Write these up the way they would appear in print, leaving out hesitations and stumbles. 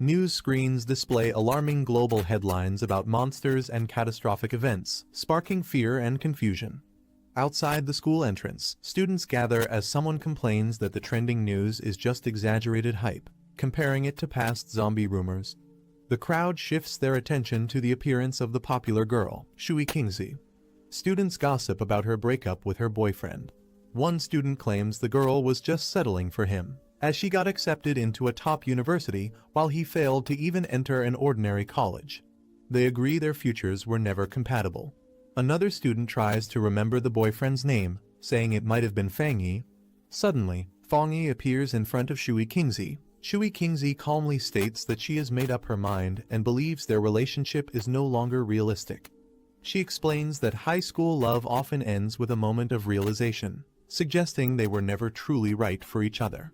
News screens display alarming global headlines about monsters and catastrophic events, sparking fear and confusion. Outside the school entrance, students gather as someone complains that the trending news is just exaggerated hype, comparing it to past zombie rumors. The crowd shifts their attention to the appearance of the popular girl, Shui Kingzi. Students gossip about her breakup with her boyfriend. One student claims the girl was just settling for him, as she got accepted into a top university while he failed to even enter an ordinary college. They agree their futures were never compatible. Another student tries to remember the boyfriend's name, saying it might have been Fang Yi. Suddenly, Fang Yi appears in front of Shui Kingzi. Shui Kingzi calmly states that she has made up her mind and believes their relationship is no longer realistic. She explains that high school love often ends with a moment of realization, suggesting they were never truly right for each other.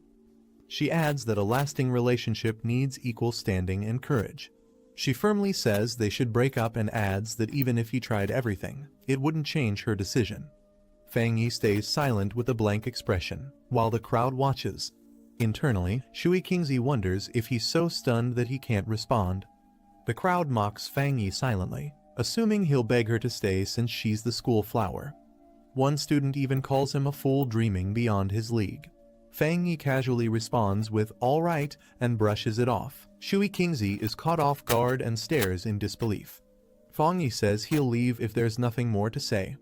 She adds that a lasting relationship needs equal standing and courage. She firmly says they should break up and adds that even if he tried everything, it wouldn't change her decision. Fang Yi stays silent with a blank expression, while the crowd watches. Internally, Shui Kingzi wonders if he's so stunned that he can't respond. The crowd mocks Fang Yi silently, assuming he'll beg her to stay since she's the school flower. One student even calls him a fool dreaming beyond his league. Fang Yi casually responds with "all right" and brushes it off. Shui Kingzi is caught off guard and stares in disbelief. Fang Yi says he'll leave if there's nothing more to say.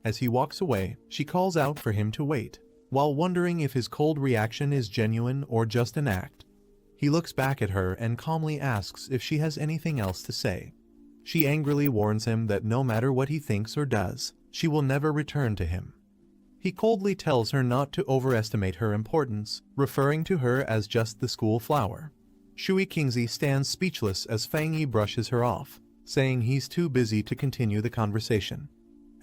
As he walks away, she calls out for him to wait, while wondering if his cold reaction is genuine or just an act. He looks back at her and calmly asks if she has anything else to say. She angrily warns him that no matter what he thinks or does, she will never return to him. He coldly tells her not to overestimate her importance, referring to her as just the school flower. Shui Kingzi stands speechless as Fang Yi brushes her off, saying he's too busy to continue the conversation.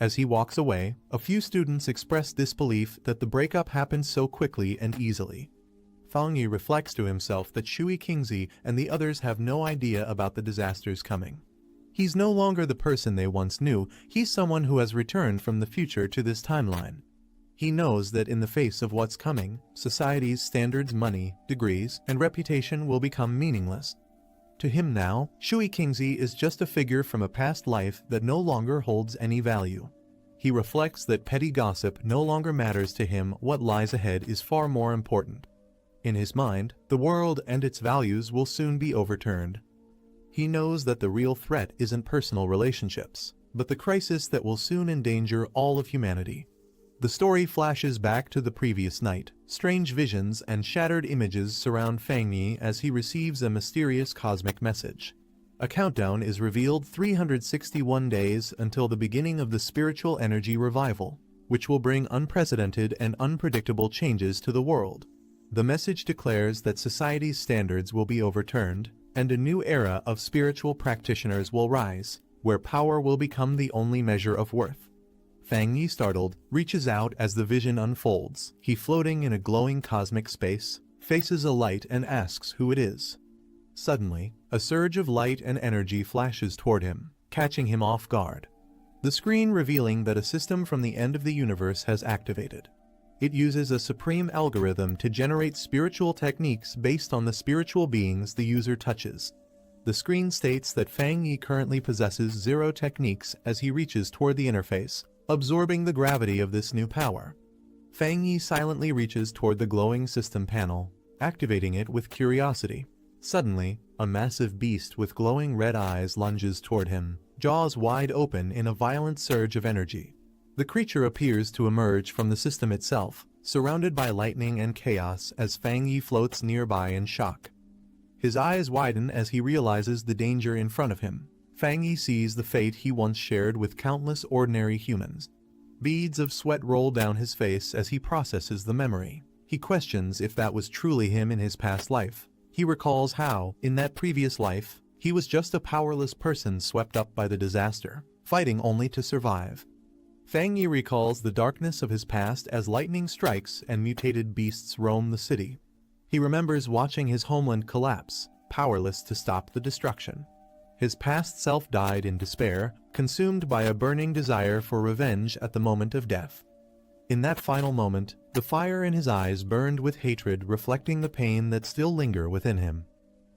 As he walks away, a few students express disbelief that the breakup happened so quickly and easily. Fang Yi reflects to himself that Shui Kingzi and the others have no idea about the disasters coming. He's no longer the person they once knew, he's someone who has returned from the future to this timeline. He knows that in the face of what's coming, society's standards, money, degrees, and reputation will become meaningless. To him now, Shui Kingzi is just a figure from a past life that no longer holds any value. He reflects that petty gossip no longer matters to him. What lies ahead is far more important. In his mind, the world and its values will soon be overturned. He knows that the real threat isn't personal relationships, but the crisis that will soon endanger all of humanity. The story flashes back to the previous night. Strange visions and shattered images surround Fang Yi as he receives a mysterious cosmic message. A countdown is revealed: 361 days until the beginning of the spiritual energy revival, which will bring unprecedented and unpredictable changes to the world. The message declares that society's standards will be overturned, and a new era of spiritual practitioners will rise, where power will become the only measure of worth. Fang Yi, startled, reaches out as the vision unfolds. He, floating in a glowing cosmic space, faces a light and asks who it is. Suddenly, a surge of light and energy flashes toward him, catching him off guard. The screen revealing that a system from the end of the universe has activated. It uses a supreme algorithm to generate spiritual techniques based on the spiritual beings the user touches. The screen states that Fang Yi currently possesses 0 techniques as he reaches toward the interface, absorbing the gravity of this new power. Fang Yi silently reaches toward the glowing system panel, activating it with curiosity. Suddenly, a massive beast with glowing red eyes lunges toward him, jaws wide open in a violent surge of energy. The creature appears to emerge from the system itself, surrounded by lightning and chaos as Fang Yi floats nearby in shock. His eyes widen as he realizes the danger in front of him. Fang Yi sees the fate he once shared with countless ordinary humans. Beads of sweat roll down his face as he processes the memory. He questions if that was truly him in his past life. He recalls how, in that previous life, he was just a powerless person swept up by the disaster, fighting only to survive. Fang Yi recalls the darkness of his past as lightning strikes and mutated beasts roam the city. He remembers watching his homeland collapse, powerless to stop the destruction. His past self died in despair, consumed by a burning desire for revenge at the moment of death. In that final moment, the fire in his eyes burned with hatred, reflecting the pain that still lingered within him.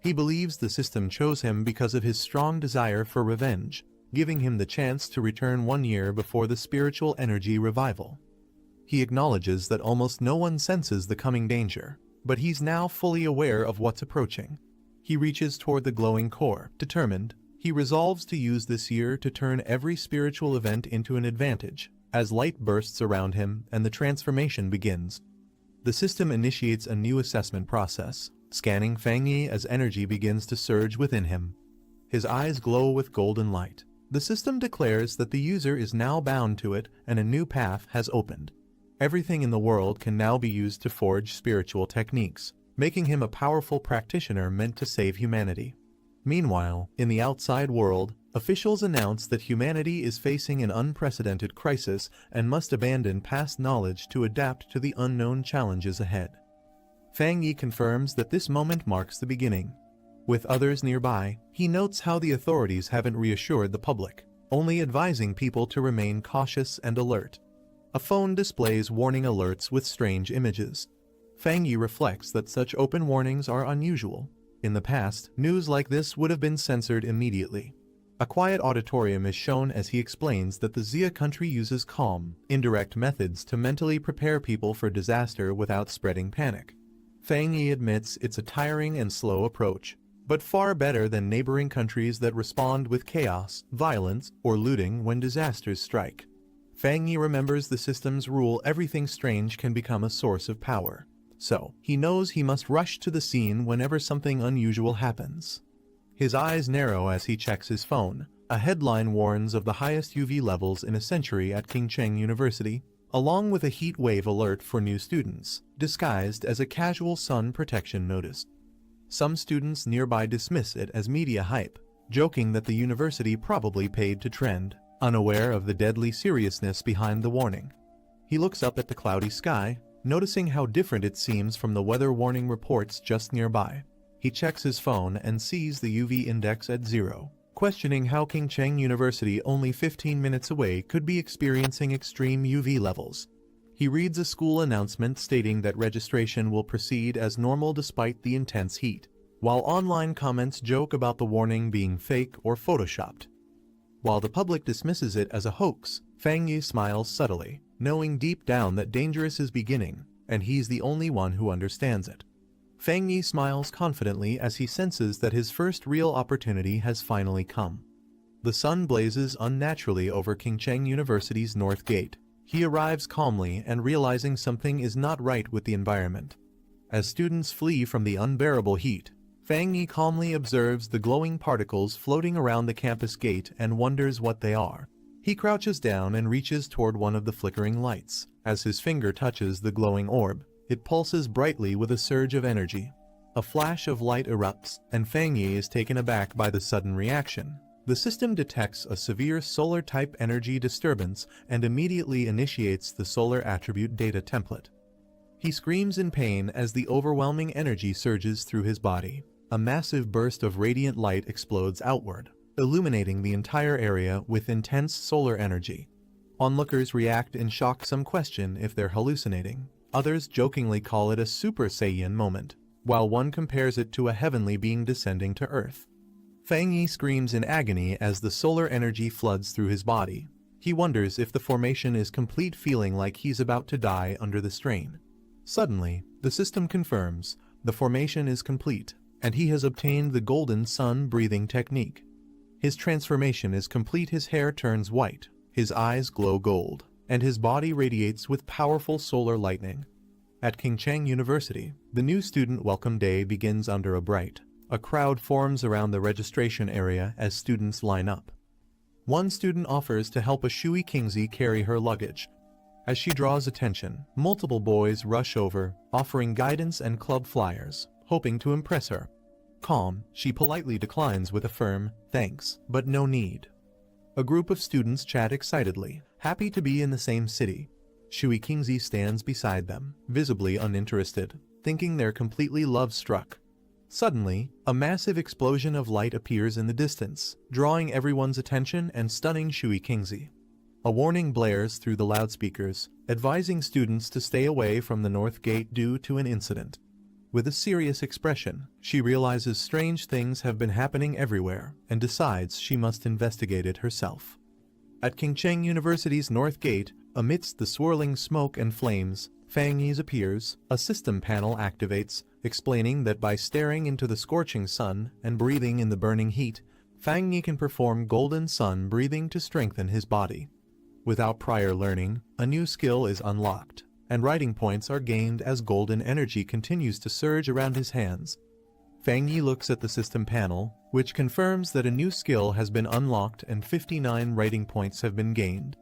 He believes the system chose him because of his strong desire for revenge, giving him the chance to return 1 year before the spiritual energy revival. He acknowledges that almost no one senses the coming danger, but he's now fully aware of what's approaching. He reaches toward the glowing core, determined. He resolves to use this year to turn every spiritual event into an advantage, as light bursts around him and the transformation begins. The system initiates a new assessment process, scanning Fang Yi as energy begins to surge within him. His eyes glow with golden light. The system declares that the user is now bound to it and a new path has opened. Everything in the world can now be used to forge spiritual techniques, making him a powerful practitioner meant to save humanity. Meanwhile, in the outside world, officials announce that humanity is facing an unprecedented crisis and must abandon past knowledge to adapt to the unknown challenges ahead. Fang Yi confirms that this moment marks the beginning. With others nearby, he notes how the authorities haven't reassured the public, only advising people to remain cautious and alert. A phone displays warning alerts with strange images. Fang Yi reflects that such open warnings are unusual. In the past, news like this would have been censored immediately. A quiet auditorium is shown as he explains that the Xia country uses calm, indirect methods to mentally prepare people for disaster without spreading panic. Fang Yi admits it's a tiring and slow approach, but far better than neighboring countries that respond with chaos, violence, or looting when disasters strike. Fang Yi remembers the system's rule: everything strange can become a source of power. So, he knows he must rush to the scene whenever something unusual happens. His eyes narrow as he checks his phone. A headline warns of the highest UV levels in a century at Qingcheng University, along with a heat wave alert for new students, disguised as a casual sun protection notice. Some students nearby dismiss it as media hype, joking that the university probably paid to trend, unaware of the deadly seriousness behind the warning. He looks up at the cloudy sky, noticing how different it seems from the weather warning reports just nearby. He checks his phone and sees the UV index at 0, questioning how Qingcheng University, only 15 minutes away, could be experiencing extreme UV levels. He reads a school announcement stating that registration will proceed as normal despite the intense heat, while online comments joke about the warning being fake or photoshopped. While the public dismisses it as a hoax, Fang Yi smiles subtly, knowing deep down that dangerous is beginning, and he's the only one who understands it. Fang Yi smiles confidently as he senses that his first real opportunity has finally come. The sun blazes unnaturally over Qingcheng University's north gate. He arrives calmly and realizing something is not right with the environment. As students flee from the unbearable heat, Fang Yi calmly observes the glowing particles floating around the campus gate and wonders what they are. He crouches down and reaches toward one of the flickering lights. As his finger touches the glowing orb, it pulses brightly with a surge of energy. A flash of light erupts, and Fang Yi is taken aback by the sudden reaction. The system detects a severe solar-type energy disturbance and immediately initiates the solar attribute data template. He screams in pain as the overwhelming energy surges through his body. A massive burst of radiant light explodes outward, illuminating the entire area with intense solar energy. Onlookers react in shock. Some question if they're hallucinating. Others jokingly call it a Super Saiyan moment, while one compares it to a heavenly being descending to Earth. Fang Yi screams in agony as the solar energy floods through his body. He wonders if the formation is complete, feeling like he's about to die under the strain. Suddenly, the system confirms the formation is complete, and he has obtained the golden sun breathing technique. His transformation is complete. His hair turns white, his eyes glow gold, and his body radiates with powerful solar lightning. At Qingcheng University, the new student welcome day begins under a bright. A crowd forms around the registration area as students line up. One student offers to help a Shui Kingzi carry her luggage. As she draws attention, multiple boys rush over, offering guidance and club flyers, hoping to impress her. Calm, she politely declines with a firm, "Thanks, but no need." A group of students chat excitedly, happy to be in the same city. Shui Kingzi stands beside them, visibly uninterested, thinking they're completely love-struck. Suddenly, a massive explosion of light appears in the distance, drawing everyone's attention and stunning Shui Kingzi. A warning blares through the loudspeakers, advising students to stay away from the north gate due to an incident. With a serious expression, she realizes strange things have been happening everywhere and decides she must investigate it herself. At Qingcheng University's North Gate, amidst the swirling smoke and flames, Fang Yi appears. A system panel activates, explaining that by staring into the scorching sun and breathing in the burning heat, Fang Yi can perform golden sun breathing to strengthen his body. Without prior learning, a new skill is unlocked, and writing points are gained as golden energy continues to surge around his hands. Fang Yi looks at the system panel, which confirms that a new skill has been unlocked and 59 writing points have been gained.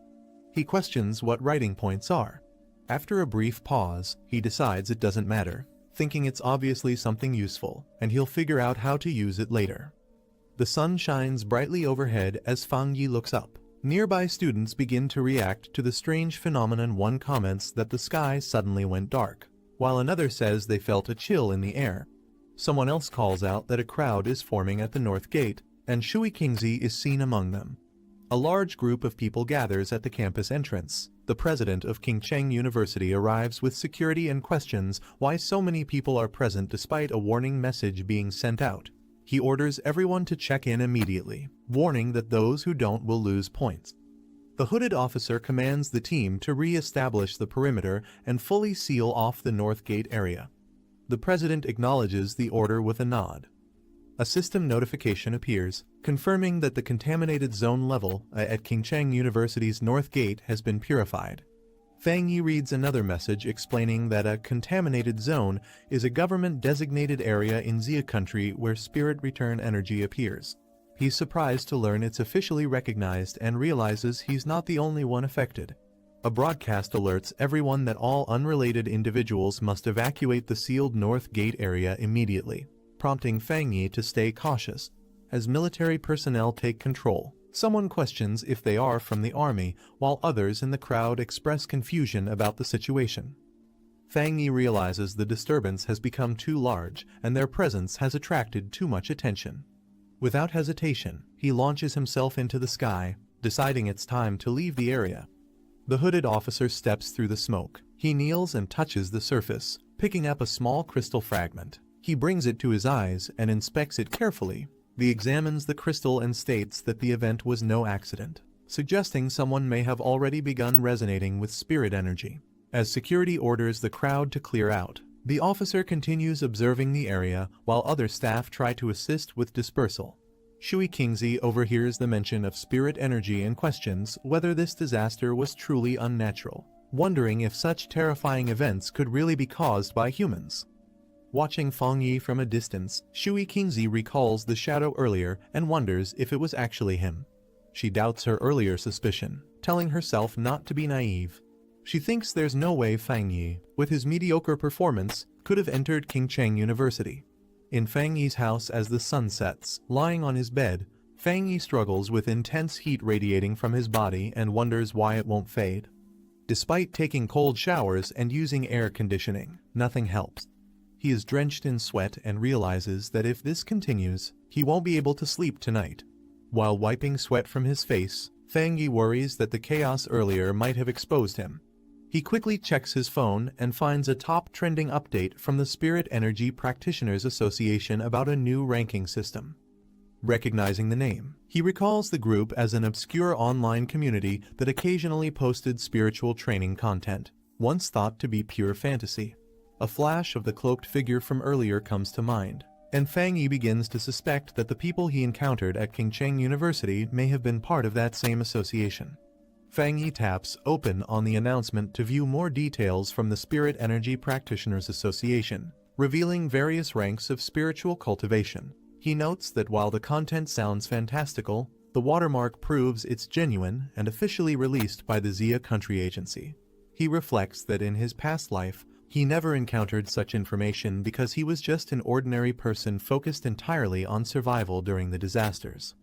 He questions what writing points are. After a brief pause, he decides it doesn't matter, thinking it's obviously something useful, and he'll figure out how to use it later. The sun shines brightly overhead as Fang Yi looks up. Nearby students begin to react to the strange phenomenon. One comments that the sky suddenly went dark, while another says they felt a chill in the air. Someone else calls out that a crowd is forming at the North Gate, and Shui Qingzi is seen among them. A large group of people gathers at the campus entrance. The president of Qingcheng University arrives with security and questions why so many people are present despite a warning message being sent out. He orders everyone to check in immediately, warning that those who don't will lose points. The hooded officer commands the team to re-establish the perimeter and fully seal off the North Gate area. The president acknowledges the order with a nod. A system notification appears, confirming that the contaminated zone level at Qingcheng University's North Gate has been purified. Fang Yi reads another message explaining that a contaminated zone is a government-designated area in Xia country where spirit return energy appears. He's surprised to learn it's officially recognized and realizes he's not the only one affected. A broadcast alerts everyone that all unrelated individuals must evacuate the sealed North Gate area immediately, prompting Fang Yi to stay cautious. As military personnel take control, someone questions if they are from the army, while others in the crowd express confusion about the situation. Fang Yi realizes the disturbance has become too large and their presence has attracted too much attention. Without hesitation, he launches himself into the sky, deciding it's time to leave the area. The hooded officer steps through the smoke. He kneels and touches the surface, picking up a small crystal fragment. He brings it to his eyes and inspects it carefully. He examines the crystal and states that the event was no accident, suggesting someone may have already begun resonating with spirit energy. As security orders the crowd to clear out, the officer continues observing the area while other staff try to assist with dispersal. Shui Qingzi overhears the mention of spirit energy and questions whether this disaster was truly unnatural, wondering if such terrifying events could really be caused by humans. Watching Fang Yi from a distance, Shui Qingzi recalls the shadow earlier and wonders if it was actually him. She doubts her earlier suspicion, telling herself not to be naive. She thinks there's no way Fang Yi, with his mediocre performance, could have entered Qingcheng University. In Fang Yi's house as the sun sets, lying on his bed, Fang Yi struggles with intense heat radiating from his body and wonders why it won't fade. Despite taking cold showers and using air conditioning, nothing helps. He is drenched in sweat and realizes that if this continues, he won't be able to sleep tonight. While wiping sweat from his face, Fang Yi worries that the chaos earlier might have exposed him. He quickly checks his phone and finds a top trending update from the Spirit Energy Practitioners Association about a new ranking system. Recognizing the name, he recalls the group as an obscure online community that occasionally posted spiritual training content, once thought to be pure fantasy. A flash of the cloaked figure from earlier comes to mind, and Fang Yi begins to suspect that the people he encountered at Qingcheng University may have been part of that same association. Fang Yi taps open on the announcement to view more details from the Spirit Energy Practitioners Association, revealing various ranks of spiritual cultivation. He notes that while the content sounds fantastical, the watermark proves it's genuine and officially released by the Xia Country Agency. He reflects that in his past life, he never encountered such information because he was just an ordinary person focused entirely on survival during the disasters.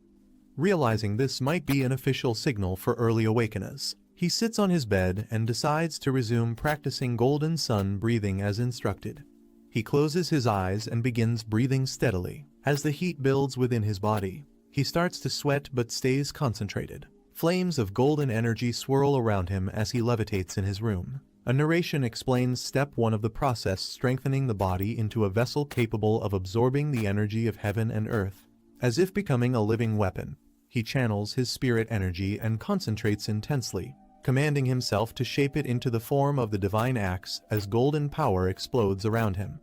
Realizing this might be an official signal for early awakeners, he sits on his bed and decides to resume practicing golden sun breathing as instructed. He closes his eyes and begins breathing steadily. As the heat builds within his body, he starts to sweat but stays concentrated. Flames of golden energy swirl around him as he levitates in his room. A narration explains step 1 of the process, strengthening the body into a vessel capable of absorbing the energy of heaven and earth. As if becoming a living weapon, he channels his spirit energy and concentrates intensely, commanding himself to shape it into the form of the divine axe as golden power explodes around him.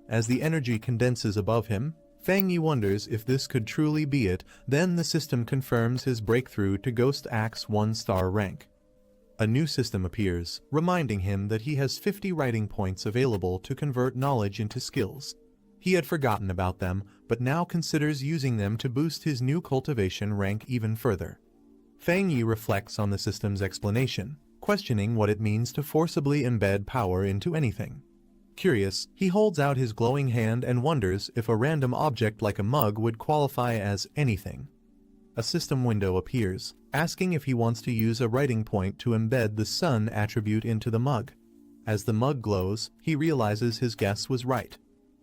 As the energy condenses above him, Fang Yi wonders if this could truly be it. Then the system confirms his breakthrough to Ghost Axe 1-star rank. A new system appears, reminding him that he has 50 writing points available to convert knowledge into skills. He had forgotten about them, but now considers using them to boost his new cultivation rank even further. Fang Yi reflects on the system's explanation, questioning what it means to forcibly embed power into anything. Curious, he holds out his glowing hand and wonders if a random object like a mug would qualify as anything. A system window appears, asking if he wants to use a writing point to embed the sun attribute into the mug. As the mug glows, he realizes his guess was right.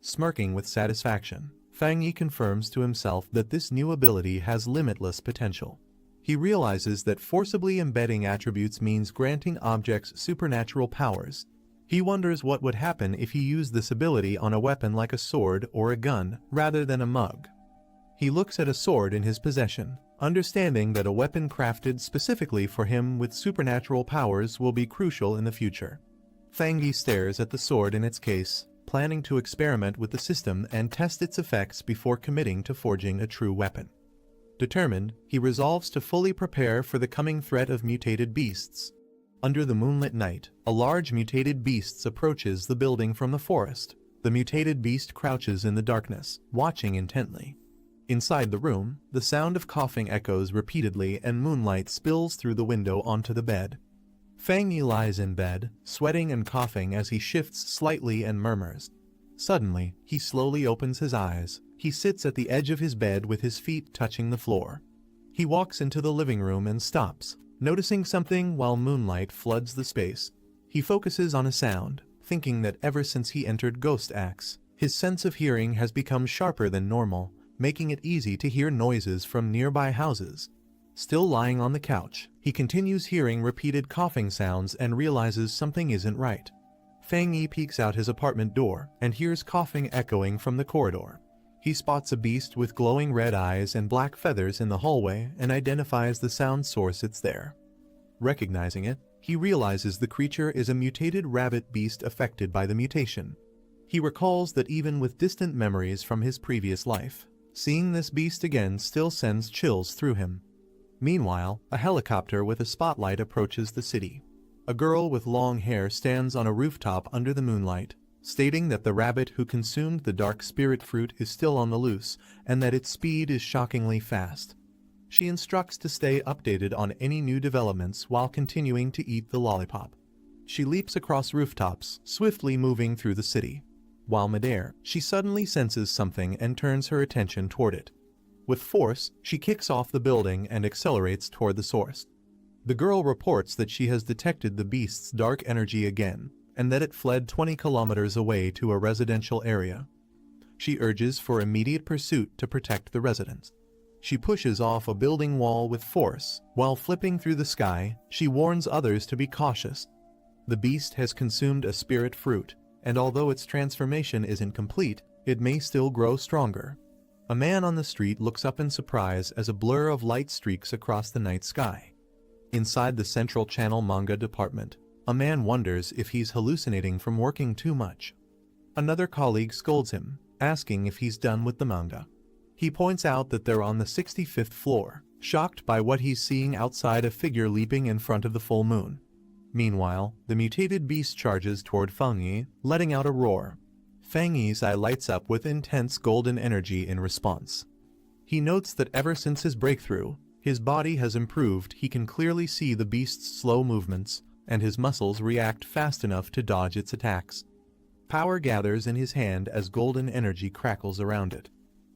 Smirking with satisfaction, Fang Yi confirms to himself that this new ability has limitless potential. He realizes that forcibly embedding attributes means granting objects supernatural powers. He wonders what would happen if he used this ability on a weapon like a sword or a gun, rather than a mug. He looks at a sword in his possession, understanding that a weapon crafted specifically for him with supernatural powers will be crucial in the future. Fang Yi stares at the sword in its case, planning to experiment with the system and test its effects before committing to forging a true weapon. Determined, he resolves to fully prepare for the coming threat of mutated beasts. Under the moonlit night, a large mutated beast approaches the building from the forest. The mutated beast crouches in the darkness, watching intently. Inside the room, the sound of coughing echoes repeatedly and moonlight spills through the window onto the bed. Fang Yi lies in bed, sweating and coughing as he shifts slightly and murmurs. Suddenly, he slowly opens his eyes. He sits at the edge of his bed with his feet touching the floor. He walks into the living room and stops, noticing something while moonlight floods the space. He focuses on a sound, thinking that ever since he entered Ghost Axe, his sense of hearing has become sharper than normal, making it easy to hear noises from nearby houses. Still lying on the couch, he continues hearing repeated coughing sounds and realizes something isn't right. Fang Yi peeks out his apartment door and hears coughing echoing from the corridor. He spots a beast with glowing red eyes and black feathers in the hallway and identifies the sound source. It's there. Recognizing it, he realizes the creature is a mutated rabbit beast affected by the mutation. He recalls that even with distant memories from his previous life, seeing this beast again still sends chills through him. Meanwhile, a helicopter with a spotlight approaches the city. A girl with long hair stands on a rooftop under the moonlight, stating that the rabbit who consumed the dark spirit fruit is still on the loose, and that its speed is shockingly fast. She instructs to stay updated on any new developments while continuing to eat the lollipop. She leaps across rooftops, swiftly moving through the city. While midair, she suddenly senses something and turns her attention toward it. With force, she kicks off the building and accelerates toward the source. The girl reports that she has detected the beast's dark energy again, and that it fled 20 kilometers away to a residential area. She urges for immediate pursuit to protect the residents. She pushes off a building wall with force. While flipping through the sky, she warns others to be cautious. The beast has consumed a spirit fruit, and although its transformation isn't complete, it may still grow stronger. A man on the street looks up in surprise as a blur of light streaks across the night sky. Inside the Central Channel manga department, a man wonders if he's hallucinating from working too much. Another colleague scolds him, asking if he's done with the manga. He points out that they're on the 65th floor, shocked by what he's seeing outside, a figure leaping in front of the full moon. Meanwhile, the mutated beast charges toward Fang Yi, letting out a roar. Fang Yi's eye lights up with intense golden energy in response. He notes that ever since his breakthrough, his body has improved. He can clearly see the beast's slow movements, and his muscles react fast enough to dodge its attacks. Power gathers in his hand as golden energy crackles around it.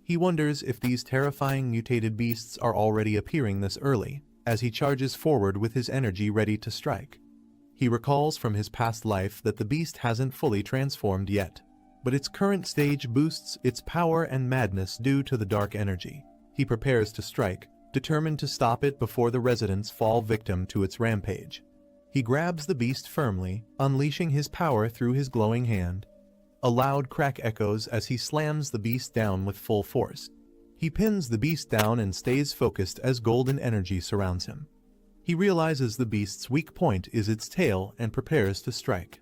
He wonders if these terrifying mutated beasts are already appearing this early, as he charges forward with his energy ready to strike. He recalls from his past life that the beast hasn't fully transformed yet, but its current stage boosts its power and madness due to the dark energy. He prepares to strike, determined to stop it before the residents fall victim to its rampage. He He grabs the beast firmly, unleashing his power through his glowing hand. A loud crack echoes as he slams the beast down with full force. He pins the beast down and stays focused as golden energy surrounds him. He realizes the beast's weak point is its tail and prepares to strike.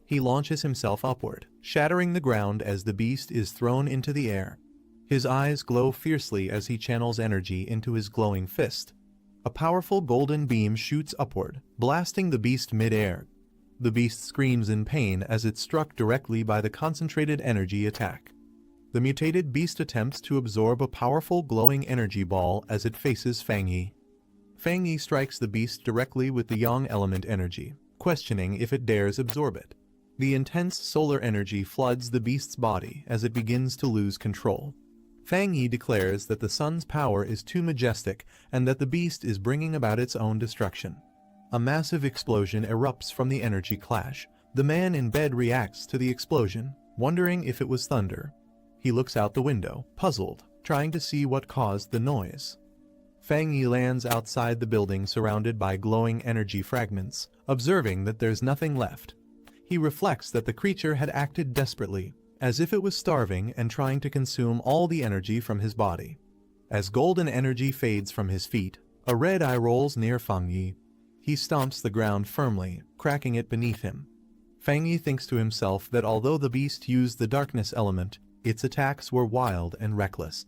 He launches himself upward, shattering the ground as the beast is thrown into the air. His eyes glow fiercely as he channels energy into his glowing fist. A powerful golden beam shoots upward, blasting the beast mid-air. The beast screams in pain as it's struck directly by the concentrated energy attack. The mutated beast attempts to absorb a powerful glowing energy ball as it faces Fang Yi. Fang Yi strikes the beast directly with the yang element energy, questioning if it dares absorb it. The intense solar energy floods the beast's body as it begins to lose control. Fang Yi declares that the sun's power is too majestic and that the beast is bringing about its own destruction. A massive explosion erupts from the energy clash. The man in bed reacts to the explosion, wondering if it was thunder. He looks out the window, puzzled, trying to see what caused the noise. Fang Yi lands outside the building surrounded by glowing energy fragments, observing that there's nothing left. He reflects that the creature had acted desperately, as if it was starving and trying to consume all the energy from his body. As golden energy fades from his feet, a red eye rolls near Fang Yi. He stomps the ground firmly, cracking it beneath him. Fang Yi thinks to himself that although the beast used the darkness element, its attacks were wild and reckless.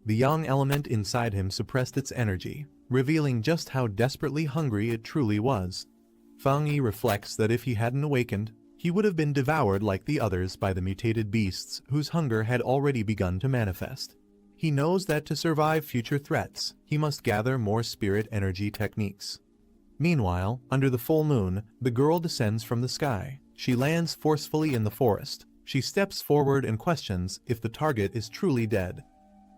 The yang element inside him suppressed its energy, revealing just how desperately hungry it truly was. Fang Yi reflects that if he hadn't awakened, he would have been devoured like the others by the mutated beasts whose hunger had already begun to manifest. He knows that to survive future threats, he must gather more spirit energy techniques. Meanwhile, under the full moon, the girl descends from the sky. She lands forcefully in the forest. She steps forward and questions if the target is truly dead.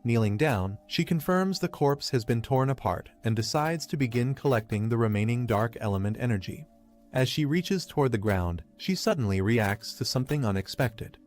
Kneeling down, she confirms the corpse has been torn apart and decides to begin collecting the remaining dark element energy. As she reaches toward the ground, she suddenly reacts to something unexpected.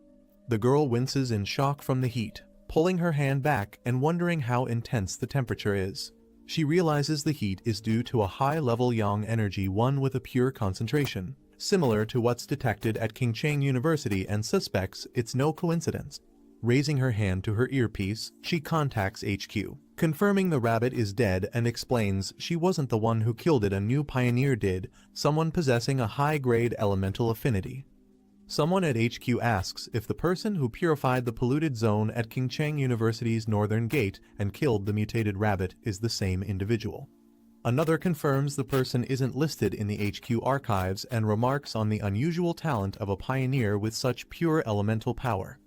The girl winces in shock from the heat, pulling her hand back and wondering how intense the temperature is. She realizes the heat is due to a high-level yang energy one with a pure concentration, similar to what's detected at Qingcheng University, and suspects it's no coincidence. Raising her hand to her earpiece, she contacts HQ, confirming the rabbit is dead and explains she wasn't the one who killed it. A new pioneer did, someone possessing a high-grade elemental affinity. Someone at HQ asks if the person who purified the polluted zone at Qingcheng University's northern gate and killed the mutated rabbit is the same individual. Another confirms the person isn't listed in the HQ archives and remarks on the unusual talent of a pioneer with such pure elemental power.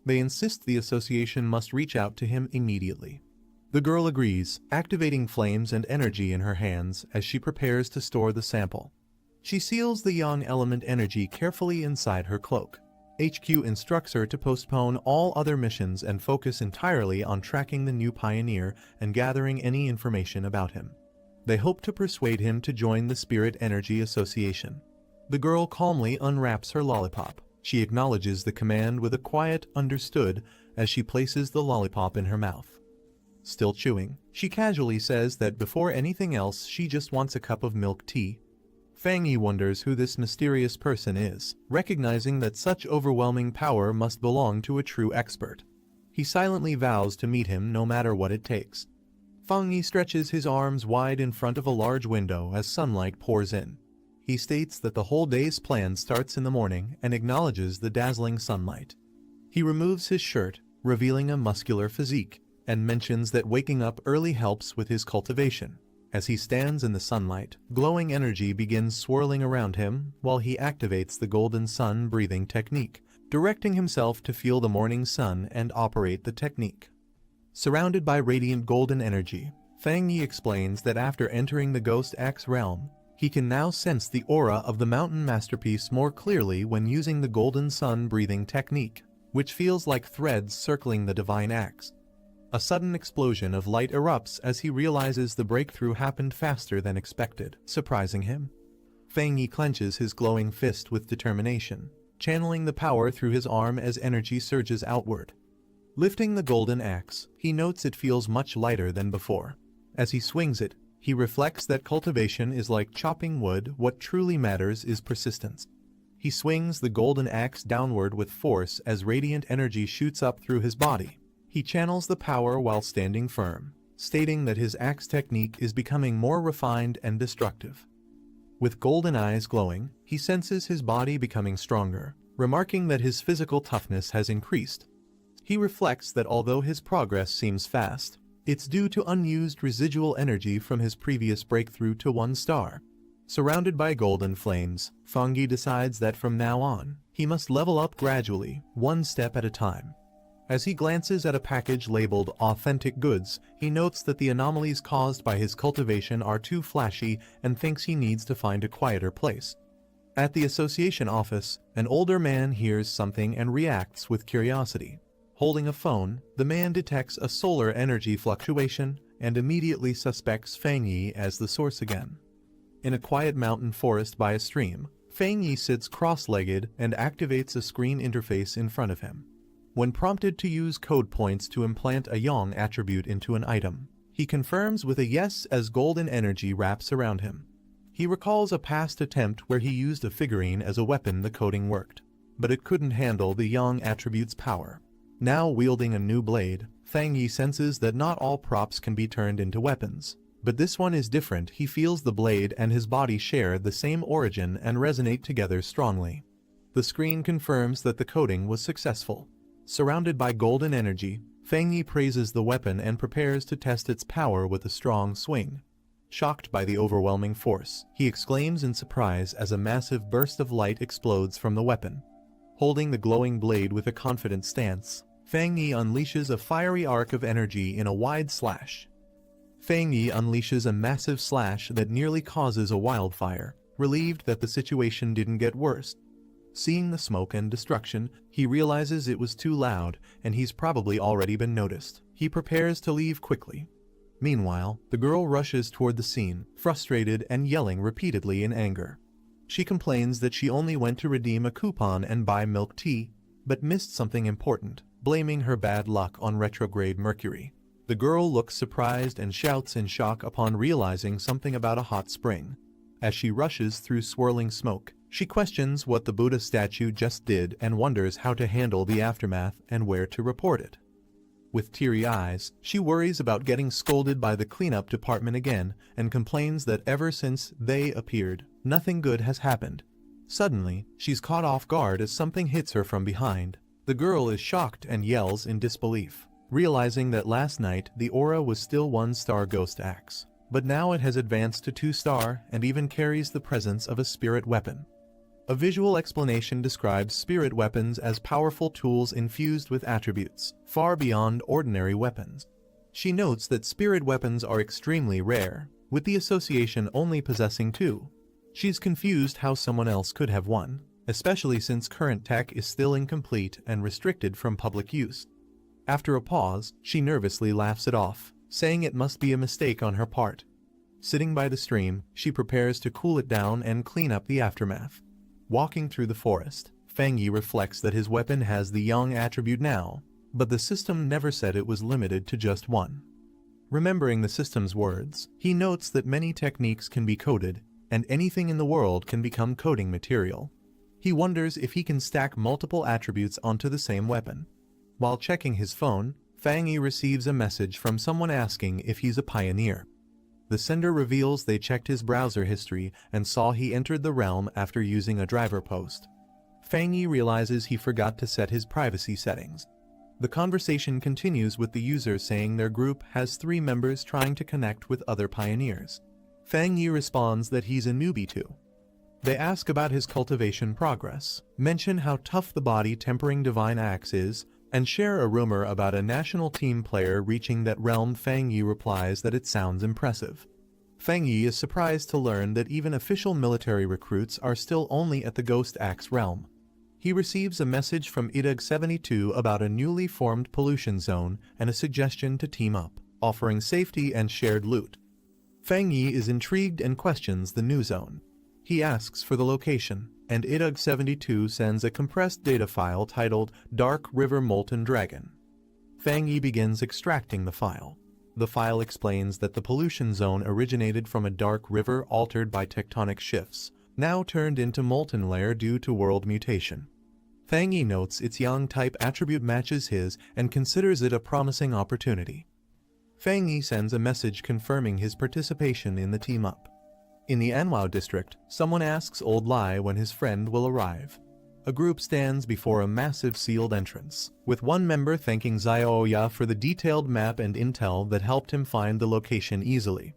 They insist the association must reach out to him immediately. The girl agrees, activating flames and energy in her hands as she prepares to store the sample. She seals the yang element energy carefully inside her cloak. HQ instructs her to postpone all other missions and focus entirely on tracking the new pioneer and gathering any information about him. They hope to persuade him to join the Spirit Energy Association. The girl calmly unwraps her lollipop. She acknowledges the command with a quiet "understood" as she places the lollipop in her mouth. Still chewing, she casually says that before anything else she just wants a cup of milk tea. Fang Yi wonders who this mysterious person is, recognizing that such overwhelming power must belong to a true expert. He silently vows to meet him no matter what it takes. Fang Yi stretches his arms wide in front of a large window as sunlight pours in. He states that the whole day's plan starts in the morning and acknowledges the dazzling sunlight. He removes his shirt, revealing a muscular physique, and mentions that waking up early helps with his cultivation. As he stands in the sunlight, glowing energy begins swirling around him while he activates the golden sun breathing technique, directing himself to feel the morning sun and operate the technique. Surrounded by radiant golden energy, Fang Yi explains that after entering the Ghost Axe realm, he can now sense the aura of the mountain masterpiece more clearly when using the golden sun breathing technique, which feels like threads circling the divine axe. A sudden explosion of light erupts as he realizes the breakthrough happened faster than expected, surprising him. Fang Yi clenches his glowing fist with determination, channeling the power through his arm as energy surges outward. Lifting the golden axe, he notes it feels much lighter than before. As he swings it, He reflects that cultivation is like chopping wood. What truly matters is persistence. He swings the golden axe downward with force as radiant energy shoots up through his body. He channels the power while standing firm, stating that his axe technique is becoming more refined and destructive. With golden eyes glowing, he senses his body becoming stronger, remarking that his physical toughness has increased. He reflects that although his progress seems fast, it's due to unused residual energy from his previous breakthrough to 1 star. Surrounded by golden flames, Fangi decides that from now on, he must level up gradually, 1 step at a time. As he glances at a package labeled authentic goods, he notes that the anomalies caused by his cultivation are too flashy and thinks he needs to find a quieter place. At the association office, an older man hears something and reacts with curiosity. Holding a phone, the man detects a solar energy fluctuation and immediately suspects Fang Yi as the source again. In a quiet mountain forest by a stream, Fang Yi sits cross-legged and activates a screen interface in front of him. When prompted to use code points to implant a yang attribute into an item, he confirms with a yes as golden energy wraps around him. He recalls a past attempt where he used a figurine as a weapon. The coding worked, but it couldn't handle the yang attribute's power. Now wielding a new blade, Fang Yi senses that not all props can be turned into weapons. But this one is different. He feels the blade and his body share the same origin and resonate together strongly. The screen confirms that the coding was successful. Surrounded by golden energy, Fang Yi praises the weapon and prepares to test its power with a strong swing. Shocked by the overwhelming force, he exclaims in surprise as a massive burst of light explodes from the weapon. Holding the glowing blade with a confident stance, Fang Yi unleashes a fiery arc of energy in a wide slash. Fang Yi unleashes a massive slash that nearly causes a wildfire, relieved that the situation didn't get worse. Seeing the smoke and destruction, he realizes it was too loud and he's probably already been noticed. He prepares to leave quickly. Meanwhile, the girl rushes toward the scene, frustrated and yelling repeatedly in anger. She complains that she only went to redeem a coupon and buy milk tea, but missed something important, blaming her bad luck on retrograde Mercury. The girl looks surprised and shouts in shock upon realizing something about a hot spring. As she rushes through swirling smoke, she questions what the Buddha statue just did and wonders how to handle the aftermath and where to report it. With teary eyes, she worries about getting scolded by the cleanup department again and complains that ever since they appeared, nothing good has happened. Suddenly, she's caught off guard as something hits her from behind. The girl is shocked and yells in disbelief, realizing that last night the aura was still 1-star ghost axe, but now it has advanced to 2-star and even carries the presence of a spirit weapon. A visual explanation describes spirit weapons as powerful tools infused with attributes, far beyond ordinary weapons. She notes that spirit weapons are extremely rare, with the association only possessing 2. She's confused how someone else could have one, especially since current tech is still incomplete and restricted from public use. After a pause, she nervously laughs it off, saying it must be a mistake on her part. Sitting by the stream, she prepares to cool it down and clean up the aftermath. Walking through the forest, Fang Yi reflects that his weapon has the yang attribute now, but the system never said it was limited to just one. Remembering the system's words, he notes that many techniques can be coded, and anything in the world can become coding material. He wonders if he can stack multiple attributes onto the same weapon. While checking his phone, Fang Yi receives a message from someone asking if he's a pioneer. The sender reveals they checked his browser history and saw he entered the realm after using a driver post. Fang Yi realizes he forgot to set his privacy settings. The conversation continues with the user saying their group has 3 members trying to connect with other pioneers. Fang Yi responds that he's a newbie too. They ask about his cultivation progress, mention how tough the body tempering divine axe is, and share a rumor about a national team player reaching that realm. Fang Yi replies that it sounds impressive. Fang Yi is surprised to learn that even official military recruits are still only at the Ghost Axe realm. He receives a message from IDUG-72 about a newly formed pollution zone and a suggestion to team up, offering safety and shared loot. Fang Yi is intrigued and questions the new zone. He asks for the location, and IDUG-72 sends a compressed data file titled Dark River Molten Dragon. Fang Yi begins extracting the file. The file explains that the pollution zone originated from a dark river altered by tectonic shifts, now turned into molten layer due to world mutation. Fang Yi notes its yang-type attribute matches his and considers it a promising opportunity. Fang Yi sends a message confirming his participation in the team-up. In the Anhwa district, someone asks Old Lai when his friend will arrive. A group stands before a massive sealed entrance, with one member thanking Xiaoya for the detailed map and intel that helped him find the location easily.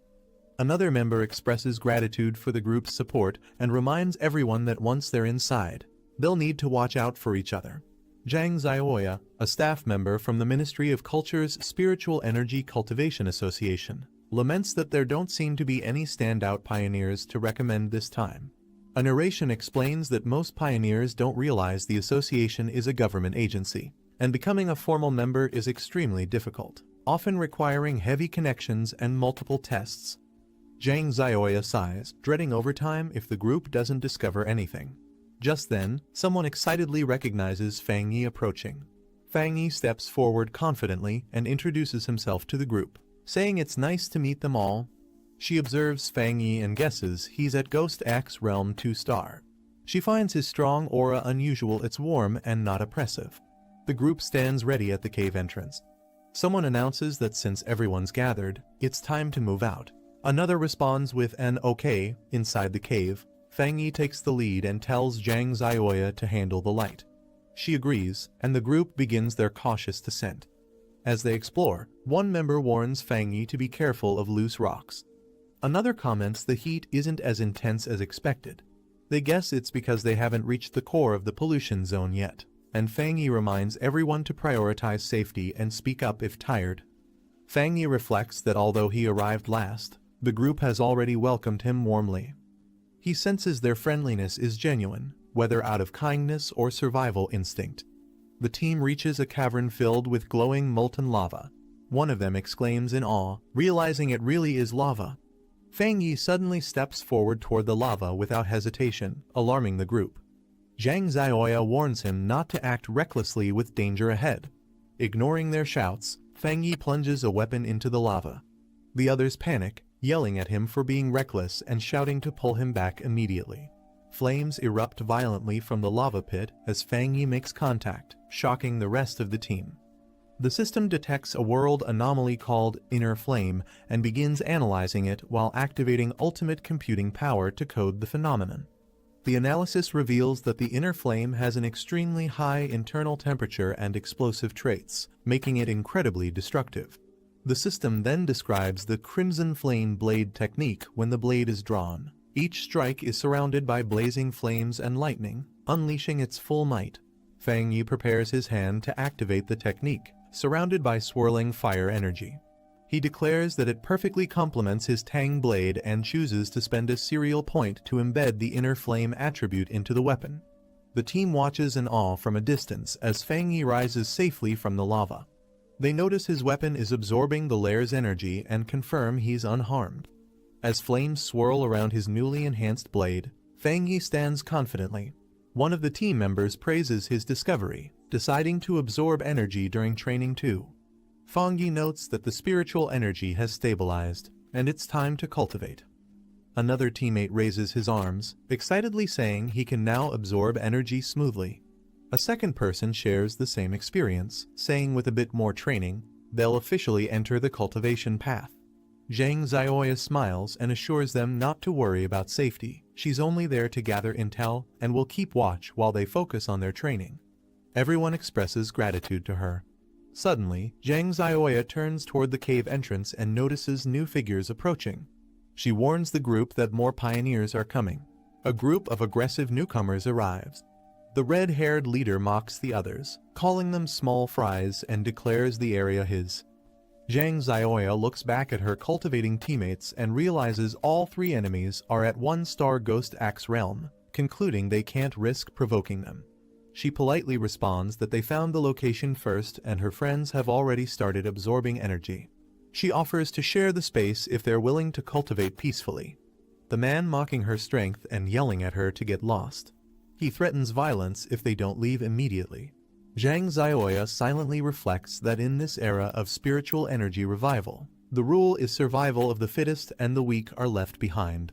Another member expresses gratitude for the group's support and reminds everyone that once they're inside, they'll need to watch out for each other. Zhang Xiaoya, a staff member from the Ministry of Culture's Spiritual Energy Cultivation Association, laments that there don't seem to be any standout pioneers to recommend this time. A narration explains that most pioneers don't realize the association is a government agency, and becoming a formal member is extremely difficult, often requiring heavy connections and multiple tests. Zhang Xiaoya sighs, dreading overtime if the group doesn't discover anything. Just then, someone excitedly recognizes Fang Yi approaching. Fang Yi steps forward confidently and introduces himself to the group, saying it's nice to meet them all. She observes Fang Yi and guesses he's at Ghost Axe Realm 2-star. She finds his strong aura unusual, it's warm and not oppressive. The group stands ready at the cave entrance. Someone announces that since everyone's gathered, it's time to move out. Another responds with an okay. Inside the cave, Fang Yi takes the lead and tells Zhang Xiaoya to handle the light. She agrees, and the group begins their cautious descent. As they explore, one member warns Fang Yi to be careful of loose rocks. Another comments the heat isn't as intense as expected. They guess it's because they haven't reached the core of the pollution zone yet, and Fang Yi reminds everyone to prioritize safety and speak up if tired. Fang Yi reflects that although he arrived last, the group has already welcomed him warmly. He senses their friendliness is genuine, whether out of kindness or survival instinct. The team reaches a cavern filled with glowing molten lava. One of them exclaims in awe, realizing it really is lava. Fang Yi suddenly steps forward toward the lava without hesitation, alarming the group. Zhang Xiaoya warns him not to act recklessly with danger ahead. Ignoring their shouts, Fang Yi plunges a weapon into the lava. The others panic, yelling at him for being reckless and shouting to pull him back immediately. Flames erupt violently from the lava pit as Fang Yi makes contact, shocking the rest of the team. The system detects a world anomaly called Inner Flame and begins analyzing it while activating ultimate computing power to code the phenomenon. The analysis reveals that the Inner Flame has an extremely high internal temperature and explosive traits, making it incredibly destructive. The system then describes the Crimson Flame Blade technique when the blade is drawn. Each strike is surrounded by blazing flames and lightning, unleashing its full might. Fang Yi prepares his hand to activate the technique, surrounded by swirling fire energy. He declares that it perfectly complements his Tang blade and chooses to spend a serial point to embed the Inner Flame attribute into the weapon. The team watches in awe from a distance as Fang Yi rises safely from the lava. They notice his weapon is absorbing the layer's energy and confirm he's unharmed. As flames swirl around his newly enhanced blade, Fang Yi stands confidently. One of the team members praises his discovery, deciding to absorb energy during training too. Fang Yi notes that the spiritual energy has stabilized, and it's time to cultivate. Another teammate raises his arms, excitedly saying he can now absorb energy smoothly. A second person shares the same experience, saying with a bit more training, they'll officially enter the cultivation path. Zhang Xiaoya smiles and assures them not to worry about safety. She's only there to gather intel and will keep watch while they focus on their training. Everyone expresses gratitude to her. Suddenly, Zhang Xiaoya turns toward the cave entrance and notices new figures approaching. She warns the group that more pioneers are coming. A group of aggressive newcomers arrives. The red-haired leader mocks the others, calling them small fries, and declares the area his. Zhang Xiaoya looks back at her cultivating teammates and realizes all three enemies are at 1-star Ghost Axe Realm, concluding they can't risk provoking them. She politely responds that they found the location first and her friends have already started absorbing energy. She offers to share the space if they're willing to cultivate peacefully. The man mocking her strength and yelling at her to get lost. He threatens violence if they don't leave immediately. Zhang Xiaoya silently reflects that in this era of spiritual energy revival, The rule is survival of the fittest and the weak are left behind.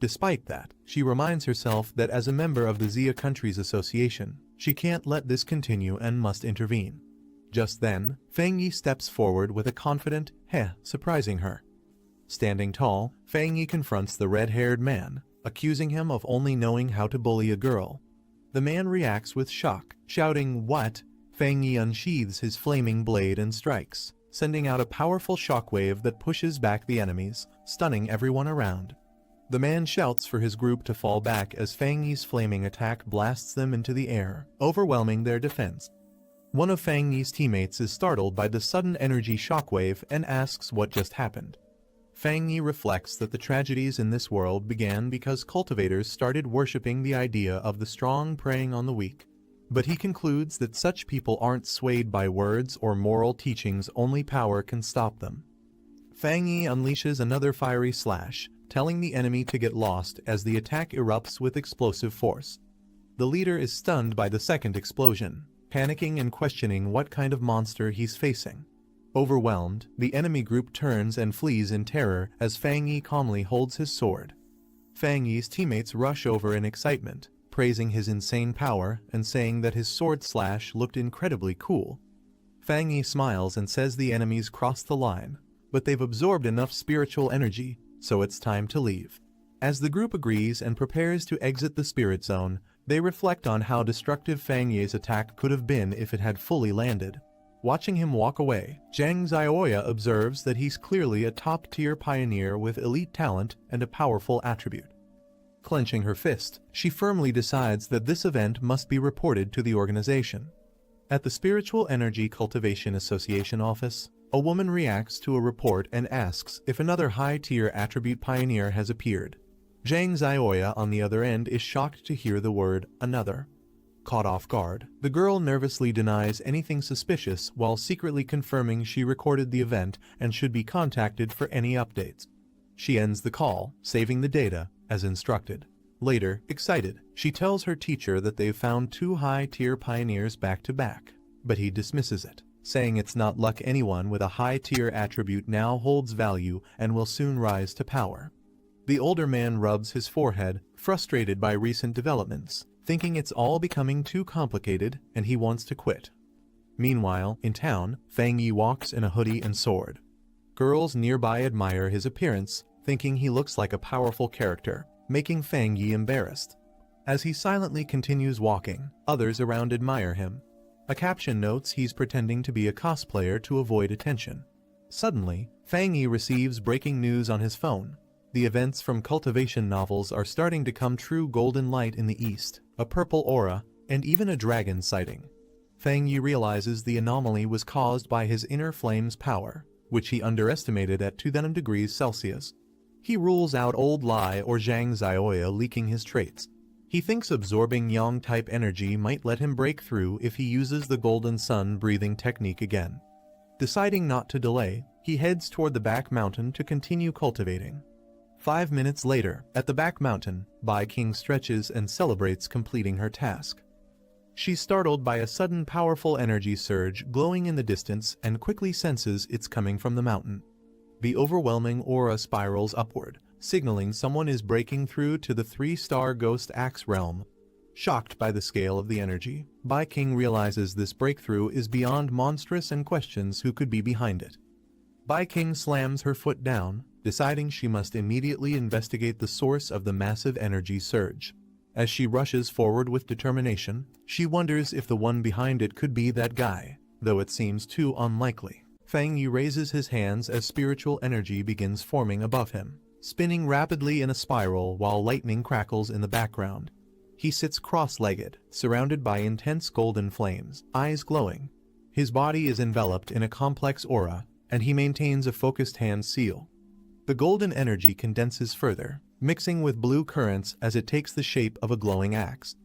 Despite that, she reminds herself that as a member of the Xia Countries Association, she can't let this continue and must intervene. Just then, Fang Yi steps forward with a confident "heh," surprising her. Standing tall, Fang Yi confronts the red-haired man, accusing him of only knowing how to bully a girl. The man reacts with shock, shouting, "What?" Fang Yi unsheathes his flaming blade and strikes, sending out a powerful shockwave that pushes back the enemies, stunning everyone around. The man shouts for his group to fall back as Fang Yi's flaming attack blasts them into the air, overwhelming their defense. One of Fang Yi's teammates is startled by the sudden energy shockwave and asks what just happened. Fang Yi reflects that the tragedies in this world began because cultivators started worshipping the idea of the strong preying on the weak. But he concludes that such people aren't swayed by words or moral teachings, only power can stop them. Fang Yi unleashes another fiery slash, telling the enemy to get lost as the attack erupts with explosive force. The leader is stunned by the second explosion, panicking and questioning what kind of monster he's facing. Overwhelmed, the enemy group turns and flees in terror as Fang Yi calmly holds his sword. Fang Yi's teammates rush over in excitement, praising his insane power and saying that his sword slash looked incredibly cool. Fang Yi smiles and says the enemies crossed the line, but they've absorbed enough spiritual energy, so it's time to leave. As the group agrees and prepares to exit the spirit zone, they reflect on how destructive Fang Yi's attack could have been if it had fully landed. Watching him walk away, Zhang Xiaoya observes that he's clearly a top-tier pioneer with elite talent and a powerful attribute. Clenching her fist, she firmly decides that this event must be reported to the organization. At the Spiritual Energy Cultivation Association office, a woman reacts to a report and asks if another high-tier attribute pioneer has appeared. Zhang Xiaoya on the other end is shocked to hear the word "another." Caught off guard, the girl nervously denies anything suspicious while secretly confirming she recorded the event and should be contacted for any updates. She ends the call, saving the data, as instructed. Later, excited, she tells her teacher that they've found 2 high-tier pioneers back-to-back, but he dismisses it, saying it's not luck. Anyone with a high-tier attribute now holds value and will soon rise to power. The older man rubs his forehead, frustrated by recent developments, thinking it's all becoming too complicated and he wants to quit. Meanwhile, in town, Fang Yi walks in a hoodie and sword. Girls nearby admire his appearance, thinking he looks like a powerful character, making Fang Yi embarrassed. As he silently continues walking, others around admire him. A caption notes he's pretending to be a cosplayer to avoid attention. Suddenly, Fang Yi receives breaking news on his phone. The events from cultivation novels are starting to come true. Golden light in the east, a purple aura, and even a dragon sighting. Fang Yi realizes the anomaly was caused by his inner flame's power, which he underestimated at 2 degrees Celsius. He rules out Old Lai or Zhang Xiaoya leaking his traits. He thinks absorbing yang-type energy might let him break through if he uses the golden sun breathing technique again. Deciding not to delay, he heads toward the back mountain to continue cultivating. 5 minutes later, at the back mountain, Bai King stretches and celebrates completing her task. She's startled by a sudden powerful energy surge glowing in the distance and quickly senses it's coming from the mountain. The overwhelming aura spirals upward, signaling someone is breaking through to the 3-star Ghost Axe realm. Shocked by the scale of the energy, Bai King realizes this breakthrough is beyond monstrous and questions who could be behind it. Bai King slams her foot down, deciding she must immediately investigate the source of the massive energy surge. As she rushes forward with determination, she wonders if the one behind it could be that guy, though it seems too unlikely. Fang Yi raises his hands as spiritual energy begins forming above him, spinning rapidly in a spiral while lightning crackles in the background. He sits cross-legged, surrounded by intense golden flames, eyes glowing. His body is enveloped in a complex aura, and he maintains a focused hand seal. The golden energy condenses further, mixing with blue currents as it takes the shape of a glowing axe.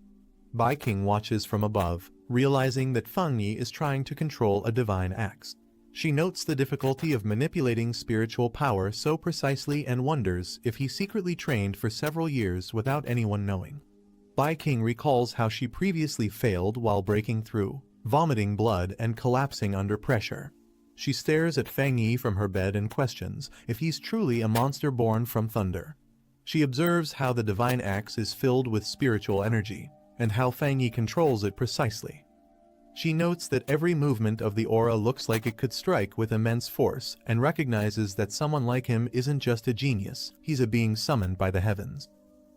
Bai King watches from above, realizing that Fang Yi is trying to control a divine axe. She notes the difficulty of manipulating spiritual power so precisely and wonders if he secretly trained for several years without anyone knowing. Bai King recalls how she previously failed while breaking through, vomiting blood and collapsing under pressure. She stares at Fang Yi from her bed and questions if he's truly a monster born from thunder. She observes how the divine axe is filled with spiritual energy, and how Fang Yi controls it precisely. She notes that every movement of the aura looks like it could strike with immense force, and recognizes that someone like him isn't just a genius, he's a being summoned by the heavens.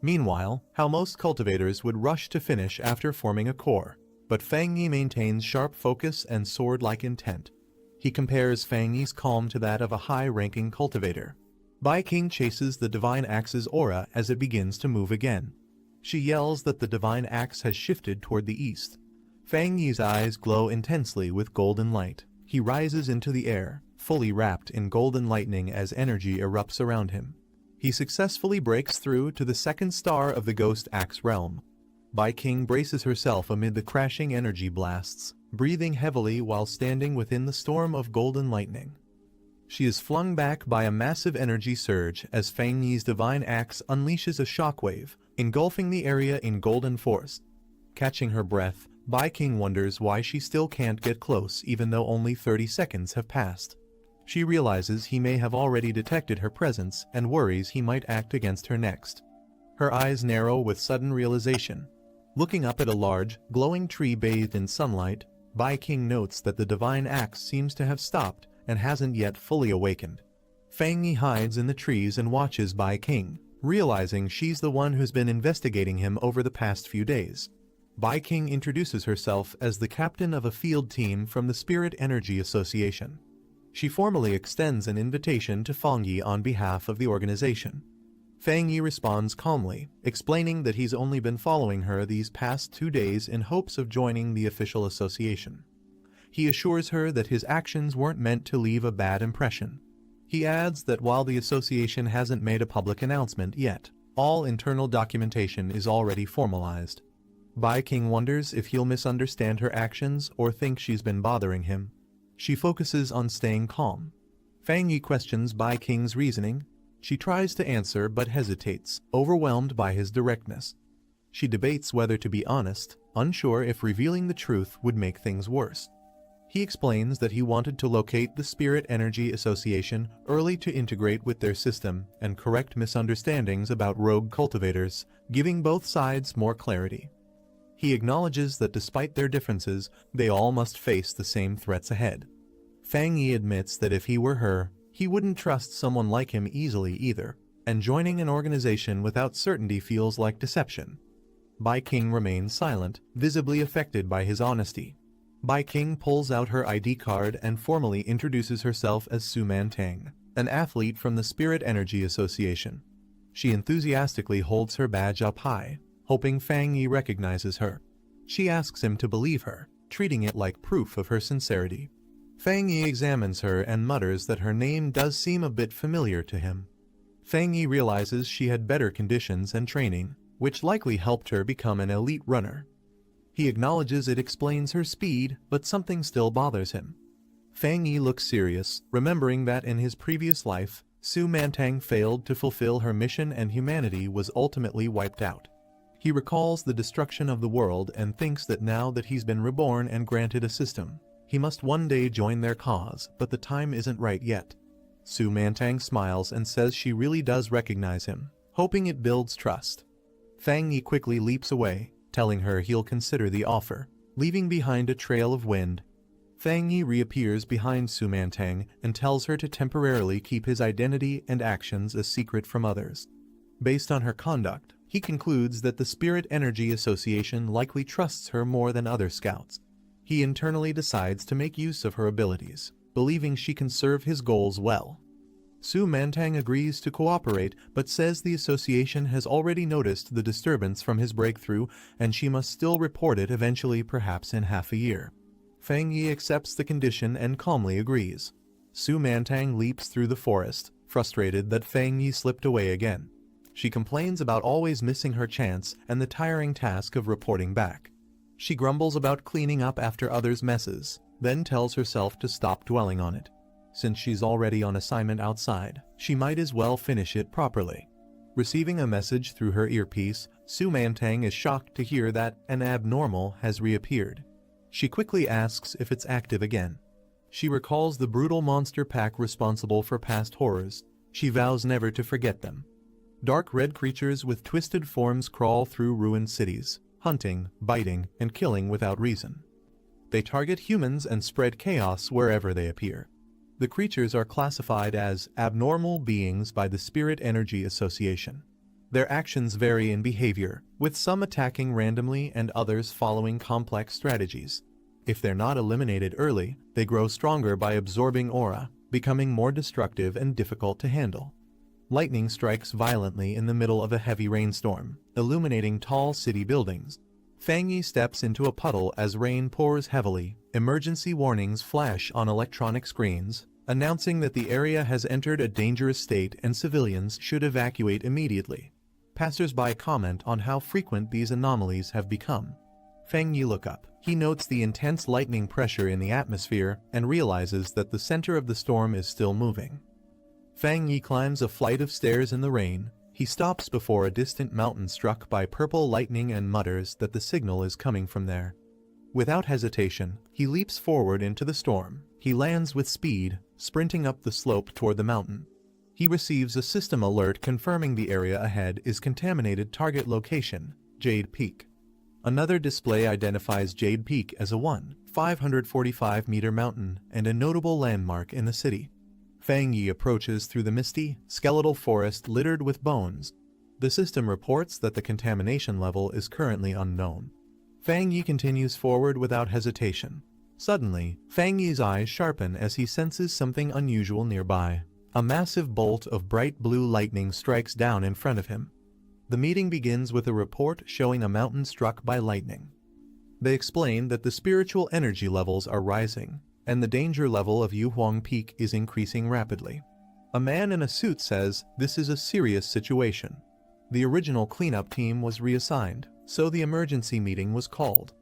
Meanwhile, how most cultivators would rush to finish after forming a core, but Fang Yi maintains sharp focus and sword-like intent. He compares Fang Yi's calm to that of a high-ranking cultivator. Bai King chases the divine axe's aura as it begins to move again. She yells that the divine axe has shifted toward the east. Fang Yi's eyes glow intensely with golden light. He rises into the air, fully wrapped in golden lightning as energy erupts around him. He successfully breaks through to the second star of the Ghost Axe realm. Bai King braces herself amid the crashing energy blasts, breathing heavily while standing within the storm of golden lightning. She is flung back by a massive energy surge as Fang Yi's divine axe unleashes a shockwave, engulfing the area in golden force. Catching her breath, Bai King wonders why she still can't get close even though only 30 seconds have passed. She realizes he may have already detected her presence and worries he might act against her next. Her eyes narrow with sudden realization. Looking up at a large, glowing tree bathed in sunlight, Bai King notes that the divine axe seems to have stopped and hasn't yet fully awakened. Fang Yi hides in the trees and watches Bai King, realizing she's the one who's been investigating him over the past few days. Bai King introduces herself as the captain of a field team from the Spirit Energy Association. She formally extends an invitation to Fang Yi on behalf of the organization. Fang Yi responds calmly, explaining that he's only been following her these past 2 days in hopes of joining the official association. He assures her that his actions weren't meant to leave a bad impression. He adds that while the association hasn't made a public announcement yet, all internal documentation is already formalized. Bai King wonders if he'll misunderstand her actions or think she's been bothering him. She focuses on staying calm. Fang Yi questions Bai King's reasoning. She tries to answer but hesitates, overwhelmed by his directness. She debates whether to be honest, unsure if revealing the truth would make things worse. He explains that he wanted to locate the Spirit Energy Association early to integrate with their system and correct misunderstandings about rogue cultivators, giving both sides more clarity. He acknowledges that despite their differences, they all must face the same threats ahead. Fang Yi admits that if he were her, he wouldn't trust someone like him easily either, and joining an organization without certainty feels like deception. Bai King remains silent, visibly affected by his honesty. Bai King pulls out her ID card and formally introduces herself as Su Mantang, an athlete from the Spirit Energy Association. She enthusiastically holds her badge up high, hoping Fang Yi recognizes her. She asks him to believe her, treating it like proof of her sincerity. Fang Yi examines her and mutters that her name does seem a bit familiar to him. Fang Yi realizes she had better conditions and training, which likely helped her become an elite runner. He acknowledges it explains her speed, but something still bothers him. Fang Yi looks serious, remembering that in his previous life, Su Mantang failed to fulfill her mission and humanity was ultimately wiped out. He recalls the destruction of the world and thinks that now that he's been reborn and granted a system, he must one day join their cause, but the time isn't right yet. Su Mantang smiles and says she really does recognize him, hoping it builds trust. Fang Yi quickly leaps away, telling her he'll consider the offer, leaving behind a trail of wind. Fang Yi reappears behind Su Mantang and tells her to temporarily keep his identity and actions a secret from others. Based on her conduct, he concludes that the Spirit Energy Association likely trusts her more than other scouts. He internally decides to make use of her abilities, believing she can serve his goals well. Su Mantang agrees to cooperate but says the association has already noticed the disturbance from his breakthrough and she must still report it eventually, perhaps in half a year. Fang Yi accepts the condition and calmly agrees. Su Mantang leaps through the forest, frustrated that Fang Yi slipped away again. She complains about always missing her chance and the tiring task of reporting back. She grumbles about cleaning up after others' messes, then tells herself to stop dwelling on it. Since she's already on assignment outside, she might as well finish it properly. Receiving a message through her earpiece, Su Mantang is shocked to hear that an abnormal has reappeared. She quickly asks if it's active again. She recalls the brutal monster pack responsible for past horrors. She vows never to forget them. Dark red creatures with twisted forms crawl through ruined cities, hunting, biting, and killing without reason. They target humans and spread chaos wherever they appear. The creatures are classified as abnormal beings by the Spirit Energy Association. Their actions vary in behavior, with some attacking randomly and others following complex strategies. If they're not eliminated early, they grow stronger by absorbing aura, becoming more destructive and difficult to handle. Lightning strikes violently in the middle of a heavy rainstorm, illuminating tall city buildings. Fang Yi steps into a puddle as rain pours heavily. Emergency warnings flash on electronic screens, announcing that the area has entered a dangerous state and civilians should evacuate immediately. Passers-by comment on how frequent these anomalies have become. Fang Yi looks up. He notes the intense lightning pressure in the atmosphere and realizes that the center of the storm is still moving. Fang Yi climbs a flight of stairs in the rain. He stops before a distant mountain struck by purple lightning and mutters that the signal is coming from there. Without hesitation, he leaps forward into the storm. He lands with speed, sprinting up the slope toward the mountain. He receives a system alert confirming the area ahead is contaminated. Target location, Jade Peak. Another display identifies Jade Peak as a 545-meter mountain and a notable landmark in the city. Fang Yi approaches through the misty, skeletal forest littered with bones. The system reports that the contamination level is currently unknown. Fang Yi continues forward without hesitation. Suddenly, Fang Yi's eyes sharpen as he senses something unusual nearby. A massive bolt of bright blue lightning strikes down in front of him. The meeting begins with a report showing a mountain struck by lightning. They explain that the spiritual energy levels are rising, and the danger level of Yuhuang Peak is increasing rapidly. A man in a suit says this is a serious situation. The original cleanup team was reassigned, so the emergency meeting was called.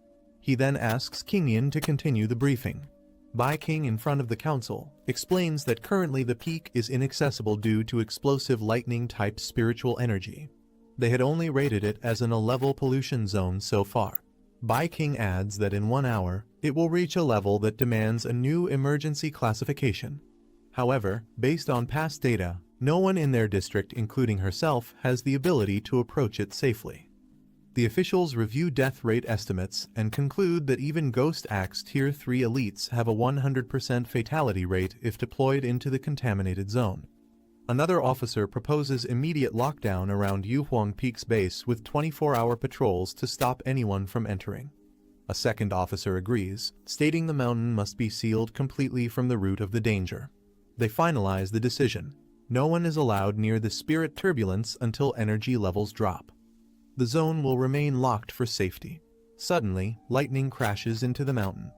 He then asks King Yin to continue the briefing. Bai King, in front of the council, explains that currently the peak is inaccessible due to explosive lightning-type spiritual energy. They had only rated it as an A-level pollution zone so far. Bai King adds that in 1 hour, it will reach a level that demands a new emergency classification. However, based on past data, no one in their district, including herself, has the ability to approach it safely. The officials review death rate estimates and conclude that even Ghost Axe Tier 3 elites have a 100% fatality rate if deployed into the contaminated zone. Another officer proposes immediate lockdown around Yuhuang Peak's base with 24-hour patrols to stop anyone from entering. A second officer agrees, stating the mountain must be sealed completely from the root of the danger. They finalize the decision. No one is allowed near the spirit turbulence until energy levels drop. The zone will remain locked for safety. Suddenly, lightning crashes into the mountain.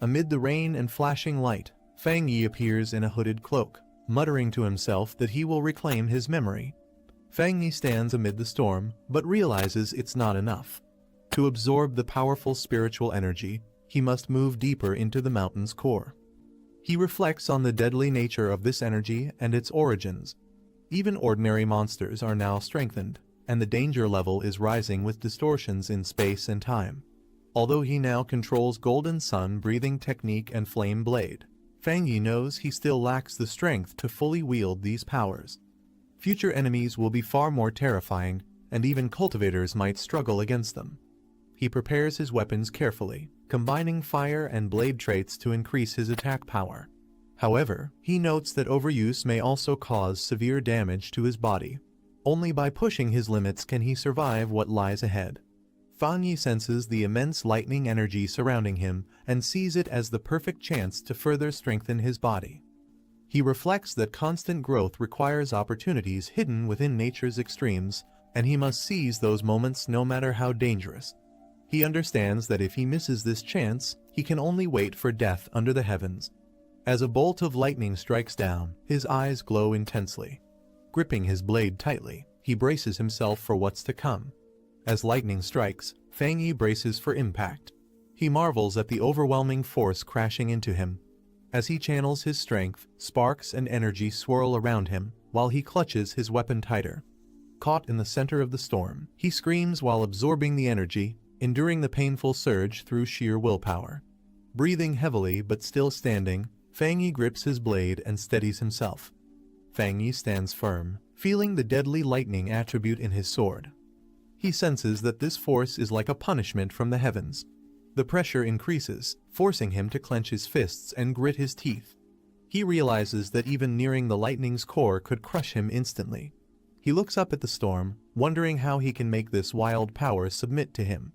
Amid the rain and flashing light, Fang Yi appears in a hooded cloak, muttering to himself that he will reclaim his memory. Fang Yi stands amid the storm, but realizes it's not enough. To absorb the powerful spiritual energy, he must move deeper into the mountain's core. He reflects on the deadly nature of this energy and its origins. Even ordinary monsters are now strengthened, and the danger level is rising with distortions in space and time. Although he now controls Golden Sun breathing technique and Flame Blade, Fang Yi knows he still lacks the strength to fully wield these powers. Future enemies will be far more terrifying, and even cultivators might struggle against them. He prepares his weapons carefully, combining fire and blade traits to increase his attack power. However, he notes that overuse may also cause severe damage to his body. Only by pushing his limits can he survive what lies ahead. Fang Yi senses the immense lightning energy surrounding him and sees it as the perfect chance to further strengthen his body. He reflects that constant growth requires opportunities hidden within nature's extremes, and he must seize those moments no matter how dangerous. He understands that if he misses this chance, he can only wait for death under the heavens. As a bolt of lightning strikes down, his eyes glow intensely. Gripping his blade tightly, he braces himself for what's to come. As lightning strikes, Fang Yi braces for impact. He marvels at the overwhelming force crashing into him. As he channels his strength, sparks and energy swirl around him, while he clutches his weapon tighter. Caught in the center of the storm, he screams while absorbing the energy, enduring the painful surge through sheer willpower. Breathing heavily but still standing, Fang Yi grips his blade and steadies himself. Fang Yi stands firm, feeling the deadly lightning attribute in his sword. He senses that this force is like a punishment from the heavens. The pressure increases, forcing him to clench his fists and grit his teeth. He realizes that even nearing the lightning's core could crush him instantly. He looks up at the storm, wondering how he can make this wild power submit to him.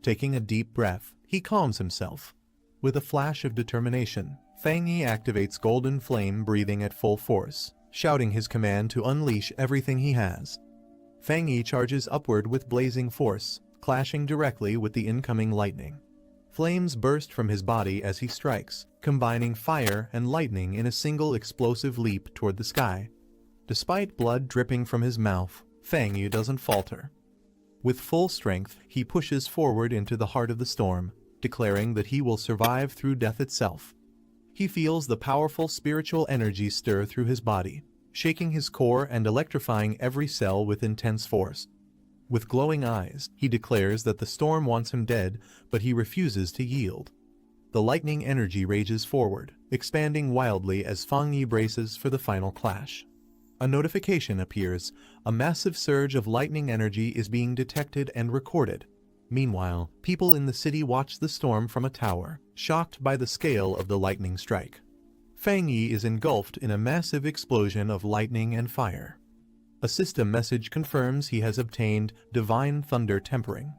Taking a deep breath, he calms himself. With a flash of determination, Fang Yi activates Golden Flame breathing at full force, shouting his command to unleash everything he has. Fang Yi charges upward with blazing force, clashing directly with the incoming lightning. Flames burst from his body as he strikes, combining fire and lightning in a single explosive leap toward the sky. Despite blood dripping from his mouth, Fang Yi doesn't falter. With full strength, he pushes forward into the heart of the storm, declaring that he will survive through death itself. He feels the powerful spiritual energy stir through his body, shaking his core and electrifying every cell with intense force. With glowing eyes, he declares that the storm wants him dead, but he refuses to yield. The lightning energy rages forward, expanding wildly as Fang Yi braces for the final clash. A notification appears. A massive surge of lightning energy is being detected and recorded. Meanwhile, people in the city watch the storm from a tower, shocked by the scale of the lightning strike. Fang Yi is engulfed in a massive explosion of lightning and fire. A system message confirms he has obtained Divine Thunder Tempering.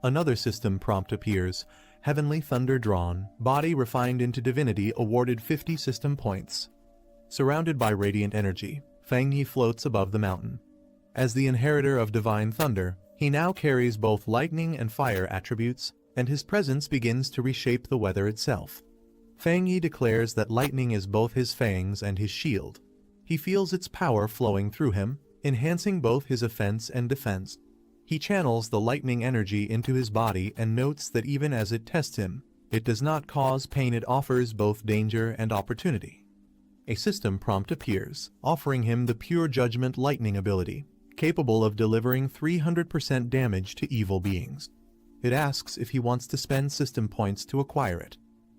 Another system prompt appears. Heavenly Thunder drawn, body refined into divinity awarded 50 system points. Surrounded by radiant energy, Fang Yi floats above the mountain. As the inheritor of Divine Thunder, he now carries both lightning and fire attributes, and his presence begins to reshape the weather itself. Fang Yi declares that lightning is both his fangs and his shield. He feels its power flowing through him, enhancing both his offense and defense. He channels the lightning energy into his body and notes that even as it tests him, it does not cause pain. It offers both danger and opportunity. A system prompt appears, offering him the Pure Judgment Lightning ability, capable of delivering 300% damage to evil beings. It asks if he wants to spend system points to acquire it.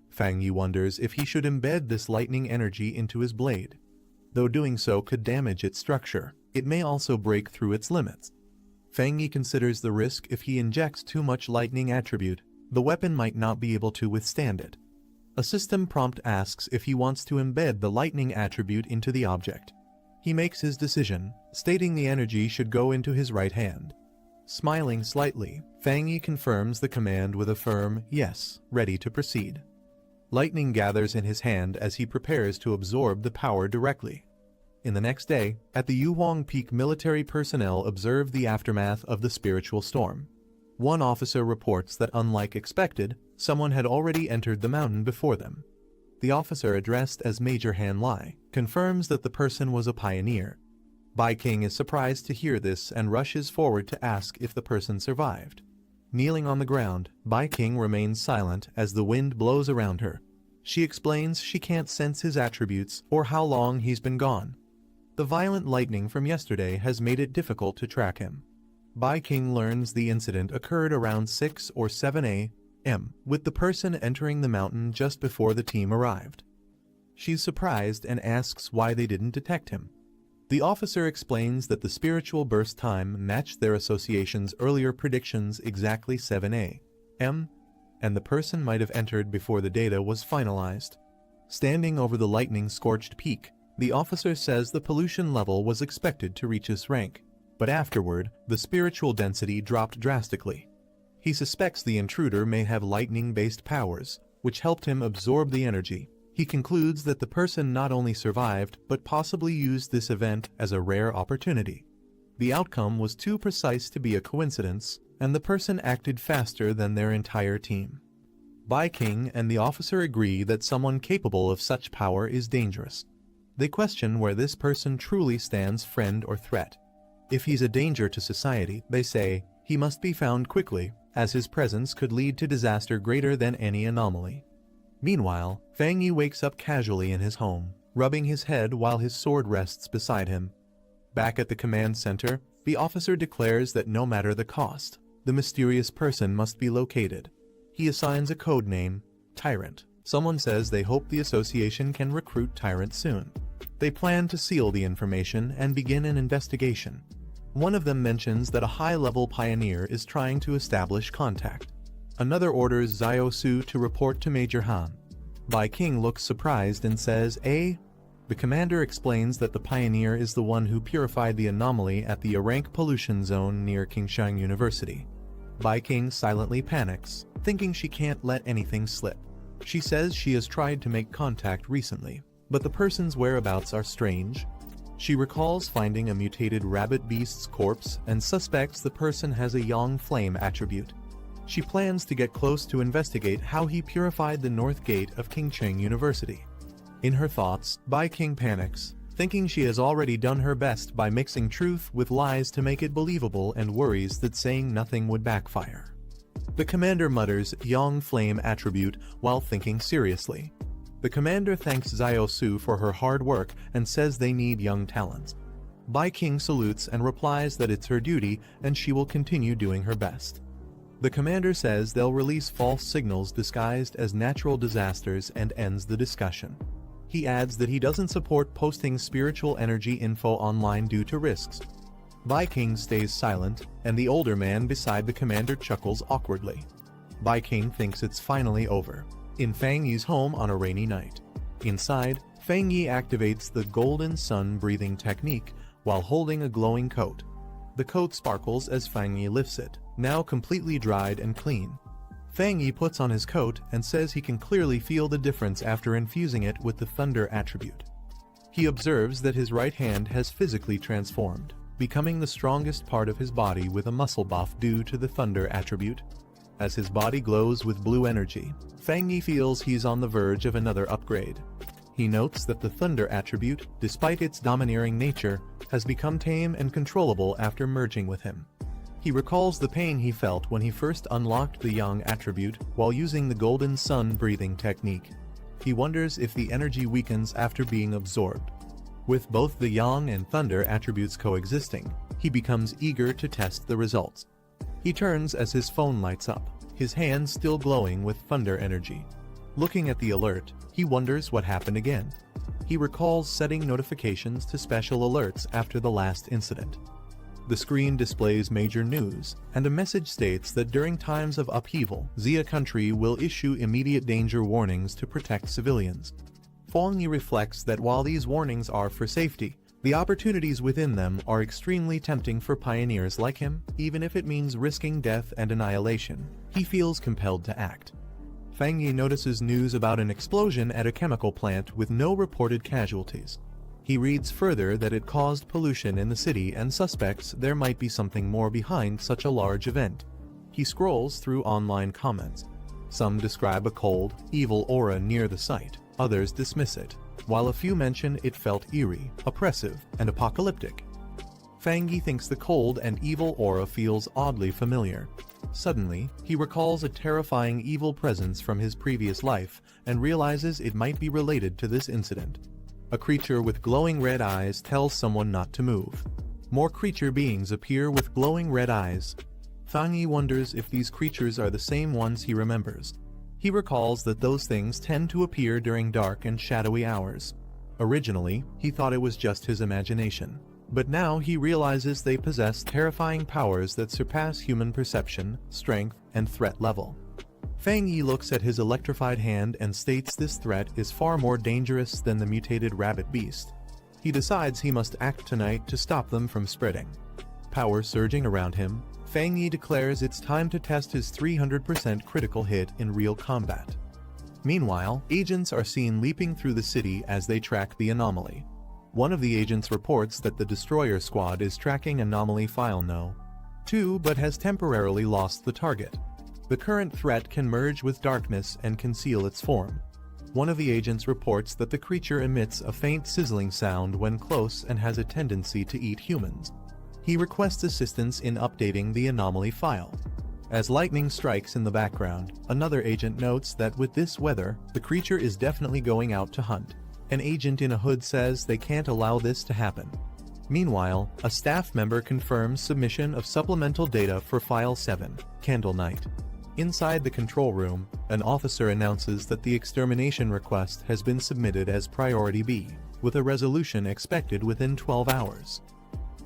Fang Yi wonders if he should embed this lightning energy into his blade. Though doing so could damage its structure, it may also break through its limits. Fang Yi considers the risk. If he injects too much lightning attribute, the weapon might not be able to withstand it. A system prompt asks if he wants to embed the lightning attribute into the object. He makes his decision, stating the energy should go into his right hand. Smiling slightly, Fang Yi confirms the command with a firm yes, ready to proceed. Lightning gathers in his hand as he prepares to absorb the power directly. In the next day, at the Yuhuang Peak, military personnel observe the aftermath of the spiritual storm. One officer reports that, unlike expected, someone had already entered the mountain before them. The officer, addressed as Major Han Lai, confirms that the person was a pioneer. Bai King is surprised to hear this and rushes forward to ask if the person survived. Kneeling on the ground, Bai King remains silent as the wind blows around her. She explains she can't sense his attributes or how long he's been gone. The violent lightning from yesterday has made it difficult to track him. Bai King learns the incident occurred around 6 or 7 a.m., with the person entering the mountain just before the team arrived. She's surprised and asks why they didn't detect him. The officer explains that the spiritual burst time matched their association's earlier predictions exactly 7 a.m., and the person might have entered before the data was finalized. Standing over the lightning-scorched peak, the officer says the pollution level was expected to reach his rank, but afterward, the spiritual density dropped drastically. He suspects the intruder may have lightning-based powers, which helped him absorb the energy. He concludes that the person not only survived, but possibly used this event as a rare opportunity. The outcome was too precise to be a coincidence, and the person acted faster than their entire team. Bai King and the officer agree that someone capable of such power is dangerous. They question where this person truly stands, friend or threat. If he's a danger to society, they say, he must be found quickly, as his presence could lead to disaster greater than any anomaly. Meanwhile, Fang Yi wakes up casually in his home, rubbing his head while his sword rests beside him. Back at the command center, the officer declares that no matter the cost, the mysterious person must be located. He assigns a code name, Tyrant, Someone says they hope the association can recruit tyrants soon. They plan to seal the information and begin an investigation. One of them mentions that a high-level pioneer is trying to establish contact. Another orders Xiao Su to report to Major Han. Bai King looks surprised and says, "Eh?" The commander explains that the pioneer is the one who purified the anomaly at the A-rank pollution zone near Qingshan University. Bai King silently panics, thinking she can't let anything slip. She says she has tried to make contact recently, but the person's whereabouts are strange. She recalls finding a mutated rabbit beast's corpse and suspects the person has a Yang Flame attribute. She plans to get close to investigate how he purified the north gate of Qingshan University. In her thoughts, Bai King panics, thinking she has already done her best by mixing truth with lies to make it believable and worries that saying nothing would backfire. The commander mutters Yang Flame attribute while thinking seriously. The commander thanks Xiao Su for her hard work and says they need young talents. Bai King salutes and replies that it's her duty and she will continue doing her best. The commander says they'll release false signals disguised as natural disasters and ends the discussion. He adds that he doesn't support posting spiritual energy info online due to risks. Bai King stays silent, and the older man beside the commander chuckles awkwardly. Bai King thinks it's finally over. In Fang Yi's home on a rainy night. Inside, Fang Yi activates the golden sun breathing technique while holding a glowing coat. The coat sparkles as Fang Yi lifts it, now completely dried and clean. Fang Yi puts on his coat and says he can clearly feel the difference after infusing it with the thunder attribute. He observes that his right hand has physically transformed, becoming the strongest part of his body with a muscle buff due to the thunder attribute. As his body glows with blue energy, Fang Yi feels he's on the verge of another upgrade. He notes that the thunder attribute, despite its domineering nature, has become tame and controllable after merging with him. He recalls the pain he felt when he first unlocked the Yang attribute while using the golden sun breathing technique. He wonders if the energy weakens after being absorbed. With both the Yang and thunder attributes coexisting, he becomes eager to test the results. He turns as his phone lights up, his hands still glowing with thunder energy. Looking at the alert, he wonders what happened again. He recalls setting notifications to special alerts after the last incident. The screen displays major news, and a message states that during times of upheaval, Xia country will issue immediate danger warnings to protect civilians. Fang Yi reflects that while these warnings are for safety, the opportunities within them are extremely tempting for pioneers like him, even if it means risking death and annihilation. He feels compelled to act. Fang Yi notices news about an explosion at a chemical plant with no reported casualties. He reads further that it caused pollution in the city and suspects there might be something more behind such a large event. He scrolls through online comments. Some describe a cold, evil aura near the site, others dismiss it, while a few mention it felt eerie, oppressive, and apocalyptic. Fang Yi thinks the cold and evil aura feels oddly familiar. Suddenly, he recalls a terrifying evil presence from his previous life and realizes it might be related to this incident. A creature with glowing red eyes tells someone not to move. More creature beings appear with glowing red eyes. Fang Yi wonders if these creatures are the same ones he remembers. He recalls that those things tend to appear during dark and shadowy hours. Originally, he thought it was just his imagination, but now he realizes they possess terrifying powers that surpass human perception, strength, and threat level. Fang Yi looks at his electrified hand and states this threat is far more dangerous than the mutated rabbit beast. He decides he must act tonight to stop them from spreading. Power surging around him, Fang Yi declares it's time to test his 300% critical hit in real combat. Meanwhile, agents are seen leaping through the city as they track the anomaly. One of the agents reports that the destroyer squad is tracking anomaly file No. 2 but has temporarily lost the target. The current threat can merge with darkness and conceal its form. One of the agents reports that the creature emits a faint sizzling sound when close and has a tendency to eat humans. He requests assistance in updating the anomaly file. As lightning strikes in the background, another agent notes that with this weather, the creature is definitely going out to hunt. An agent in a hood says they can't allow this to happen. Meanwhile, a staff member confirms submission of supplemental data for File 7, Candle Night. Inside the control room, an officer announces that the extermination request has been submitted as Priority B, with a resolution expected within 12 hours.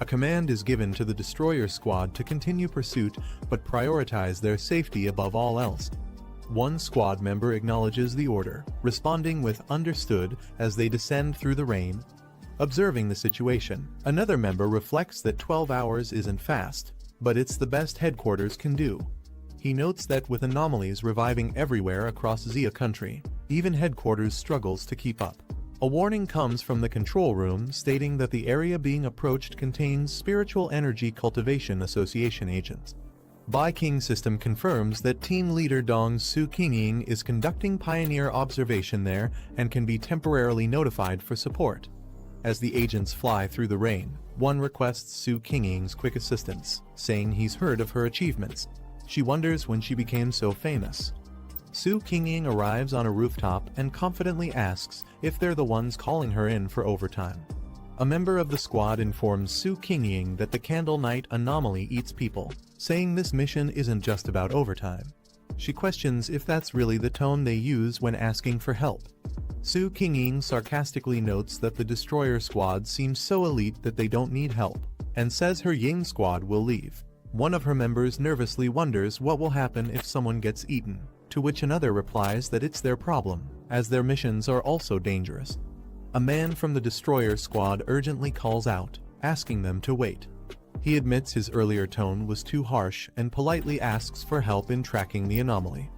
A command is given to the destroyer squad to continue pursuit but prioritize their safety above all else. One squad member acknowledges the order, responding with "understood" as they descend through the rain. Observing the situation, another member reflects that 12 hours isn't fast, but it's the best headquarters can do. He notes that with anomalies reviving everywhere across Xia country, even headquarters struggles to keep up. A warning comes from the control room stating that the area being approached contains Spiritual Energy Cultivation Association agents. King system confirms that team leader Dong Su Qingying is conducting pioneer observation there and can be temporarily notified for support. As the agents fly through the rain, one requests Su Qingying's quick assistance, saying he's heard of her achievements. She wonders when she became so famous. Su Qingying arrives on a rooftop and confidently asks if they're the ones calling her in for overtime. A member of the squad informs Su Qingying that the Candle Night anomaly eats people, saying this mission isn't just about overtime. She questions if that's really the tone they use when asking for help. Su Qingying sarcastically notes that the destroyer squad seems so elite that they don't need help, and says her Ying squad will leave. One of her members nervously wonders what will happen if someone gets eaten, to which another replies that it's their problem, as their missions are also dangerous. A man from the destroyer squad urgently calls out, asking them to wait. He admits his earlier tone was too harsh and politely asks for help in tracking the anomaly.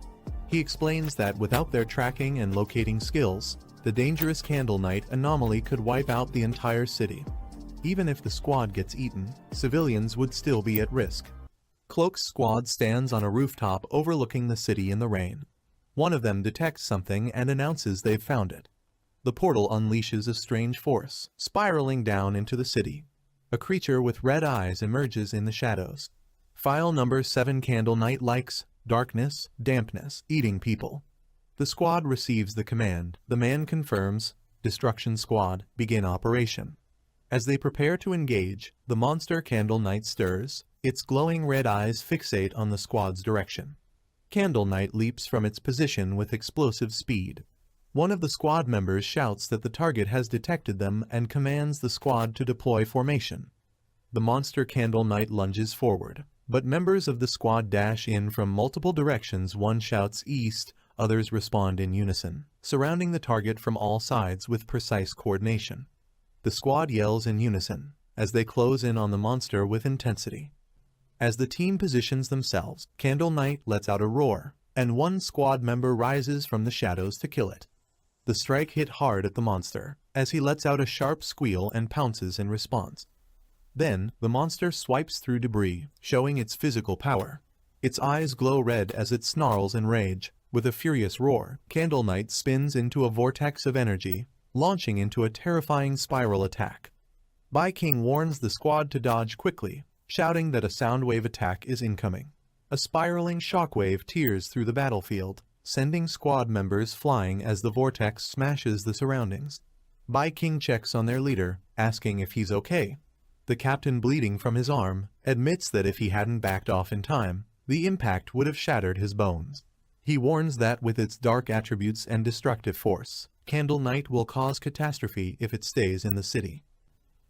He explains that without their tracking and locating skills, the dangerous Candle Night anomaly could wipe out the entire city. Even if the squad gets eaten, civilians would still be at risk. Cloak's squad stands on a rooftop overlooking the city in the rain. One of them detects something and announces they've found it. The portal unleashes a strange force, spiraling down into the city. A creature with red eyes emerges in the shadows. File number 7 Candle Night likes darkness, dampness, eating people. The squad receives the command. The man confirms, Destruction Squad, begin operation. As they prepare to engage, the monster Candle Night stirs, its glowing red eyes fixate on the squad's direction. Candle Night leaps from its position with explosive speed. One of the squad members shouts that the target has detected them and commands the squad to deploy formation. The monster Candle Night lunges forward, but members of the squad dash in from multiple directions. One shouts east, others respond in unison, surrounding the target from all sides with precise coordination. The squad yells in unison, as they close in on the monster with intensity. As the team positions themselves, Candle Night lets out a roar, and one squad member rises from the shadows to kill it. The strike hit hard at the monster, as he lets out a sharp squeal and pounces in response. Then, the monster swipes through debris, showing its physical power. Its eyes glow red as it snarls in rage. With a furious roar, Candle Night spins into a vortex of energy, launching into a terrifying spiral attack. King warns the squad to dodge quickly, shouting that a soundwave attack is incoming. A spiraling shockwave tears through the battlefield, sending squad members flying as the vortex smashes the surroundings. King checks on their leader, asking if he's okay. The captain, bleeding from his arm, admits that if he hadn't backed off in time, the impact would have shattered his bones. He warns that with its dark attributes and destructive force, Candle Night will cause catastrophe if it stays in the city.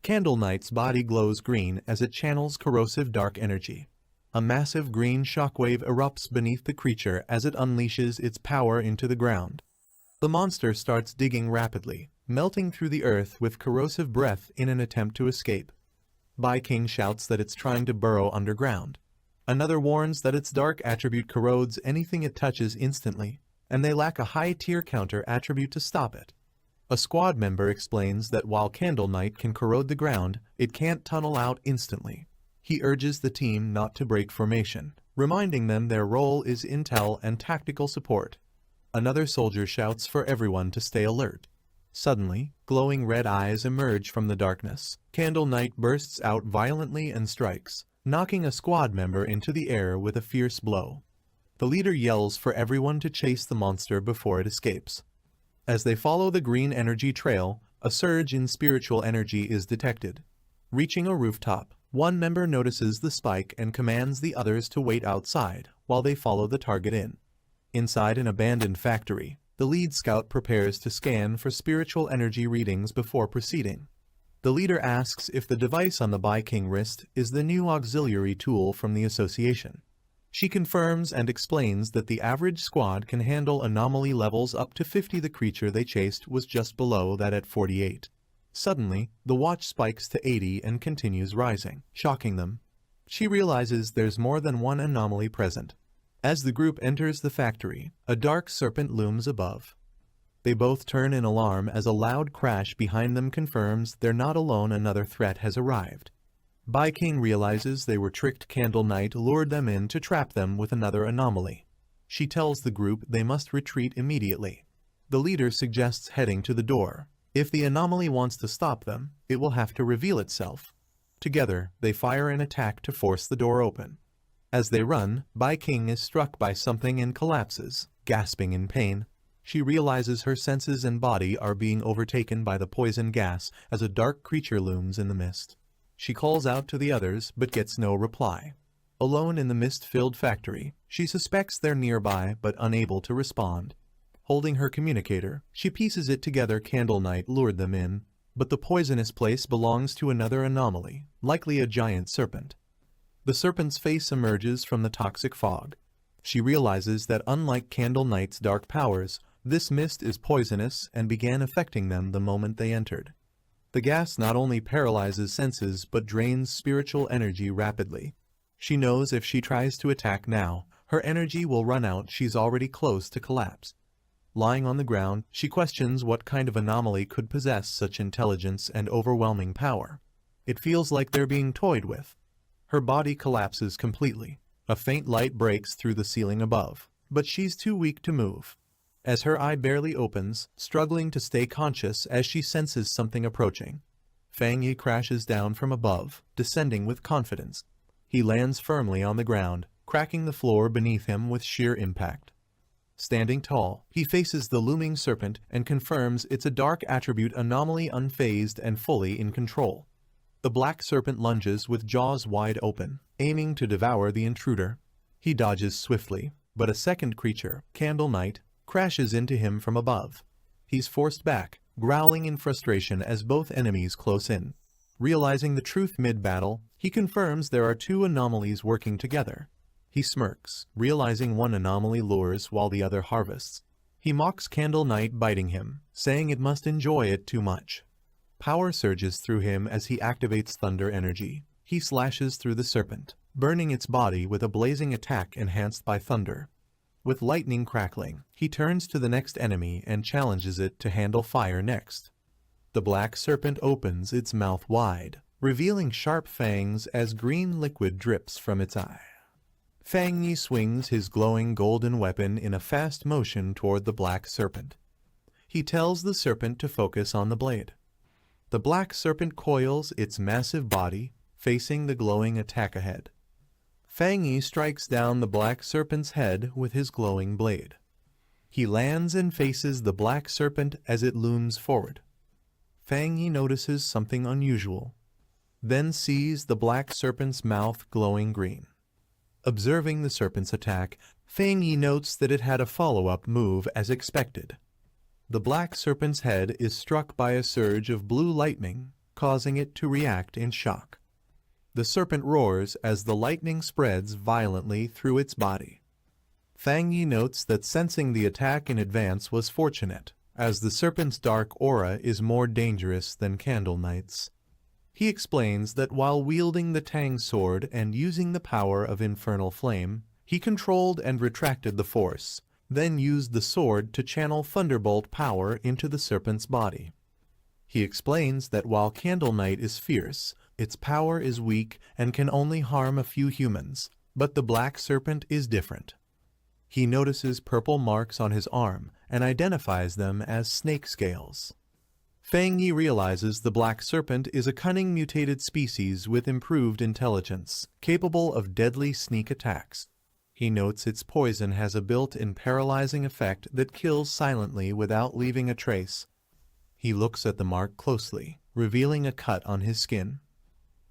Candle Night's body glows green as it channels corrosive dark energy. A massive green shockwave erupts beneath the creature as it unleashes its power into the ground. The monster starts digging rapidly, melting through the earth with corrosive breath in an attempt to escape. King shouts that it's trying to burrow underground. Another warns that its dark attribute corrodes anything it touches instantly, and they lack a high tier counter attribute to stop it. A squad member explains that while Candle Night can corrode the ground, it can't tunnel out instantly. He urges the team not to break formation, reminding them their role is intel and tactical support. Another soldier shouts for everyone to stay alert. Suddenly, glowing red eyes emerge from the darkness. Candle Night bursts out violently and strikes, knocking a squad member into the air with a fierce blow. The leader yells for everyone to chase the monster before it escapes. As they follow the green energy trail, a surge in spiritual energy is detected. Reaching a rooftop, one member notices the spike and commands the others to wait outside, while they follow the target in. Inside an abandoned factory, the lead scout prepares to scan for spiritual energy readings before proceeding. The leader asks if the device on the Bi-King wrist is the new auxiliary tool from the association. She confirms and explains that the average squad can handle anomaly levels up to 50. The creature they chased was just below that at 48. Suddenly, the watch spikes to 80 and continues rising, shocking them. She realizes there's more than one anomaly present. As the group enters the factory, a dark serpent looms above. They both turn in alarm as a loud crash behind them confirms they're not alone. Another threat has arrived. Bi-King realizes they were tricked. Candle Knight lured them in to trap them with another anomaly. She tells the group they must retreat immediately. The leader suggests heading to the door. If the anomaly wants to stop them, it will have to reveal itself. Together, they fire an attack to force the door open. As they run, Bi-King is struck by something and collapses, gasping in pain. She realizes her senses and body are being overtaken by the poison gas as a dark creature looms in the mist. She calls out to the others but gets no reply. Alone in the mist-filled factory, she suspects they're nearby but unable to respond. Holding her communicator, she pieces it together. Candle Knight lured them in, but the poisonous place belongs to another anomaly, likely a giant serpent. The serpent's face emerges from the toxic fog. She realizes that unlike Candle Knight's dark powers, this mist is poisonous and began affecting them the moment they entered. The gas not only paralyzes senses but drains spiritual energy rapidly. She knows if she tries to attack now, her energy will run out. She's already close to collapse. Lying on the ground, she questions what kind of anomaly could possess such intelligence and overwhelming power. It feels like they're being toyed with. Her body collapses completely. A faint light breaks through the ceiling above, but she's too weak to move. As her eye barely opens, struggling to stay conscious as she senses something approaching. Fang Yi crashes down from above, descending with confidence. He lands firmly on the ground, cracking the floor beneath him with sheer impact. Standing tall, he faces the looming serpent and confirms it's a dark attribute anomaly, unfazed and fully in control. The black serpent lunges with jaws wide open, aiming to devour the intruder. He dodges swiftly, but a second creature, Candle Knight, crashes into him from above. He's forced back, growling in frustration as both enemies close in. Realizing the truth mid-battle, he confirms there are two anomalies working together. He smirks, realizing one anomaly lures while the other harvests. He mocks Candle Knight, biting him, saying it must enjoy it too much. Power surges through him as he activates thunder energy. He slashes through the serpent, burning its body with a blazing attack enhanced by thunder. With lightning crackling, he turns to the next enemy and challenges it to handle fire next. The black serpent opens its mouth wide, revealing sharp fangs as green liquid drips from its eye. Fang Yi swings his glowing golden weapon in a fast motion toward the black serpent. He tells the serpent to focus on the blade. The black serpent coils its massive body, facing the glowing attack ahead. Fang Yi strikes down the black serpent's head with his glowing blade. He lands and faces the black serpent as it looms forward. Fang Yi notices something unusual, then sees the black serpent's mouth glowing green. Observing the serpent's attack, Fang Yi notes that it had a follow-up move as expected. The black serpent's head is struck by a surge of blue lightning, causing it to react in shock. The serpent roars as the lightning spreads violently through its body. Fang Yi notes that sensing the attack in advance was fortunate, as the serpent's dark aura is more dangerous than Candle Knight's. He explains that while wielding the Tang sword and using the power of infernal flame, he controlled and retracted the force, then used the sword to channel thunderbolt power into the serpent's body. He explains that while Candle Knight is fierce, its power is weak and can only harm a few humans, but the black serpent is different. He notices purple marks on his arm and identifies them as snake scales. Fang Yi realizes the black serpent is a cunning mutated species with improved intelligence, capable of deadly sneak attacks. He notes its poison has a built-in paralyzing effect that kills silently without leaving a trace. He looks at the mark closely, revealing a cut on his skin.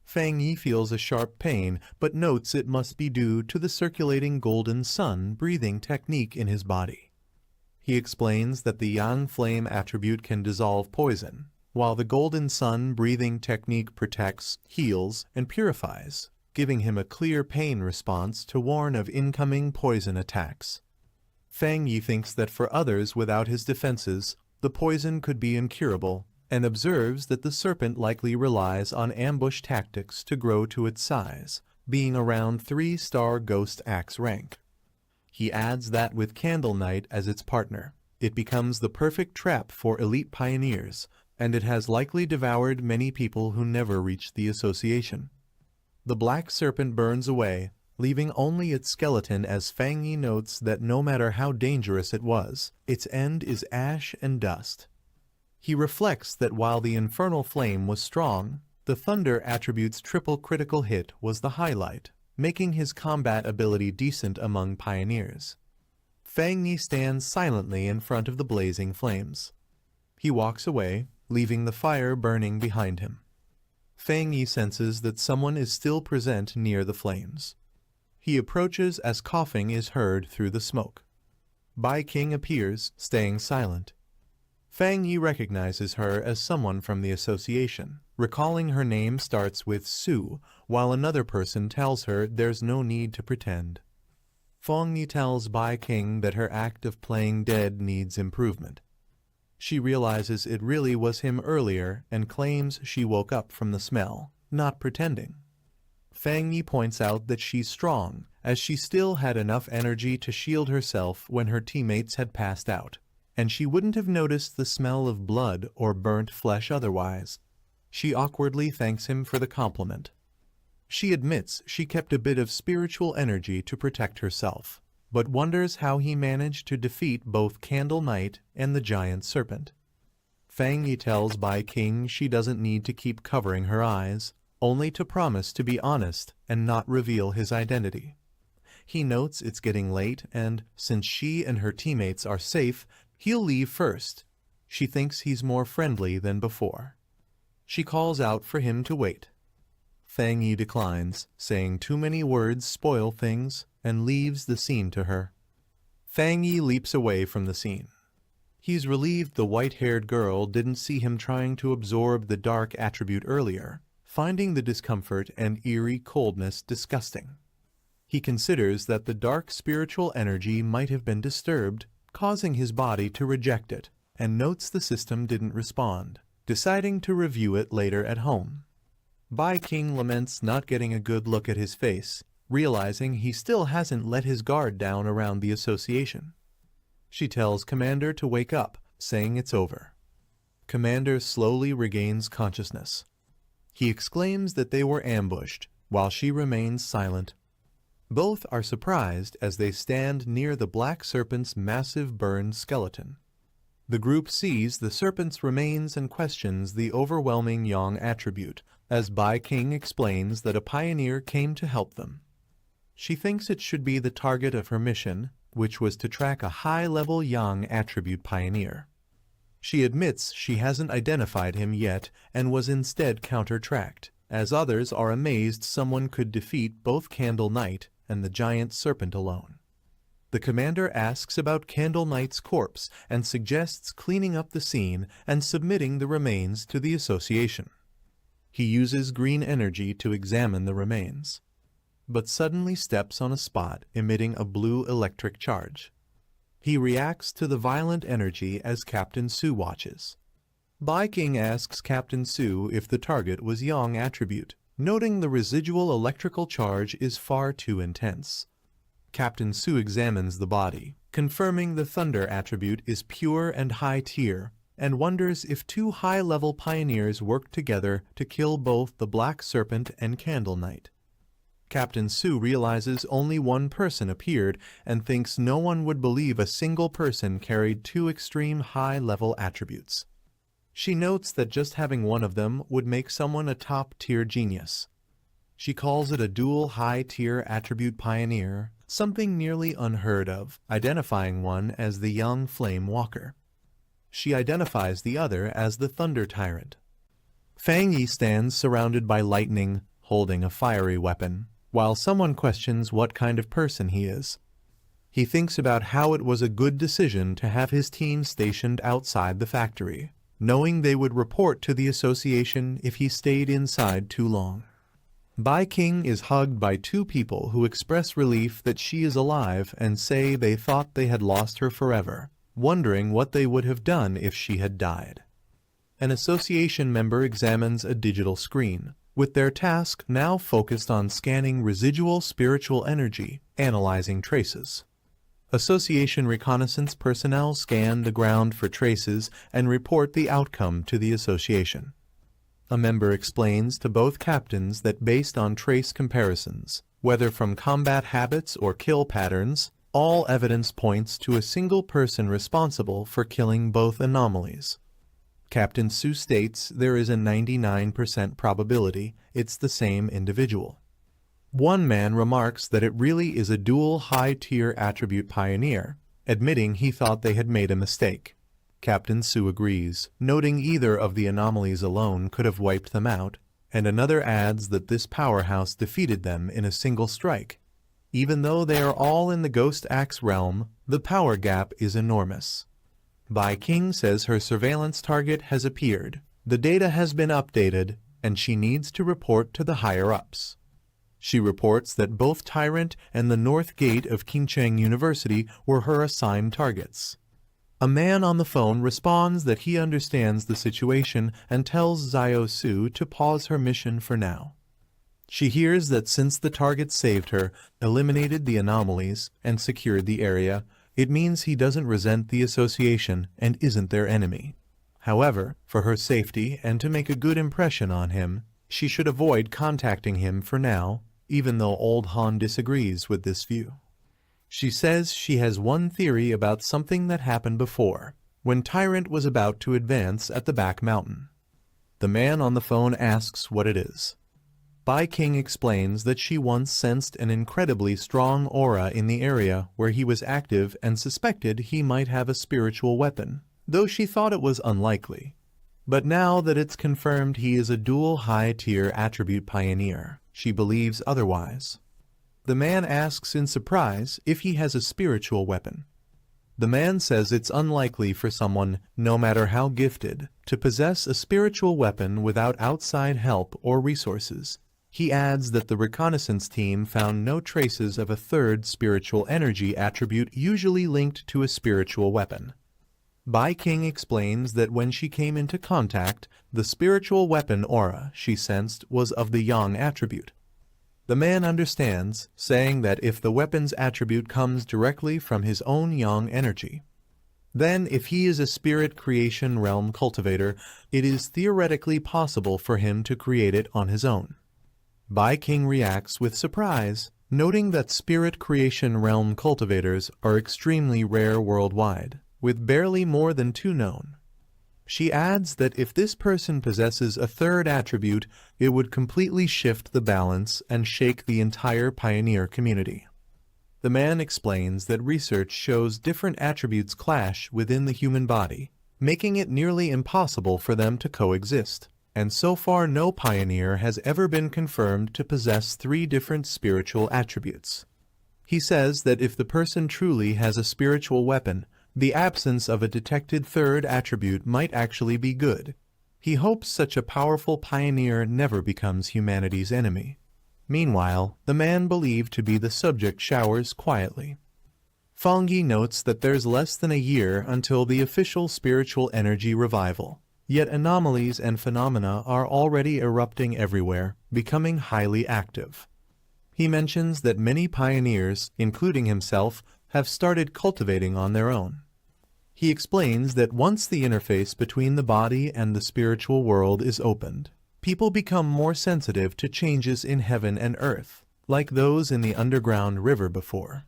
Fang Yi feels a sharp pain, but notes it must be due to the circulating golden sun breathing technique in his body. He explains that the yang flame attribute can dissolve poison, while the golden sun breathing technique protects, heals, and purifies, giving him a clear pain response to warn of incoming poison attacks. Fang Yi thinks that for others without his defenses, the poison could be incurable, and observes that the serpent likely relies on ambush tactics to grow to its size, being around 3-star ghost axe rank. He adds that with Candle Knight as its partner, it becomes the perfect trap for elite pioneers, and it has likely devoured many people who never reached the association. The black serpent burns away, leaving only its skeleton as Fang Yi notes that no matter how dangerous it was, its end is ash and dust. He reflects that while the infernal flame was strong, the thunder attribute's triple critical hit was the highlight, making his combat ability decent among pioneers. Fang Yi stands silently in front of the blazing flames. He walks away, leaving the fire burning behind him. Fang Yi senses that someone is still present near the flames. He approaches as coughing is heard through the smoke. Bai King appears, staying silent. Fang Yi recognizes her as someone from the association, recalling her name starts with Su, while another person tells her there's no need to pretend. Fang Yi tells Bai King that her act of playing dead needs improvement. She realizes it really was him earlier and claims she woke up from the smell, not pretending. Fang Yi points out that she's strong, as she still had enough energy to shield herself when her teammates had passed out, and she wouldn't have noticed the smell of blood or burnt flesh otherwise. She awkwardly thanks him for the compliment. She admits she kept a bit of spiritual energy to protect herself, but wonders how he managed to defeat both Candle Knight and the giant serpent. Fang Yi tells Bai King she doesn't need to keep covering her eyes, only to promise to be honest and not reveal his identity. He notes it's getting late and, since she and her teammates are safe, he'll leave first. She thinks he's more friendly than before. She calls out for him to wait. Fang Yi declines, saying too many words spoil things, and leaves the scene to her. Fang Yi leaps away from the scene. He's relieved the white-haired girl didn't see him trying to absorb the dark attribute earlier, finding the discomfort and eerie coldness disgusting. He considers that the dark spiritual energy might have been disturbed, causing his body to reject it, and notes the system didn't respond, deciding to review it later at home. Bai King laments not getting a good look at his face, realizing he still hasn't let his guard down around the association. She tells Commander to wake up, saying it's over. Commander slowly regains consciousness. He exclaims that they were ambushed, while she remains silent. Both are surprised as they stand near the black serpent's massive burned skeleton. The group sees the serpent's remains and questions the overwhelming yang attribute, as Bai King explains that a pioneer came to help them. She thinks it should be the target of her mission, which was to track a high-level yang attribute pioneer. She admits she hasn't identified him yet and was instead counter-tracked, as others are amazed someone could defeat both Candle Knight and the giant serpent alone. The commander asks about Candle Knight's corpse and suggests cleaning up the scene and submitting the remains to the association. He uses green energy to examine the remains, but suddenly steps on a spot emitting a blue electric charge. He reacts to the violent energy as Captain Su watches. Bai King asks Captain Su if the target was yang attribute, noting the residual electrical charge is far too intense. Captain Su examines the body, confirming the thunder attribute is pure and high tier, and wonders if two high-level pioneers worked together to kill both the Black Serpent and Candle Knight. Captain Su realizes only one person appeared and thinks no one would believe a single person carried two extreme high-level attributes. She notes that just having one of them would make someone a top-tier genius. She calls it a dual high-tier attribute pioneer, something nearly unheard of, identifying one as the young Flame Walker. She identifies the other as the Thunder Tyrant. Fang Yi stands surrounded by lightning, holding a fiery weapon, while someone questions what kind of person he is. He thinks about how it was a good decision to have his team stationed outside the factory, knowing they would report to the association if he stayed inside too long. Bai King is hugged by two people who express relief that she is alive and say they thought they had lost her forever, wondering what they would have done if she had died. An association member examines a digital screen, with their task now focused on scanning residual spiritual energy, analyzing traces. Association reconnaissance personnel scan the ground for traces and report the outcome to the association. A member explains to both captains that based on trace comparisons, whether from combat habits or kill patterns, all evidence points to a single person responsible for killing both anomalies. Captain Su states there is a 99% probability it's the same individual. One man remarks that it really is a dual high-tier attribute pioneer, admitting he thought they had made a mistake. Captain Su agrees, noting either of the anomalies alone could have wiped them out, and another adds that this powerhouse defeated them in a single strike. Even though they are all in the Ghost Axe realm, the power gap is enormous. Bai King says her surveillance target has appeared, the data has been updated, and she needs to report to the higher-ups. She reports that both Tyrant and the North Gate of Qingcheng University were her assigned targets. A man on the phone responds that he understands the situation and tells Xiao Su to pause her mission for now. She hears that since the target saved her, eliminated the anomalies, and secured the area, it means he doesn't resent the association and isn't their enemy. However, for her safety and to make a good impression on him, she should avoid contacting him for now, even though Old Han disagrees with this view. She says she has one theory about something that happened before, when Tyrant was about to advance at the back mountain. The man on the phone asks what it is. Bai King explains that she once sensed an incredibly strong aura in the area where he was active and suspected he might have a spiritual weapon, though she thought it was unlikely. But now that it's confirmed he is a dual high-tier attribute pioneer, she believes otherwise. The man asks in surprise if he has a spiritual weapon. The man says it's unlikely for someone, no matter how gifted, to possess a spiritual weapon without outside help or resources. He adds that the reconnaissance team found no traces of a third spiritual energy attribute usually linked to a spiritual weapon. Bai King explains that when she came into contact, the spiritual weapon aura she sensed was of the yang attribute. The man understands, saying that if the weapon's attribute comes directly from his own yang energy, then if he is a spirit creation realm cultivator, it is theoretically possible for him to create it on his own. Bai King reacts with surprise, noting that spirit creation realm cultivators are extremely rare worldwide, with barely more than 2 known. She adds that if this person possesses a third attribute, it would completely shift the balance and shake the entire pioneer community. The man explains that research shows different attributes clash within the human body, making it nearly impossible for them to coexist, and so far no pioneer has ever been confirmed to possess 3 different spiritual attributes. He says that if the person truly has a spiritual weapon, the absence of a detected third attribute might actually be good. He hopes such a powerful pioneer never becomes humanity's enemy. Meanwhile, the man believed to be the subject showers quietly. Fangyi notes that there's less than a year until the official spiritual energy revival, yet anomalies and phenomena are already erupting everywhere, becoming highly active. He mentions that many pioneers, including himself, have started cultivating on their own. He explains that once the interface between the body and the spiritual world is opened, people become more sensitive to changes in heaven and earth, like those in the underground river before.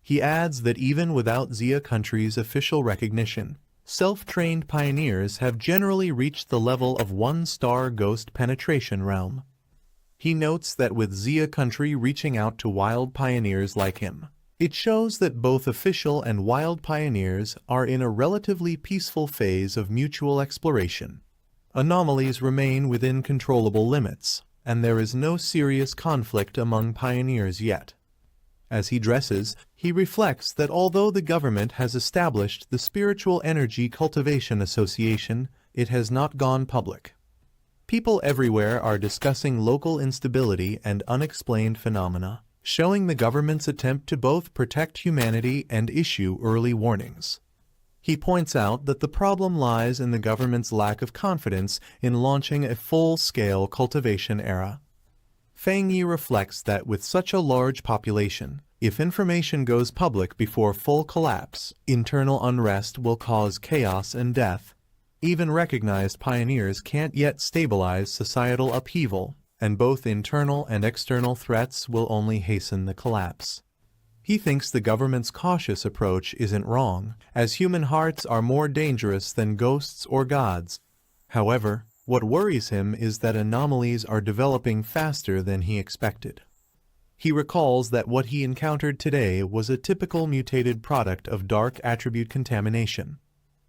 He adds that even without Xia country's official recognition, self-trained pioneers have generally reached the level of 1-star ghost penetration realm. He notes that with Xia country reaching out to wild pioneers like him, it shows that both official and wild pioneers are in a relatively peaceful phase of mutual exploration. Anomalies remain within controllable limits, and there is no serious conflict among pioneers yet. As he dresses, he reflects that although the government has established the Spiritual Energy Cultivation Association, it has not gone public. People everywhere are discussing local instability and unexplained phenomena, showing the government's attempt to both protect humanity and issue early warnings. He points out that the problem lies in the government's lack of confidence in launching a full-scale cultivation era. Fang Yi reflects that with such a large population, if information goes public before full collapse, internal unrest will cause chaos and death. Even recognized pioneers can't yet stabilize societal upheaval, and both internal and external threats will only hasten the collapse. He thinks the government's cautious approach isn't wrong, as human hearts are more dangerous than ghosts or gods. However, what worries him is that anomalies are developing faster than he expected. He recalls that what he encountered today was a typical mutated product of dark attribute contamination.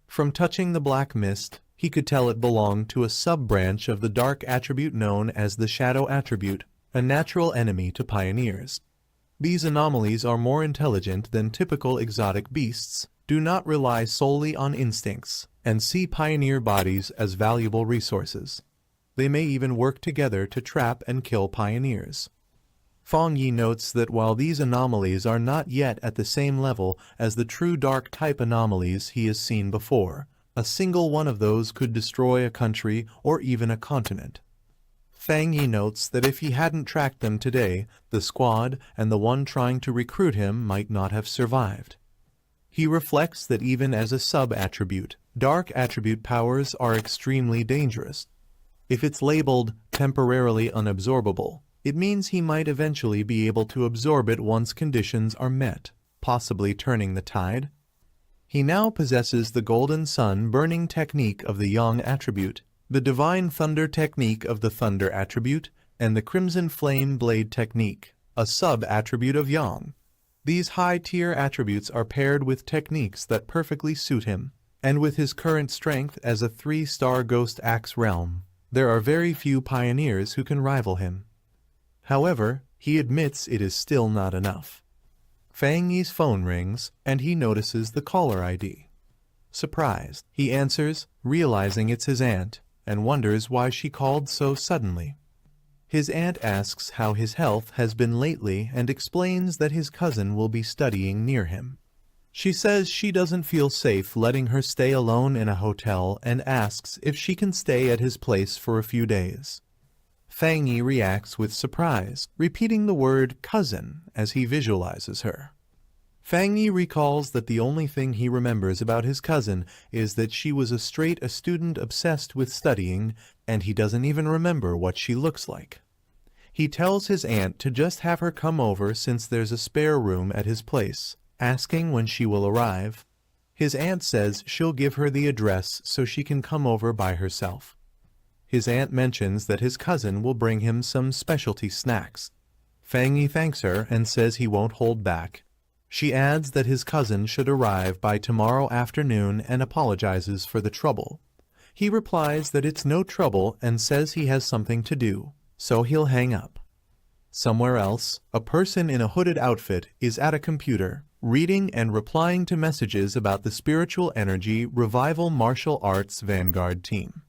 From touching the black mist, he could tell it belonged to a sub-branch of the dark attribute known as the shadow attribute, a natural enemy to pioneers. These anomalies are more intelligent than typical exotic beasts, do not rely solely on instincts, and see pioneer bodies as valuable resources. They may even work together to trap and kill pioneers. Fang Yi notes that while these anomalies are not yet at the same level as the true dark-type anomalies he has seen before, a single one of those could destroy a country or even a continent. Fang Yi notes that if he hadn't tracked them today, the squad and the one trying to recruit him might not have survived. He reflects that even as a sub-attribute, dark attribute powers are extremely dangerous. If it's labeled temporarily unabsorbable, it means he might eventually be able to absorb it once conditions are met, possibly turning the tide. He now possesses the Golden Sun burning technique of the Yang attribute, the Divine Thunder technique of the Thunder attribute, and the Crimson Flame Blade technique, a sub-attribute of Yang. These high-tier attributes are paired with techniques that perfectly suit him, and with his current strength as a 3-star Ghost Axe realm, there are very few pioneers who can rival him. However, he admits it is still not enough. Fang Yi's phone rings, and he notices the caller ID. Surprised, he answers, realizing it's his aunt, and wonders why she called so suddenly. His aunt asks how his health has been lately and explains that his cousin will be studying near him. She says she doesn't feel safe letting her stay alone in a hotel and asks if she can stay at his place for a few days. Fang Yi reacts with surprise, repeating the word cousin as he visualizes her. Fang Yi recalls that the only thing he remembers about his cousin is that she was a student obsessed with studying, and he doesn't even remember what she looks like. He tells his aunt to just have her come over since there's a spare room at his place, asking when she will arrive. His aunt says she'll give her the address so she can come over by herself. His aunt mentions that his cousin will bring him some specialty snacks. Fang Yi thanks her and says he won't hold back. She adds that his cousin should arrive by tomorrow afternoon and apologizes for the trouble. He replies that it's no trouble and says he has something to do, so he'll hang up. Somewhere else, a person in a hooded outfit is at a computer, reading and replying to messages about the Spiritual Energy Revival Martial Arts Vanguard team.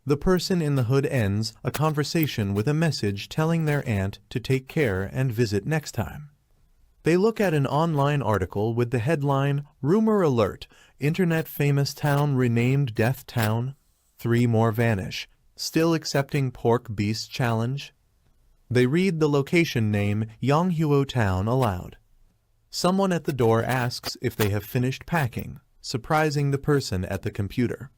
The person in the hood ends a conversation with a message telling their aunt to take care and visit next time. They look at an online article with the headline, Rumor Alert, Internet Famous Town Renamed Death Town, 3 more vanish, still accepting Pork Beast Challenge. They read the location name Yonghuo Town aloud. Someone at the door asks if they have finished packing, surprising the person at the computer.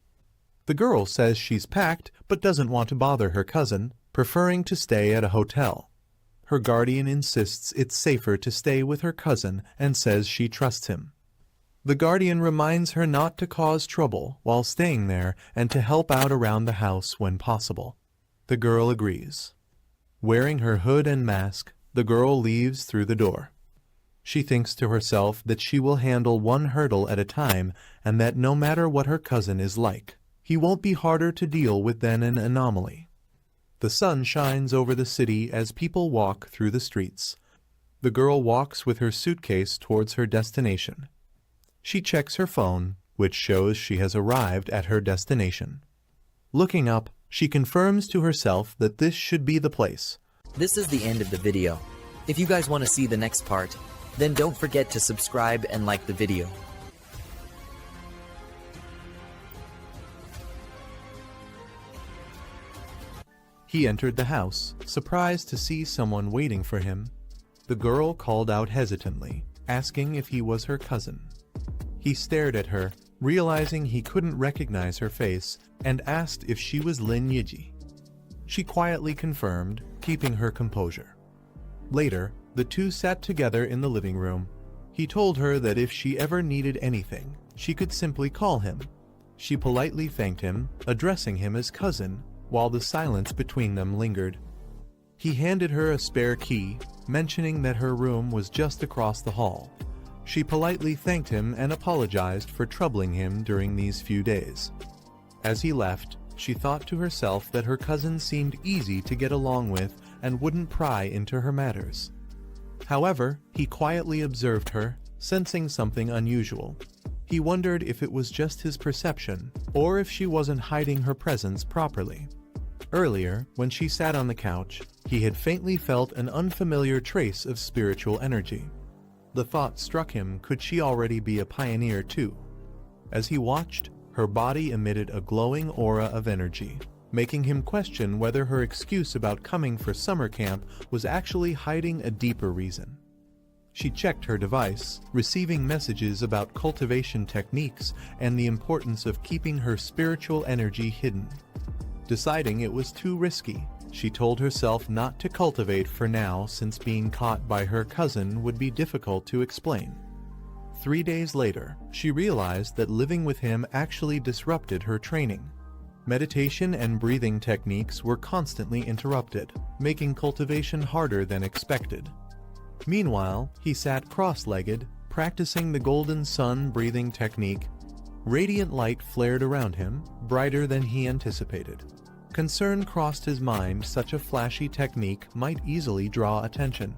The girl says she's packed but doesn't want to bother her cousin, preferring to stay at a hotel. Her guardian insists it's safer to stay with her cousin and says she trusts him. The guardian reminds her not to cause trouble while staying there and to help out around the house when possible. The girl agrees. Wearing her hood and mask, the girl leaves through the door. She thinks to herself that she will handle one hurdle at a time and that no matter what her cousin is like, he won't be harder to deal with than an anomaly. The sun shines over the city as people walk through the streets. The girl walks with her suitcase towards her destination. She checks her phone, which shows she has arrived at her destination. Looking up, she confirms to herself that this should be the place. This is the end of the video. If you guys want to see the next part, then don't forget to subscribe and like the video. He entered the house, surprised to see someone waiting for him. The girl called out hesitantly, asking if he was her cousin. He stared at her, realizing he couldn't recognize her face, and asked if she was Lin Yiji. She quietly confirmed, keeping her composure. Later, the two sat together in the living room. He told her that if she ever needed anything, she could simply call him. She politely thanked him, addressing him as cousin, while the silence between them lingered. He handed her a spare key, mentioning that her room was just across the hall. She politely thanked him and apologized for troubling him during these few days. As he left, she thought to herself that her cousin seemed easy to get along with and wouldn't pry into her matters. However, he quietly observed her, sensing something unusual. He wondered if it was just his perception, or if she wasn't hiding her presence properly. Earlier, when she sat on the couch, he had faintly felt an unfamiliar trace of spiritual energy. The thought struck him, could she already be a pioneer too? As he watched, her body emitted a glowing aura of energy, making him question whether her excuse about coming for summer camp was actually hiding a deeper reason. She checked her device, receiving messages about cultivation techniques and the importance of keeping her spiritual energy hidden. Deciding it was too risky, she told herself not to cultivate for now, since being caught by her cousin would be difficult to explain. 3 days later, she realized that living with him actually disrupted her training. Meditation and breathing techniques were constantly interrupted, making cultivation harder than expected. Meanwhile, he sat cross-legged, practicing the golden sun breathing technique. Radiant light flared around him, brighter than he anticipated. Concern crossed his mind, such a flashy technique might easily draw attention.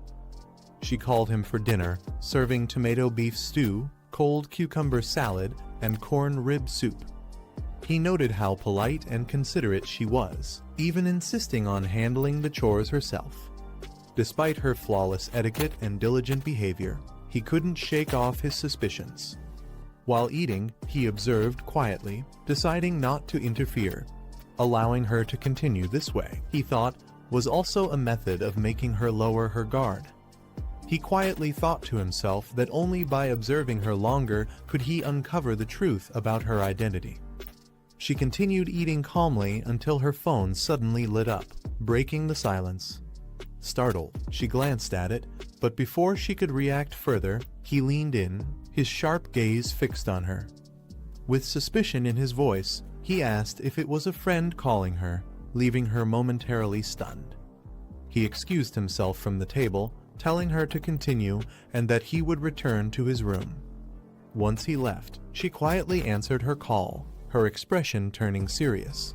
She called him for dinner, serving tomato beef stew, cold cucumber salad, and corn rib soup. He noted how polite and considerate she was, even insisting on handling the chores herself. Despite her flawless etiquette and diligent behavior, he couldn't shake off his suspicions. While eating, he observed quietly, deciding not to interfere. Allowing her to continue this way, he thought, was also a method of making her lower her guard. He quietly thought to himself that only by observing her longer could he uncover the truth about her identity. She continued eating calmly until her phone suddenly lit up, breaking the silence. Startled, she glanced at it, but before she could react further, he leaned in, his sharp gaze fixed on her. With suspicion in his voice, he asked if it was a friend calling her, leaving her momentarily stunned. He excused himself from the table, telling her to continue and that he would return to his room. Once he left, she quietly answered her call, her expression turning serious.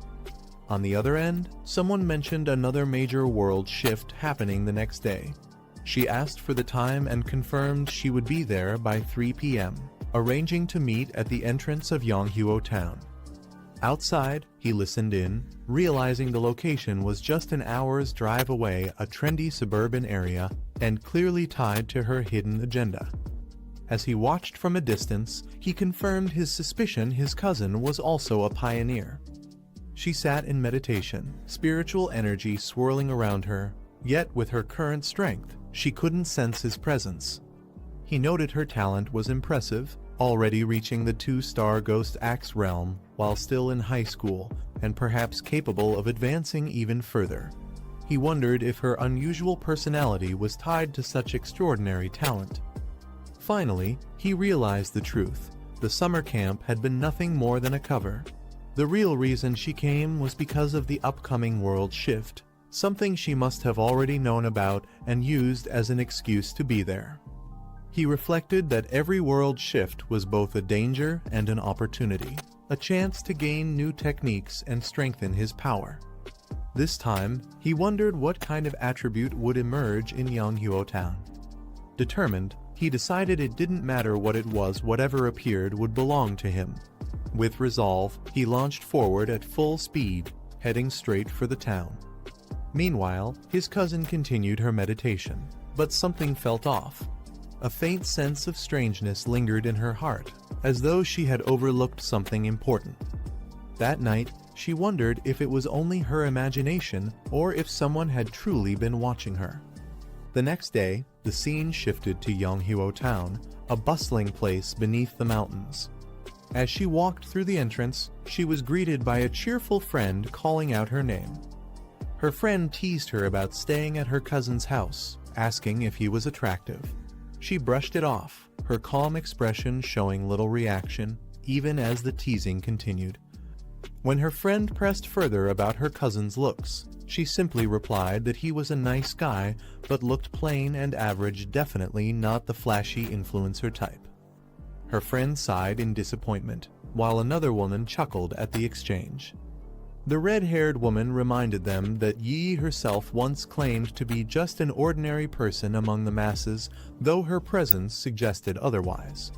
On the other end, someone mentioned another major world shift happening the next day. She asked for the time and confirmed she would be there by 3 p.m., arranging to meet at the entrance of Yonghuo town. Outside, he listened in, realizing the location was just an hour's drive away, a trendy suburban area, and clearly tied to her hidden agenda. As he watched from a distance, he confirmed his suspicion his cousin was also a pioneer. She sat in meditation, spiritual energy swirling around her, yet with her current strength, she couldn't sense his presence. He noted her talent was impressive, already reaching the 2-star Ghost Axe realm while still in high school, and perhaps capable of advancing even further. He wondered if her unusual personality was tied to such extraordinary talent. Finally, he realized the truth. The summer camp had been nothing more than a cover. The real reason she came was because of the upcoming world shift, something she must have already known about and used as an excuse to be there. He reflected that every world shift was both a danger and an opportunity, a chance to gain new techniques and strengthen his power. This time, he wondered what kind of attribute would emerge in Yonghuo Town. Determined, he decided it didn't matter what it was, whatever appeared would belong to him. With resolve, he launched forward at full speed, heading straight for the town. Meanwhile, his cousin continued her meditation, but something felt off. A faint sense of strangeness lingered in her heart, as though she had overlooked something important. That night, she wondered if it was only her imagination or if someone had truly been watching her. The next day, the scene shifted to Yonghuo Town, a bustling place beneath the mountains. As she walked through the entrance, she was greeted by a cheerful friend calling out her name. Her friend teased her about staying at her cousin's house, asking if he was attractive. She brushed it off, her calm expression showing little reaction, even as the teasing continued. When her friend pressed further about her cousin's looks, she simply replied that he was a nice guy, but looked plain and average, definitely not the flashy influencer type. Her friend sighed in disappointment, while another woman chuckled at the exchange. The red-haired woman reminded them that Yi herself once claimed to be just an ordinary person among the masses, though her presence suggested otherwise.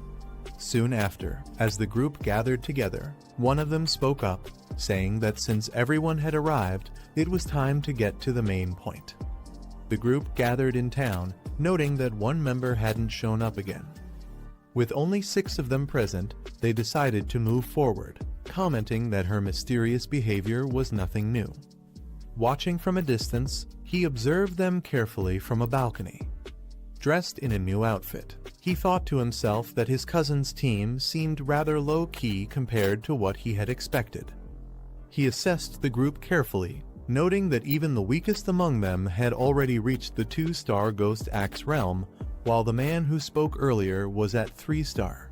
Soon after, as the group gathered together, one of them spoke up, saying that since everyone had arrived, it was time to get to the main point. The group gathered in town, noting that one member hadn't shown up again. With only 6 of them present, they decided to move forward, commenting that her mysterious behavior was nothing new. Watching from a distance, he observed them carefully from a balcony. Dressed in a new outfit, he thought to himself that his cousin's team seemed rather low-key compared to what he had expected. He assessed the group carefully, noting that even the weakest among them had already reached the 2-star Ghost Axe realm, while the man who spoke earlier was at 3-star.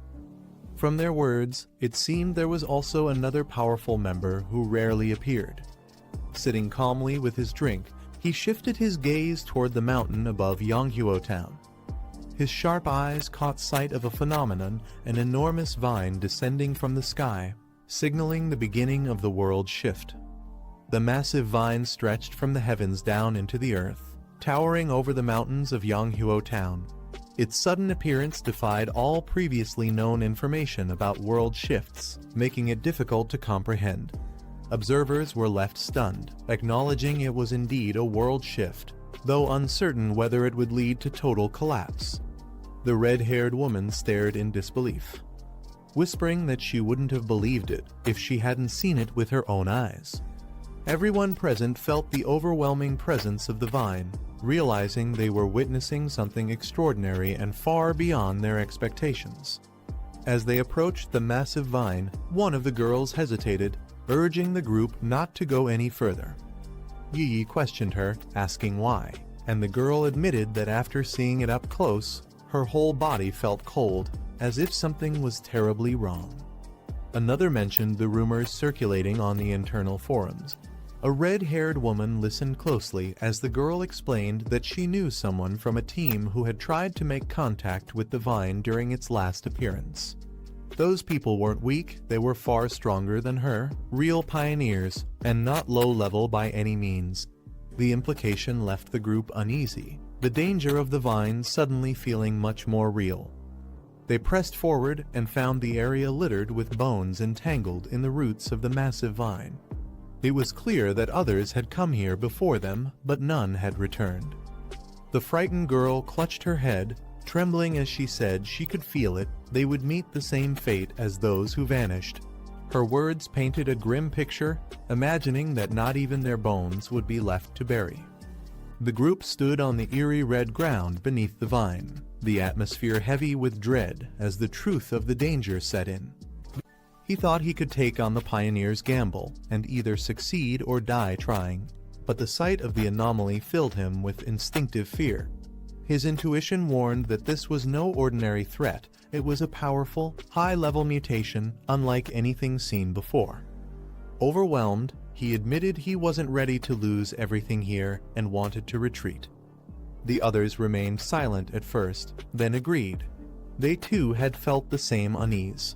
From their words, it seemed there was also another powerful member who rarely appeared. Sitting calmly with his drink, he shifted his gaze toward the mountain above Yonghuo Town. His sharp eyes caught sight of a phenomenon, an enormous vine descending from the sky, signaling the beginning of the world shift. The massive vine stretched from the heavens down into the earth, towering over the mountains of Yonghuo Town. Its sudden appearance defied all previously known information about world shifts, making it difficult to comprehend. Observers were left stunned, acknowledging it was indeed a world shift, though uncertain whether it would lead to total collapse. The red-haired woman stared in disbelief, whispering that she wouldn't have believed it if she hadn't seen it with her own eyes. Everyone present felt the overwhelming presence of the vine, realizing they were witnessing something extraordinary and far beyond their expectations. As they approached the massive vine, one of the girls hesitated, urging the group not to go any further. Yi questioned her, asking why, and the girl admitted that after seeing it up close, her whole body felt cold, as if something was terribly wrong. Another mentioned the rumors circulating on the internal forums. A red-haired woman listened closely as the girl explained that she knew someone from a team who had tried to make contact with the vine during its last appearance. Those people weren't weak, they were far stronger than her, real pioneers, and not low-level by any means. The implication left the group uneasy, the danger of the vine suddenly feeling much more real. They pressed forward and found the area littered with bones entangled in the roots of the massive vine. It was clear that others had come here before them, but none had returned. The frightened girl clutched her head, trembling as she said she could feel it, they would meet the same fate as those who vanished. Her words painted a grim picture, imagining that not even their bones would be left to bury. The group stood on the eerie red ground beneath the vine, the atmosphere heavy with dread as the truth of the danger set in. He thought he could take on the pioneer's gamble and either succeed or die trying, but the sight of the anomaly filled him with instinctive fear. His intuition warned that this was no ordinary threat, it was a powerful, high-level mutation unlike anything seen before. Overwhelmed, he admitted he wasn't ready to lose everything here and wanted to retreat. The others remained silent at first, then agreed. They too had felt the same unease.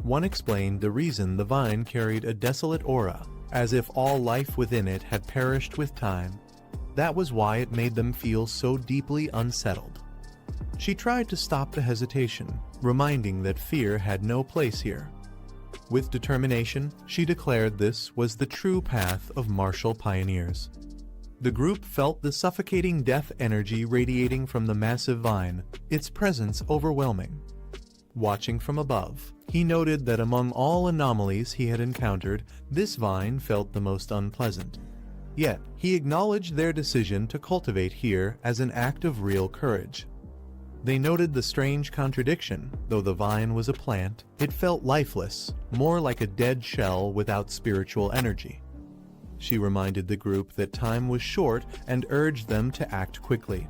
One explained the reason the vine carried a desolate aura, as if all life within it had perished with time. That was why it made them feel so deeply unsettled. She tried to stop the hesitation, reminding that fear had no place here. With determination, she declared this was the true path of martial pioneers. The group felt the suffocating death energy radiating from the massive vine, its presence overwhelming. Watching from above, he noted that among all anomalies he had encountered, this vine felt the most unpleasant. Yet, he acknowledged their decision to cultivate here as an act of real courage. They noted the strange contradiction. Though the vine was a plant, it felt lifeless, more like a dead shell without spiritual energy. She reminded the group that time was short and urged them to act quickly.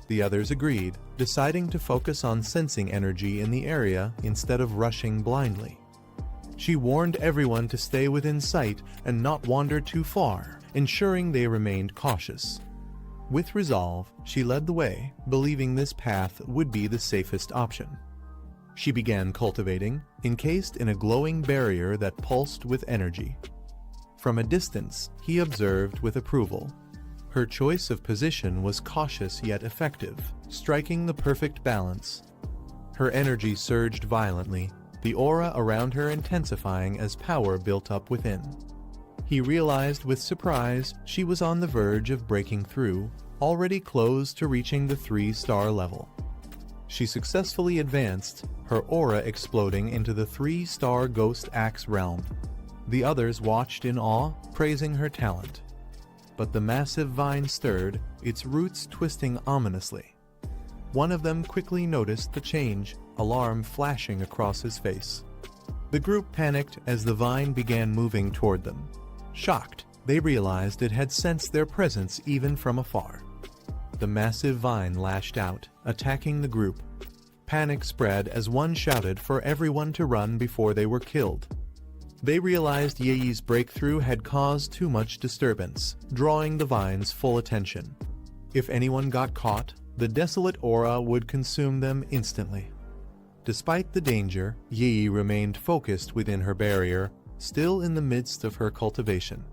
The others agreed, deciding to focus on sensing energy in the area instead of rushing blindly. She warned everyone to stay within sight and not wander too far, ensuring they remained cautious. With resolve, she led the way, believing this path would be the safest option. She began cultivating, encased in a glowing barrier that pulsed with energy. From a distance, he observed with approval. Her choice of position was cautious yet effective, striking the perfect balance. Her energy surged violently, the aura around her intensifying as power built up within. He realized with surprise she was on the verge of breaking through, already close to reaching the 3-star level. She successfully advanced, her aura exploding into the 3-star Ghost Axe realm. The others watched in awe, praising her talent. But the massive vine stirred, its roots twisting ominously. One of them quickly noticed the change, alarm flashing across his face. The group panicked as the vine began moving toward them. Shocked, they realized it had sensed their presence even from afar. The massive vine lashed out, attacking the group. Panic spread as one shouted for everyone to run before they were killed. They realized Ye's breakthrough had caused too much disturbance, drawing the vine's full attention. If anyone got caught, the desolate aura would consume them instantly. Despite the danger, Yi remained focused within her barrier, still in the midst of her cultivation.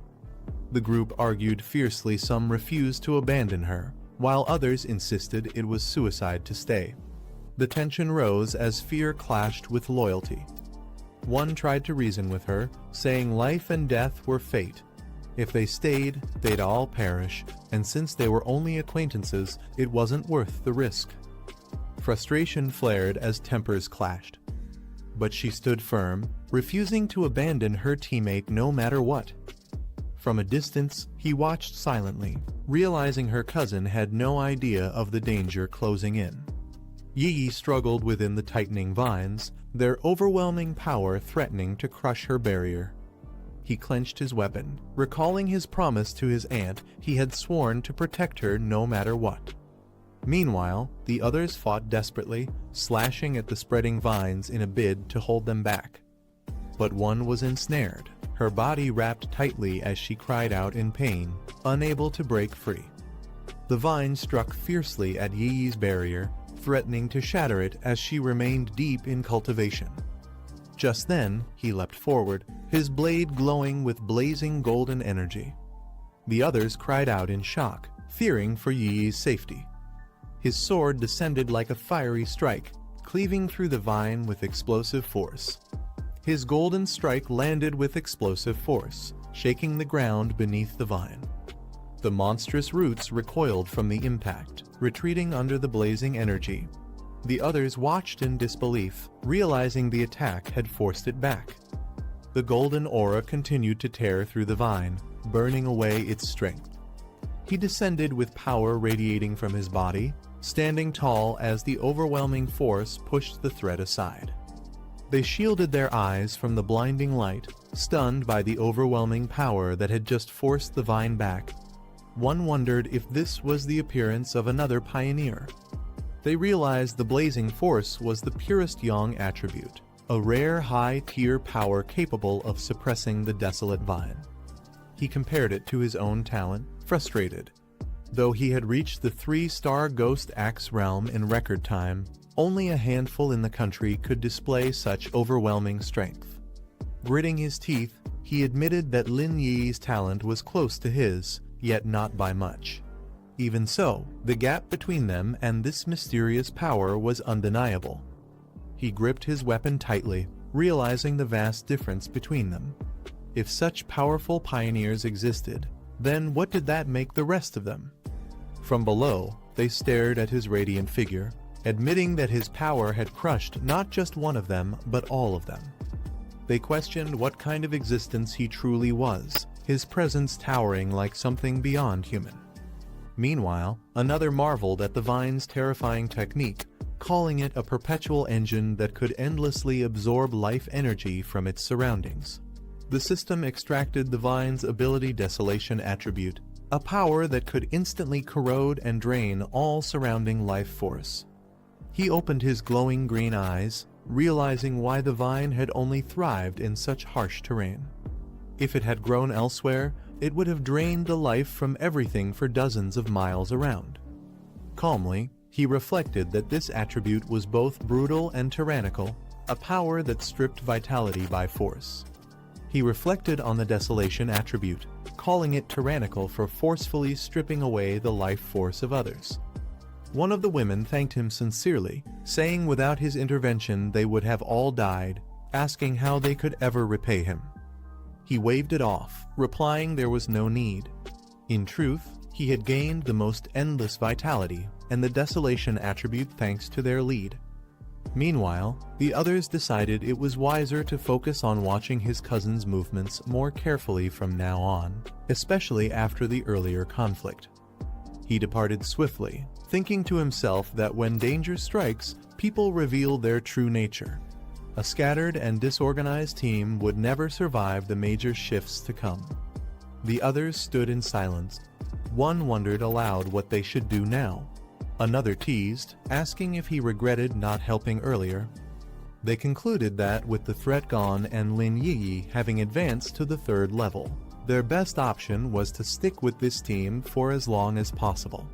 The group argued fiercely. Some refused to abandon her, while others insisted it was suicide to stay. The tension rose as fear clashed with loyalty. One tried to reason with her, saying life and death were fate. If they stayed, they'd all perish, and since they were only acquaintances, it wasn't worth the risk. Frustration flared as tempers clashed. But she stood firm, refusing to abandon her teammate no matter what. From a distance, he watched silently, realizing her cousin had no idea of the danger closing in. Yi struggled within the tightening vines, their overwhelming power threatening to crush her barrier. He clenched his weapon, recalling his promise to his aunt he had sworn to protect her no matter what. Meanwhile, the others fought desperately, slashing at the spreading vines in a bid to hold them back. But one was ensnared, her body wrapped tightly as she cried out in pain, unable to break free. The vine struck fiercely at Yi's barrier, threatening to shatter it as she remained deep in cultivation. Just then, he leapt forward, his blade glowing with blazing golden energy. The others cried out in shock, fearing for Yi's safety. His sword descended like a fiery strike, cleaving through the vine with explosive force. His golden strike landed with explosive force, shaking the ground beneath the vine. The monstrous roots recoiled from the impact, retreating under the blazing energy. The others watched in disbelief, realizing the attack had forced it back. The golden aura continued to tear through the vine, burning away its strength. He descended with power radiating from his body, standing tall as the overwhelming force pushed the threat aside. They shielded their eyes from the blinding light, stunned by the overwhelming power that had just forced the vine back. One wondered if this was the appearance of another pioneer. They realized the blazing force was the purest Yang attribute, a rare high-tier power capable of suppressing the desolate vine. He compared it to his own talent, frustrated. Though he had reached the 3-star Ghost Axe realm in record time, only a handful in the country could display such overwhelming strength. Gritting his teeth, he admitted that Lin Yi's talent was close to his, yet not by much. Even so, the gap between them and this mysterious power was undeniable. He gripped his weapon tightly, realizing the vast difference between them. If such powerful pioneers existed, then what did that make the rest of them? From below, they stared at his radiant figure, admitting that his power had crushed not just one of them, but all of them. They questioned what kind of existence he truly was, his presence towering like something beyond human. Meanwhile, another marveled at the vine's terrifying technique, calling it a perpetual engine that could endlessly absorb life energy from its surroundings. The system extracted the vine's ability desolation attribute, a power that could instantly corrode and drain all surrounding life force. He opened his glowing green eyes, realizing why the vine had only thrived in such harsh terrain. If it had grown elsewhere, it would have drained the life from everything for dozens of miles around. Calmly, he reflected that this attribute was both brutal and tyrannical, a power that stripped vitality by force. He reflected on the desolation attribute, calling it tyrannical for forcefully stripping away the life force of others. One of the women thanked him sincerely, saying without his intervention they would have all died, asking how they could ever repay him. He waved it off, replying there was no need. In truth, he had gained the most endless vitality and the desolation attribute thanks to their lead. Meanwhile, the others decided it was wiser to focus on watching his cousin's movements more carefully from now on, especially after the earlier conflict. He departed swiftly, thinking to himself that when danger strikes, people reveal their true nature. A scattered and disorganized team would never survive the major shifts to come. The others stood in silence. One wondered aloud what they should do now. Another teased, asking if he regretted not helping earlier. They concluded that with the threat gone and Lin Yi having advanced to the third level, their best option was to stick with this team for as long as possible.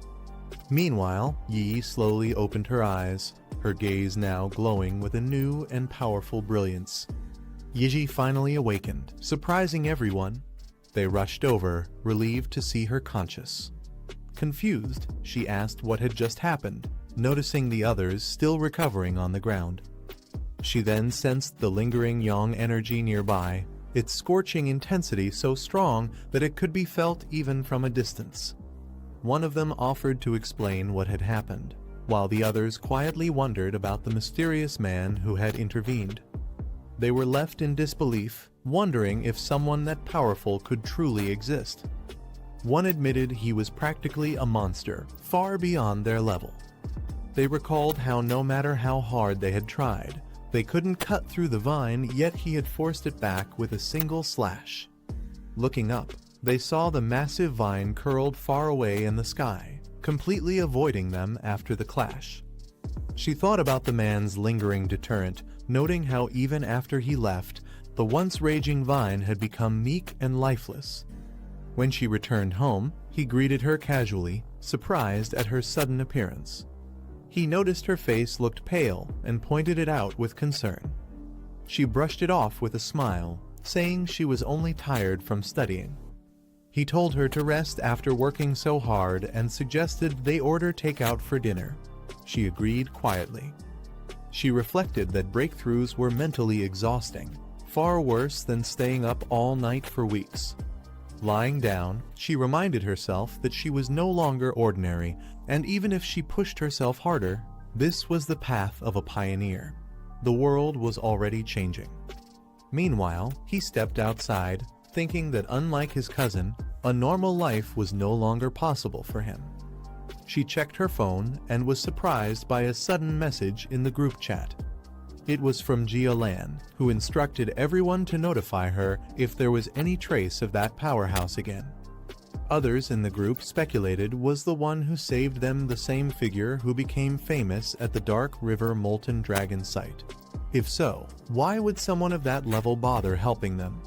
Meanwhile, Yi slowly opened her eyes, her gaze now glowing with a new and powerful brilliance. Yi finally awakened, surprising everyone. They rushed over, relieved to see her conscious. Confused, she asked what had just happened, noticing the others still recovering on the ground. She then sensed the lingering yang energy nearby, its scorching intensity so strong that it could be felt even from a distance. One of them offered to explain what had happened, while the others quietly wondered about the mysterious man who had intervened. They were left in disbelief, wondering if someone that powerful could truly exist. One admitted he was practically a monster, far beyond their level. They recalled how no matter how hard they had tried, they couldn't cut through the vine, yet he had forced it back with a single slash. Looking up, they saw the massive vine curled far away in the sky, completely avoiding them after the clash. She thought about the man's lingering deterrent, noting how even after he left, the once raging vine had become meek and lifeless. When she returned home, he greeted her casually, surprised at her sudden appearance. He noticed her face looked pale and pointed it out with concern. She brushed it off with a smile, saying she was only tired from studying. He told her to rest after working so hard and suggested they order takeout for dinner. She agreed quietly. She reflected that breakthroughs were mentally exhausting, far worse than staying up all night for weeks. Lying down, she reminded herself that she was no longer ordinary, and even if she pushed herself harder, this was the path of a pioneer. The world was already changing. Meanwhile, he stepped outside, thinking that unlike his cousin, a normal life was no longer possible for him. She checked her phone and was surprised by a sudden message in the group chat. It was from Jia Lan, who instructed everyone to notify her if there was any trace of that powerhouse again. Others in the group speculated was the one who saved them the same figure who became famous at the Dark River Molten Dragon site. If so, why would someone of that level bother helping them?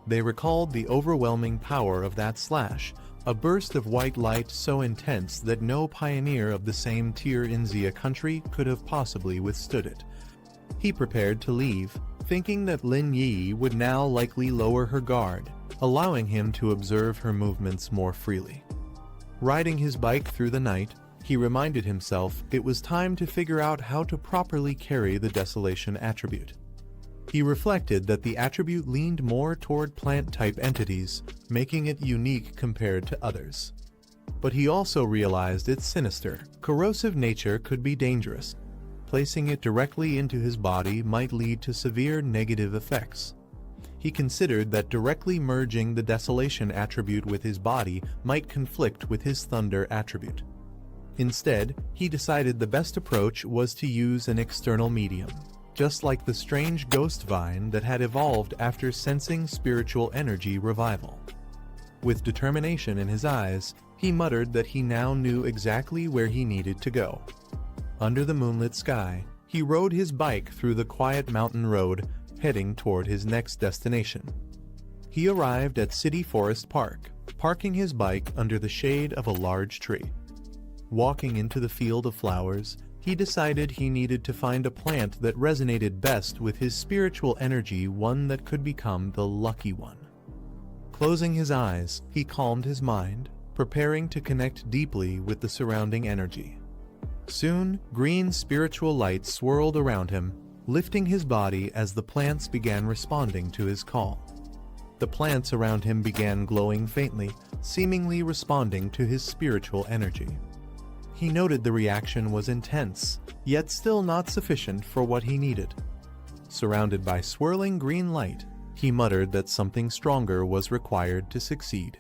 They recalled the overwhelming power of that slash, a burst of white light so intense that no pioneer of the same tier in Xia country could have possibly withstood it. He prepared to leave, thinking that Lin Yi would now likely lower her guard, allowing him to observe her movements more freely. Riding his bike through the night, he reminded himself it was time to figure out how to properly carry the desolation attribute. He reflected that the attribute leaned more toward plant-type entities, making it unique compared to others. But he also realized its sinister, corrosive nature could be dangerous. Placing it directly into his body might lead to severe negative effects. He considered that directly merging the desolation attribute with his body might conflict with his thunder attribute. Instead, he decided the best approach was to use an external medium, just like the strange ghost vine that had evolved after sensing spiritual energy revival. With determination in his eyes, he muttered that he now knew exactly where he needed to go. Under the moonlit sky, he rode his bike through the quiet mountain road, heading toward his next destination. He arrived at City Forest Park, parking his bike under the shade of a large tree. Walking into the field of flowers, he decided he needed to find a plant that resonated best with his spiritual energy, one that could become the lucky one. Closing his eyes, he calmed his mind, preparing to connect deeply with the surrounding energy. Soon, green spiritual light swirled around him, lifting his body as the plants began responding to his call. The plants around him began glowing faintly, seemingly responding to his spiritual energy. He noted the reaction was intense, yet still not sufficient for what he needed. Surrounded by swirling green light, he muttered that something stronger was required to succeed.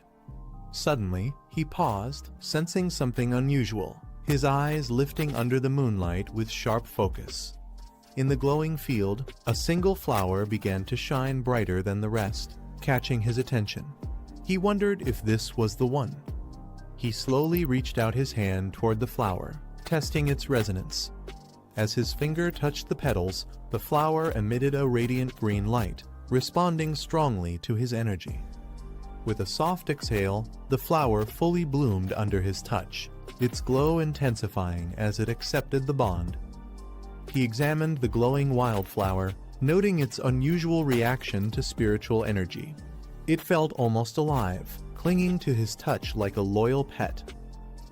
Suddenly, he paused, sensing something unusual, his eyes lifting under the moonlight with sharp focus. In the glowing field, a single flower began to shine brighter than the rest, catching his attention. He wondered if this was the one. He slowly reached out his hand toward the flower, testing its resonance. As his finger touched the petals, the flower emitted a radiant green light, responding strongly to his energy. With a soft exhale, the flower fully bloomed under his touch, its glow intensifying as it accepted the bond. He examined the glowing wildflower, noting its unusual reaction to spiritual energy. It felt almost alive, clinging to his touch like a loyal pet.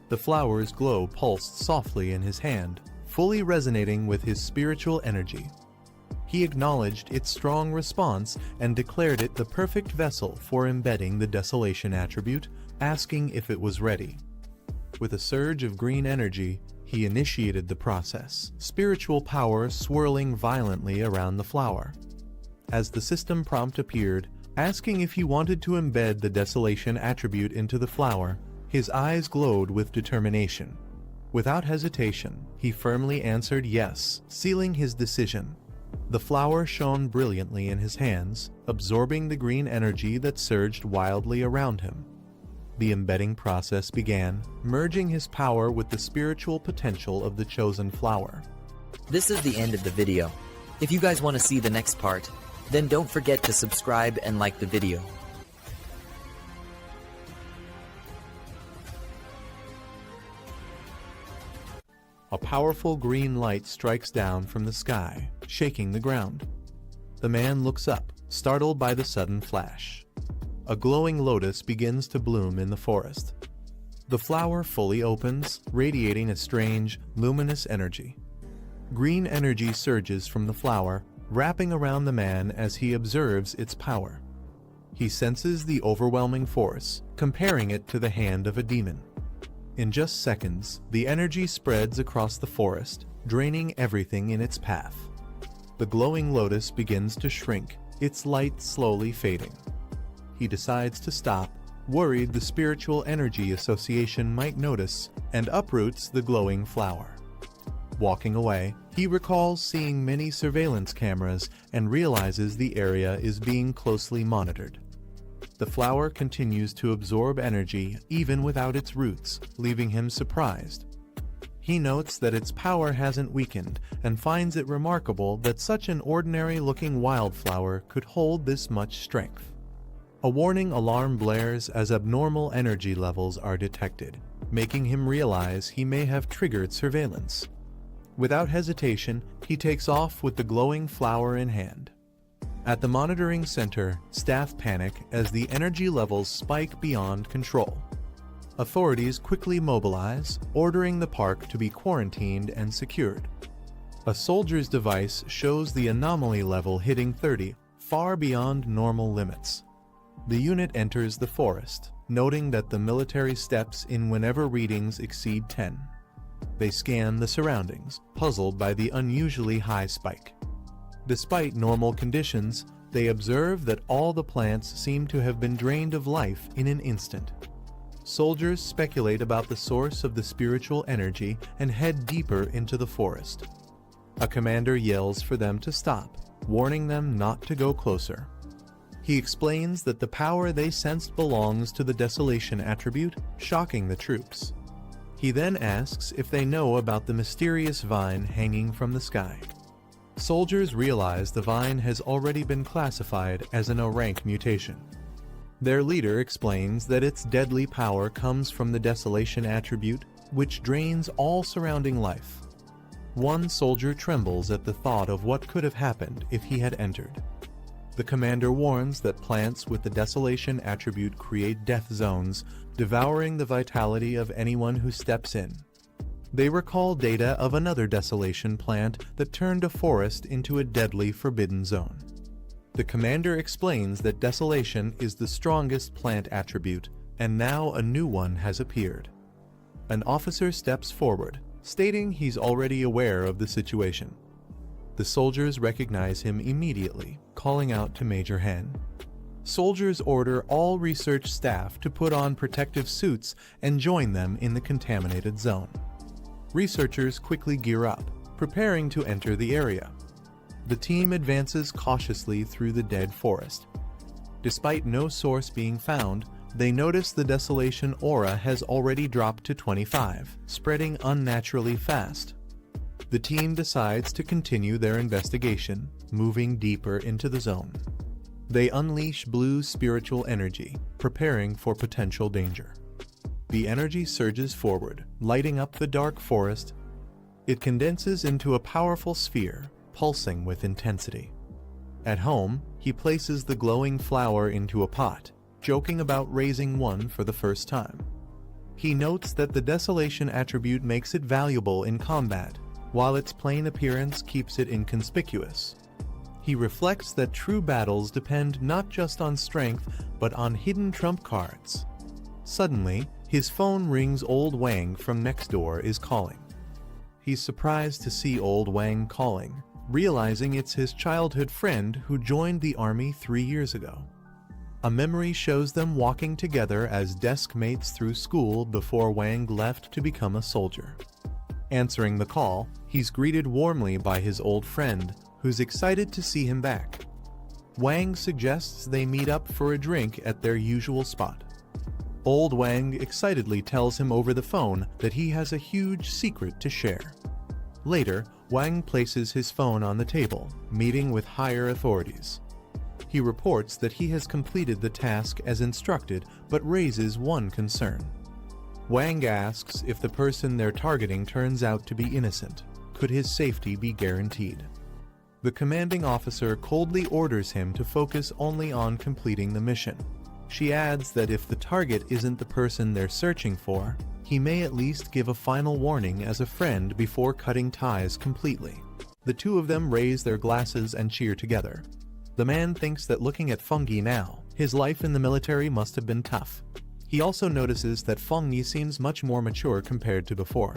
The flower's glow pulsed softly in his hand, fully resonating with his spiritual energy. He acknowledged its strong response and declared it the perfect vessel for embedding the desolation attribute, asking if it was ready. With a surge of green energy, he initiated the process, spiritual power swirling violently around the flower. As the system prompt appeared, asking if he wanted to embed the desolation attribute into the flower, his eyes glowed with determination. Without hesitation, he firmly answered yes, sealing his decision. The flower shone brilliantly in his hands, absorbing the green energy that surged wildly around him. The embedding process began, merging his power with the spiritual potential of the chosen flower. This is the end of the video. If you guys want to see the next part, then don't forget to subscribe and like the video. A powerful green light strikes down from the sky, shaking the ground. The man looks up, startled by the sudden flash. A glowing lotus begins to bloom in the forest. The flower fully opens, radiating a strange, luminous energy. Green energy surges from the flower, wrapping around the man as he observes its power. He senses the overwhelming force, comparing it to the hand of a demon. In just seconds, the energy spreads across the forest, draining everything in its path. The glowing lotus begins to shrink, its light slowly fading. He decides to stop, worried the spiritual energy association might notice, and uproots the glowing flower. Walking away, he recalls seeing many surveillance cameras and realizes the area is being closely monitored. The flower continues to absorb energy even without its roots, leaving him surprised. He notes that its power hasn't weakened and finds it remarkable that such an ordinary-looking wildflower could hold this much strength. A warning alarm blares as abnormal energy levels are detected, making him realize he may have triggered surveillance. Without hesitation, he takes off with the glowing flower in hand. At the monitoring center, staff panic as the energy levels spike beyond control. Authorities quickly mobilize, ordering the park to be quarantined and secured. A soldier's device shows the anomaly level hitting 30, far beyond normal limits. The unit enters the forest, noting that the military steps in whenever readings exceed 10. They scan the surroundings, puzzled by the unusually high spike. Despite normal conditions, they observe that all the plants seem to have been drained of life in an instant. Soldiers speculate about the source of the spiritual energy and head deeper into the forest. A commander yells for them to stop, warning them not to go closer. He explains that the power they sensed belongs to the desolation attribute, shocking the troops. He then asks if they know about the mysterious vine hanging from the sky. Soldiers realize the vine has already been classified as an O-rank mutation. Their leader explains that its deadly power comes from the desolation attribute, which drains all surrounding life. One soldier trembles at the thought of what could have happened if he had entered. The commander warns that plants with the desolation attribute create death zones, devouring the vitality of anyone who steps in. They recall data of another desolation plant that turned a forest into a deadly forbidden zone. The commander explains that desolation is the strongest plant attribute, and now a new one has appeared. An officer steps forward, stating he's already aware of the situation. The soldiers recognize him immediately, calling out to Major Hen. Soldiers order all research staff to put on protective suits and join them in the contaminated zone. Researchers quickly gear up, preparing to enter the area. The team advances cautiously through the dead forest. Despite no source being found, they notice the desolation aura has already dropped to 25, spreading unnaturally fast. The team decides to continue their investigation, moving deeper into the zone. They unleash blue spiritual energy, preparing for potential danger. The energy surges forward, lighting up the dark forest. It condenses into a powerful sphere, pulsing with intensity. At home, he places the glowing flower into a pot, joking about raising one for the first time. He notes that the desolation attribute makes it valuable in combat, while its plain appearance keeps it inconspicuous. He reflects that true battles depend not just on strength, but on hidden trump cards. Suddenly, his phone rings. Old Wang from next door is calling. He's surprised to see Old Wang calling, realizing it's his childhood friend who joined the army 3 years ago. A memory shows them walking together as desk mates through school before Wang left to become a soldier. Answering the call, he's greeted warmly by his old friend, who's excited to see him back. Wang suggests they meet up for a drink at their usual spot. Old Wang excitedly tells him over the phone that he has a huge secret to share. Later, Wang places his phone on the table, meeting with higher authorities. He reports that he has completed the task as instructed, but raises one concern. Wang asks if the person they're targeting turns out to be innocent. Could his safety be guaranteed? The commanding officer coldly orders him to focus only on completing the mission. She adds that if the target isn't the person they're searching for, he may at least give a final warning as a friend before cutting ties completely. The two of them raise their glasses and cheer together. The man thinks that looking at Fengyi now, his life in the military must have been tough. He also notices that Fengyi seems much more mature compared to before.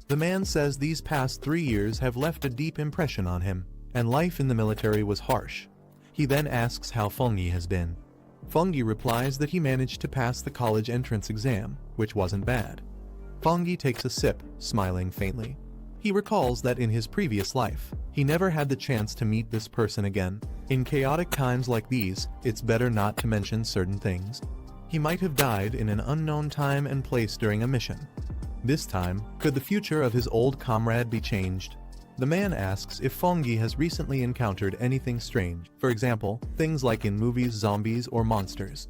The man says these past 3 years have left a deep impression on him, and life in the military was harsh. He then asks how Fengyi has been. Fengyi replies that he managed to pass the college entrance exam, which wasn't bad. Fengyi takes a sip, smiling faintly. He recalls that in his previous life, he never had the chance to meet this person again. In chaotic times like these, it's better not to mention certain things. He might have died in an unknown time and place during a mission. This time, could the future of his old comrade be changed? The man asks if Fengyi has recently encountered anything strange, for example, things like in movies, zombies, or monsters.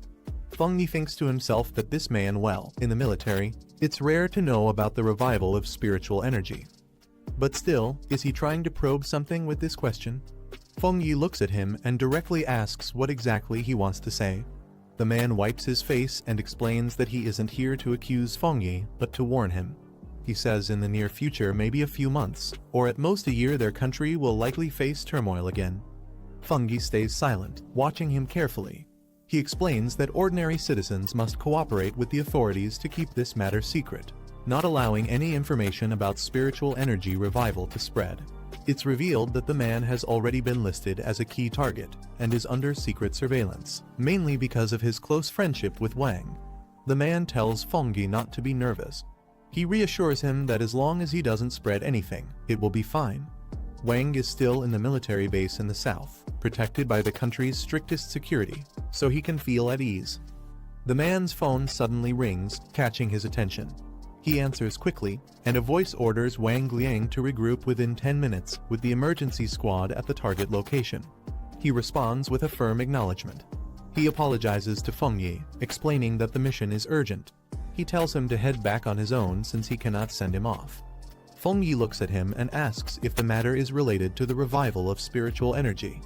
Fengyi thinks to himself that this man, well, in the military, it's rare to know about the revival of spiritual energy. But still, is he trying to probe something with this question? Feng Yi looks at him and directly asks what exactly he wants to say. The man wipes his face and explains that he isn't here to accuse Feng Yi, but to warn him. He says in the near future, maybe a few months, or at most a year, their country will likely face turmoil again. Feng Yi stays silent, watching him carefully. He explains that ordinary citizens must cooperate with the authorities to keep this matter secret, not allowing any information about spiritual energy revival to spread. It's revealed that the man has already been listed as a key target and is under secret surveillance, mainly because of his close friendship with Wang. The man tells Feng Yi not to be nervous. He reassures him that as long as he doesn't spread anything, it will be fine. Wang is still in the military base in the south, protected by the country's strictest security, so he can feel at ease. The man's phone suddenly rings, catching his attention. He answers quickly, and a voice orders Wang Liang to regroup within 10 minutes with the emergency squad at the target location. He responds with a firm acknowledgement. He apologizes to Feng Yi, explaining that the mission is urgent. He tells him to head back on his own since he cannot send him off. Feng Yi looks at him and asks if the matter is related to the revival of spiritual energy.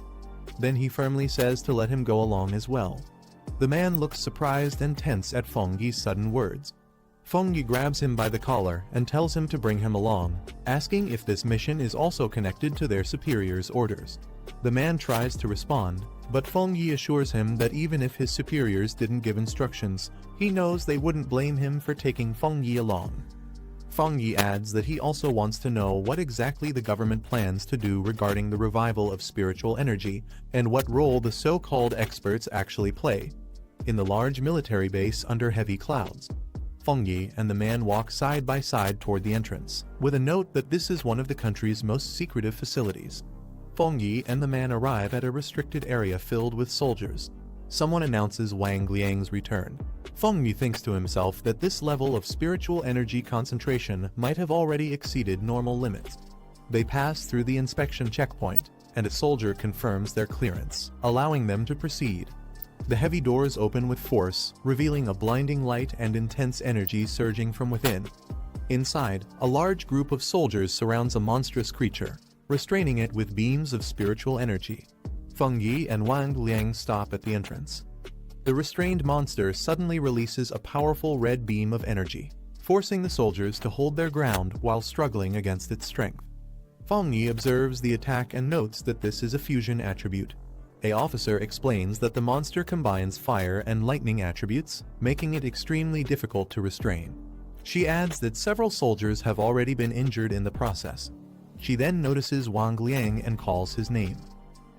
Then he firmly says to let him go along as well. The man looks surprised and tense at Feng Yi's sudden words. Feng Yi grabs him by the collar and tells him to bring him along, asking if this mission is also connected to their superior's orders. The man tries to respond, but Feng Yi assures him that even if his superiors didn't give instructions, he knows they wouldn't blame him for taking Feng Yi along. Feng Yi adds that he also wants to know what exactly the government plans to do regarding the revival of spiritual energy and what role the so-called experts actually play in the large military base under heavy clouds. Feng Yi and the man walk side by side toward the entrance, with a note that this is one of the country's most secretive facilities. Feng Yi and the man arrive at a restricted area filled with soldiers. Someone announces Wang Liang's return. Feng Yi thinks to himself that this level of spiritual energy concentration might have already exceeded normal limits. They pass through the inspection checkpoint, and a soldier confirms their clearance, allowing them to proceed. The heavy doors open with force, revealing a blinding light and intense energy surging from within. Inside, a large group of soldiers surrounds a monstrous creature, restraining it with beams of spiritual energy. Feng Yi and Wang Liang stop at the entrance. The restrained monster suddenly releases a powerful red beam of energy, forcing the soldiers to hold their ground while struggling against its strength. Feng Yi observes the attack and notes that this is a fusion attribute. An officer explains that the monster combines fire and lightning attributes, making it extremely difficult to restrain. She adds that several soldiers have already been injured in the process. She then notices Wang Liang and calls his name.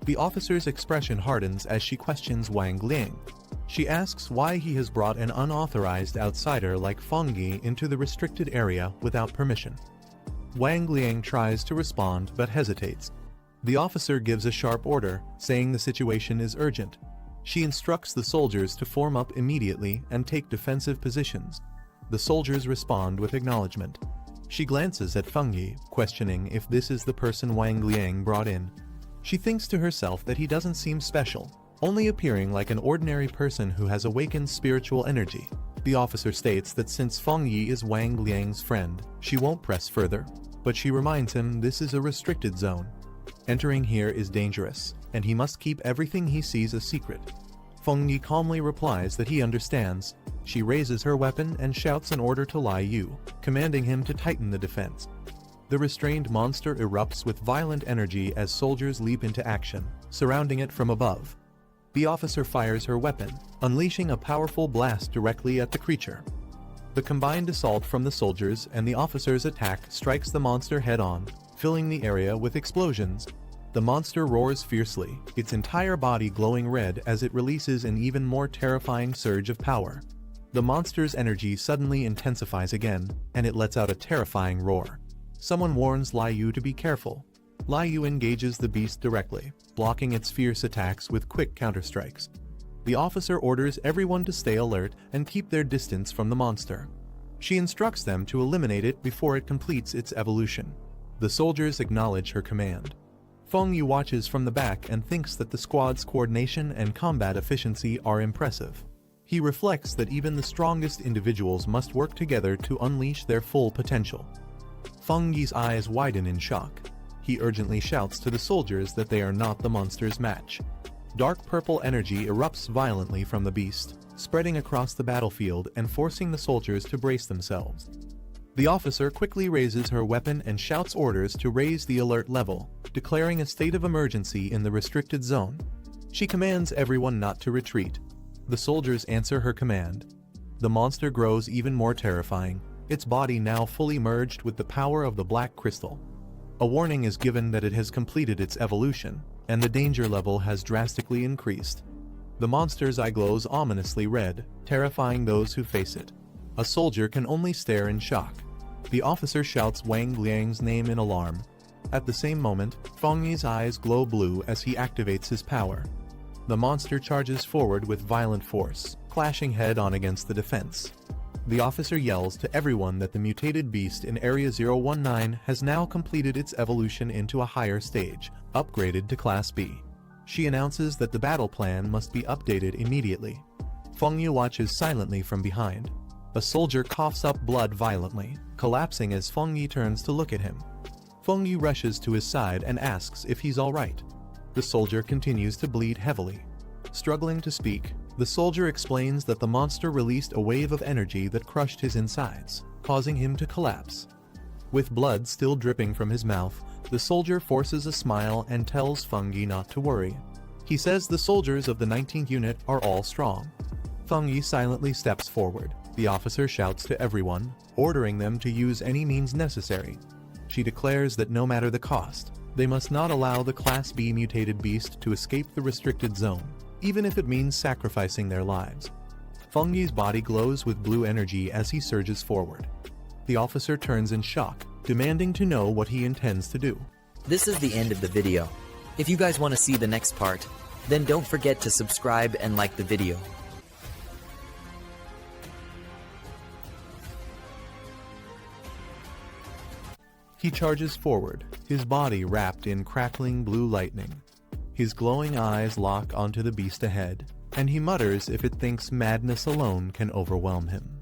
The officer's expression hardens as she questions Wang Liang. She asks why he has brought an unauthorized outsider like Feng Yi into the restricted area without permission. Wang Liang tries to respond but hesitates. The officer gives a sharp order, saying the situation is urgent. She instructs the soldiers to form up immediately and take defensive positions. The soldiers respond with acknowledgement. She glances at Feng Yi, questioning if this is the person Wang Liang brought in. She thinks to herself that he doesn't seem special, only appearing like an ordinary person who has awakened spiritual energy. The officer states that since Feng Yi is Wang Liang's friend, she won't press further, but she reminds him this is a restricted zone. Entering here is dangerous, and he must keep everything he sees a secret. Feng Yi calmly replies that he understands. She raises her weapon and shouts an order to Lai Yu, commanding him to tighten the defense. The restrained monster erupts with violent energy as soldiers leap into action, surrounding it from above. The officer fires her weapon, unleashing a powerful blast directly at the creature. The combined assault from the soldiers and the officer's attack strikes the monster head-on, filling the area with explosions. The monster roars fiercely, its entire body glowing red as it releases an even more terrifying surge of power. The monster's energy suddenly intensifies again, and it lets out a terrifying roar. Someone warns Lai Yu to be careful. Lai Yu engages the beast directly, blocking its fierce attacks with quick counterstrikes. The officer orders everyone to stay alert and keep their distance from the monster. She instructs them to eliminate it before it completes its evolution. The soldiers acknowledge her command. Feng Yi watches from the back and thinks that the squad's coordination and combat efficiency are impressive. He reflects that even the strongest individuals must work together to unleash their full potential. Feng Yi's eyes widen in shock. he urgently shouts to the soldiers that they are not the monster's match. Dark purple energy erupts violently from the beast, spreading across the battlefield and forcing the soldiers to brace themselves. The officer quickly raises her weapon and shouts orders to raise the alert level, declaring a state of emergency in the restricted zone. She commands everyone not to retreat. The soldiers answer her command. The monster grows even more terrifying, its body now fully merged with the power of the black crystal. A warning is given that it has completed its evolution, and the danger level has drastically increased. The monster's eye glows ominously red, terrifying those who face it. A soldier can only stare in shock. The officer shouts Wang Liang's name in alarm. At the same moment, Feng Yi's eyes glow blue as he activates his power. The monster charges forward with violent force, clashing head-on against the defense. The officer yells to everyone that the mutated beast in Area 019 has now completed its evolution into a higher stage, upgraded to Class B. She announces that the battle plan must be updated immediately. Feng Yi watches silently from behind. A soldier coughs up blood violently, collapsing as Feng Yi turns to look at him. Feng Yi rushes to his side and asks if he's alright. The soldier continues to bleed heavily. Struggling to speak, the soldier explains that the monster released a wave of energy that crushed his insides, causing him to collapse. With blood still dripping from his mouth, the soldier forces a smile and tells Feng Yi not to worry. He says the soldiers of the 19th unit are all strong. Feng Yi silently steps forward. The officer shouts to everyone, ordering them to use any means necessary. She declares that no matter the cost, they must not allow the Class B mutated beast to escape the restricted zone, even if it means sacrificing their lives. Feng Yi's body glows with blue energy as he surges forward. The officer turns in shock, demanding to know what he intends to do. This is the end of the video. If you guys want to see the next part, then don't forget to subscribe and like the video. He charges forward, his body wrapped in crackling blue lightning. His glowing eyes lock onto the beast ahead, and he mutters if it thinks madness alone can overwhelm him.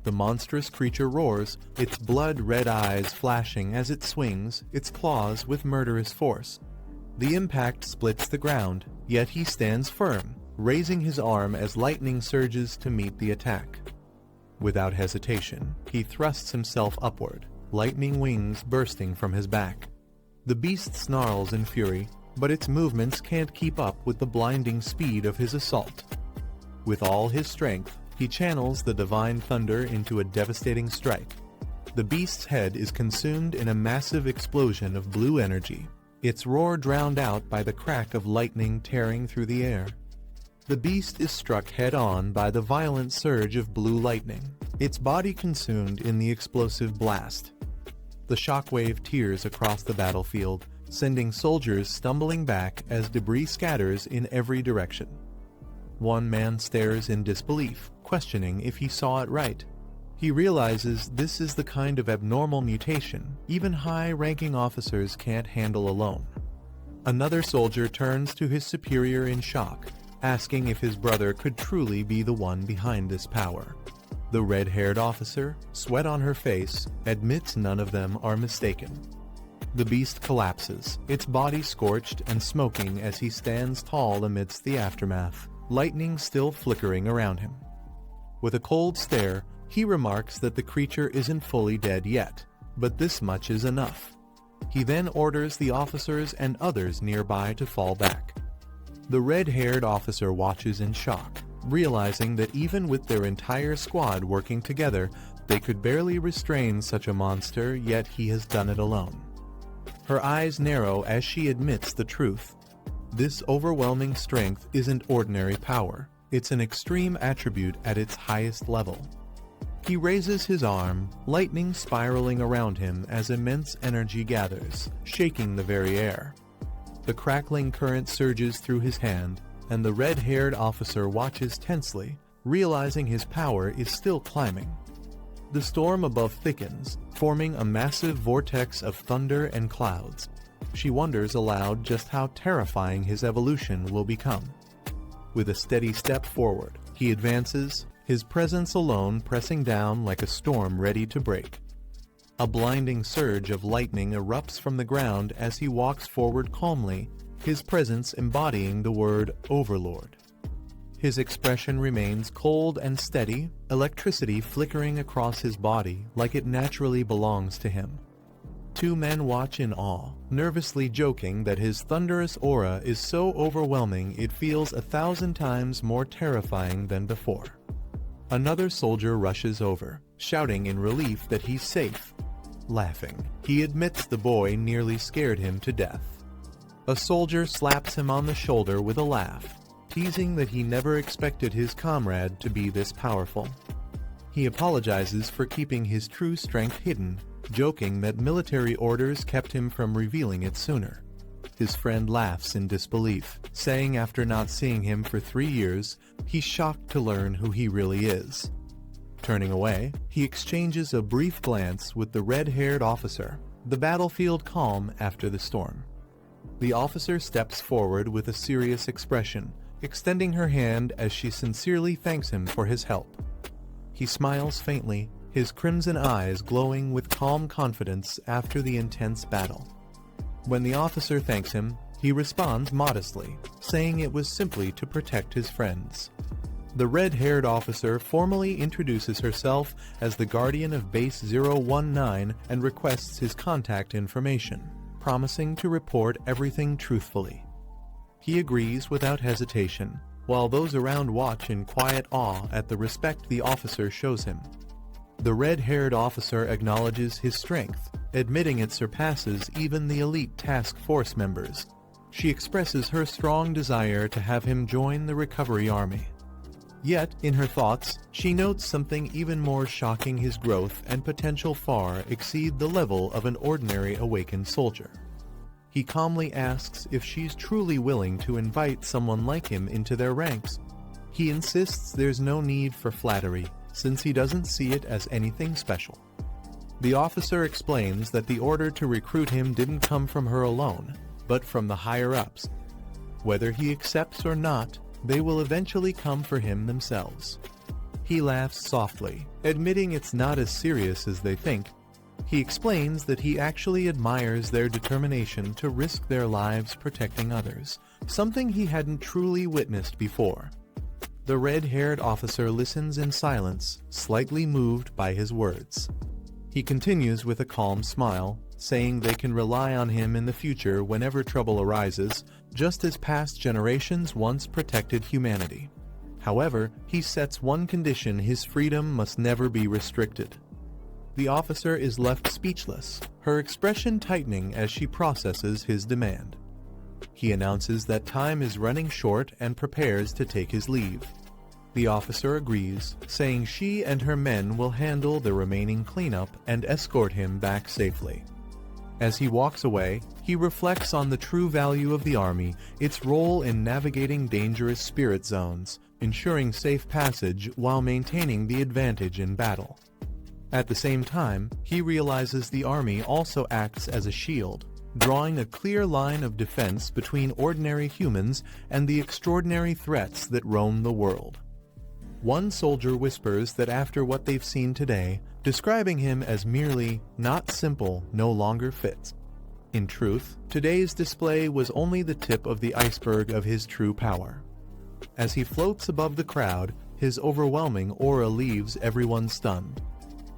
The monstrous creature roars, its blood-red eyes flashing as it swings its claws with murderous force. The impact splits the ground, yet he stands firm, raising his arm as lightning surges to meet the attack. Without hesitation, he thrusts himself upward, lightning wings bursting from his back. The beast snarls in fury, but its movements can't keep up with the blinding speed of his assault. With all his strength, he channels the divine thunder into a devastating strike. The beast's head is consumed in a massive explosion of blue energy, its roar drowned out by the crack of lightning tearing through the air. The beast is struck head-on by the violent surge of blue lightning, its body consumed in the explosive blast. The shockwave tears across the battlefield, sending soldiers stumbling back as debris scatters in every direction. One man stares in disbelief, questioning if he saw it right. He realizes this is the kind of abnormal mutation even high-ranking officers can't handle alone. Another soldier turns to his superior in shock, asking if his brother could truly be the one behind this power. The red-haired officer, sweat on her face, admits none of them are mistaken. The beast collapses, its body scorched and smoking as he stands tall amidst the aftermath, lightning still flickering around him. With a cold stare, he remarks that the creature isn't fully dead yet, but this much is enough. He then orders the officers and others nearby to fall back. The red-haired officer watches in shock, realizing that even with their entire squad working together, they could barely restrain such a monster, yet he has done it alone. Her eyes narrow as she admits the truth. This overwhelming strength isn't ordinary power, it's an extreme attribute at its highest level. He raises his arm, lightning spiraling around him as immense energy gathers, shaking the very air. The crackling current surges through his hand, and the red-haired officer watches tensely, realizing his power is still climbing. The storm above thickens, forming a massive vortex of thunder and clouds. She wonders aloud just how terrifying his evolution will become. With a steady step forward, he advances, his presence alone pressing down like a storm ready to break. A blinding surge of lightning erupts from the ground as he walks forward calmly, his presence embodying the word Overlord. His expression remains cold and steady, electricity flickering across his body like it naturally belongs to him. Two men watch in awe, nervously joking that his thunderous aura is so overwhelming it feels 1,000 times more terrifying than before. Another soldier rushes over, shouting in relief that he's safe. Laughing, he admits the boy nearly scared him to death. A soldier slaps him on the shoulder with a laugh, teasing that he never expected his comrade to be this powerful. He apologizes for keeping his true strength hidden, joking that military orders kept him from revealing it sooner. His friend laughs in disbelief, saying after not seeing him for 3 years, he's shocked to learn who he really is. Turning away, he exchanges a brief glance with the red-haired officer, the battlefield calm after the storm. The officer steps forward with a serious expression, extending her hand as she sincerely thanks him for his help. He smiles faintly, his crimson eyes glowing with calm confidence after the intense battle. When the officer thanks him, he responds modestly, saying it was simply to protect his friends. The red-haired officer formally introduces herself as the guardian of Base 019 and requests his contact information, promising to report everything truthfully. He agrees without hesitation, while those around watch in quiet awe at the respect the officer shows him. The red-haired officer acknowledges his strength, admitting it surpasses even the elite task force members. She expresses her strong desire to have him join the recovery army. Yet, in her thoughts, she notes something even more shocking: his growth and potential far exceed the level of an ordinary awakened soldier. He calmly asks if she's truly willing to invite someone like him into their ranks. He insists there's no need for flattery, since he doesn't see it as anything special. The officer explains that the order to recruit him didn't come from her alone, but from the higher-ups. Whether he accepts or not, they will eventually come for him themselves. He laughs softly, admitting it's not as serious as they think. He explains that he actually admires their determination to risk their lives protecting others, something he hadn't truly witnessed before. The red-haired officer listens in silence, slightly moved by his words. He continues with a calm smile, saying they can rely on him in the future whenever trouble arises, just as past generations once protected humanity. However, he sets one condition: his freedom must never be restricted. The officer is left speechless, her expression tightening as she processes his demand. He announces that time is running short and prepares to take his leave. The officer agrees, saying she and her men will handle the remaining cleanup and escort him back safely. As he walks away, he reflects on the true value of the army, its role in navigating dangerous spirit zones, ensuring safe passage while maintaining the advantage in battle. At the same time, he realizes the army also acts as a shield, drawing a clear line of defense between ordinary humans and the extraordinary threats that roam the world. One soldier whispers that after what they've seen today, describing him as merely not simple no longer fits. In truth, today's display was only the tip of the iceberg of his true power. As he floats above the crowd, his overwhelming aura leaves everyone stunned.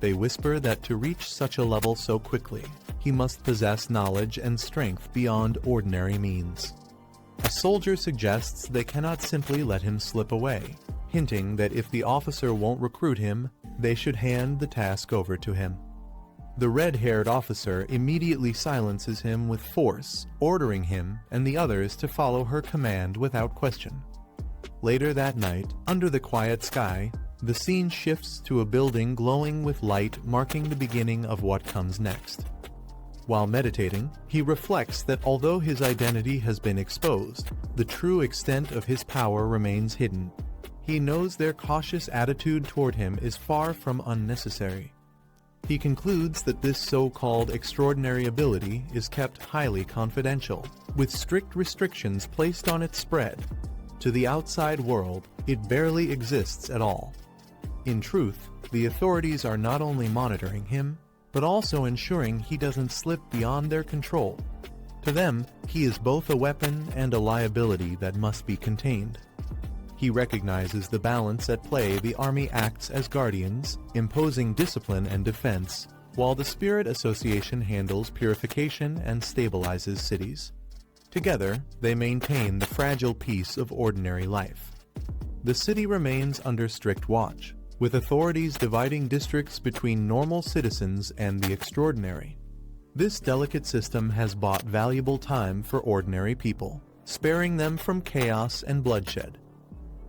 They whisper that to reach such a level so quickly, he must possess knowledge and strength beyond ordinary means. A soldier suggests they cannot simply let him slip away, hinting that if the officer won't recruit him, they should hand the task over to him. The red-haired officer immediately silences him with force, ordering him and the others to follow her command without question. Later that night, under the quiet sky, the scene shifts to a building glowing with light, marking the beginning of what comes next. While meditating, he reflects that although his identity has been exposed, the true extent of his power remains hidden. He knows their cautious attitude toward him is far from unnecessary. He concludes that this so-called extraordinary ability is kept highly confidential, with strict restrictions placed on its spread. To the outside world, it barely exists at all. In truth, the authorities are not only monitoring him, but also ensuring he doesn't slip beyond their control. To them, he is both a weapon and a liability that must be contained. He recognizes the balance at play. The army acts as guardians, imposing discipline and defense, while the Spirit Association handles purification and stabilizes cities. Together, they maintain the fragile peace of ordinary life. The city remains under strict watch, with authorities dividing districts between normal citizens and the extraordinary. This delicate system has bought valuable time for ordinary people, sparing them from chaos and bloodshed.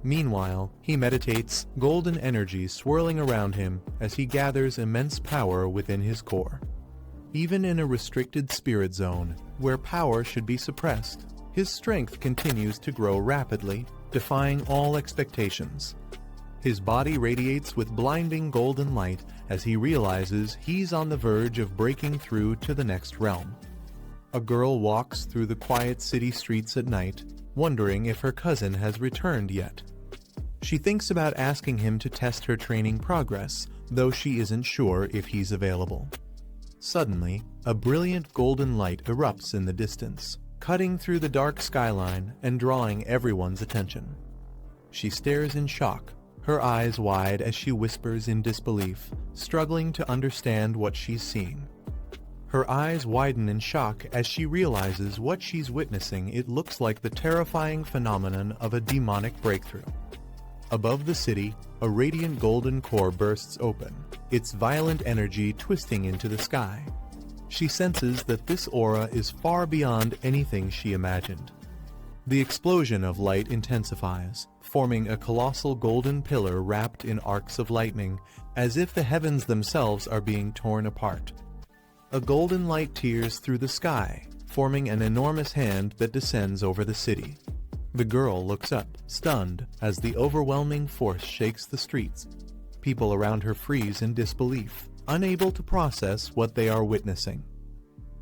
Meanwhile, he meditates, golden energy swirling around him as he gathers immense power within his core. Even in a restricted spirit zone, where power should be suppressed, his strength continues to grow rapidly, defying all expectations. His body radiates with blinding golden light as he realizes he's on the verge of breaking through to the next realm. A girl walks through the quiet city streets at night, wondering if her cousin has returned yet. She thinks about asking him to test her training progress, though she isn't sure if he's available. Suddenly, a brilliant golden light erupts in the distance, cutting through the dark skyline and drawing everyone's attention. She stares in shock, her eyes wide as she whispers in disbelief, struggling to understand what she's seeing. Her eyes widen in shock as she realizes what she's witnessing. It looks like the terrifying phenomenon of a demonic breakthrough. Above the city, a radiant golden core bursts open, its violent energy twisting into the sky. She senses that this aura is far beyond anything she imagined. The explosion of light intensifies, forming a colossal golden pillar wrapped in arcs of lightning, as if the heavens themselves are being torn apart. A golden light tears through the sky, forming an enormous hand that descends over the city. The girl looks up, stunned, as the overwhelming force shakes the streets. People around her freeze in disbelief, unable to process what they are witnessing.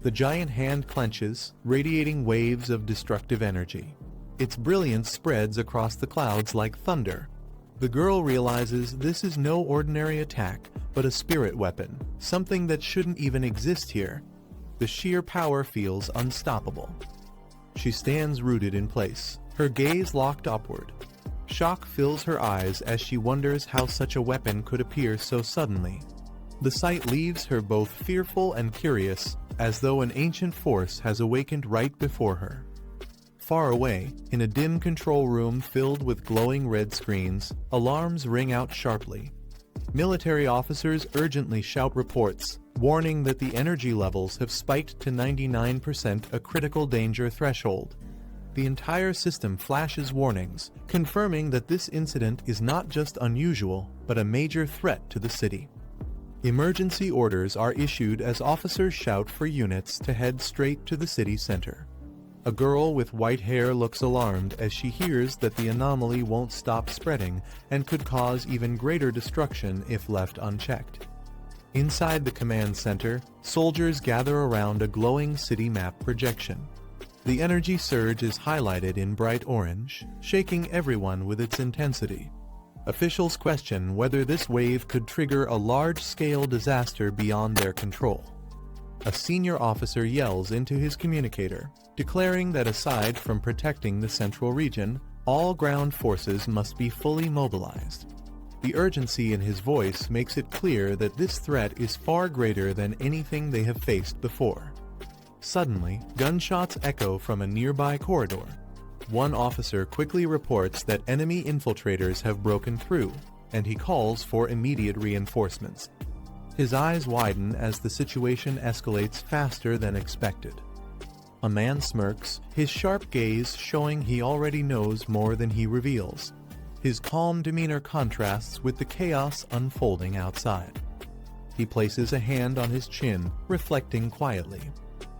The giant hand clenches, radiating waves of destructive energy. Its brilliance spreads across the clouds like thunder. The girl realizes this is no ordinary attack, but a spirit weapon, something that shouldn't even exist here. The sheer power feels unstoppable. She stands rooted in place, her gaze locked upward. Shock fills her eyes as she wonders how such a weapon could appear so suddenly. The sight leaves her both fearful and curious, as though an ancient force has awakened right before her. Far away, in a dim control room filled with glowing red screens, alarms ring out sharply. Military officers urgently shout reports, warning that the energy levels have spiked to 99%, a critical danger threshold. The entire system flashes warnings, confirming that this incident is not just unusual, but a major threat to the city. Emergency orders are issued as officers shout for units to head straight to the city center. A girl with white hair looks alarmed as she hears that the anomaly won't stop spreading and could cause even greater destruction if left unchecked. Inside the command center, soldiers gather around a glowing city map projection. The energy surge is highlighted in bright orange, shaking everyone with its intensity. Officials question whether this wave could trigger a large-scale disaster beyond their control. A senior officer yells into his communicator, declaring that aside from protecting the central region, all ground forces must be fully mobilized. The urgency in his voice makes it clear that this threat is far greater than anything they have faced before. Suddenly, gunshots echo from a nearby corridor. One officer quickly reports that enemy infiltrators have broken through, and he calls for immediate reinforcements. His eyes widen as the situation escalates faster than expected. A man smirks, his sharp gaze showing he already knows more than he reveals. His calm demeanor contrasts with the chaos unfolding outside. He places a hand on his chin, reflecting quietly.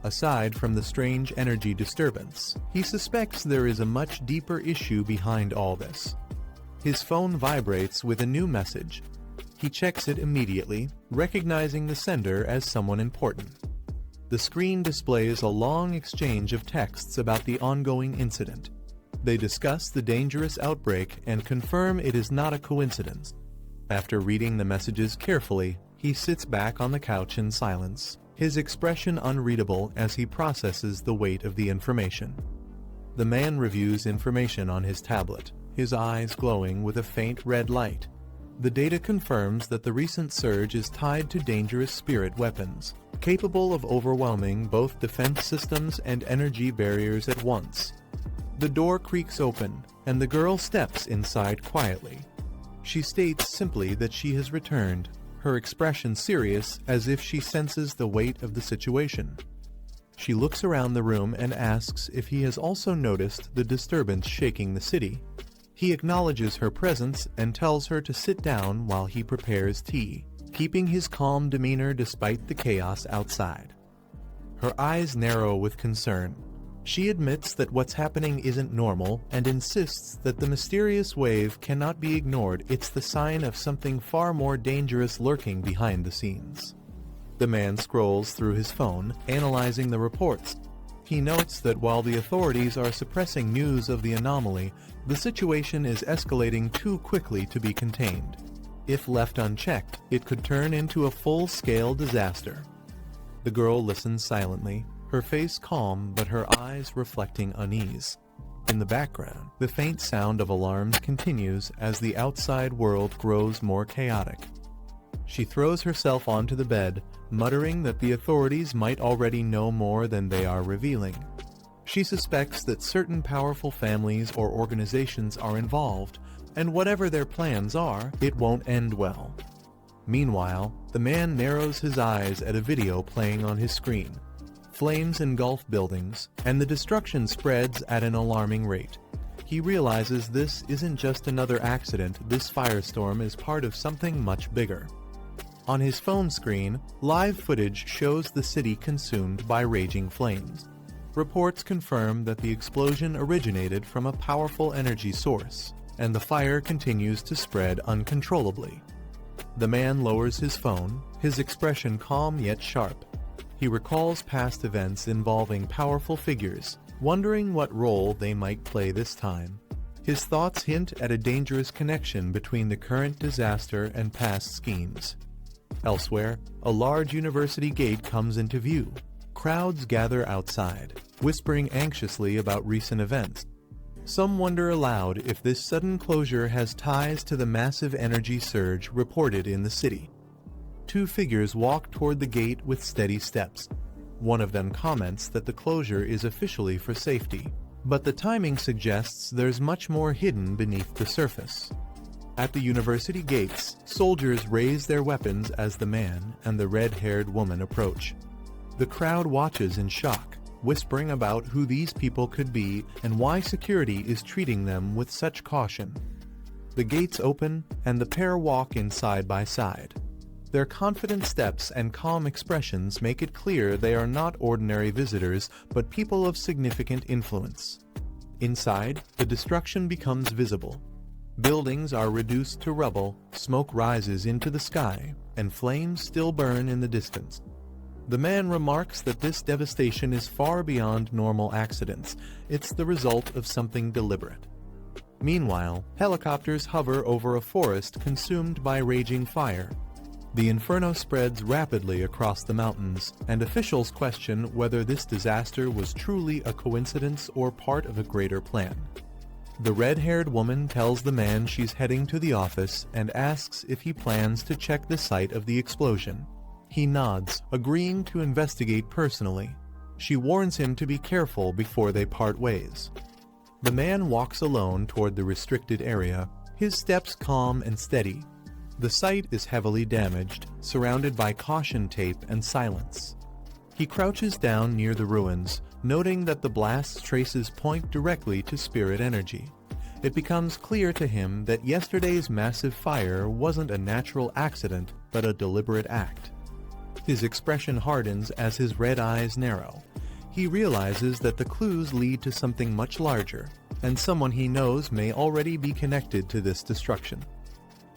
Aside from the strange energy disturbance, he suspects there is a much deeper issue behind all this. His phone vibrates with a new message. He checks it immediately, recognizing the sender as someone important. The screen displays a long exchange of texts about the ongoing incident. They discuss the dangerous outbreak and confirm it is not a coincidence. After reading the messages carefully, He sits back on the couch in silence, his expression unreadable as he processes the weight of the information. The man reviews information on his tablet, his eyes glowing with a faint red light. The data confirms that the recent surge is tied to dangerous spirit weapons, capable of overwhelming both defense systems and energy barriers at once. The door creaks open, and the girl steps inside quietly. She states simply that she has returned, her expression serious as if she senses the weight of the situation. She looks around the room and asks if he has also noticed the disturbance shaking the city. He acknowledges her presence and tells her to sit down while he prepares tea, keeping his calm demeanor despite the chaos outside. Her eyes narrow with concern. She admits that what's happening isn't normal and insists that the mysterious wave cannot be ignored. It's the sign of something far more dangerous lurking behind the scenes. The man scrolls through his phone, analyzing the reports. He notes that while the authorities are suppressing news of the anomaly, the situation is escalating too quickly to be contained. If left unchecked, it could turn into a full-scale disaster. The girl listens silently, her face calm but her eyes reflecting unease. In the background, the faint sound of alarms continues as the outside world grows more chaotic. She throws herself onto the bed, muttering that the authorities might already know more than they are revealing. She suspects that certain powerful families or organizations are involved, and whatever their plans are, it won't end well. Meanwhile, the man narrows his eyes at a video playing on his screen. Flames engulf buildings, and the destruction spreads at an alarming rate. He realizes this isn't just another accident. This firestorm is part of something much bigger. On his phone screen, live footage shows the city consumed by raging flames. Reports confirm that the explosion originated from a powerful energy source, and the fire continues to spread uncontrollably. The man lowers his phone, his expression calm yet sharp. He recalls past events involving powerful figures, wondering what role they might play this time. His thoughts hint at a dangerous connection between the current disaster and past schemes. Elsewhere, a large university gate comes into view. Crowds gather outside, whispering anxiously about recent events. Some wonder aloud if this sudden closure has ties to the massive energy surge reported in the city. Two figures walk toward the gate with steady steps. One of them comments that the closure is officially for safety, but the timing suggests there's much more hidden beneath the surface. At the university gates, soldiers raise their weapons as the man and the red-haired woman approach. The crowd watches in shock, whispering about who these people could be and why security is treating them with such caution. The gates open, and the pair walk in side by side. Their confident steps and calm expressions make it clear they are not ordinary visitors, but people of significant influence. Inside, the destruction becomes visible. Buildings are reduced to rubble, smoke rises into the sky, and flames still burn in the distance. The man remarks that this devastation is far beyond normal accidents. It's the result of something deliberate. Meanwhile, helicopters hover over a forest consumed by raging fire. The inferno spreads rapidly across the mountains, and officials question whether this disaster was truly a coincidence or part of a greater plan. The red-haired woman tells the man she's heading to the office and asks if he plans to check the site of the explosion. He nods, agreeing to investigate personally. She warns him to be careful before they part ways. The man walks alone toward the restricted area, his steps calm and steady. The site is heavily damaged, surrounded by caution tape and silence. He crouches down near the ruins, noting that the blast's traces point directly to spirit energy. It becomes clear to him that yesterday's massive fire wasn't a natural accident, but a deliberate act. His expression hardens as his red eyes narrow. He realizes that the clues lead to something much larger, and someone he knows may already be connected to this destruction.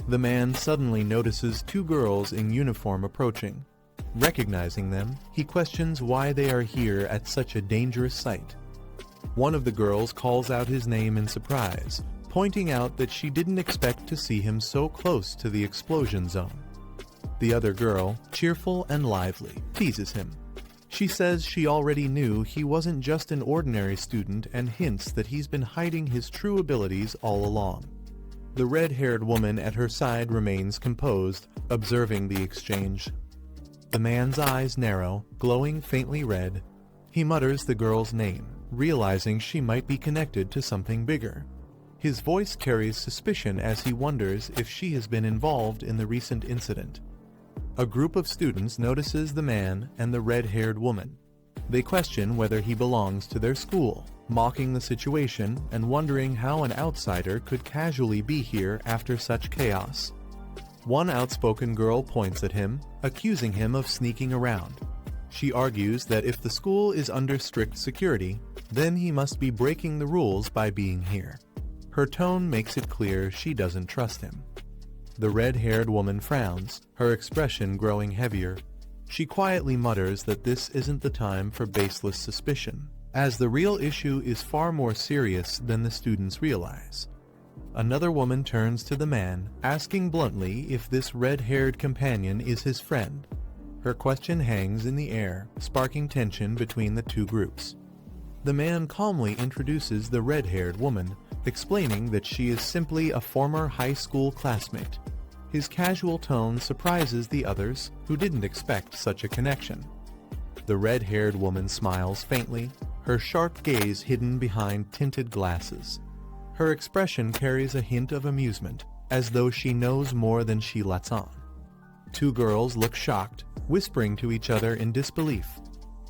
The man suddenly notices two girls in uniform approaching. Recognizing them, he questions why they are here at such a dangerous site. One of the girls calls out his name in surprise, pointing out that she didn't expect to see him so close to the explosion zone. The other girl, cheerful and lively, teases him. She says she already knew he wasn't just an ordinary student and hints that he's been hiding his true abilities all along. The red-haired woman at her side remains composed, observing the exchange. The man's eyes narrow, glowing faintly red. He mutters the girl's name, realizing she might be connected to something bigger. His voice carries suspicion as he wonders if she has been involved in the recent incident. A group of students notices the man and the red-haired woman. They question whether he belongs to their school, mocking the situation and wondering how an outsider could casually be here after such chaos. One outspoken girl points at him, accusing him of sneaking around. She argues that if the school is under strict security, then he must be breaking the rules by being here. Her tone makes it clear she doesn't trust him. The red-haired woman frowns, her expression growing heavier. She quietly mutters that this isn't the time for baseless suspicion, as the real issue is far more serious than the students realize. Another woman turns to the man, asking bluntly if this red-haired companion is his friend. Her question hangs in the air, sparking tension between the two groups. The man calmly introduces the red-haired woman, explaining that she is simply a former high school classmate. His casual tone surprises the others, who didn't expect such a connection. The red-haired woman smiles faintly, her sharp gaze hidden behind tinted glasses. Her expression carries a hint of amusement, as though she knows more than she lets on. Two girls look shocked, whispering to each other in disbelief.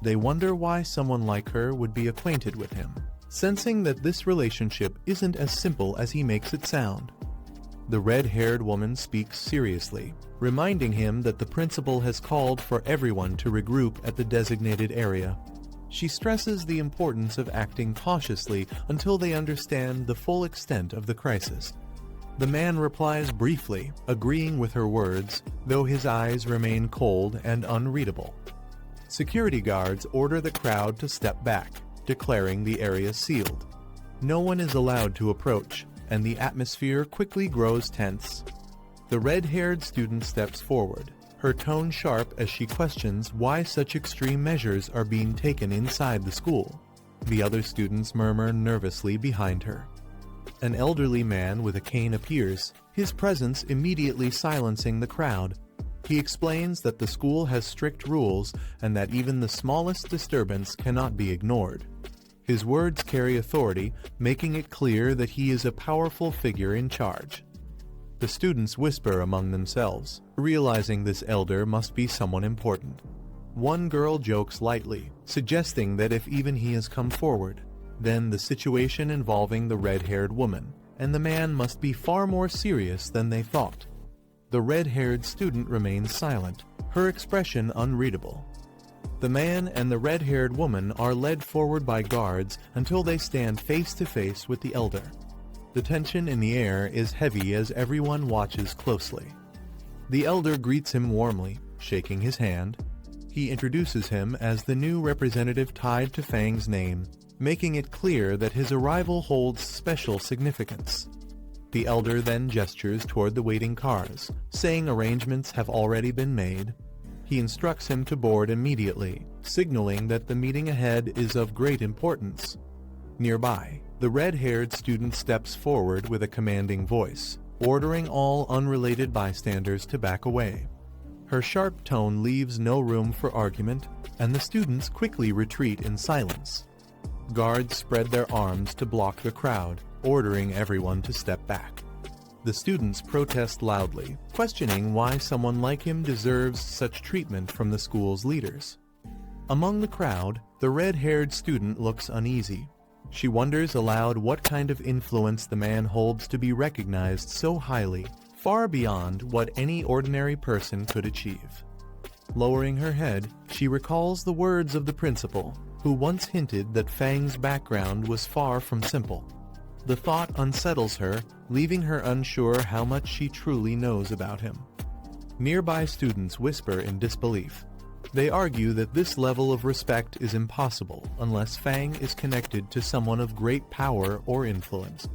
They wonder why someone like her would be acquainted with him, sensing that this relationship isn't as simple as he makes it sound. The red-haired woman speaks seriously, reminding him that the principal has called for everyone to regroup at the designated area. She stresses the importance of acting cautiously until they understand the full extent of the crisis. The man replies briefly, agreeing with her words, though his eyes remain cold and unreadable. Security guards order the crowd to step back, declaring the area sealed. No one is allowed to approach, and the atmosphere quickly grows tense. The red-haired student steps forward, her tone sharp as she questions why such extreme measures are being taken inside the school. The other students murmur nervously behind her. An elderly man with a cane appears, his presence immediately silencing the crowd. He explains that the school has strict rules and that even the smallest disturbance cannot be ignored. His words carry authority, making it clear that he is a powerful figure in charge. The students whisper among themselves, realizing this elder must be someone important. One girl jokes lightly, suggesting that if even he has come forward, then the situation involving the red-haired woman and the man must be far more serious than they thought. The red-haired student remains silent, her expression unreadable. The man and the red-haired woman are led forward by guards until they stand face-to-face with the elder. The tension in the air is heavy as everyone watches closely. The elder greets him warmly, shaking his hand. He introduces him as the new representative tied to Fang's name, making it clear that his arrival holds special significance. The elder then gestures toward the waiting cars, saying arrangements have already been made. He instructs him to board immediately, signaling that the meeting ahead is of great importance. Nearby, the red-haired student steps forward with a commanding voice, ordering all unrelated bystanders to back away. Her sharp tone leaves no room for argument, and the students quickly retreat in silence. Guards spread their arms to block the crowd, ordering everyone to step back. The students protest loudly, questioning why someone like him deserves such treatment from the school's leaders. Among the crowd, the red-haired student looks uneasy. She wonders aloud what kind of influence the man holds to be recognized so highly, far beyond what any ordinary person could achieve. Lowering her head, she recalls the words of the principal, who once hinted that Fang's background was far from simple. The thought unsettles her, leaving her unsure how much she truly knows about him. Nearby students whisper in disbelief. They argue that this level of respect is impossible unless Fang is connected to someone of great power or influence.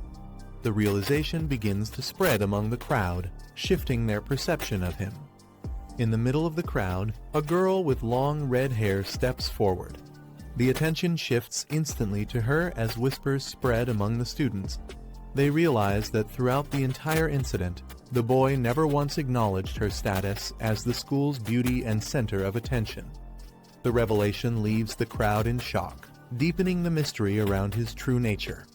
The realization begins to spread among the crowd, shifting their perception of him. In the middle of the crowd, a girl with long red hair steps forward. The attention shifts instantly to her as whispers spread among the students. They realize that throughout the entire incident, the boy never once acknowledged her status as the school's beauty and center of attention. The revelation leaves the crowd in shock, deepening the mystery around his true nature.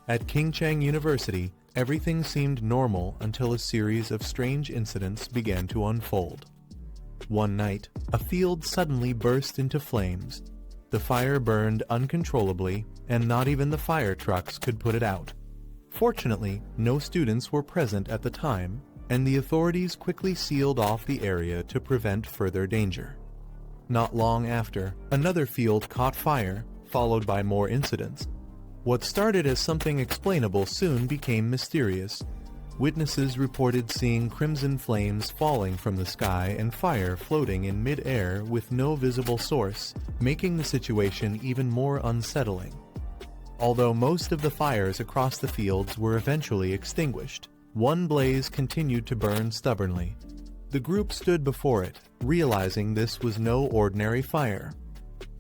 At Kingchang University, everything seemed normal until a series of strange incidents began to unfold. One night, a field suddenly burst into flames. The fire burned uncontrollably, and not even the fire trucks could put it out. Fortunately, no students were present at the time, and the authorities quickly sealed off the area to prevent further danger. Not long after, another field caught fire, followed by more incidents. What started as something explainable soon became mysterious. Witnesses reported seeing crimson flames falling from the sky and fire floating in mid-air with no visible source, making the situation even more unsettling. Although most of the fires across the fields were eventually extinguished, one blaze continued to burn stubbornly. The group stood before it, realizing this was no ordinary fire.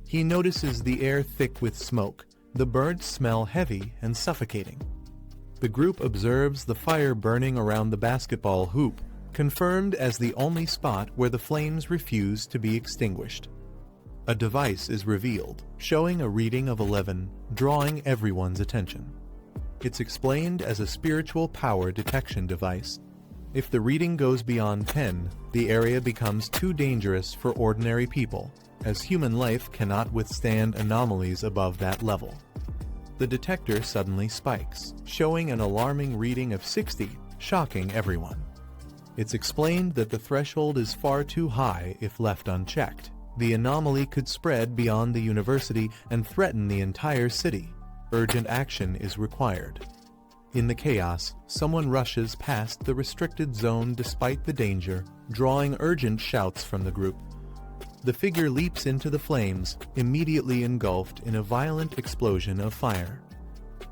He notices the air thick with smoke, the burnt smell heavy and suffocating. The group observes the fire burning around the basketball hoop, confirmed as the only spot where the flames refuse to be extinguished. A device is revealed, showing a reading of 11, drawing everyone's attention. It's explained as a spiritual power detection device. If the reading goes beyond 10, the area becomes too dangerous for ordinary people, as human life cannot withstand anomalies above that level. The detector suddenly spikes, showing an alarming reading of 60, shocking everyone. It's explained that the threshold is far too high if left unchecked. The anomaly could spread beyond the university and threaten the entire city. Urgent action is required. In the chaos, someone rushes past the restricted zone despite the danger, drawing urgent shouts from the group. The figure leaps into the flames, immediately engulfed in a violent explosion of fire.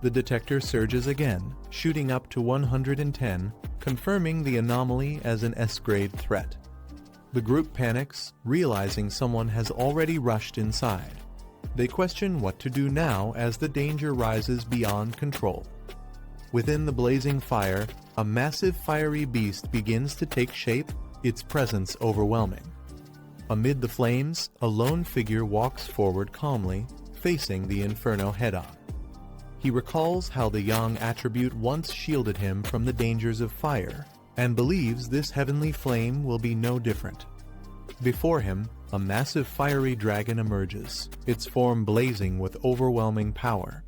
The detector surges again, shooting up to 110, confirming the anomaly as an S-grade threat. The group panics, realizing someone has already rushed inside. They question what to do now as the danger rises beyond control. Within the blazing fire, a massive fiery beast begins to take shape, its presence overwhelming. Amid the flames, a lone figure walks forward calmly, facing the inferno head-on. He recalls how the young attribute once shielded him from the dangers of fire, and believes this heavenly flame will be no different. Before him, a massive fiery dragon emerges, its form blazing with overwhelming power.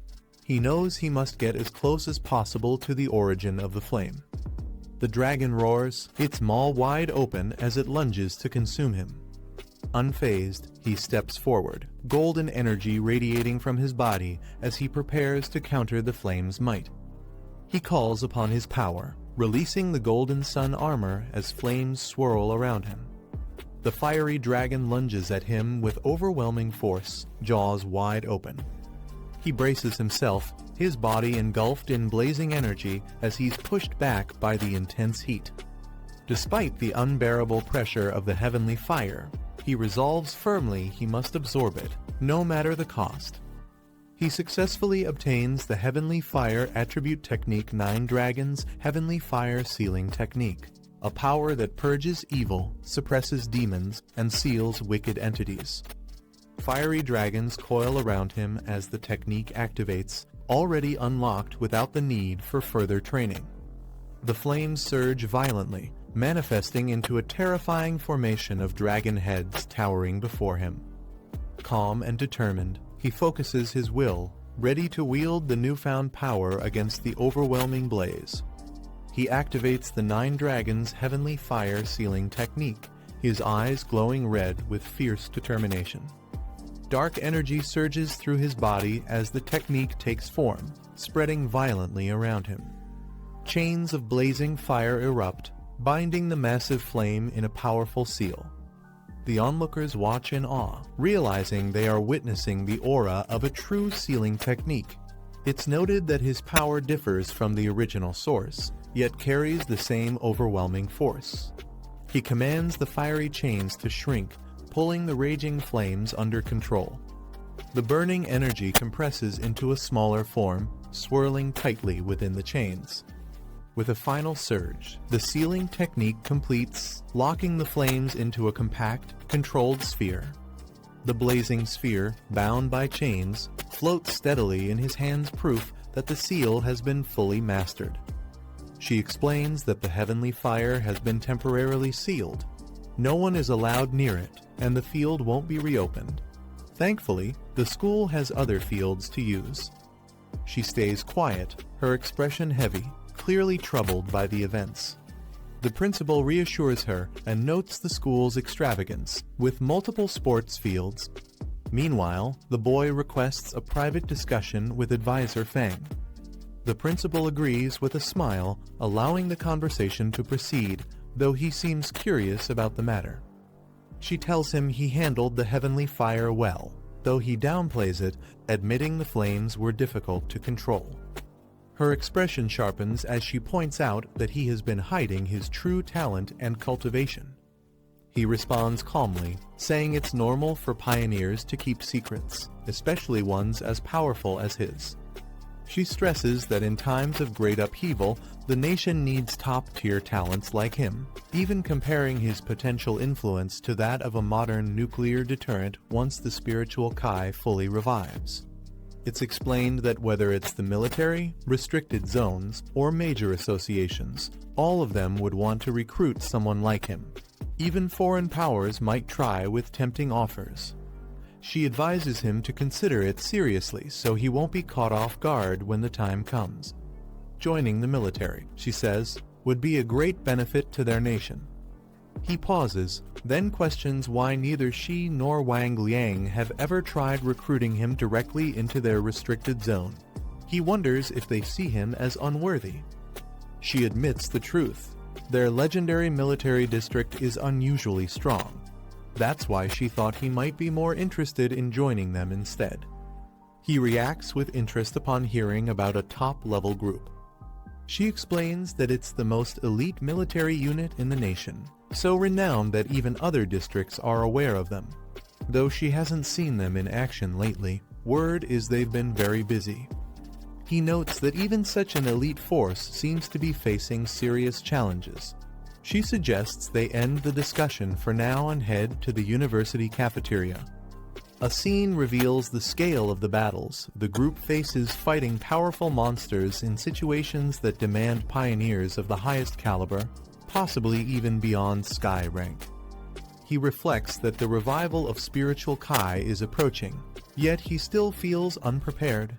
He knows he must get as close as possible to the origin of the flame. The dragon roars, its maw wide open as it lunges to consume him. Unfazed, he steps forward, golden energy radiating from his body as he prepares to counter the flame's might. He calls upon his power, releasing the golden sun armor as flames swirl around him. The fiery dragon lunges at him with overwhelming force, jaws wide open. He braces himself, his body engulfed in blazing energy as he's pushed back by the intense heat. Despite the unbearable pressure of the heavenly fire, he resolves firmly he must absorb it, no matter the cost. He successfully obtains the Heavenly Fire Attribute Technique 9 Dragons Heavenly Fire Sealing Technique, a power that purges evil, suppresses demons, and seals wicked entities. Fiery dragons coil around him as the technique activates, already unlocked without the need for further training. The flames surge violently, manifesting into a terrifying formation of dragon heads towering before him. Calm and determined, he focuses his will, ready to wield the newfound power against the overwhelming blaze. He activates the 9 Dragons Heavenly Fire Sealing Technique, his eyes glowing red with fierce determination. Dark energy surges through his body as the technique takes form, spreading violently around him. Chains of blazing fire erupt, binding the massive flame in a powerful seal. The onlookers watch in awe, realizing they are witnessing the aura of a true sealing technique. It's noted that his power differs from the original source, yet carries the same overwhelming force. He commands the fiery chains to shrink, pulling the raging flames under control. The burning energy compresses into a smaller form, swirling tightly within the chains. With a final surge, the sealing technique completes, locking the flames into a compact, controlled sphere. The blazing sphere, bound by chains, floats steadily in his hands, proof that the seal has been fully mastered. She explains that the heavenly fire has been temporarily sealed. No one is allowed near it, and the field won't be reopened. Thankfully, the school has other fields to use. She stays quiet, her expression heavy, clearly troubled by the events. The principal reassures her and notes the school's extravagance, with multiple sports fields. Meanwhile, the boy requests a private discussion with advisor Fang. The principal agrees with a smile, allowing the conversation to proceed, though he seems curious about the matter. She tells him he handled the heavenly fire well, though he downplays it, admitting the flames were difficult to control. Her expression sharpens as she points out that he has been hiding his true talent and cultivation. He responds calmly, saying it's normal for pioneers to keep secrets, especially ones as powerful as his. She stresses that in times of great upheaval, the nation needs top-tier talents like him, even comparing his potential influence to that of a modern nuclear deterrent once the spiritual Kai fully revives. It's explained that whether it's the military, restricted zones, or major associations, all of them would want to recruit someone like him. Even foreign powers might try with tempting offers. She advises him to consider it seriously so he won't be caught off guard when the time comes. Joining the military, she says, would be a great benefit to their nation. He pauses, then questions why neither she nor Wang Liang have ever tried recruiting him directly into their restricted zone. He wonders if they see him as unworthy. She admits the truth. Their legendary military district is unusually strong. That's why she thought he might be more interested in joining them instead. He reacts with interest upon hearing about a top-level group. She explains that it's the most elite military unit in the nation, so renowned that even other districts are aware of them. Though she hasn't seen them in action lately, word is they've been very busy. He notes that even such an elite force seems to be facing serious challenges. She suggests they end the discussion for now and head to the university cafeteria. A scene reveals the scale of the battles the group faces, fighting powerful monsters in situations that demand pioneers of the highest caliber, possibly even beyond sky rank. He reflects that the revival of spiritual Kai is approaching, yet he still feels unprepared.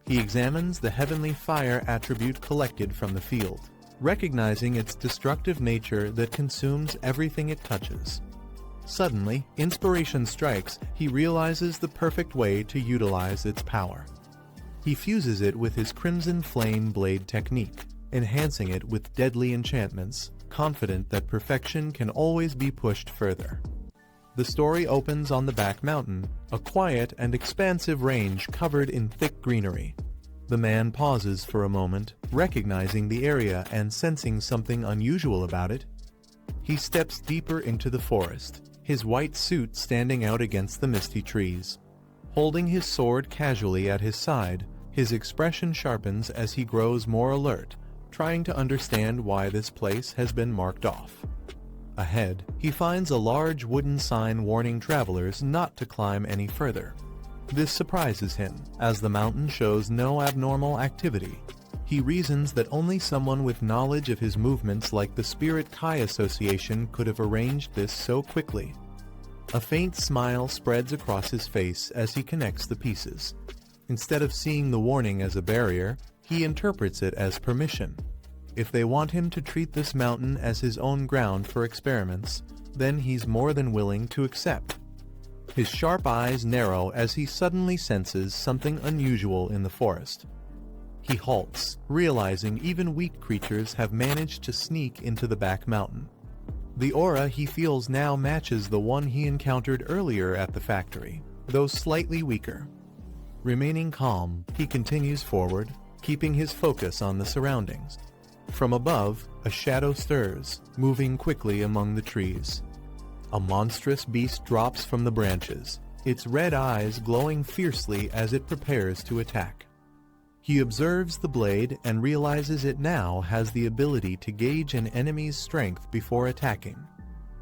He examines the heavenly fire attribute collected from the field, recognizing its destructive nature that consumes everything it touches. Suddenly, inspiration strikes. He realizes the perfect way to utilize its power. He fuses it with his Crimson Flame Blade technique, enhancing it with deadly enchantments, confident that perfection can always be pushed further. The story opens on the back mountain, a quiet and expansive range covered in thick greenery. The man pauses for a moment, recognizing the area and sensing something unusual about it. He steps deeper into the forest, his white suit standing out against the misty trees. Holding his sword casually at his side, his expression sharpens as he grows more alert, trying to understand why this place has been marked off. Ahead, he finds a large wooden sign warning travelers not to climb any further. This surprises him, as the mountain shows no abnormal activity. He reasons that only someone with knowledge of his movements like the Spirit Kai Association could have arranged this so quickly. A faint smile spreads across his face as he connects the pieces. Instead of seeing the warning as a barrier, he interprets it as permission. If they want him to treat this mountain as his own ground for experiments, then he's more than willing to accept. His sharp eyes narrow as he suddenly senses something unusual in the forest. He halts, realizing even weak creatures have managed to sneak into the back mountain. The aura he feels now matches the one he encountered earlier at the factory, though slightly weaker. Remaining calm, he continues forward, keeping his focus on the surroundings. From above, a shadow stirs, moving quickly among the trees. A monstrous beast drops from the branches, its red eyes glowing fiercely as it prepares to attack. He observes the blade and realizes it now has the ability to gauge an enemy's strength before attacking.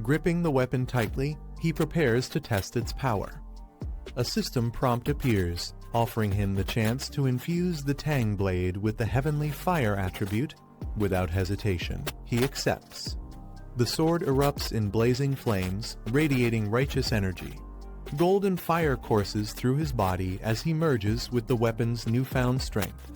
Gripping the weapon tightly, he prepares to test its power. A system prompt appears, offering him the chance to infuse the Tang blade with the heavenly fire attribute. Without hesitation, he accepts. The sword erupts in blazing flames, radiating righteous energy. Golden fire courses through his body as he merges with the weapon's newfound strength.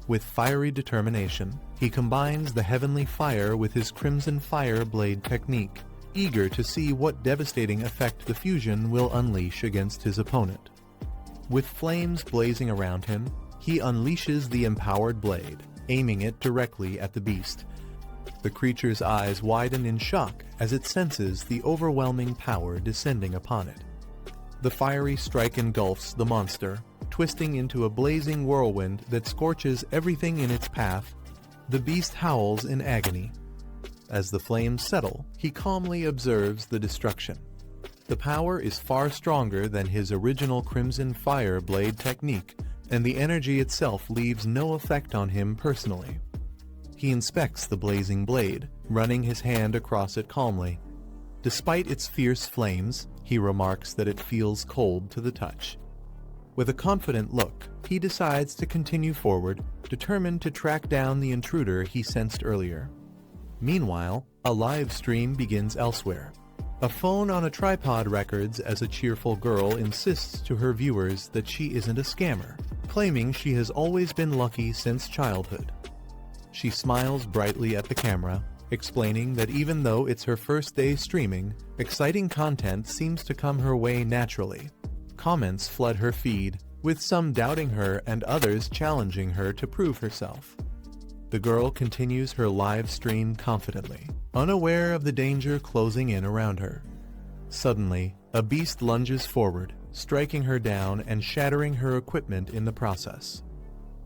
With fiery determination, he combines the heavenly fire with his crimson fire blade technique, eager to see what devastating effect the fusion will unleash against his opponent. With flames blazing around him, he unleashes the empowered blade, aiming it directly at the beast. The creature's eyes widen in shock as it senses the overwhelming power descending upon it. The fiery strike engulfs the monster, twisting into a blazing whirlwind that scorches everything in its path. The beast howls in agony. As the flames settle, he calmly observes the destruction. The power is far stronger than his original Crimson Fire blade technique, and the energy itself leaves no effect on him personally. He inspects the blazing blade, running his hand across it calmly. Despite its fierce flames, he remarks that it feels cold to the touch. With a confident look, he decides to continue forward, determined to track down the intruder he sensed earlier. Meanwhile, a live stream begins elsewhere. A phone on a tripod records as a cheerful girl insists to her viewers that she isn't a scammer, claiming she has always been lucky since childhood. She smiles brightly at the camera, explaining that even though it's her first day streaming, exciting content seems to come her way naturally. Comments flood her feed, with some doubting her and others challenging her to prove herself. The girl continues her live stream confidently, unaware of the danger closing in around her. Suddenly, a beast lunges forward, striking her down and shattering her equipment in the process.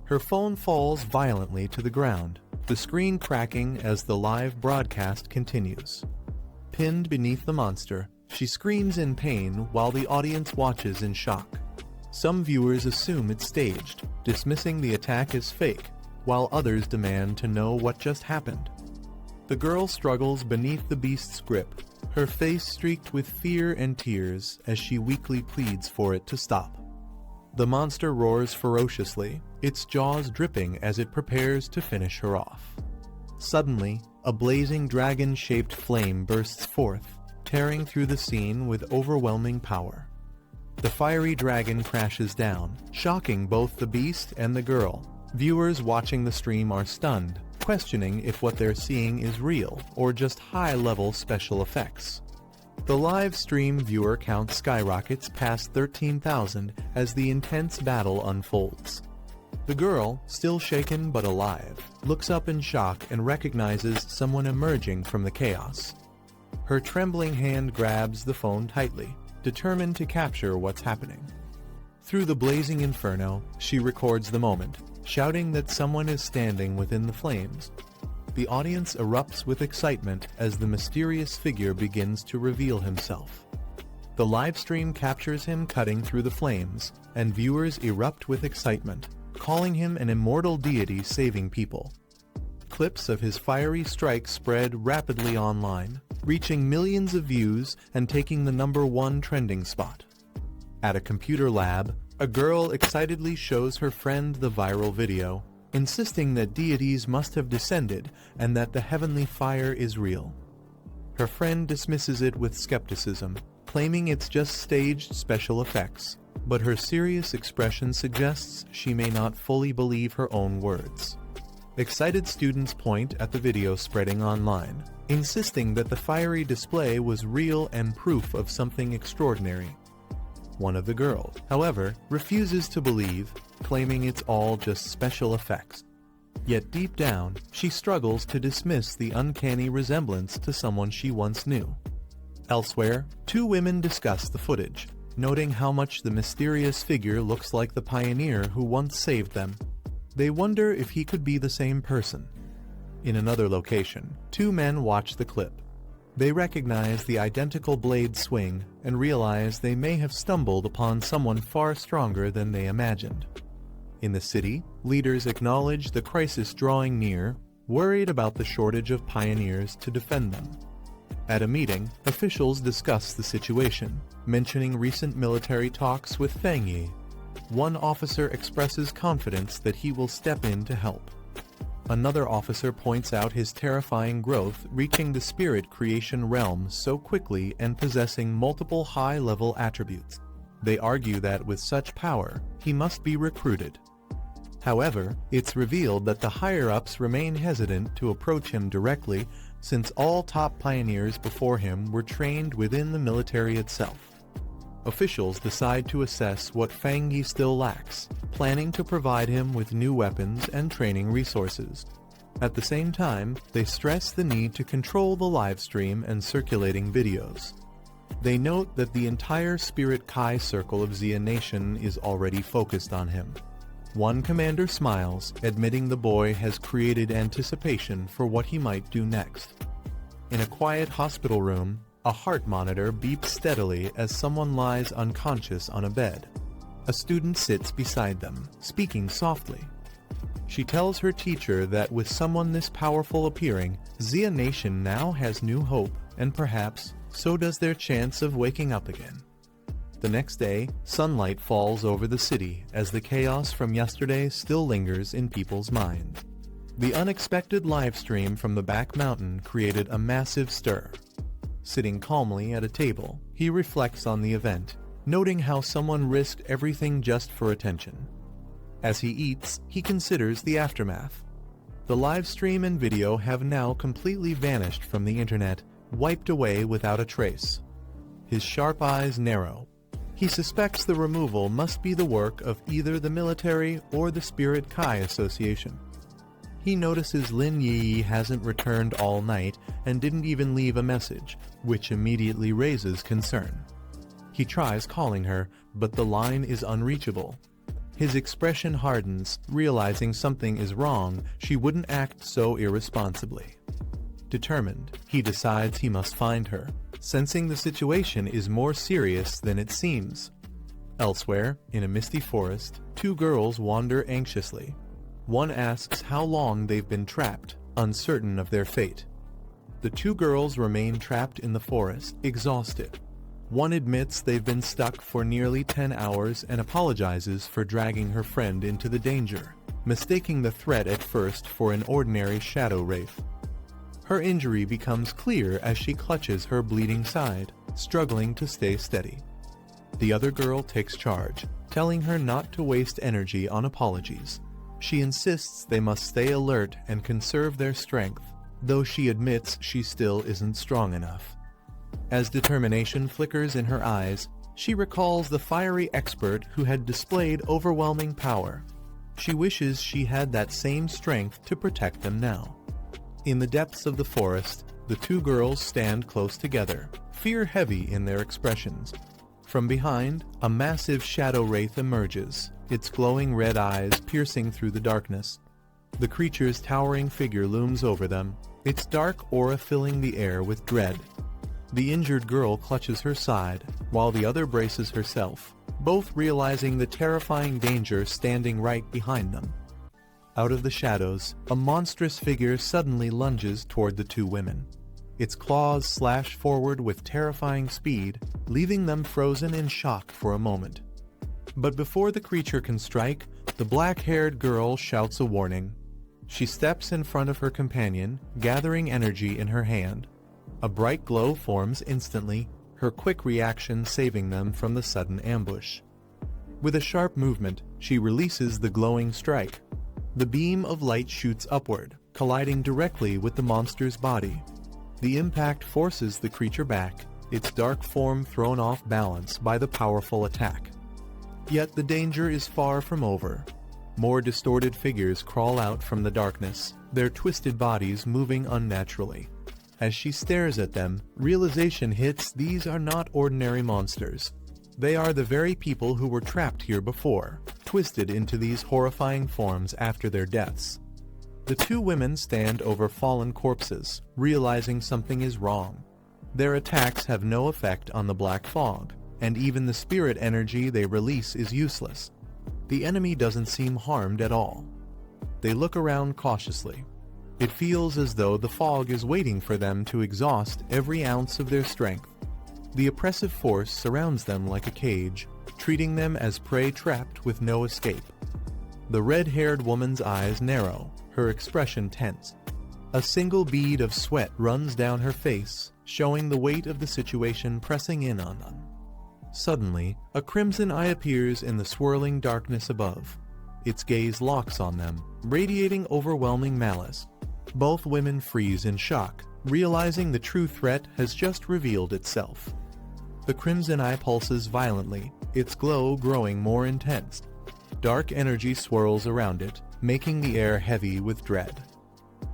Her phone falls violently to the ground, the screen cracking as the live broadcast continues. Pinned beneath the monster, she screams in pain while the audience watches in shock. Some viewers assume it's staged, dismissing the attack as fake, while others demand to know what just happened. The girl struggles beneath the beast's grip, her face streaked with fear and tears as she weakly pleads for it to stop. The monster roars ferociously, its jaws dripping as it prepares to finish her off. Suddenly, a blazing dragon-shaped flame bursts forth, tearing through the scene with overwhelming power. The fiery dragon crashes down, shocking both the beast and the girl. Viewers watching the stream are stunned, questioning if what they're seeing is real or just high-level special effects. The live stream viewer count skyrockets past 13,000 as the intense battle unfolds. The girl, still shaken but alive, looks up in shock and recognizes someone emerging from the chaos. Her trembling hand grabs the phone tightly, determined to capture what's happening. Through the blazing inferno, she records the moment, shouting that someone is standing within the flames. The audience erupts with excitement as the mysterious figure begins to reveal himself. The livestream captures him cutting through the flames, and viewers erupt with excitement, calling him an immortal deity saving people. Clips of his fiery strikes spread rapidly online, reaching millions of views and taking the #1 trending spot. At a computer lab, a girl excitedly shows her friend the viral video, insisting that deities must have descended and that the heavenly fire is real. Her friend dismisses it with skepticism, claiming it's just staged special effects, but her serious expression suggests she may not fully believe her own words. Excited students point at the video spreading online, insisting that the fiery display was real and proof of something extraordinary. One of the girls, however, refuses to believe, claiming it's all just special effects. Yet deep down, she struggles to dismiss the uncanny resemblance to someone she once knew. Elsewhere, two women discuss the footage, noting how much the mysterious figure looks like the pioneer who once saved them. They wonder if he could be the same person. In another location, two men watch the clip. They recognize the identical blade swing and realize they may have stumbled upon someone far stronger than they imagined. In the city, leaders acknowledge the crisis drawing near, worried about the shortage of pioneers to defend them. At a meeting, officials discuss the situation, mentioning recent military talks with Feng Yi. One officer expresses confidence that he will step in to help. Another officer points out his terrifying growth, reaching the spirit creation realm so quickly and possessing multiple high-level attributes. They argue that with such power, he must be recruited. However, it's revealed that the higher-ups remain hesitant to approach him directly, since all top pioneers before him were trained within the military itself. Officials decide to assess what Feng Yi still lacks, planning to provide him with new weapons and training resources. At the same time, they stress the need to control the live stream and circulating videos. They note that the entire Spirit Kai circle of Xia Nation is already focused on him. One commander smiles, admitting the boy has created anticipation for what he might do next. In a quiet hospital room, a heart monitor beeps steadily as someone lies unconscious on a bed. A student sits beside them, speaking softly. She tells her teacher that with someone this powerful appearing, Xia Nation now has new hope, and perhaps, so does their chance of waking up again. The next day, sunlight falls over the city as the chaos from yesterday still lingers in people's minds. The unexpected live stream from the back mountain created a massive stir. Sitting calmly at a table, he reflects on the event, noting how someone risked everything just for attention. As he eats, he considers the aftermath. The live stream and video have now completely vanished from the internet, wiped away without a trace. His sharp eyes narrow. He suspects the removal must be the work of either the military or the Spirit Kai Association. He notices Lin Yi hasn't returned all night and didn't even leave a message, which immediately raises concern. He tries calling her, but the line is unreachable. His expression hardens, realizing something is wrong, she wouldn't act so irresponsibly. Determined, he decides he must find her, sensing the situation is more serious than it seems. Elsewhere, in a misty forest, two girls wander anxiously. One asks how long they've been trapped, uncertain of their fate. The two girls remain trapped in the forest, exhausted. One admits they've been stuck for nearly 10 hours and apologizes for dragging her friend into the danger, mistaking the threat at first for an ordinary shadow wraith. Her injury becomes clear as she clutches her bleeding side, struggling to stay steady. The other girl takes charge, telling her not to waste energy on apologies. She insists they must stay alert and conserve their strength, though she admits she still isn't strong enough. As determination flickers in her eyes, she recalls the fiery expert who had displayed overwhelming power. She wishes she had that same strength to protect them now. In the depths of the forest, the two girls stand close together, fear heavy in their expressions. From behind, a massive shadow wraith emerges, its glowing red eyes piercing through the darkness. The creature's towering figure looms over them, its dark aura filling the air with dread. The injured girl clutches her side, while the other braces herself, both realizing the terrifying danger standing right behind them. Out of the shadows, a monstrous figure suddenly lunges toward the two women. Its claws slash forward with terrifying speed, leaving them frozen in shock for a moment. But before the creature can strike, the black-haired girl shouts a warning. She steps in front of her companion, gathering energy in her hand. A bright glow forms instantly, her quick reaction saving them from the sudden ambush. With a sharp movement, she releases the glowing strike. The beam of light shoots upward, colliding directly with the monster's body. The impact forces the creature back, its dark form thrown off balance by the powerful attack. Yet the danger is far from over. More distorted figures crawl out from the darkness, their twisted bodies moving unnaturally. As she stares at them, realization hits these are not ordinary monsters. They are the very people who were trapped here before, twisted into these horrifying forms after their deaths. The two women stand over fallen corpses, realizing something is wrong. Their attacks have no effect on the black fog, and even the spirit energy they release is useless. The enemy doesn't seem harmed at all. They look around cautiously. It feels as though the fog is waiting for them to exhaust every ounce of their strength. The oppressive force surrounds them like a cage, treating them as prey trapped with no escape. The red-haired woman's eyes narrow, her expression tense. A single bead of sweat runs down her face, showing the weight of the situation pressing in on them. Suddenly, a crimson eye appears in the swirling darkness above. Its gaze locks on them, radiating overwhelming malice. Both women freeze in shock, realizing the true threat has just revealed itself. The crimson eye pulses violently, its glow growing more intense. Dark energy swirls around it, making the air heavy with dread.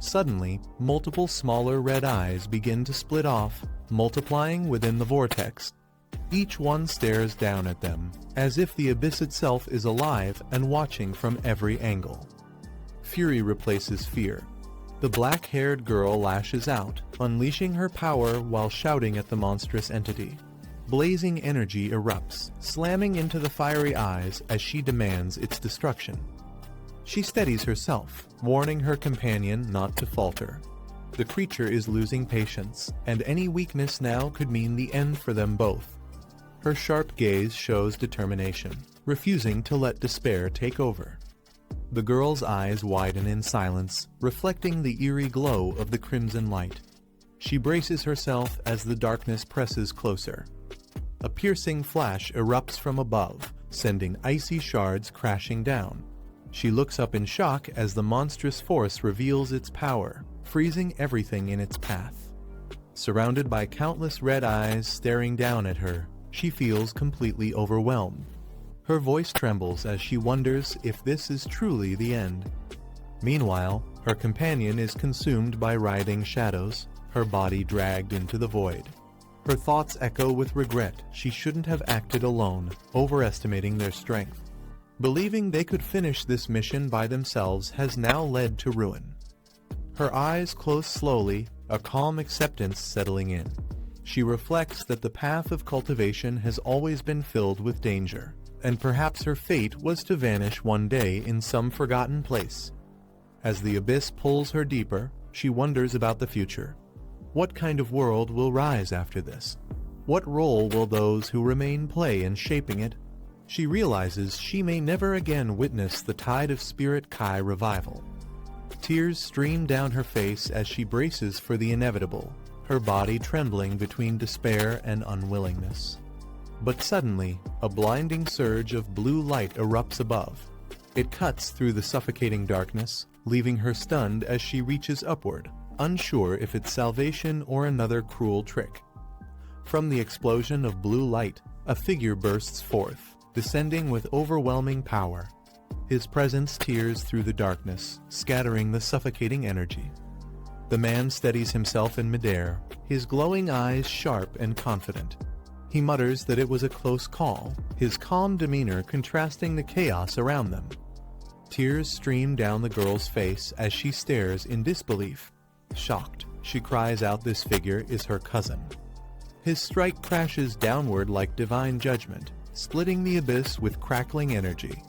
Suddenly, multiple smaller red eyes begin to split off, multiplying within the vortex. Each one stares down at them, as if the abyss itself is alive and watching from every angle. Fury replaces fear. The black-haired girl lashes out, unleashing her power while shouting at the monstrous entity. Blazing energy erupts, slamming into the fiery eyes as she demands its destruction. She steadies herself, warning her companion not to falter. The creature is losing patience, and any weakness now could mean the end for them both. Her sharp gaze shows determination, refusing to let despair take over. The girl's eyes widen in silence, reflecting the eerie glow of the crimson light. She braces herself as the darkness presses closer. A piercing flash erupts from above, sending icy shards crashing down. She looks up in shock as the monstrous force reveals its power, freezing everything in its path. Surrounded by countless red eyes staring down at her, she feels completely overwhelmed. Her voice trembles as she wonders if this is truly the end. Meanwhile, her companion is consumed by writhing shadows, her body dragged into the void. Her thoughts echo with regret she shouldn't have acted alone, overestimating their strength. Believing they could finish this mission by themselves has now led to ruin. Her eyes close slowly, a calm acceptance settling in. She reflects that the path of cultivation has always been filled with danger, and perhaps her fate was to vanish one day in some forgotten place. As the abyss pulls her deeper, she wonders about the future. What kind of world will rise after this? What role will those who remain play in shaping it? She realizes she may never again witness the tide of Spirit Kai revival. Tears stream down her face as she braces for the inevitable, her body trembling between despair and unwillingness. But suddenly, a blinding surge of blue light erupts above. It cuts through the suffocating darkness, leaving her stunned as she reaches upward, unsure if it's salvation or another cruel trick. From the explosion of blue light, a figure bursts forth, descending with overwhelming power. His presence tears through the darkness, scattering the suffocating energy. The man steadies himself in midair, his glowing eyes sharp and confident. He mutters that it was a close call, his calm demeanor contrasting the chaos around them. Tears stream down the girl's face as she stares in disbelief. Shocked, she cries out this figure is her cousin. His strike crashes downward like divine judgment, splitting the abyss with crackling energy.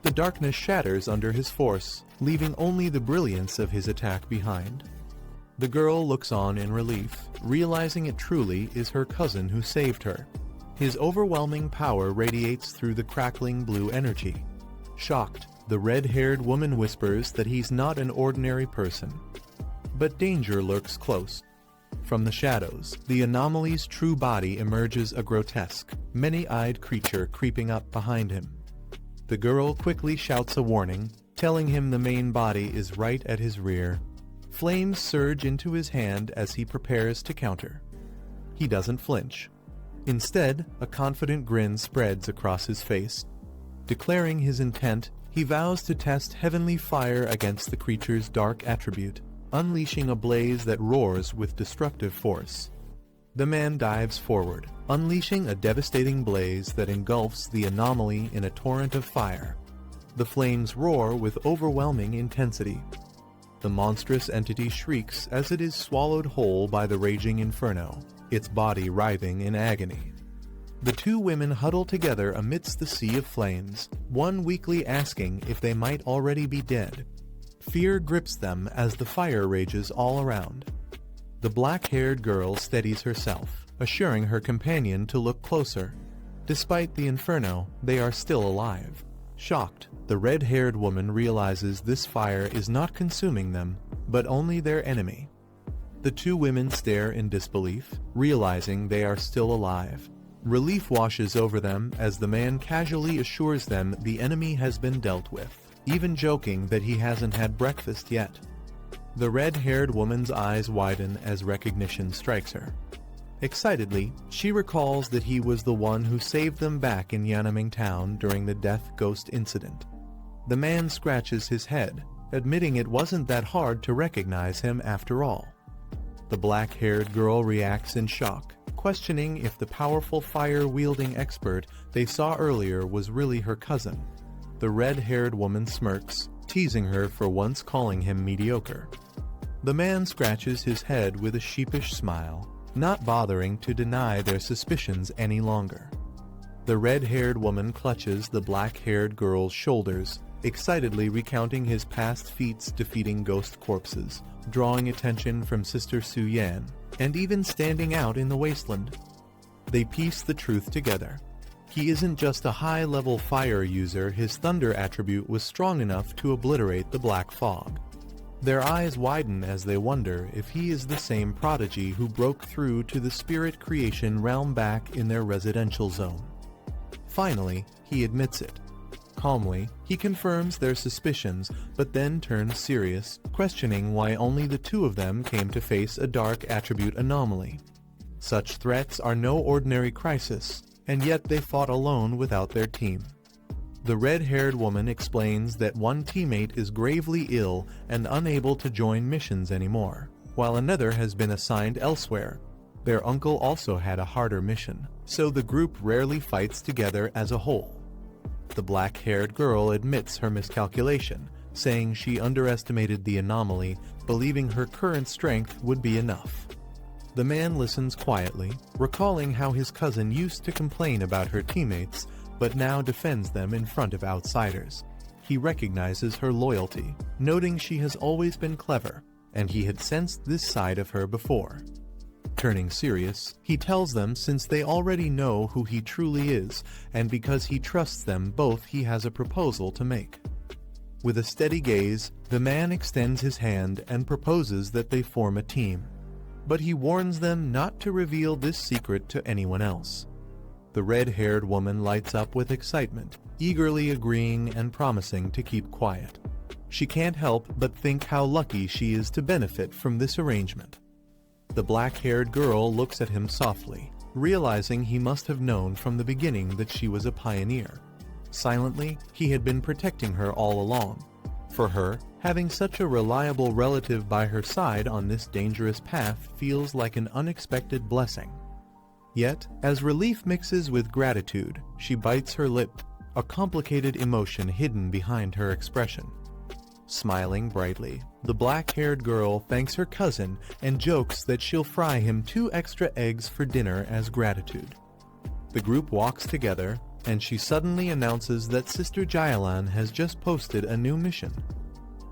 The darkness shatters under his force, leaving only the brilliance of his attack behind. The girl looks on in relief, realizing it truly is her cousin who saved her. His overwhelming power radiates through the crackling blue energy. Shocked, the red-haired woman whispers that he's not an ordinary person. But danger lurks close. From the shadows, the anomaly's true body emerges a grotesque, many-eyed creature creeping up behind him. The girl quickly shouts a warning, telling him the main body is right at his rear. Flames surge into his hand as he prepares to counter. He doesn't flinch. Instead, a confident grin spreads across his face. Declaring his intent, he vows to test heavenly fire against the creature's dark attribute, unleashing a blaze that roars with destructive force. The man dives forward, unleashing a devastating blaze that engulfs the anomaly in a torrent of fire. The flames roar with overwhelming intensity. The monstrous entity shrieks as it is swallowed whole by the raging inferno, its body writhing in agony. The two women huddle together amidst the sea of flames, one weakly asking if they might already be dead. Fear grips them as the fire rages all around. The black-haired girl steadies herself, assuring her companion to look closer. Despite the inferno, they are still alive. Shocked, the red-haired woman realizes this fire is not consuming them, but only their enemy. The two women stare in disbelief, realizing they are still alive. Relief washes over them as the man casually assures them the enemy has been dealt with, even joking that he hasn't had breakfast yet. The red-haired woman's eyes widen as recognition strikes her. Excitedly, she recalls that he was the one who saved them back in Yanaming Town during the Death Ghost incident. The man scratches his head, admitting it wasn't that hard to recognize him after all. The black-haired girl reacts in shock, questioning if the powerful fire-wielding expert they saw earlier was really her cousin. The red-haired woman smirks, teasing her for once calling him mediocre. The man scratches his head with a sheepish smile, not bothering to deny their suspicions any longer. The red-haired woman clutches the black-haired girl's shoulders, excitedly recounting his past feats defeating ghost corpses, drawing attention from Sister Su Yan, and even standing out in the wasteland. They piece the truth together. He isn't just a high-level fire user, his thunder attribute was strong enough to obliterate the black fog. Their eyes widen as they wonder if he is the same prodigy who broke through to the spirit creation realm back in their residential zone. Finally, he admits it. Calmly, he confirms their suspicions, but then turns serious, questioning why only the two of them came to face a dark attribute anomaly. Such threats are no ordinary crisis, and yet they fought alone without their team. The red-haired woman explains that one teammate is gravely ill and unable to join missions anymore, while another has been assigned elsewhere. Their uncle also had a harder mission, so the group rarely fights together as a whole. The black-haired girl admits her miscalculation, saying she underestimated the anomaly, believing her current strength would be enough. The man listens quietly, recalling how his cousin used to complain about her teammates, but now defends them in front of outsiders. He recognizes her loyalty, noting she has always been clever, and he had sensed this side of her before. Turning serious, he tells them since they already know who he truly is, and because he trusts them both, he has a proposal to make. With a steady gaze, the man extends his hand and proposes that they form a team. But he warns them not to reveal this secret to anyone else. The red-haired woman lights up with excitement, eagerly agreeing and promising to keep quiet. She can't help but think how lucky she is to benefit from this arrangement. The black-haired girl looks at him softly, realizing he must have known from the beginning that she was a pioneer. Silently, he had been protecting her all along. For her, having such a reliable relative by her side on this dangerous path feels like an unexpected blessing. Yet, as relief mixes with gratitude, she bites her lip, a complicated emotion hidden behind her expression. Smiling brightly, the black-haired girl thanks her cousin and jokes that she'll fry him 2 extra eggs for dinner as gratitude. The group walks together, and she suddenly announces that Sister Jailan has just posted a new mission.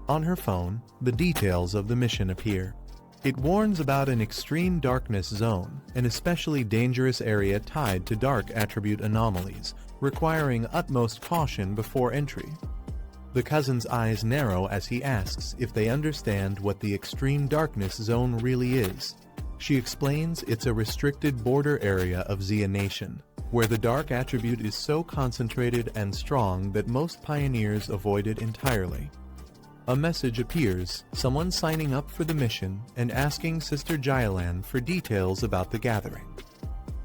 On her phone, the details of the mission appear. It warns about an extreme darkness zone, an especially dangerous area tied to dark attribute anomalies, requiring utmost caution before entry. The cousin's eyes narrow as he asks if they understand what the extreme darkness zone really is. She explains it's a restricted border area of Xia Nation, where the dark attribute is so concentrated and strong that most pioneers avoid it entirely. A message appears, someone signing up for the mission and asking Sister Jailan for details about the gathering.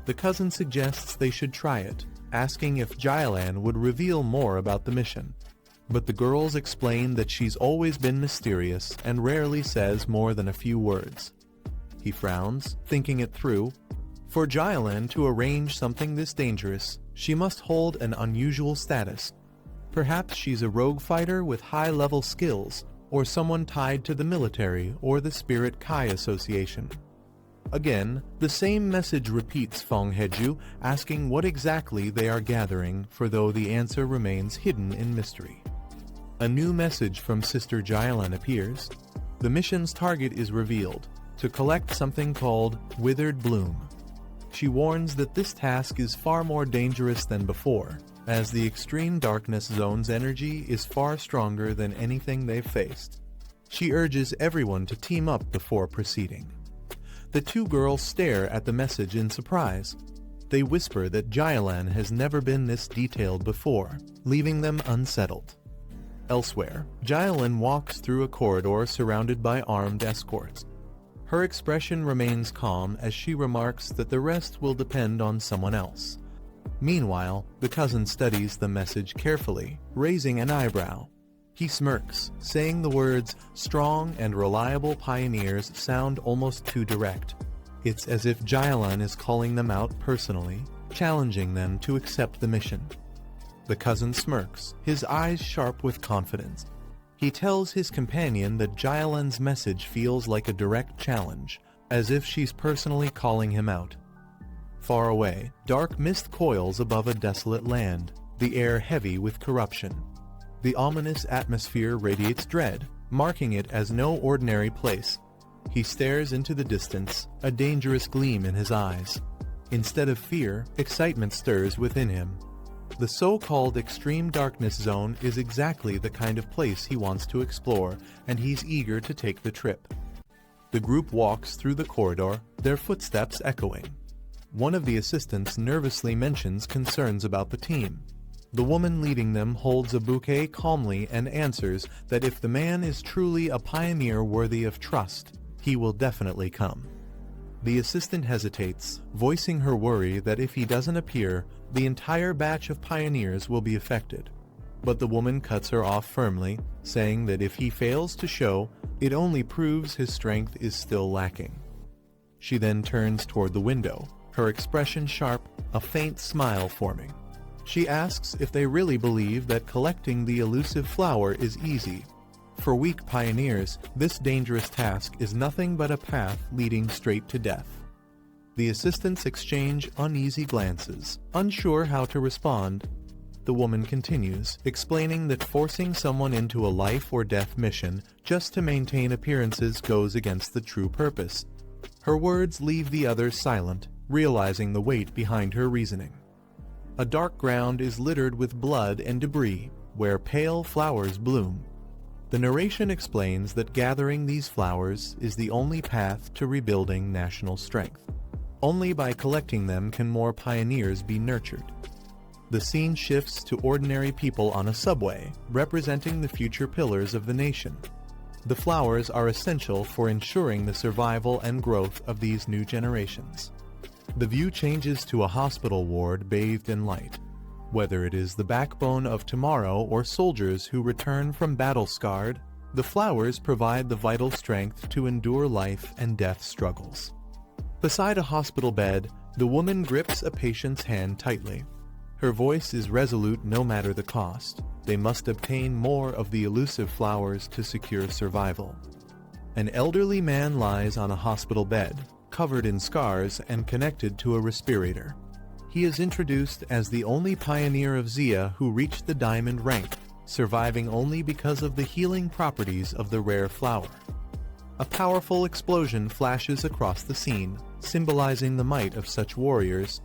The cousin suggests they should try it, asking if Jailan would reveal more about the mission. But the girls explain that she's always been mysterious and rarely says more than a few words. He frowns, thinking it through. For Jailan to arrange something this dangerous, she must hold an unusual status. Perhaps she's a rogue fighter with high-level skills, or someone tied to the military or the Spirit Kai Association. Again, the same message repeats Fong Heju, asking what exactly they are gathering, for though the answer remains hidden in mystery. A new message from Sister Jailan appears. The mission's target is revealed, to collect something called Withered Bloom. She warns that this task is far more dangerous than before, as the extreme darkness zone's energy is far stronger than anything they've faced. She urges everyone to team up before proceeding. The two girls stare at the message in surprise. They whisper that Jailan has never been this detailed before, leaving them unsettled. Elsewhere, Jailan walks through a corridor surrounded by armed escorts. Her expression remains calm as she remarks that the rest will depend on someone else. Meanwhile, the cousin studies the message carefully, raising an eyebrow. He smirks, saying the words, "strong and reliable pioneers" sound almost too direct. It's as if Jailan is calling them out personally, challenging them to accept the mission. The cousin smirks, his eyes sharp with confidence. He tells his companion that Jailan's message feels like a direct challenge, as if she's personally calling him out. Far away, dark mist coils above a desolate land, the air heavy with corruption. The ominous atmosphere radiates dread, marking it as no ordinary place. He stares into the distance, a dangerous gleam in his eyes. Instead of fear, excitement stirs within him. The so-called extreme darkness zone is exactly the kind of place he wants to explore, and he's eager to take the trip. The group walks through the corridor, their footsteps echoing. One of the assistants nervously mentions concerns about the team. The woman leading them holds a bouquet calmly and answers that if the man is truly a pioneer worthy of trust, he will definitely come. The assistant hesitates, voicing her worry that if he doesn't appear, the entire batch of pioneers will be affected. But the woman cuts her off firmly, saying that if he fails to show, it only proves his strength is still lacking. She then turns toward the window, her expression sharp, a faint smile forming. She asks if they really believe that collecting the elusive flower is easy. For weak pioneers, this dangerous task is nothing but a path leading straight to death. The assistants exchange uneasy glances, unsure how to respond. The woman continues, explaining that forcing someone into a life or death mission just to maintain appearances goes against the true purpose. Her words leave the others silent, realizing the weight behind her reasoning. A dark ground is littered with blood and debris, where pale flowers bloom. The narration explains that gathering these flowers is the only path to rebuilding national strength. Only by collecting them can more pioneers be nurtured. The scene shifts to ordinary people on a subway, representing the future pillars of the nation. The flowers are essential for ensuring the survival and growth of these new generations. The view changes to a hospital ward bathed in light. Whether it is the backbone of tomorrow or soldiers who return from battle scarred, the flowers provide the vital strength to endure life and death struggles. Beside a hospital bed, the woman grips a patient's hand tightly. Her voice is resolute no matter the cost. They must obtain more of the elusive flowers to secure survival. An elderly man lies on a hospital bed, covered in scars and connected to a respirator. He is introduced as the only pioneer of Xia who reached the diamond rank, surviving only because of the healing properties of the rare flower. A powerful explosion flashes across the scene, symbolizing the might of such warriors.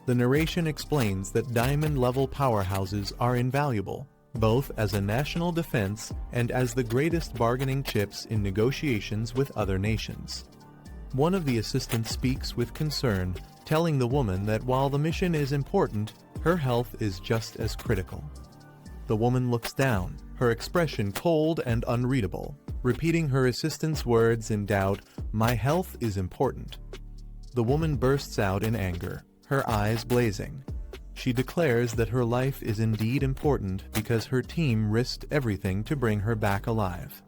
The narration explains that diamond-level powerhouses are invaluable, both as a national defense and as the greatest bargaining chips in negotiations with other nations. One of the assistants speaks with concern, telling the woman that while the mission is important, her health is just as critical. The woman looks down, her expression cold and unreadable, repeating her assistant's words in doubt, "My health is important." The woman bursts out in anger, her eyes blazing. She declares that her life is indeed important because her team risked everything to bring her back alive.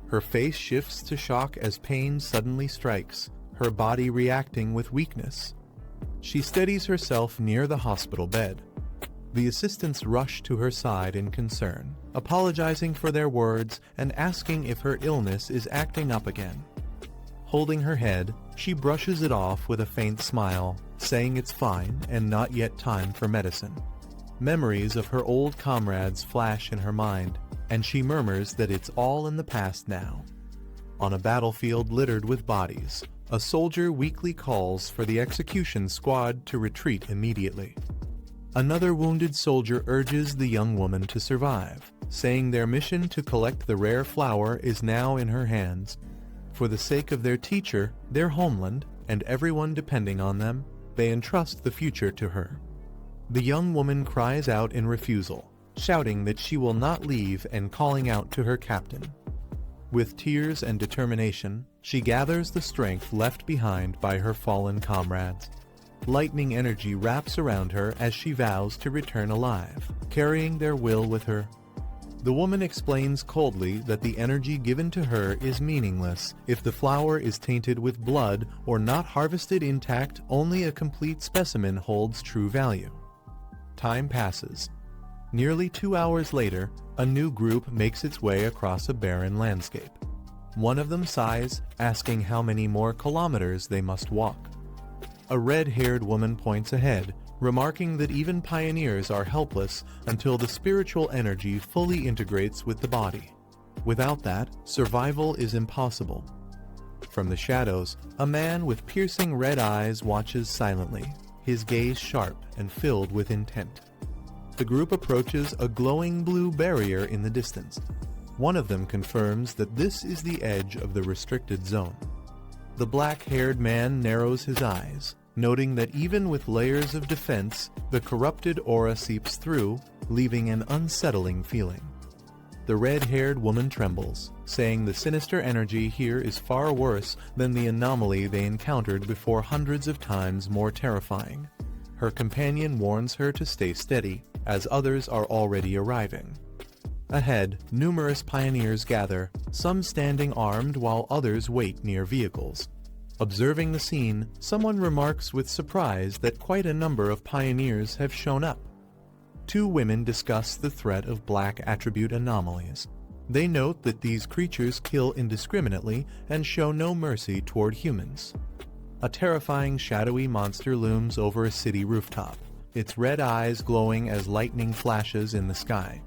Her face shifts to shock as pain suddenly strikes, her body reacting with weakness. She steadies herself near the hospital bed. The assistants rush to her side in concern, apologizing for their words and asking if her illness is acting up again. Holding her head, she brushes it off with a faint smile, saying it's fine and not yet time for medicine. Memories of her old comrades flash in her mind, and she murmurs that it's all in the past now. On a battlefield littered with bodies, a soldier weakly calls for the execution squad to retreat immediately. Another wounded soldier urges the young woman to survive, saying their mission to collect the rare flower is now in her hands. For the sake of their teacher, their homeland, and everyone depending on them, they entrust the future to her. The young woman cries out in refusal, shouting that she will not leave and calling out to her captain. With tears and determination, she gathers the strength left behind by her fallen comrades. Lightning energy wraps around her as she vows to return alive, carrying their will with her. The woman explains coldly that the energy given to her is meaningless if the flower is tainted with blood or not harvested intact. Only a complete specimen holds true value. Time passes. Nearly 2 hours later, a new group makes its way across a barren landscape. One of them sighs, asking how many more kilometers they must walk. A red-haired woman points ahead, remarking that even pioneers are helpless until the spiritual energy fully integrates with the body. Without that, survival is impossible. From the shadows, a man with piercing red eyes watches silently, his gaze sharp and filled with intent. The group approaches a glowing blue barrier in the distance. One of them confirms that this is the edge of the restricted zone. The black-haired man narrows his eyes, noting that even with layers of defense, the corrupted aura seeps through, leaving an unsettling feeling. The red-haired woman trembles, saying the sinister energy here is far worse than the anomaly they encountered before, hundreds of times more terrifying. Her companion warns her to stay steady, as others are already arriving. Ahead, numerous pioneers gather, some standing armed while others wait near vehicles. Observing the scene, someone remarks with surprise that quite a number of pioneers have shown up. Two women discuss the threat of black attribute anomalies. They note that these creatures kill indiscriminately and show no mercy toward humans. A terrifying shadowy monster looms over a city rooftop, its red eyes glowing as lightning flashes in the sky.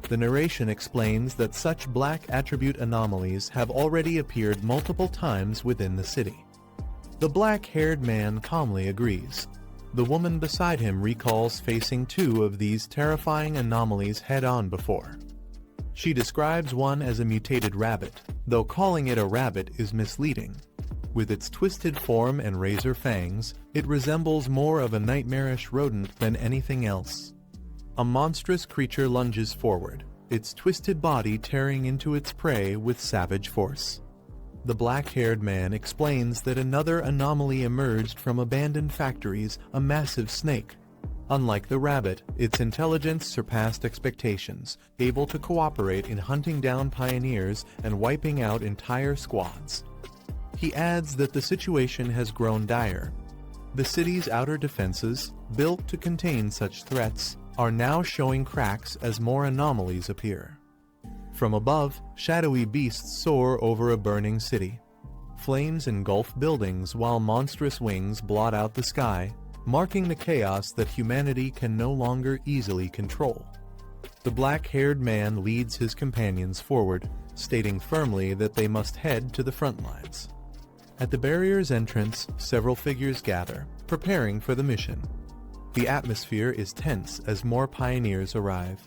The narration explains that such black attribute anomalies have already appeared multiple times within the city. The black-haired man calmly agrees. The woman beside him recalls facing two of these terrifying anomalies head-on before. She describes one as a mutated rabbit, though calling it a rabbit is misleading. With its twisted form and razor fangs, it resembles more of a nightmarish rodent than anything else. A monstrous creature lunges forward, its twisted body tearing into its prey with savage force. The black-haired man explains that another anomaly emerged from abandoned factories, a massive snake. Unlike the rabbit, its intelligence surpassed expectations, able to cooperate in hunting down pioneers and wiping out entire squads. He adds that the situation has grown dire. The city's outer defenses, built to contain such threats, are now showing cracks as more anomalies appear. From above, shadowy beasts soar over a burning city. Flames engulf buildings while monstrous wings blot out the sky, marking the chaos that humanity can no longer easily control. The black-haired man leads his companions forward, stating firmly that they must head to the front lines. At the barrier's entrance, several figures gather, preparing for the mission. The atmosphere is tense as more pioneers arrive.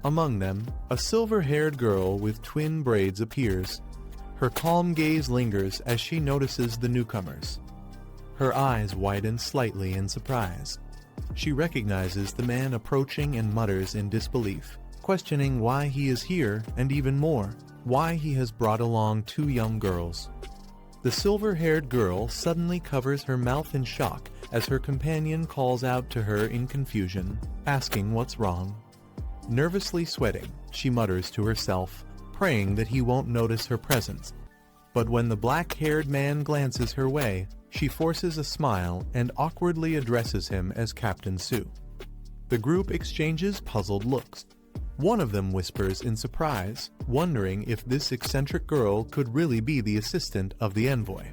Among them, a silver-haired girl with twin braids appears. Her calm gaze lingers as she notices the newcomers. Her eyes widen slightly in surprise. She recognizes the man approaching and mutters in disbelief, questioning why he is here and even more, why he has brought along two young girls. The silver-haired girl suddenly covers her mouth in shock as her companion calls out to her in confusion, asking what's wrong. Nervously sweating, she mutters to herself, praying that he won't notice her presence. But when the black-haired man glances her way, she forces a smile and awkwardly addresses him as Captain Sue. The group exchanges puzzled looks. One of them whispers in surprise, wondering if this eccentric girl could really be the assistant of the envoy.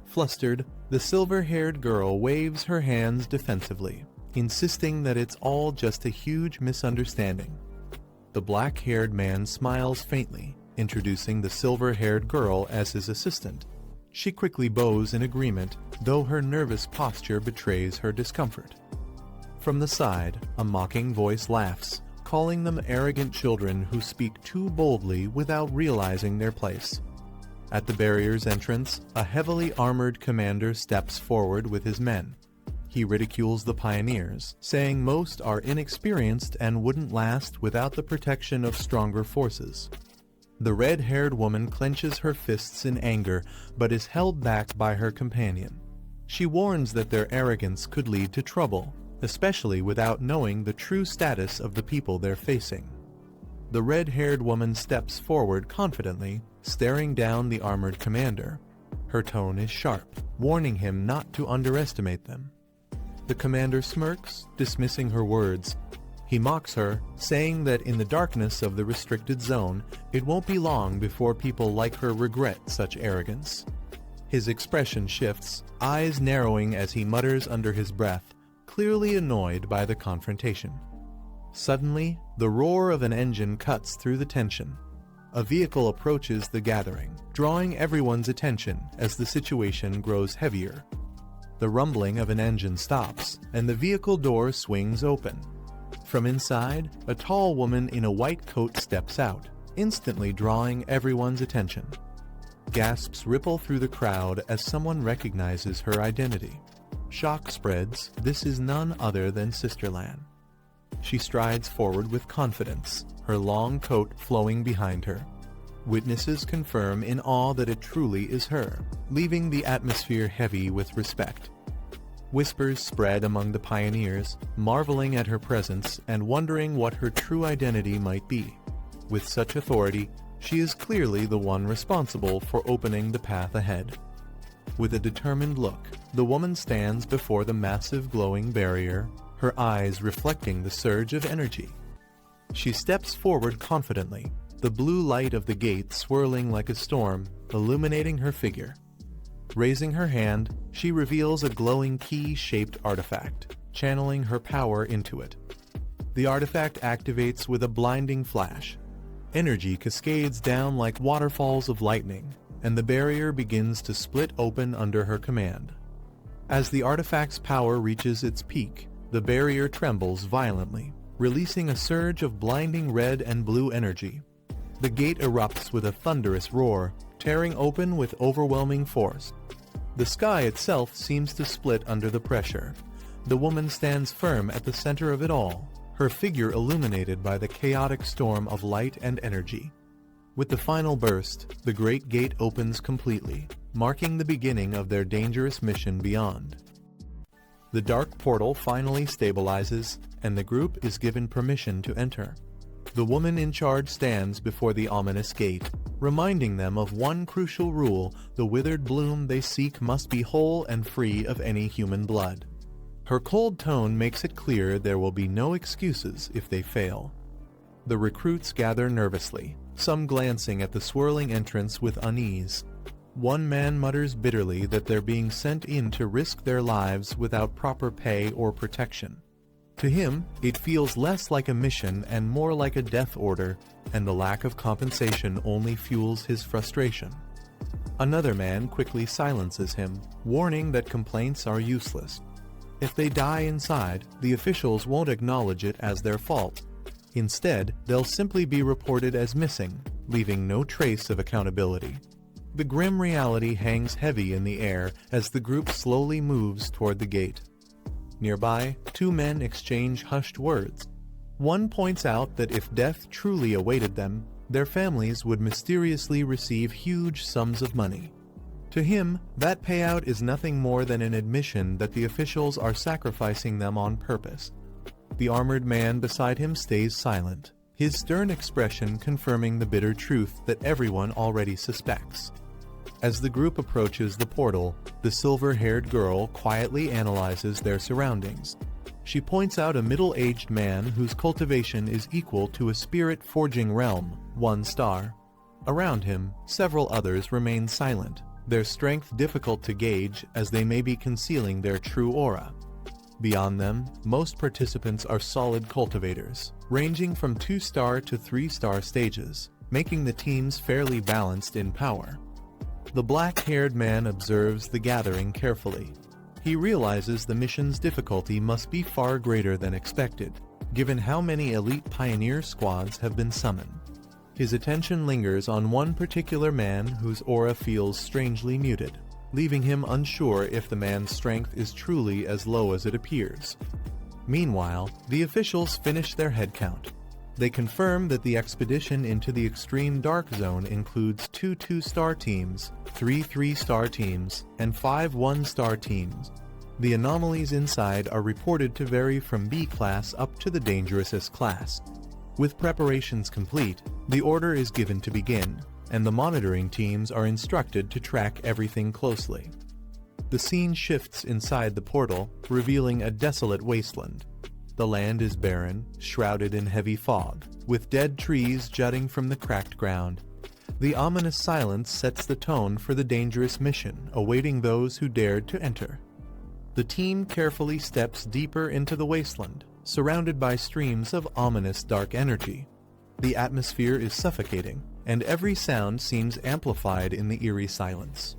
Flustered, the silver-haired girl waves her hands defensively, insisting that it's all just a huge misunderstanding. The black-haired man smiles faintly, introducing the silver-haired girl as his assistant. She quickly bows in agreement, though her nervous posture betrays her discomfort. From the side, a mocking voice laughs, calling them arrogant children who speak too boldly without realizing their place. At the barrier's entrance, a heavily armored commander steps forward with his men. He ridicules the pioneers, saying most are inexperienced and wouldn't last without the protection of stronger forces. The red-haired woman clenches her fists in anger, but is held back by her companion. She warns that their arrogance could lead to trouble, especially without knowing the true status of the people they're facing. The red-haired woman steps forward confidently, staring down the armored commander. Her tone is sharp, warning him not to underestimate them. The commander smirks, dismissing her words. He mocks her, saying that in the darkness of the restricted zone, it won't be long before people like her regret such arrogance. His expression shifts, eyes narrowing as he mutters under his breath, clearly annoyed by the confrontation. Suddenly, the roar of an engine cuts through the tension. A vehicle approaches the gathering, drawing everyone's attention as the situation grows heavier. The rumbling of an engine stops, and the vehicle door swings open. From inside, a tall woman in a white coat steps out, instantly drawing everyone's attention. Gasps ripple through the crowd as someone recognizes her identity. Shock spreads, this is none other than Sister Lan. She strides forward with confidence, her long coat flowing behind her. Witnesses confirm in awe that it truly is her, leaving the atmosphere heavy with respect. Whispers spread among the pioneers, marveling at her presence and wondering what her true identity might be. With such authority, she is clearly the one responsible for opening the path ahead. With a determined look, the woman stands before the massive glowing barrier, her eyes reflecting the surge of energy. She steps forward confidently, the blue light of the gate swirling like a storm, illuminating her figure. Raising her hand, she reveals a glowing key-shaped artifact, channeling her power into it. The artifact activates with a blinding flash. Energy cascades down like waterfalls of lightning, and the barrier begins to split open under her command. As the artifact's power reaches its peak, the barrier trembles violently, releasing a surge of blinding red and blue energy. The gate erupts with a thunderous roar, tearing open with overwhelming force. The sky itself seems to split under the pressure. The woman stands firm at the center of it all, her figure illuminated by the chaotic storm of light and energy. With the final burst, the great gate opens completely, marking the beginning of their dangerous mission beyond. The dark portal finally stabilizes, and the group is given permission to enter. The woman in charge stands before the ominous gate, reminding them of one crucial rule: the withered bloom they seek must be whole and free of any human blood. Her cold tone makes it clear there will be no excuses if they fail. The recruits gather nervously, some glancing at the swirling entrance with unease. One man mutters bitterly that they're being sent in to risk their lives without proper pay or protection. To him, it feels less like a mission and more like a death order, and the lack of compensation only fuels his frustration. Another man quickly silences him, warning that complaints are useless. If they die inside, the officials won't acknowledge it as their fault. Instead, they'll simply be reported as missing, leaving no trace of accountability. The grim reality hangs heavy in the air as the group slowly moves toward the gate. Nearby, two men exchange hushed words. One points out that if death truly awaited them, their families would mysteriously receive huge sums of money. To him, that payout is nothing more than an admission that the officials are sacrificing them on purpose. The armored man beside him stays silent, his stern expression confirming the bitter truth that everyone already suspects. As the group approaches the portal, the silver-haired girl quietly analyzes their surroundings. She points out a middle-aged man whose cultivation is equal to a spirit-forging realm, 1 star. Around him, several others remain silent, their strength difficult to gauge as they may be concealing their true aura. Beyond them, most participants are solid cultivators, ranging from 2-star to 3-star stages, making the teams fairly balanced in power. The black-haired man observes the gathering carefully. He realizes the mission's difficulty must be far greater than expected, given how many elite pioneer squads have been summoned. His attention lingers on one particular man whose aura feels strangely muted, leaving him unsure if the man's strength is truly as low as it appears. Meanwhile, the officials finish their head count. They confirm that the expedition into the extreme dark zone includes 2 2-star teams, 3 3-star teams, and 5 1-star teams. The anomalies inside are reported to vary from B class up to the dangerousest class. With preparations complete, the order is given to begin, and the monitoring teams are instructed to track everything closely. The scene shifts inside the portal, revealing a desolate wasteland. The land is barren, shrouded in heavy fog, with dead trees jutting from the cracked ground. The ominous silence sets the tone for the dangerous mission awaiting those who dared to enter. The team carefully steps deeper into the wasteland, surrounded by streams of ominous dark energy. The atmosphere is suffocating, and every sound seems amplified in the eerie silence.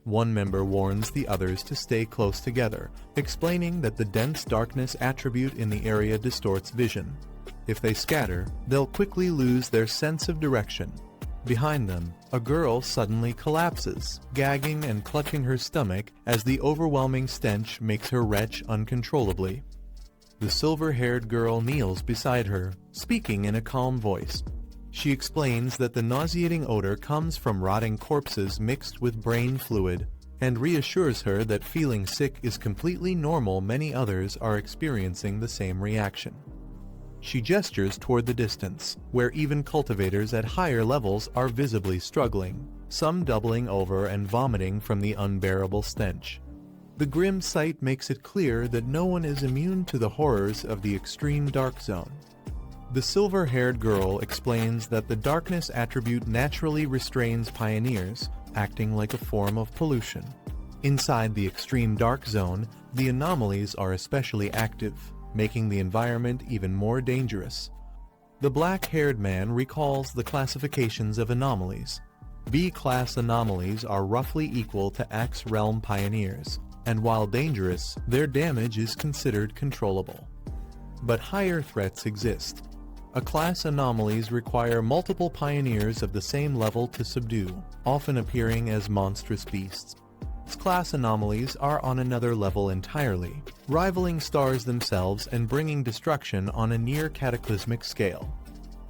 One member warns the others to stay close together, explaining that the dense darkness attribute in the area distorts vision. If they scatter, they'll quickly lose their sense of direction. Behind them, a girl suddenly collapses, gagging and clutching her stomach as the overwhelming stench makes her retch uncontrollably. The silver-haired girl kneels beside her, speaking in a calm voice. She explains that the nauseating odor comes from rotting corpses mixed with brain fluid, and reassures her that feeling sick is completely normal. Many others are experiencing the same reaction. She gestures toward the distance, where even cultivators at higher levels are visibly struggling, some doubling over and vomiting from the unbearable stench. The grim sight makes it clear that no one is immune to the horrors of the extreme dark zone. The silver-haired girl explains that the darkness attribute naturally restrains pioneers, acting like a form of pollution. Inside the extreme dark zone, the anomalies are especially active, making the environment even more dangerous. The black-haired man recalls the classifications of anomalies. B-class anomalies are roughly equal to X realm pioneers, and while dangerous, their damage is considered controllable. But higher threats exist. A-class anomalies require multiple pioneers of the same level to subdue, often appearing as monstrous beasts. S-class anomalies are on another level entirely, rivaling stars themselves and bringing destruction on a near-cataclysmic scale.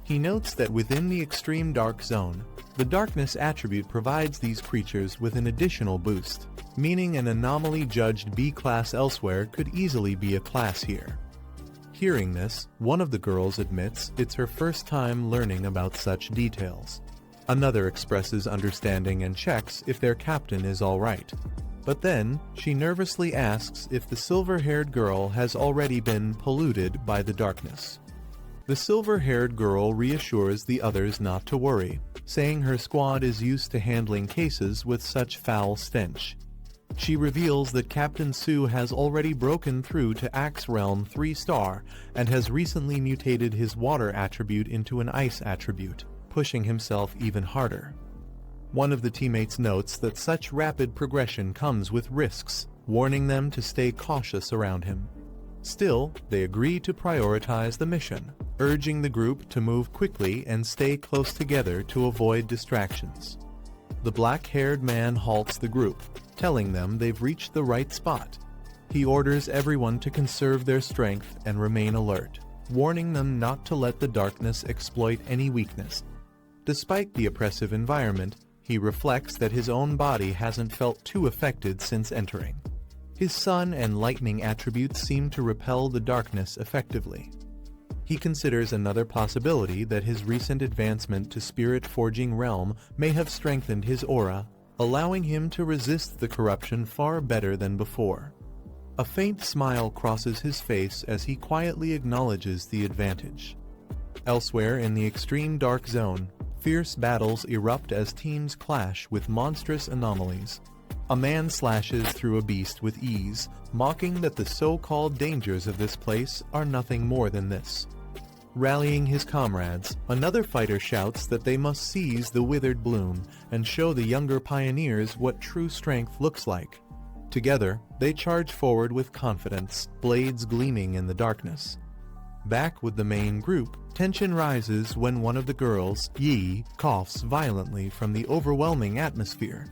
He notes that within the extreme dark zone, the darkness attribute provides these creatures with an additional boost, meaning an anomaly judged B-class elsewhere could easily be a class here. Hearing this, one of the girls admits it's her first time learning about such details. Another expresses understanding and checks if their captain is all right. But then, she nervously asks if the silver-haired girl has already been polluted by the darkness. The silver-haired girl reassures the others not to worry, saying her squad is used to handling cases with such foul stench. She reveals that Captain Su has already broken through to Axe Realm 3-star and has recently mutated his water attribute into an ice attribute, pushing himself even harder. One of the teammates notes that such rapid progression comes with risks, warning them to stay cautious around him. Still, they agree to prioritize the mission, urging the group to move quickly and stay close together to avoid distractions. The black-haired man halts the group, telling them they've reached the right spot. He orders everyone to conserve their strength and remain alert, warning them not to let the darkness exploit any weakness. Despite the oppressive environment, he reflects that his own body hasn't felt too affected since entering. His sun and lightning attributes seem to repel the darkness effectively. He considers another possibility that his recent advancement to Spirit Forging Realm may have strengthened his aura, allowing him to resist the corruption far better than before. A faint smile crosses his face as he quietly acknowledges the advantage. Elsewhere in the extreme dark zone, fierce battles erupt as teams clash with monstrous anomalies. A man slashes through a beast with ease, mocking that the so-called dangers of this place are nothing more than this. Rallying his comrades, another fighter shouts that they must seize the withered bloom and show the younger pioneers what true strength looks like. Together, they charge forward with confidence, blades gleaming in the darkness. Back with the main group, tension rises when one of the girls, Yi, coughs violently from the overwhelming atmosphere.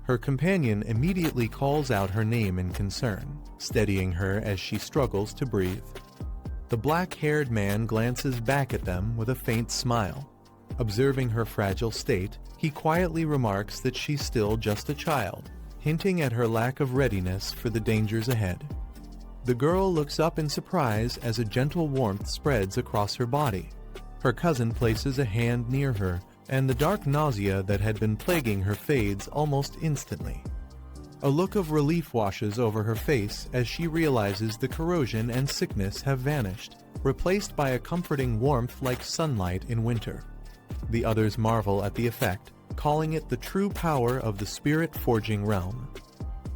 Her companion immediately calls out her name in concern, steadying her as she struggles to breathe. The black-haired man glances back at them with a faint smile. Observing her fragile state, he quietly remarks that she's still just a child, hinting at her lack of readiness for the dangers ahead. The girl looks up in surprise as a gentle warmth spreads across her body. Her cousin places a hand near her, and the dark nausea that had been plaguing her fades almost instantly. A look of relief washes over her face as she realizes the corrosion and sickness have vanished, replaced by a comforting warmth like sunlight in winter. The others marvel at the effect, calling it the true power of the spirit-forging realm.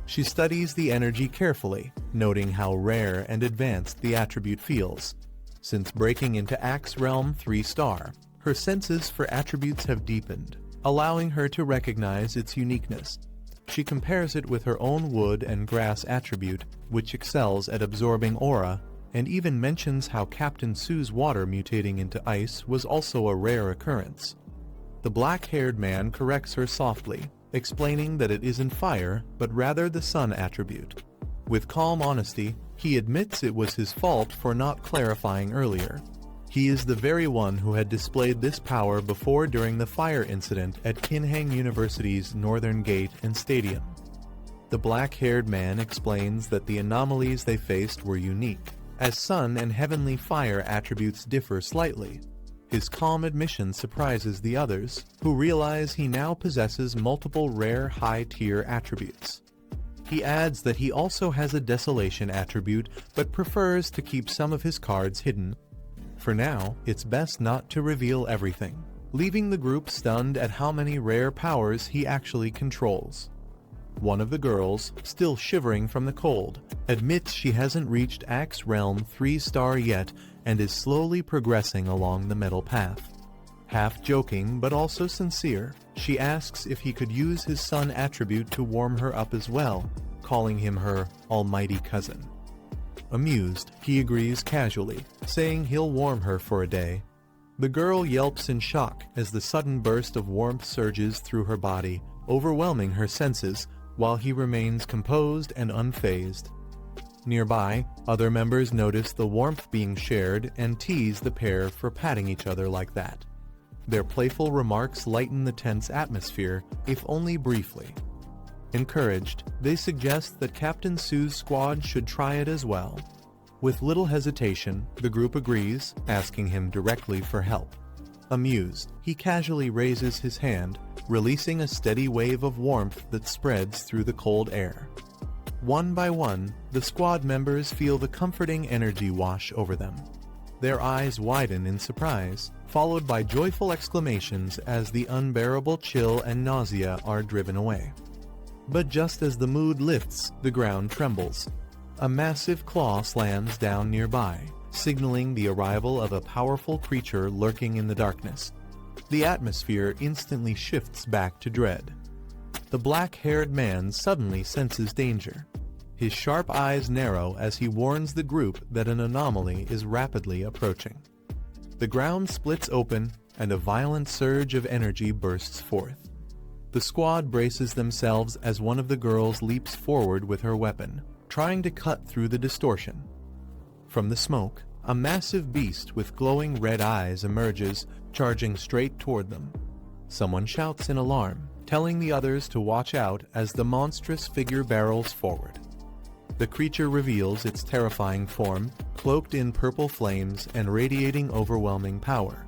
She studies the energy carefully, noting how rare and advanced the attribute feels. Since breaking into Axe Realm 3-star, her senses for attributes have deepened, allowing her to recognize its uniqueness. She compares it with her own wood and grass attribute, which excels at absorbing aura, and even mentions how Captain Sue's water mutating into ice was also a rare occurrence. The black-haired man corrects her softly, explaining that it isn't fire, but rather the sun attribute. With calm honesty, he admits it was his fault for not clarifying earlier. He is the very one who had displayed this power before during the fire incident at Kinhang University's Northern Gate and Stadium. The black-haired man explains that the anomalies they faced were unique, as sun and heavenly fire attributes differ slightly. His calm admission surprises the others, who realize he now possesses multiple rare high-tier attributes. He adds that he also has a desolation attribute, but prefers to keep some of his cards hidden. For now, it's best not to reveal everything, leaving the group stunned at how many rare powers he actually controls. One of the girls, still shivering from the cold, admits she hasn't reached Axe Realm 3-star yet and is slowly progressing along the metal path. Half joking but also sincere, she asks if he could use his sun attribute to warm her up as well, calling him her almighty cousin. Amused, he agrees casually, saying he'll warm her for a day. The girl yelps in shock as the sudden burst of warmth surges through her body, overwhelming her senses, while he remains composed and unfazed. Nearby, other members notice the warmth being shared and tease the pair for patting each other like that. Their playful remarks lighten the tense atmosphere, if only briefly. Encouraged, they suggest that Captain Sue's squad should try it as well. With little hesitation, the group agrees, asking him directly for help. Amused, he casually raises his hand, releasing a steady wave of warmth that spreads through the cold air. One by one, the squad members feel the comforting energy wash over them. Their eyes widen in surprise, followed by joyful exclamations as the unbearable chill and nausea are driven away. But just as the mood lifts, the ground trembles. A massive claw slams down nearby, signaling the arrival of a powerful creature lurking in the darkness. The atmosphere instantly shifts back to dread. The black-haired man suddenly senses danger. His sharp eyes narrow as he warns the group that an anomaly is rapidly approaching. The ground splits open, and a violent surge of energy bursts forth. The squad braces themselves as one of the girls leaps forward with her weapon, trying to cut through the distortion. From the smoke, a massive beast with glowing red eyes emerges, charging straight toward them. Someone shouts in alarm, telling the others to watch out as the monstrous figure barrels forward. The creature reveals its terrifying form, cloaked in purple flames and radiating overwhelming power.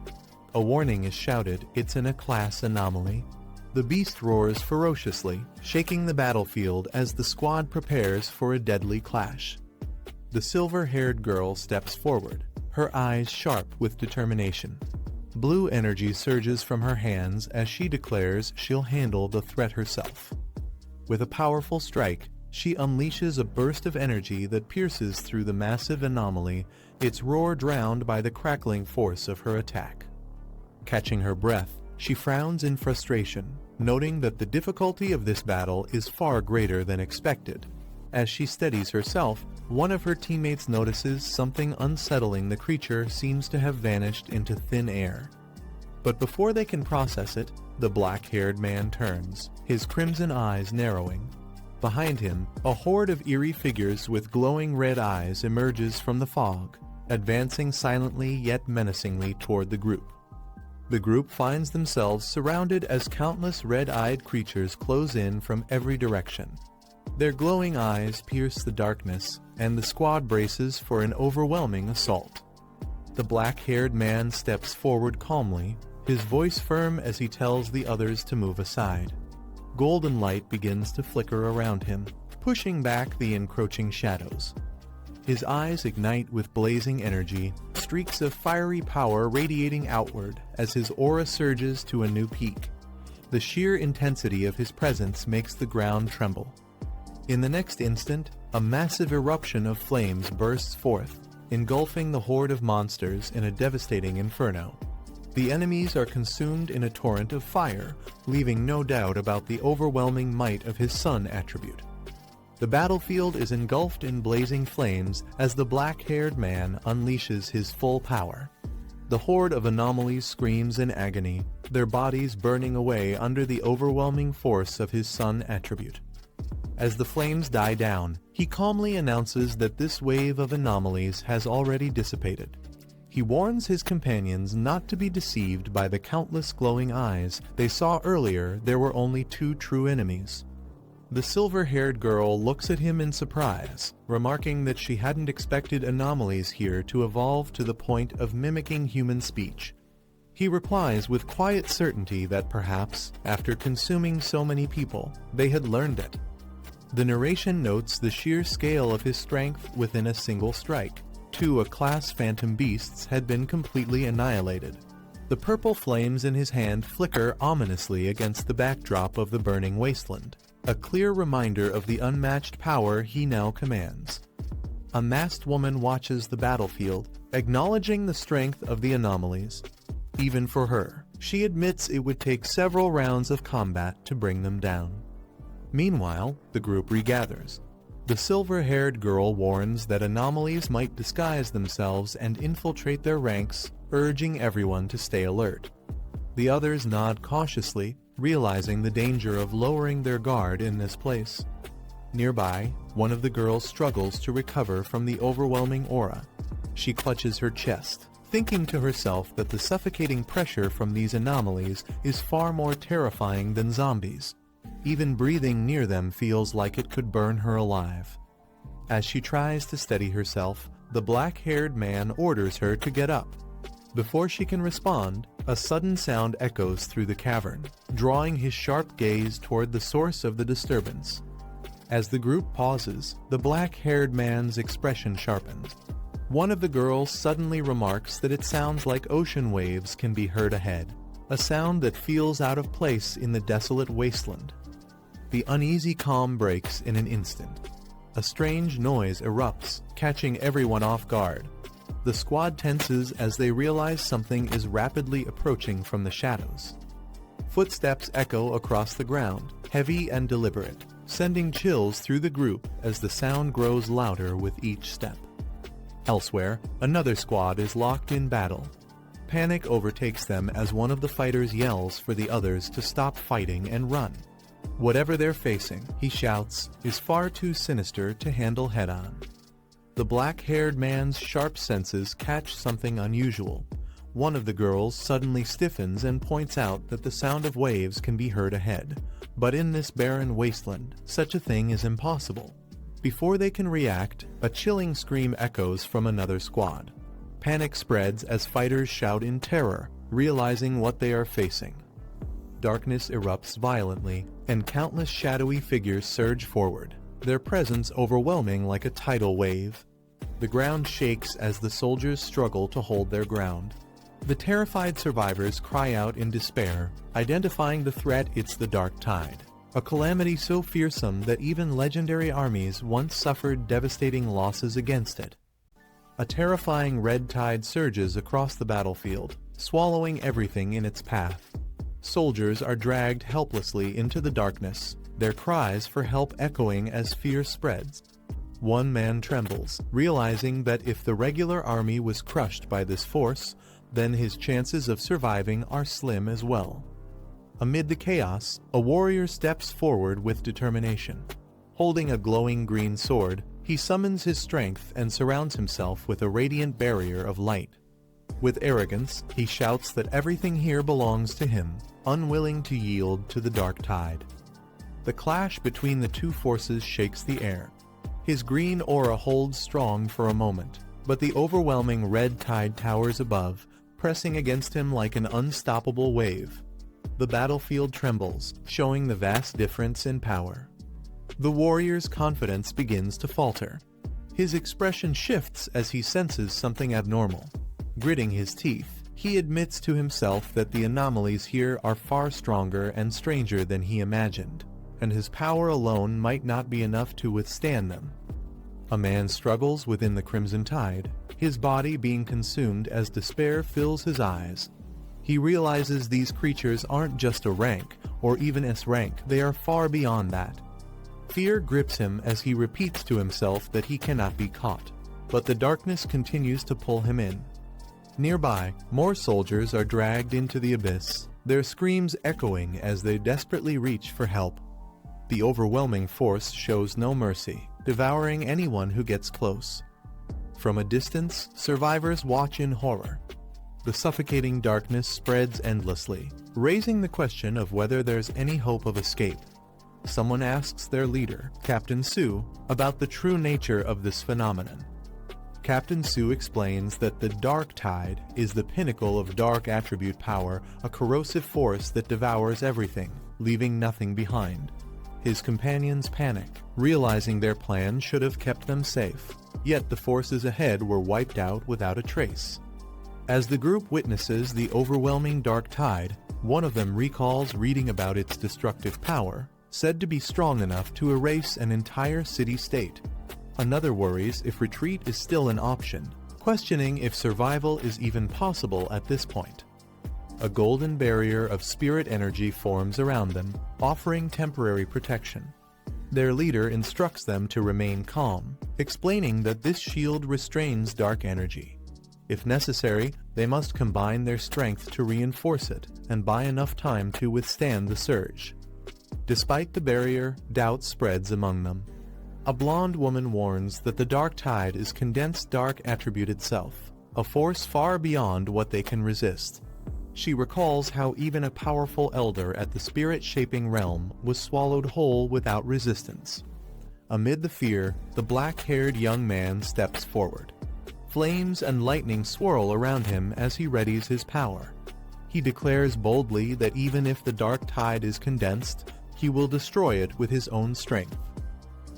A warning is shouted, it's an A-class anomaly. The beast roars ferociously, shaking the battlefield as the squad prepares for a deadly clash. The silver-haired girl steps forward, her eyes sharp with determination. Blue energy surges from her hands as she declares she'll handle the threat herself. With a powerful strike, she unleashes a burst of energy that pierces through the massive anomaly, its roar drowned by the crackling force of her attack. Catching her breath, she frowns in frustration, noting that the difficulty of this battle is far greater than expected. As she steadies herself, one of her teammates notices something unsettling. The creature seems to have vanished into thin air. But before they can process it, the black-haired man turns, his crimson eyes narrowing. Behind him, a horde of eerie figures with glowing red eyes emerges from the fog, advancing silently yet menacingly toward the group. The group finds themselves surrounded as countless red-eyed creatures close in from every direction. Their glowing eyes pierce the darkness, and the squad braces for an overwhelming assault. The black-haired man steps forward calmly, his voice firm as he tells the others to move aside. Golden light begins to flicker around him, pushing back the encroaching shadows. His eyes ignite with blazing energy, streaks of fiery power radiating outward as his aura surges to a new peak. The sheer intensity of his presence makes the ground tremble. In the next instant, a massive eruption of flames bursts forth, engulfing the horde of monsters in a devastating inferno. The enemies are consumed in a torrent of fire, leaving no doubt about the overwhelming might of his sun attribute. The battlefield is engulfed in blazing flames as the black-haired man unleashes his full power. The horde of anomalies screams in agony, their bodies burning away under the overwhelming force of his sun attribute. As the flames die down, he calmly announces that this wave of anomalies has already dissipated. He warns his companions not to be deceived by the countless glowing eyes they saw earlier. There were only two true enemies. The silver-haired girl looks at him in surprise, remarking that she hadn't expected anomalies here to evolve to the point of mimicking human speech. He replies with quiet certainty that perhaps, after consuming so many people, they had learned it. The narration notes the sheer scale of his strength within a single strike. Two A-class phantom beasts had been completely annihilated. The purple flames in his hand flicker ominously against the backdrop of the burning wasteland, a clear reminder of the unmatched power he now commands. A masked woman watches the battlefield, acknowledging the strength of the anomalies. Even for her, she admits it would take several rounds of combat to bring them down. Meanwhile, the group regathers. The silver-haired girl warns that anomalies might disguise themselves and infiltrate their ranks, urging everyone to stay alert. The others nod cautiously, realizing the danger of lowering their guard in this place. Nearby, one of the girls struggles to recover from the overwhelming aura. She clutches her chest, thinking to herself that the suffocating pressure from these anomalies is far more terrifying than zombies. Even breathing near them feels like it could burn her alive. As she tries to steady herself, the black-haired man orders her to get up. Before she can respond, a sudden sound echoes through the cavern, drawing his sharp gaze toward the source of the disturbance. As the group pauses, the black-haired man's expression sharpens. One of the girls suddenly remarks that it sounds like ocean waves can be heard ahead, a sound that feels out of place in the desolate wasteland. The uneasy calm breaks in an instant. A strange noise erupts, catching everyone off guard. The squad tenses as they realize something is rapidly approaching from the shadows. Footsteps echo across the ground, heavy and deliberate, sending chills through the group as the sound grows louder with each step. Elsewhere, another squad is locked in battle. Panic overtakes them as one of the fighters yells for the others to stop fighting and run. Whatever they're facing, he shouts, is far too sinister to handle head-on. The black-haired man's sharp senses catch something unusual. One of the girls suddenly stiffens and points out that the sound of waves can be heard ahead. But in this barren wasteland, such a thing is impossible. Before they can react, a chilling scream echoes from another squad. Panic spreads as fighters shout in terror, realizing what they are facing. darkness erupts violently, and countless shadowy figures surge forward, their presence overwhelming like a tidal wave. The ground shakes as the soldiers struggle to hold their ground. The terrified survivors cry out in despair, identifying the threat. It's the Dark Tide, a calamity so fearsome that even legendary armies once suffered devastating losses against it. A terrifying red tide surges across the battlefield, swallowing everything in its path. Soldiers are dragged helplessly into the darkness, their cries for help echoing as fear spreads. One man trembles, realizing that if the regular army was crushed by this force, then his chances of surviving are slim as well. Amid the chaos, a warrior steps forward with determination. Holding a glowing green sword, he summons his strength and surrounds himself with a radiant barrier of light. With arrogance, he shouts that everything here belongs to him, unwilling to yield to the dark tide. The clash between the two forces shakes the air. His green aura holds strong for a moment, but the overwhelming red tide towers above, pressing against him like an unstoppable wave. The battlefield trembles, showing the vast difference in power. The warrior's confidence begins to falter. His expression shifts as he senses something abnormal. Gritting his teeth, he admits to himself that the anomalies here are far stronger and stranger than he imagined, and his power alone might not be enough to withstand them. A man struggles within the Crimson Tide, his body being consumed as despair fills his eyes. He realizes these creatures aren't just a rank, or even S rank, they are far beyond that. Fear grips him as he repeats to himself that he cannot be caught, but the darkness continues to pull him in. Nearby, more soldiers are dragged into the abyss, their screams echoing as they desperately reach for help. The overwhelming force shows no mercy, devouring anyone who gets close. From a distance, survivors watch in horror. The suffocating darkness spreads endlessly, raising the question of whether there's any hope of escape. Someone asks their leader, Captain Su, about the true nature of this phenomenon. Captain Su explains that the Dark Tide is the pinnacle of dark attribute power, a corrosive force that devours everything, leaving nothing behind. His companions panic, realizing their plan should have kept them safe, yet the forces ahead were wiped out without a trace. As the group witnesses the overwhelming Dark Tide, one of them recalls reading about its destructive power, said to be strong enough to erase an entire city-state. Another worries if retreat is still an option, questioning if survival is even possible at this point. A golden barrier of spirit energy forms around them, offering temporary protection. Their leader instructs them to remain calm, explaining that this shield restrains dark energy. If necessary, they must combine their strength to reinforce it and buy enough time to withstand the surge. Despite the barrier, doubt spreads among them. A blonde woman warns that the Dark Tide is condensed dark attribute itself, a force far beyond what they can resist. She recalls how even a powerful elder at the spirit-shaping realm was swallowed whole without resistance. Amid the fear, the black-haired young man steps forward. Flames and lightning swirl around him as he readies his power. He declares boldly that even if the Dark Tide is condensed, he will destroy it with his own strength.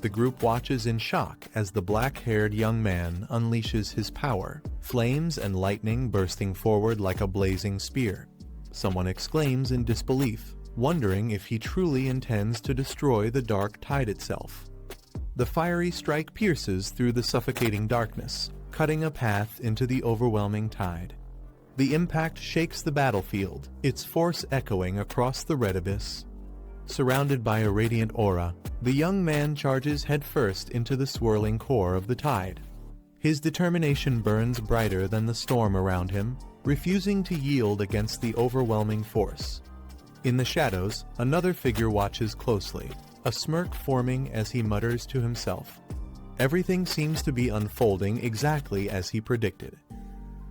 The group watches in shock as the black-haired young man unleashes his power, flames and lightning bursting forward like a blazing spear. Someone exclaims in disbelief, wondering if he truly intends to destroy the Dark Tide itself. The fiery strike pierces through the suffocating darkness, cutting a path into the overwhelming tide. The impact shakes the battlefield, its force echoing across the red abyss. Surrounded by a radiant aura, the young man charges headfirst into the swirling core of the tide. His determination burns brighter than the storm around him, refusing to yield against the overwhelming force. In the shadows, another figure watches closely, a smirk forming as he mutters to himself. Everything seems to be unfolding exactly as he predicted.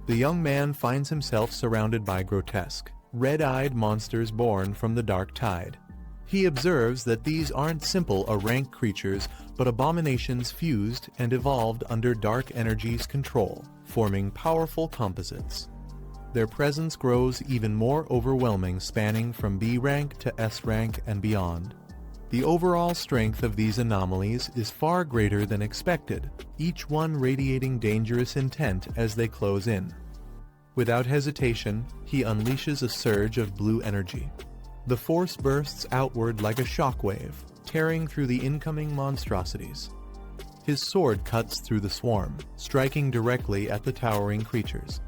The young man finds himself surrounded by grotesque, red-eyed monsters born from the Dark Tide. He observes that these aren't simple rank creatures, but abominations fused and evolved under dark energy's control, forming powerful composites. their presence grows even more overwhelming, spanning from B rank to S rank and beyond. The overall strength of these anomalies is far greater than expected, each one radiating dangerous intent as they close in. Without hesitation, he unleashes a surge of blue energy. The force bursts outward like a shockwave, tearing through the incoming monstrosities. His sword cuts through the swarm, striking directly at the towering creatures.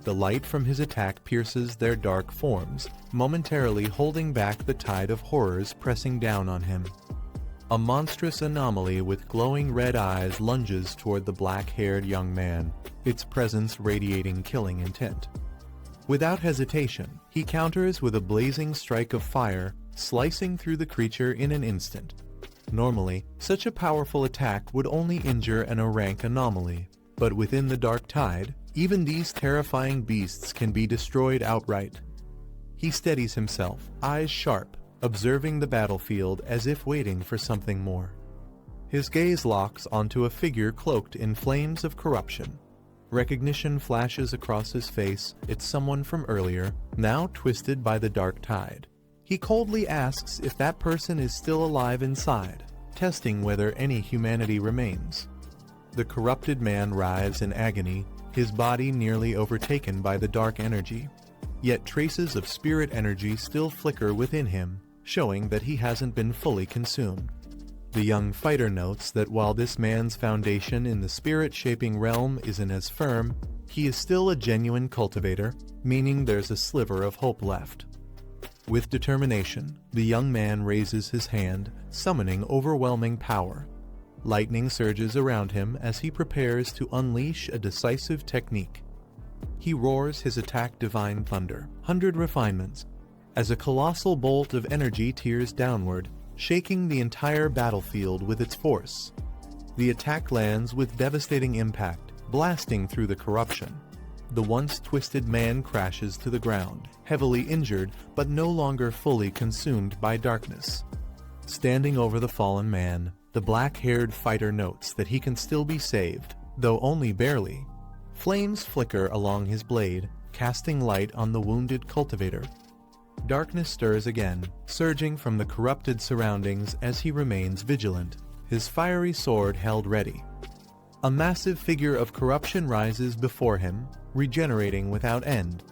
The light from his attack pierces their dark forms, momentarily holding back the tide of horrors pressing down on him. A monstrous anomaly with glowing red eyes lunges toward the black-haired young man, its presence radiating killing intent. Without hesitation, he counters with a blazing strike of fire, slicing through the creature in an instant. Normally, such a powerful attack would only injure an A-rank anomaly, but within the Dark Tide, even these terrifying beasts can be destroyed outright. He steadies himself, eyes sharp, observing the battlefield as if waiting for something more. His gaze locks onto a figure cloaked in flames of corruption. Recognition flashes across his face. It's someone from earlier, now twisted by the Dark Tide. He coldly asks if that person is still alive inside, testing whether any humanity remains. The corrupted man writhes in agony, his body nearly overtaken by the dark energy. Yet traces of spirit energy still flicker within him, showing that he hasn't been fully consumed. The young fighter notes that while this man's foundation in the spirit-shaping realm isn't as firm, he is still a genuine cultivator, meaning there's a sliver of hope left. With determination, the young man raises his hand, summoning overwhelming power. Lightning surges around him as he prepares to unleash a decisive technique. He roars his attack Divine Thunder, 100 refinements, as a colossal bolt of energy tears downward, shaking the entire battlefield with its force. The attack lands with devastating impact, blasting through the corruption. The once twisted man crashes to the ground, heavily injured but no longer fully consumed by darkness. Standing over the fallen man, the black-haired fighter notes that he can still be saved, though only barely. Flames flicker along his blade, casting light on the wounded cultivator. Darkness stirs again, surging from the corrupted surroundings as he remains vigilant, his fiery sword held ready. A massive figure of corruption rises before him, regenerating without end.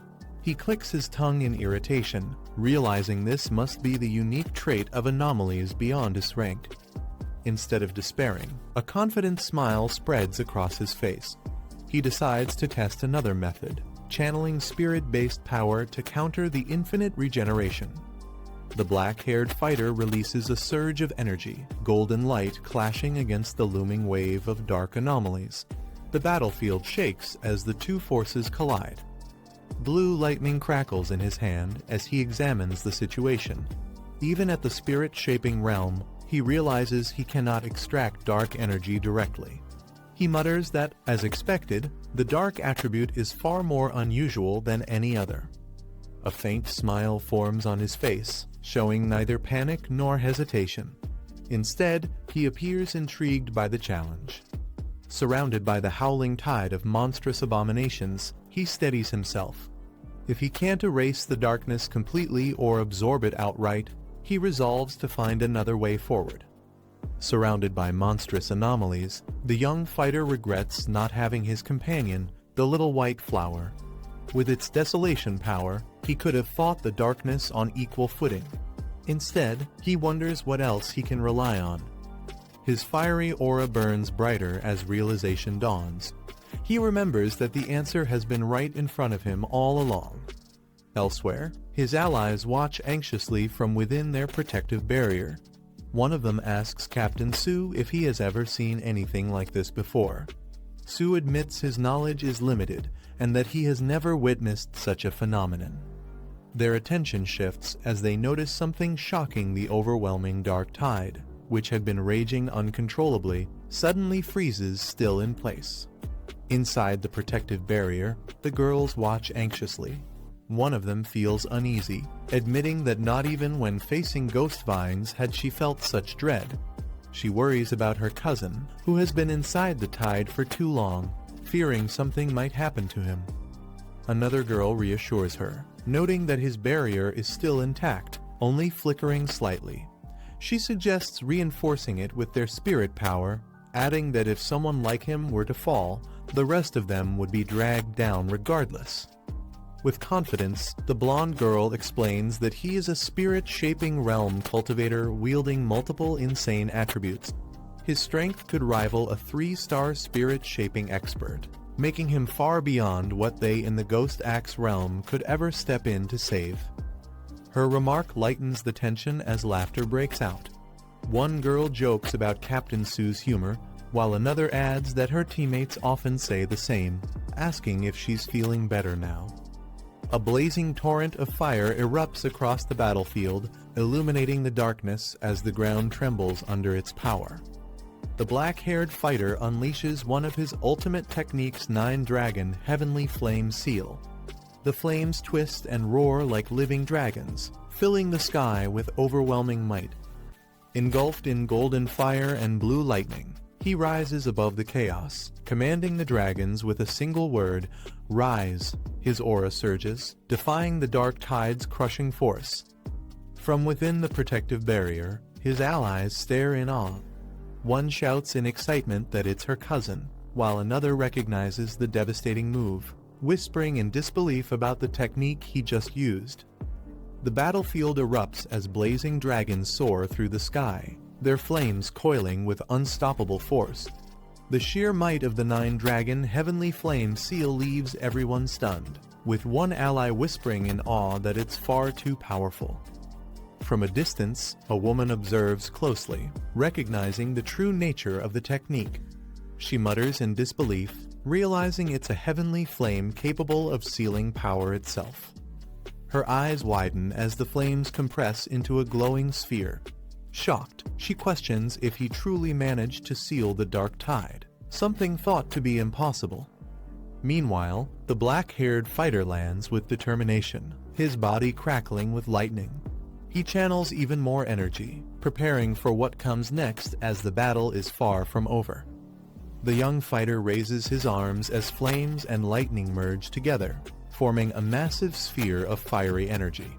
He clicks his tongue in irritation, realizing this must be the unique trait of anomalies beyond his rank. Instead of despairing, a confident smile spreads across his face. He decides to test another method, channeling spirit-based power to counter the infinite regeneration. The black-haired fighter releases a surge of energy, golden light clashing against the looming wave of dark anomalies. The battlefield shakes as the two forces collide. Blue lightning crackles in his hand as he examines the situation. Even at the spirit-shaping realm, he realizes he cannot extract dark energy directly. He mutters that, as expected, the dark attribute is far more unusual than any other. A faint smile forms on his face, showing neither panic nor hesitation. Instead, he appears intrigued by the challenge. Surrounded by the howling tide of monstrous abominations, he steadies himself. If he can't erase the darkness completely or absorb it outright, he resolves to find another way forward. Surrounded by monstrous anomalies, the young fighter regrets not having his companion, the little white flower. With its desolation power, he could have fought the darkness on equal footing. Instead, he wonders what else he can rely on. His fiery aura burns brighter as realization dawns. He remembers that the answer has been right in front of him all along. Elsewhere, his allies watch anxiously from within their protective barrier. One of them asks Captain Su if he has ever seen anything like this before. Su admits his knowledge is limited and that he has never witnessed such a phenomenon. Their attention shifts as they notice something shocking. The overwhelming dark tide, which had been raging uncontrollably, suddenly freezes still in place. Inside the protective barrier, the girls watch anxiously. One of them feels uneasy, admitting that not even when facing ghost vines had she felt such dread. She worries about her cousin, who has been inside the tide for too long, fearing something might happen to him. Another girl reassures her, noting that his barrier is still intact, only flickering slightly. She suggests reinforcing it with their spirit power, adding that if someone like him were to fall, the rest of them would be dragged down regardless. With confidence, the blonde girl explains that he is a spirit-shaping realm cultivator wielding multiple insane attributes. His strength could rival a 3-star spirit-shaping expert, making him far beyond what they in the Ghost Axe realm could ever step in to save. Her remark lightens the tension as laughter breaks out. One girl jokes about Captain Sue's humor, while another adds that her teammates often say the same, asking if she's feeling better now. A blazing torrent of fire erupts across the battlefield, illuminating the darkness as the ground trembles under its power. The black-haired fighter unleashes one of his ultimate techniques, 9-Dragon Heavenly Flame Seal. The flames twist and roar like living dragons, filling the sky with overwhelming might. Engulfed in golden fire and blue lightning, he rises above the chaos, commanding the dragons with a single word, "Rise." His aura surges, defying the dark tide's crushing force. From within the protective barrier, his allies stare in awe. One shouts in excitement that it's her cousin, while another recognizes the devastating move, whispering in disbelief about the technique he just used. The battlefield erupts as blazing dragons soar through the sky, their flames coiling with unstoppable force. The sheer might of the 9-Dragon Heavenly Flame Seal leaves everyone stunned, with one ally whispering in awe that it's far too powerful. From a distance, a woman observes closely, recognizing the true nature of the technique. She mutters in disbelief, realizing it's a heavenly flame capable of sealing power itself. Her eyes widen as the flames compress into a glowing sphere. Shocked, she questions if he truly managed to seal the dark tide, something thought to be impossible. Meanwhile, the black-haired fighter lands with determination, his body crackling with lightning. He channels even more energy, preparing for what comes next as the battle is far from over. The young fighter raises his arms as flames and lightning merge together, forming a massive sphere of fiery energy.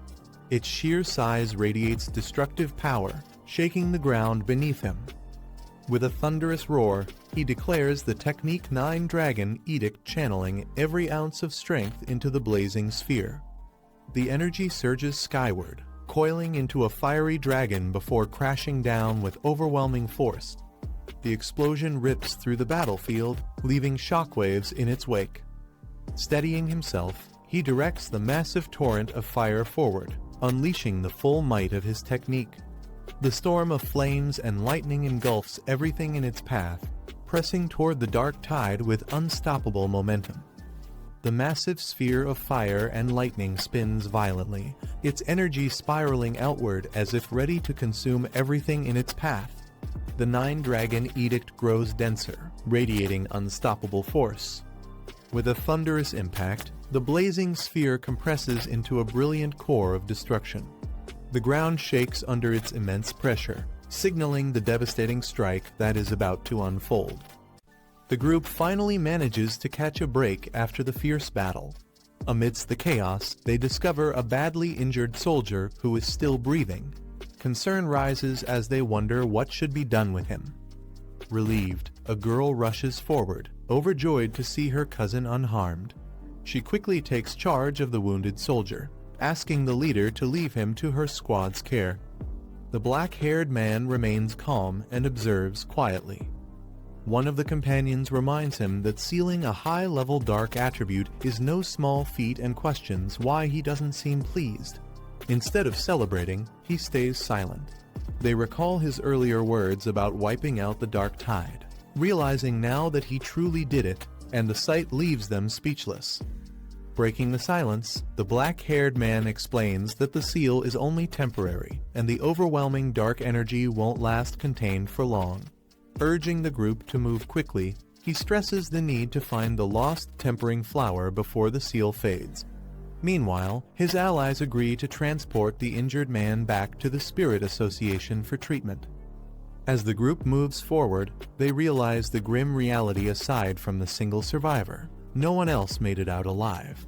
Its sheer size radiates destructive power, shaking the ground beneath him. With a thunderous roar, he declares the technique 9-Dragon Edict, channeling every ounce of strength into the blazing sphere. The energy surges skyward, coiling into a fiery dragon before crashing down with overwhelming force. The explosion rips through the battlefield, leaving shockwaves in its wake. Steadying himself, he directs the massive torrent of fire forward, unleashing the full might of his technique. The storm of flames and lightning engulfs everything in its path, pressing toward the dark tide with unstoppable momentum. The massive sphere of fire and lightning spins violently, its energy spiraling outward as if ready to consume everything in its path. The 9-Dragon Edict grows denser, radiating unstoppable force. With a thunderous impact, the blazing sphere compresses into a brilliant core of destruction. The ground shakes under its immense pressure, signaling the devastating strike that is about to unfold. The group finally manages to catch a break after the fierce battle. Amidst the chaos, they discover a badly injured soldier who is still breathing. Concern rises as they wonder what should be done with him. Relieved, a girl rushes forward, overjoyed to see her cousin unharmed. She quickly takes charge of the wounded soldier, asking the leader to leave him to her squad's care. The black-haired man remains calm and observes quietly. One of the companions reminds him that sealing a high-level dark attribute is no small feat and questions why he doesn't seem pleased. Instead of celebrating, he stays silent. They recall his earlier words about wiping out the dark tide, realizing now that he truly did it, and the sight leaves them speechless. Breaking the silence, the black-haired man explains that the seal is only temporary, and the overwhelming dark energy won't last contained for long. Urging the group to move quickly, he stresses the need to find the lost tempering flower before the seal fades. Meanwhile, his allies agree to transport the injured man back to the Spirit Association for treatment. As the group moves forward, they realize the grim reality aside from the single survivor. No one else made it out alive.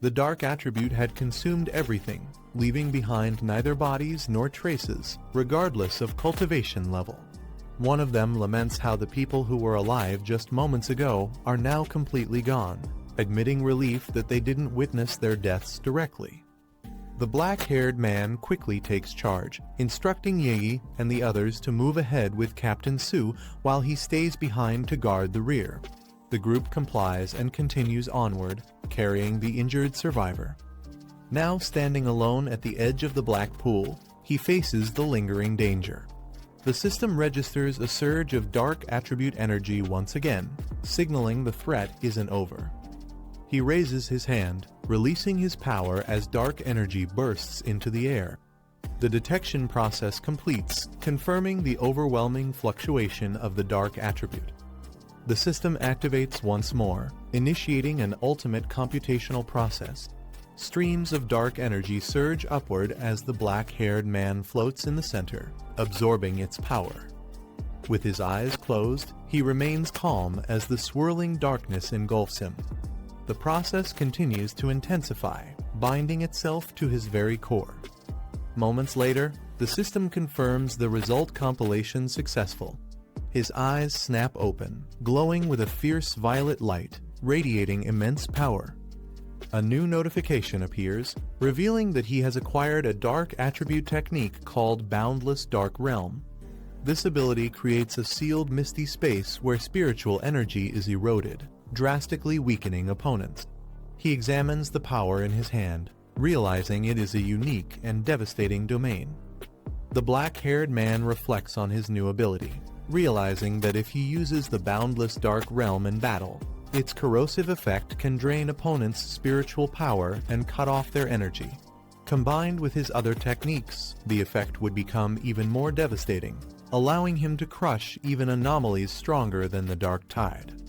The dark attribute had consumed everything, leaving behind neither bodies nor traces, regardless of cultivation level. One of them laments how the people who were alive just moments ago are now completely gone, admitting relief that they didn't witness their deaths directly. The black-haired man quickly takes charge, instructing Yi and the others to move ahead with Captain Su while he stays behind to guard the rear. The group complies and continues onward, carrying the injured survivor. Now standing alone at the edge of the black pool, he faces the lingering danger. The system registers a surge of dark attribute energy once again, signaling the threat isn't over. He raises his hand, releasing his power as dark energy bursts into the air. The detection process completes, confirming the overwhelming fluctuation of the dark attribute. The system activates once more, initiating an ultimate computational process. Streams of dark energy surge upward as the black-haired man floats in the center, absorbing its power. With his eyes closed, he remains calm as the swirling darkness engulfs him. The process continues to intensify, binding itself to his very core. Moments later, the system confirms the result compilation successful. His eyes snap open, glowing with a fierce violet light, radiating immense power. A new notification appears, revealing that he has acquired a dark attribute technique called Boundless Dark Realm. This ability creates a sealed misty space where spiritual energy is eroded, drastically weakening opponents. He examines the power in his hand, realizing it is a unique and devastating domain. The black-haired man reflects on his new ability, realizing that if he uses the Boundless Dark Realm in battle, its corrosive effect can drain opponents' spiritual power and cut off their energy. Combined with his other techniques, the effect would become even more devastating, allowing him to crush even anomalies stronger than the Dark Tide.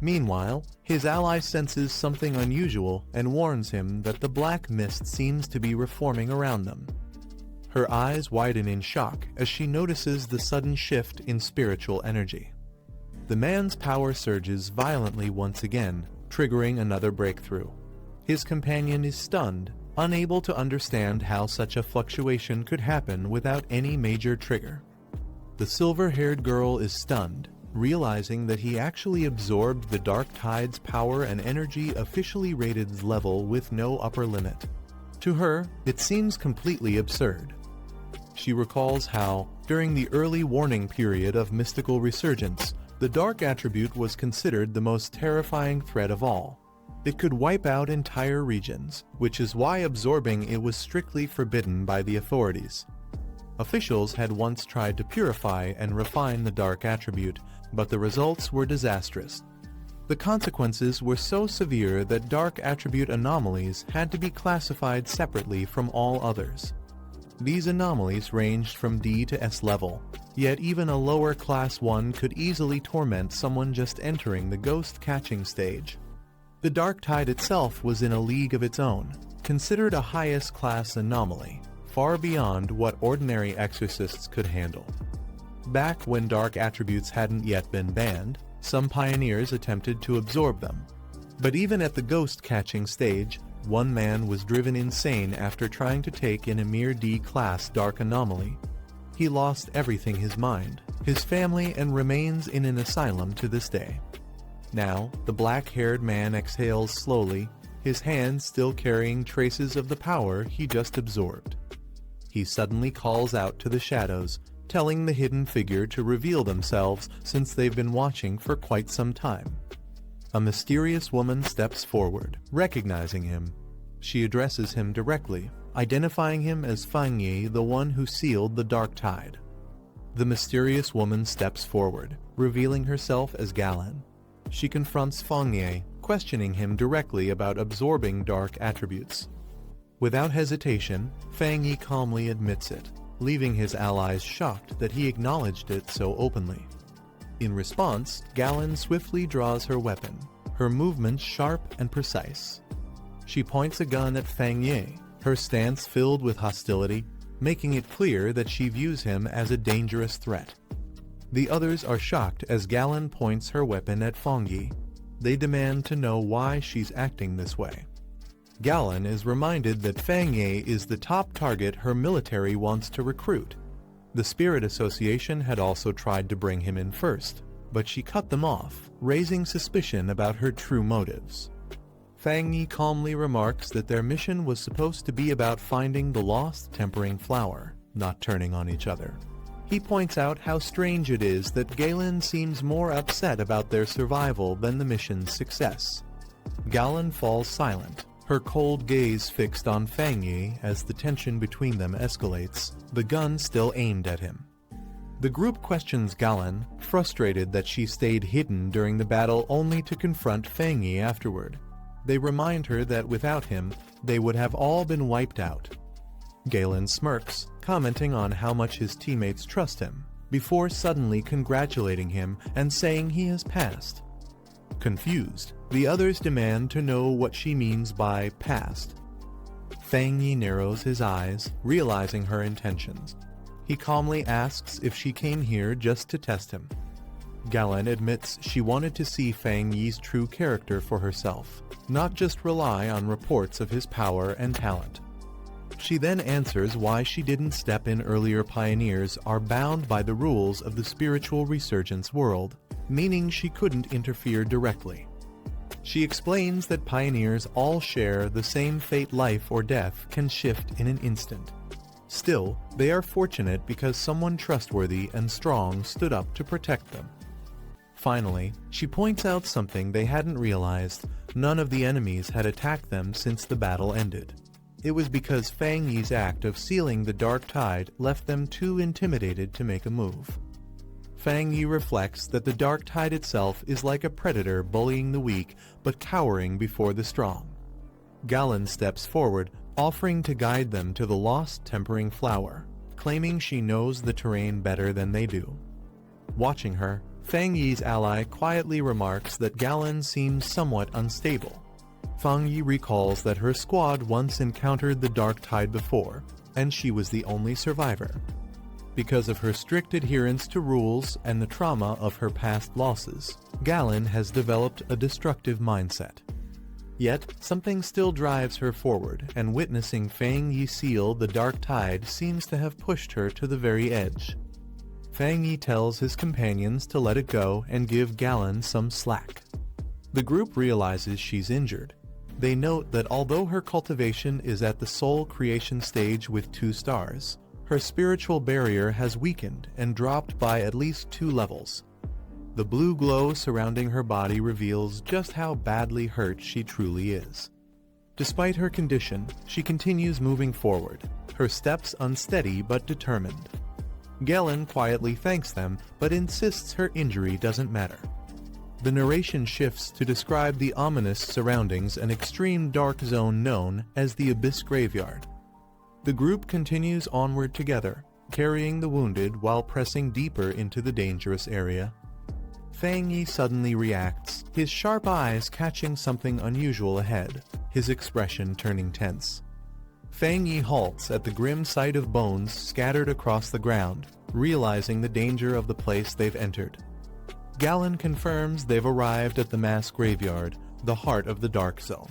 Meanwhile, his ally senses something unusual and warns him that the black mist seems to be reforming around them. Her eyes widen in shock as she notices the sudden shift in spiritual energy. The man's power surges violently once again, triggering another breakthrough. His companion is stunned, unable to understand how such a fluctuation could happen without any major trigger. The silver-haired girl is stunned, realizing that he actually absorbed the Dark Tide's power and energy officially rated level with no upper limit. To her, it seems completely absurd. She recalls how, during the early warning period of mystical resurgence, the dark attribute was considered the most terrifying threat of all. It could wipe out entire regions, which is why absorbing it was strictly forbidden by the authorities. Officials had once tried to purify and refine the dark attribute, but the results were disastrous. The consequences were so severe that dark attribute anomalies had to be classified separately from all others. These anomalies ranged from D to S level, yet even a lower class 1 could easily torment someone just entering the ghost catching stage. The Dark Tide itself was in a league of its own, considered a highest class anomaly, far beyond what ordinary exorcists could handle. Back when dark attributes hadn't yet been banned, some pioneers attempted to absorb them. But even at the ghost-catching stage, one man was driven insane after trying to take in a mere D-class dark anomaly. He lost everything: his mind, his family, and remains in an asylum to this day. Now, the black-haired man exhales slowly, his hands still carrying traces of the power he just absorbed. He suddenly calls out to the shadows, telling the hidden figure to reveal themselves since they've been watching for quite some time. A mysterious woman steps forward, recognizing him. She addresses him directly, identifying him as Fang Yi, the one who sealed the Dark Tide. The mysterious woman steps forward, revealing herself as Galan. She confronts Fang Yi, questioning him directly about absorbing dark attributes. Without hesitation, Fang Yi calmly admits it, leaving his allies shocked that he acknowledged it so openly. In response, Galan swiftly draws her weapon, her movements sharp and precise. She points a gun at Fang Yi, her stance filled with hostility, making it clear that she views him as a dangerous threat. The others are shocked as Galan points her weapon at Fang Yi. They demand to know why she's acting this way. Galen is reminded that Fang Ye is the top target her military wants to recruit. The Spirit Association had also tried to bring him in first, but she cut them off, raising suspicion about her true motives. Fang Yi calmly remarks that their mission was supposed to be about finding the lost tempering flower, not turning on each other. He points out how strange it is that Galen seems more upset about their survival than the mission's success. Galen falls silent, her cold gaze fixed on Fang Yi as the tension between them escalates, the gun still aimed at him. The group questions Galen, frustrated that she stayed hidden during the battle only to confront Fang Yi afterward. They remind her that without him, they would have all been wiped out. Galen smirks, commenting on how much his teammates trust him, before suddenly congratulating him and saying he has passed. Confused, the others demand to know what she means by passed. Fang Yi narrows his eyes, realizing her intentions. He calmly asks if she came here just to test him. Galen admits she wanted to see Fang Yi's true character for herself, not just rely on reports of his power and talent. She then answers why she didn't step in earlier. Pioneers are bound by the rules of the spiritual resurgence world, meaning she couldn't interfere directly. She explains that pioneers all share the same fate. Life or death can shift in an instant. Still, they are fortunate because someone trustworthy and strong stood up to protect them. Finally, she points out something they hadn't realized: none of the enemies had attacked them since the battle ended. It was because Fang Yi's act of sealing the dark tide left them too intimidated to make a move. Fang Yi reflects that the dark tide itself is like a predator bullying the weak but cowering before the strong. Galen steps forward, offering to guide them to the lost tempering flower, claiming she knows the terrain better than they do. Watching her, Fang Yi's ally quietly remarks that Galen seems somewhat unstable. Fang Yi recalls that her squad once encountered the dark tide before, and she was the only survivor. Because of her strict adherence to rules and the trauma of her past losses, Galen has developed a destructive mindset. Yet, something still drives her forward, and witnessing Fang Yi seal the dark tide seems to have pushed her to the very edge. Fang Yi tells his companions to let it go and give Galen some slack. The group realizes she's injured. They note that although her cultivation is at the soul creation stage with 2 stars, her spiritual barrier has weakened and dropped by at least 2 levels. The blue glow surrounding her body reveals just how badly hurt she truly is. Despite her condition, she continues moving forward, her steps unsteady but determined. Galen quietly thanks them but insists her injury doesn't matter. The narration shifts to describe the ominous surroundings, an extreme dark zone known as the Abyss Graveyard. The group continues onward together, carrying the wounded while pressing deeper into the dangerous area. Fang Yi suddenly reacts, his sharp eyes catching something unusual ahead, his expression turning tense. Fang Yi halts at the grim sight of bones scattered across the ground, realizing the danger of the place they've entered. Galen confirms they've arrived at the mass graveyard, the heart of the dark zone.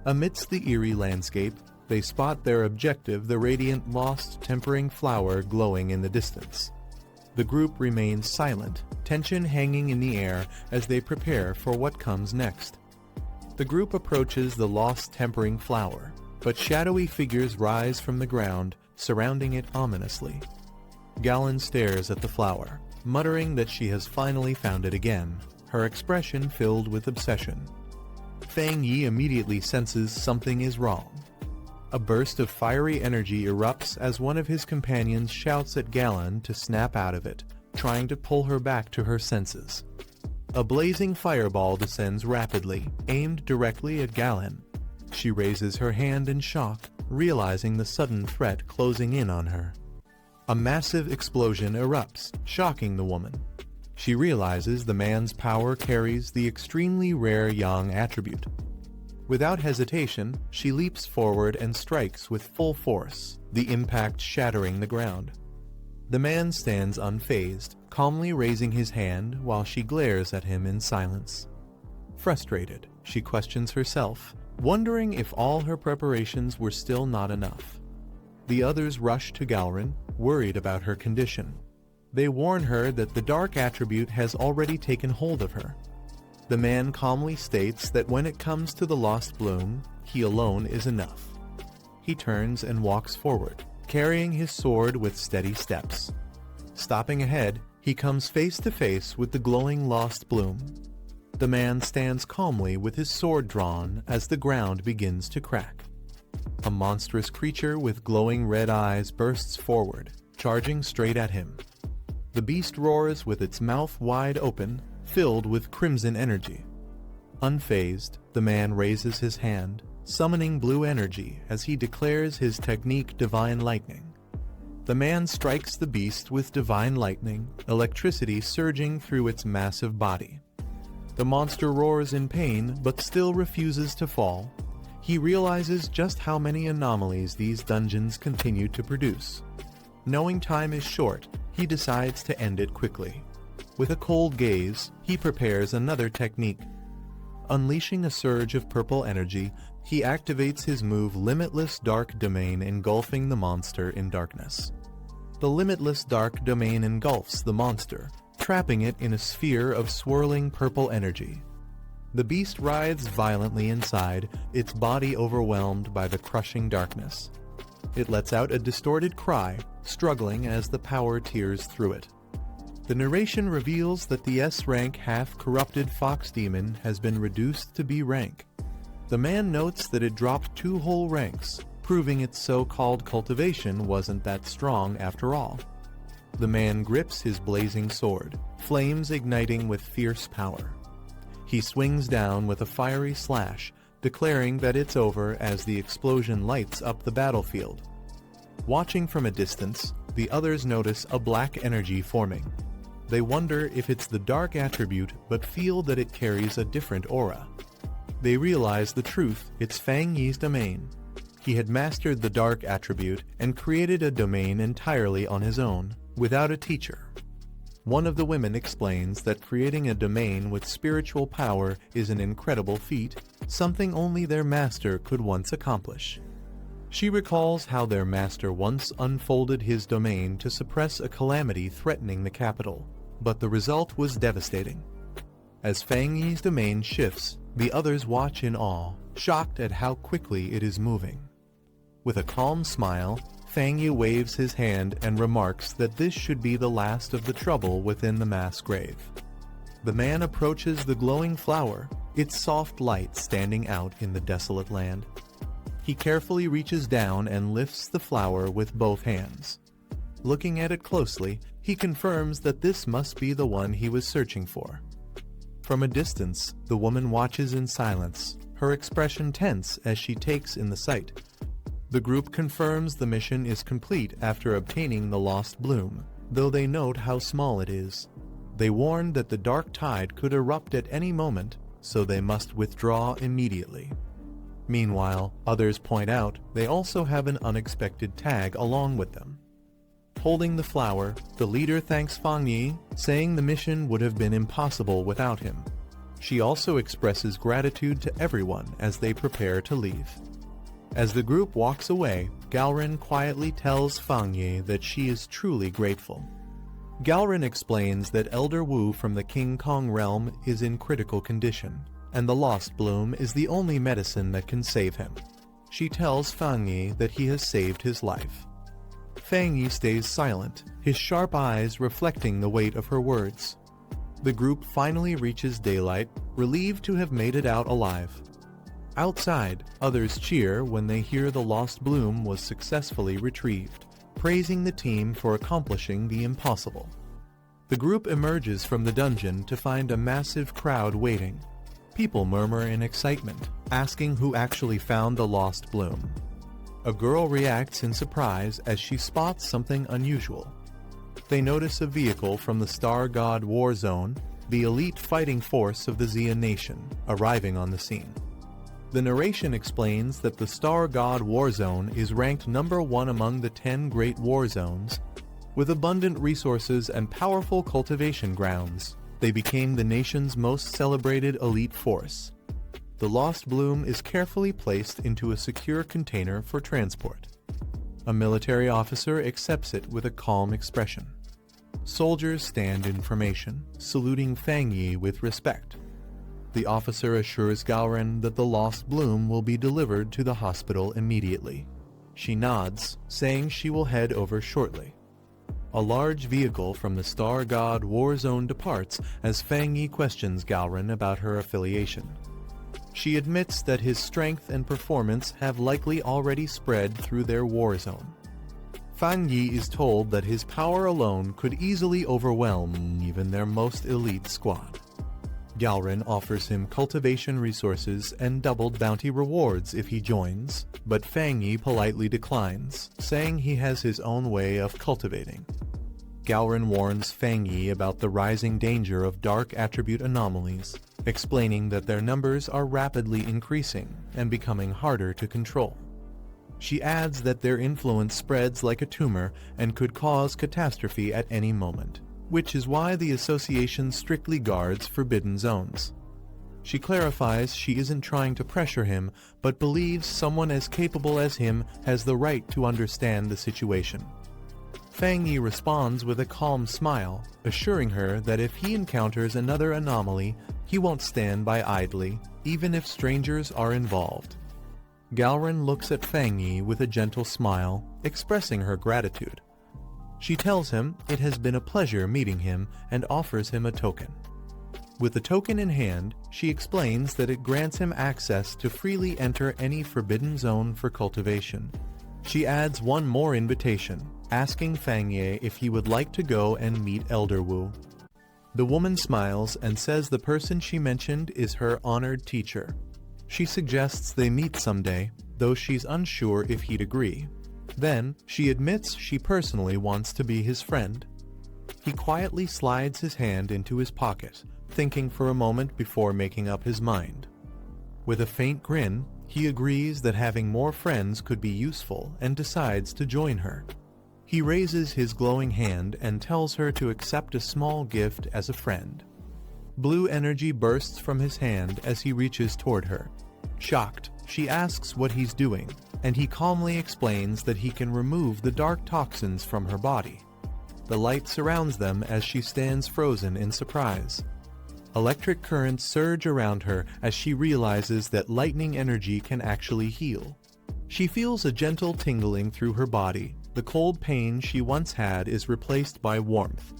Amidst the eerie landscape, they spot their objective, the radiant lost tempering flower glowing in the distance. The group remains silent, tension hanging in the air as they prepare for what comes next. The group approaches the lost tempering flower, but shadowy figures rise from the ground, surrounding it ominously. Galen stares at the flower, muttering that she has finally found it again, her expression filled with obsession. Fang Yi immediately senses something is wrong. A burst of fiery energy erupts as one of his companions shouts at Galen to snap out of it, trying to pull her back to her senses. A blazing fireball descends rapidly, aimed directly at Galen. She raises her hand in shock, realizing the sudden threat closing in on her. A massive explosion erupts, shocking the woman. She realizes the man's power carries the extremely rare Yang attribute. Without hesitation, she leaps forward and strikes with full force, the impact shattering the ground. The man stands unfazed, calmly raising his hand while she glares at him in silence. Frustrated, she questions herself, wondering if all her preparations were still not enough. The others rush to Galrin, worried about her condition. They warn her that the dark attribute has already taken hold of her. The man calmly states that when it comes to the lost bloom, he alone is enough. He turns and walks forward, carrying his sword with steady steps. Stopping ahead, he comes face to face with the glowing lost bloom. The man stands calmly with his sword drawn as the ground begins to crack. A monstrous creature with glowing red eyes bursts forward, charging straight at him. The beast roars with its mouth wide open, filled with crimson energy. Unfazed, the man raises his hand, summoning blue energy as he declares his technique Divine Lightning. The man strikes the beast with divine lightning, electricity surging through its massive body. The monster roars in pain but still refuses to fall. He realizes just how many anomalies these dungeons continue to produce. Knowing time is short, he decides to end it quickly. With a cold gaze, he prepares another technique. Unleashing a surge of purple energy, he activates his move Limitless Dark Domain, engulfing the monster in darkness. The Limitless Dark Domain engulfs the monster, trapping it in a sphere of swirling purple energy. The beast writhes violently inside, its body overwhelmed by the crushing darkness. It lets out a distorted cry, struggling as the power tears through it. The narration reveals that the S-rank half-corrupted fox demon has been reduced to B rank. The man notes that it dropped 2 whole ranks, proving its so-called cultivation wasn't that strong after all. The man grips his blazing sword, flames igniting with fierce power. He swings down with a fiery slash, declaring that it's over as the explosion lights up the battlefield. Watching from a distance, the others notice a black energy forming. They wonder if it's the dark attribute but feel that it carries a different aura. They realize the truth, it's Fang Yi's domain. He had mastered the dark attribute and created a domain entirely on his own, without a teacher. One of the women explains that creating a domain with spiritual power is an incredible feat, something only their master could once accomplish. She recalls how their master once unfolded his domain to suppress a calamity threatening the capital, but the result was devastating. As Fang Yi's domain shifts, the others watch in awe, shocked at how quickly it is moving. With a calm smile, Fang Yi waves his hand and remarks that this should be the last of the trouble within the mass grave. The man approaches the glowing flower, its soft light standing out in the desolate land. He carefully reaches down and lifts the flower with both hands. Looking at it closely, he confirms that this must be the one he was searching for. From a distance, the woman watches in silence, her expression tense as she takes in the sight. The group confirms the mission is complete after obtaining the lost bloom, though they note how small it is. They warn that the dark tide could erupt at any moment, so they must withdraw immediately. Meanwhile, others point out they also have an unexpected tag along with them. Holding the flower, the leader thanks Fang Yi, saying the mission would have been impossible without him. She also expresses gratitude to everyone as they prepare to leave. As the group walks away, Galrin quietly tells Fang Yi that she is truly grateful. Galrin explains that Elder Wu from the King Kong realm is in critical condition, and the lost bloom is the only medicine that can save him. She tells Fang Yi that he has saved his life. Fang Yi stays silent, his sharp eyes reflecting the weight of her words. The group finally reaches daylight, relieved to have made it out alive. Outside, others cheer when they hear the lost bloom was successfully retrieved, praising the team for accomplishing the impossible. The group emerges from the dungeon to find a massive crowd waiting. People murmur in excitement, asking who actually found the lost bloom. A girl reacts in surprise as she spots something unusual. They notice a vehicle from the Star God War Zone, the elite fighting force of the Xia Nation, arriving on the scene. The narration explains that the Star God War Zone is ranked number 1 among the 10 great war zones. With abundant resources and powerful cultivation grounds, they became the nation's most celebrated elite force. the lost bloom is carefully placed into a secure container for transport. A military officer accepts it with a calm expression. Soldiers stand in formation, saluting Fang Yi with respect. The officer assures Gaoren that the lost bloom will be delivered to the hospital immediately. She nods, saying she will head over shortly. A large vehicle from the Star God War Zone departs as Fang Yi questions Gaoren about her affiliation. She admits that his strength and performance have likely already spread through their war zone. Fang Yi is told that his power alone could easily overwhelm even their most elite squad. Gaoren offers him cultivation resources and doubled bounty rewards if he joins, but Fang Yi politely declines, saying he has his own way of cultivating. Gaoren warns Fang Yi about the rising danger of dark attribute anomalies, explaining that their numbers are rapidly increasing and becoming harder to control. She adds that their influence spreads like a tumor and could cause catastrophe at any moment, which is why the association strictly guards forbidden zones. She clarifies she isn't trying to pressure him, but believes someone as capable as him has the right to understand the situation. Fang Yi responds with a calm smile, assuring her that if he encounters another anomaly, he won't stand by idly, even if strangers are involved. Gaoren looks at Fang Yi with a gentle smile, expressing her gratitude. She tells him it has been a pleasure meeting him and offers him a token. With the token in hand, she explains that it grants him access to freely enter any forbidden zone for cultivation. She adds one more invitation, asking Fang Yi if he would like to go and meet Elder Wu. The woman smiles and says the person she mentioned is her honored teacher. She suggests they meet someday, though she's unsure if he'd agree. Then, she admits she personally wants to be his friend. He quietly slides his hand into his pocket, thinking for a moment before making up his mind. With a faint grin, he agrees that having more friends could be useful and decides to join her. He raises his glowing hand and tells her to accept a small gift as a friend. Blue energy bursts from his hand as he reaches toward her. Shocked, she asks what he's doing, and he calmly explains that he can remove the dark toxins from her body. The light surrounds them as she stands frozen in surprise. Electric currents surge around her as she realizes that lightning energy can actually heal. She feels a gentle tingling through her body. The cold pain she once had is replaced by warmth.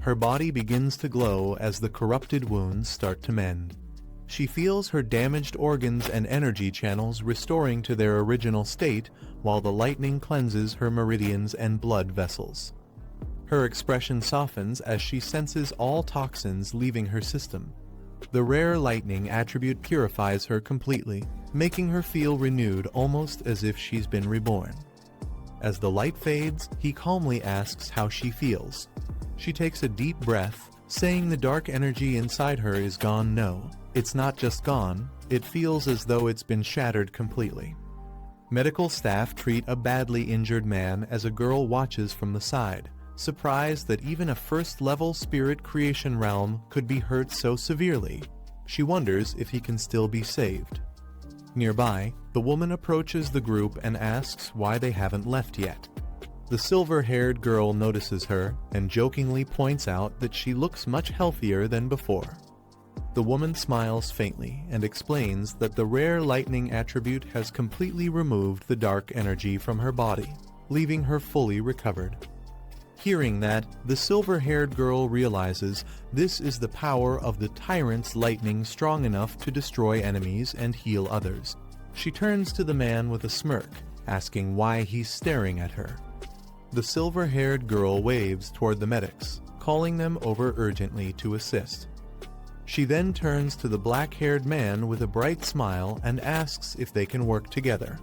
Her body begins to glow as the corrupted wounds start to mend. She feels her damaged organs and energy channels restoring to their original state, while the lightning cleanses her meridians and blood vessels. Her expression softens as she senses all toxins leaving her system. The rare lightning attribute purifies her completely, making her feel renewed almost as if she's been reborn. As the light fades, he calmly asks how she feels. She takes a deep breath, saying the dark energy inside her is gone. No, it's not just gone, it feels as though it's been shattered completely. Medical staff treat a badly injured man as a girl watches from the side, surprised that even a first-level spirit creation realm could be hurt so severely. She wonders if he can still be saved. Nearby, the woman approaches the group and asks why they haven't left yet. The silver-haired girl notices her and jokingly points out that she looks much healthier than before. The woman smiles faintly and explains that the rare lightning attribute has completely removed the dark energy from her body, leaving her fully recovered. Hearing that, the silver-haired girl realizes this is the power of the tyrant's lightning strong enough to destroy enemies and heal others. She turns to the man with a smirk, asking why he's staring at her. The silver-haired girl waves toward the medics, calling them over urgently to assist. She then turns to the black-haired man with a bright smile and asks if they can work together.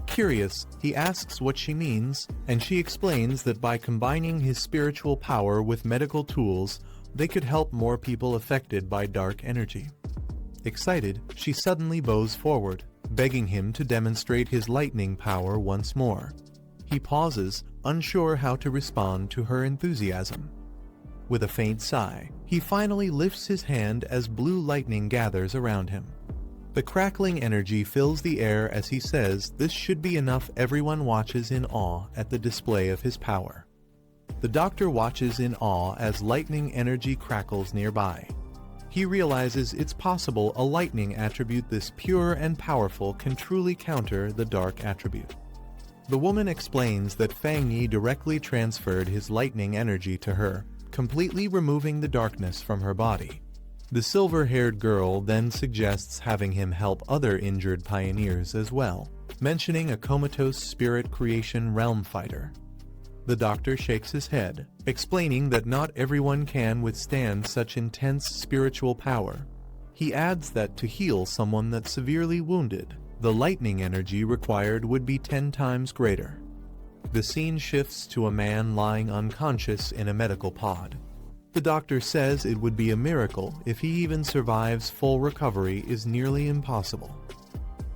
Curious, he asks what she means, and she explains that by combining his spiritual power with medical tools, they could help more people affected by dark energy. Excited, she suddenly bows forward, begging him to demonstrate his lightning power once more. He pauses, unsure how to respond to her enthusiasm. With a faint sigh, he finally lifts his hand as blue lightning gathers around him. The crackling energy fills the air as he says this should be enough. Everyone watches in awe at the display of his power. The doctor watches in awe as lightning energy crackles nearby. He realizes it's possible a lightning attribute this pure and powerful can truly counter the dark attribute. The woman explains that Fang Yi directly transferred his lightning energy to her, completely removing the darkness from her body. The silver-haired girl then suggests having him help other injured pioneers as well, mentioning a comatose spirit creation realm fighter. The doctor shakes his head, explaining that not everyone can withstand such intense spiritual power. He adds that to heal someone that's severely wounded, the lightning energy required would be 10 times greater. The scene shifts to a man lying unconscious in a medical pod. The doctor says it would be a miracle if he even survives. Full recovery is nearly impossible.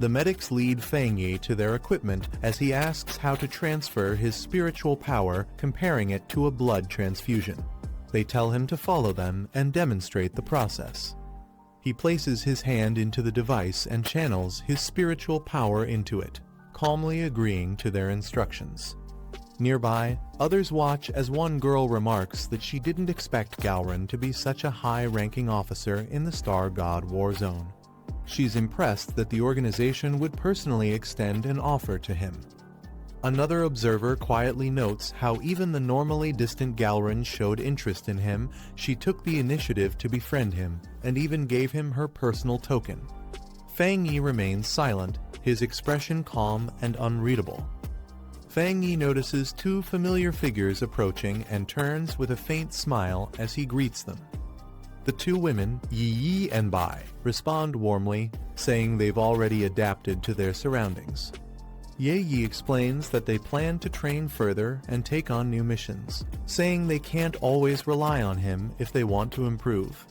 The medics lead Fang Yi to their equipment as he asks how to transfer his spiritual power, comparing it to a blood transfusion. They tell him to follow them and demonstrate the process. He places his hand into the device and channels his spiritual power into it, calmly agreeing to their instructions. Nearby, others watch as one girl remarks that she didn't expect Galrin to be such a high-ranking officer in the Star God War Zone. She's impressed that the organization would personally extend an offer to him. Another observer quietly notes how even the normally distant Galrin showed interest in him. She took the initiative to befriend him, and even gave him her personal token. Fang Yi remains silent, his expression calm and unreadable. Fang Yi notices two familiar figures approaching and turns with a faint smile as he greets them. The two women, Yi Yi and Bai, respond warmly, saying they've already adapted to their surroundings. Ye Yi explains that they plan to train further and take on new missions, saying they can't always rely on him if they want to improve.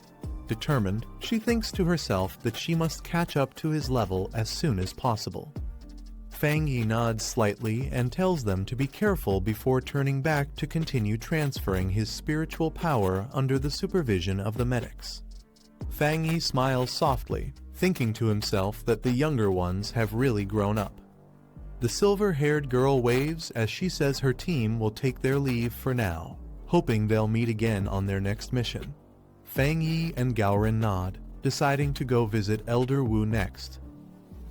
Determined, she thinks to herself that she must catch up to his level as soon as possible. Fang Yi nods slightly and tells them to be careful before turning back to continue transferring his spiritual power under the supervision of the medics. Fang Yi smiles softly, thinking to himself that the younger ones have really grown up. The silver-haired girl waves as she says her team will take their leave for now, hoping they'll meet again on their next mission. Fang Yi and Gaoren nod, deciding to go visit Elder Wu next.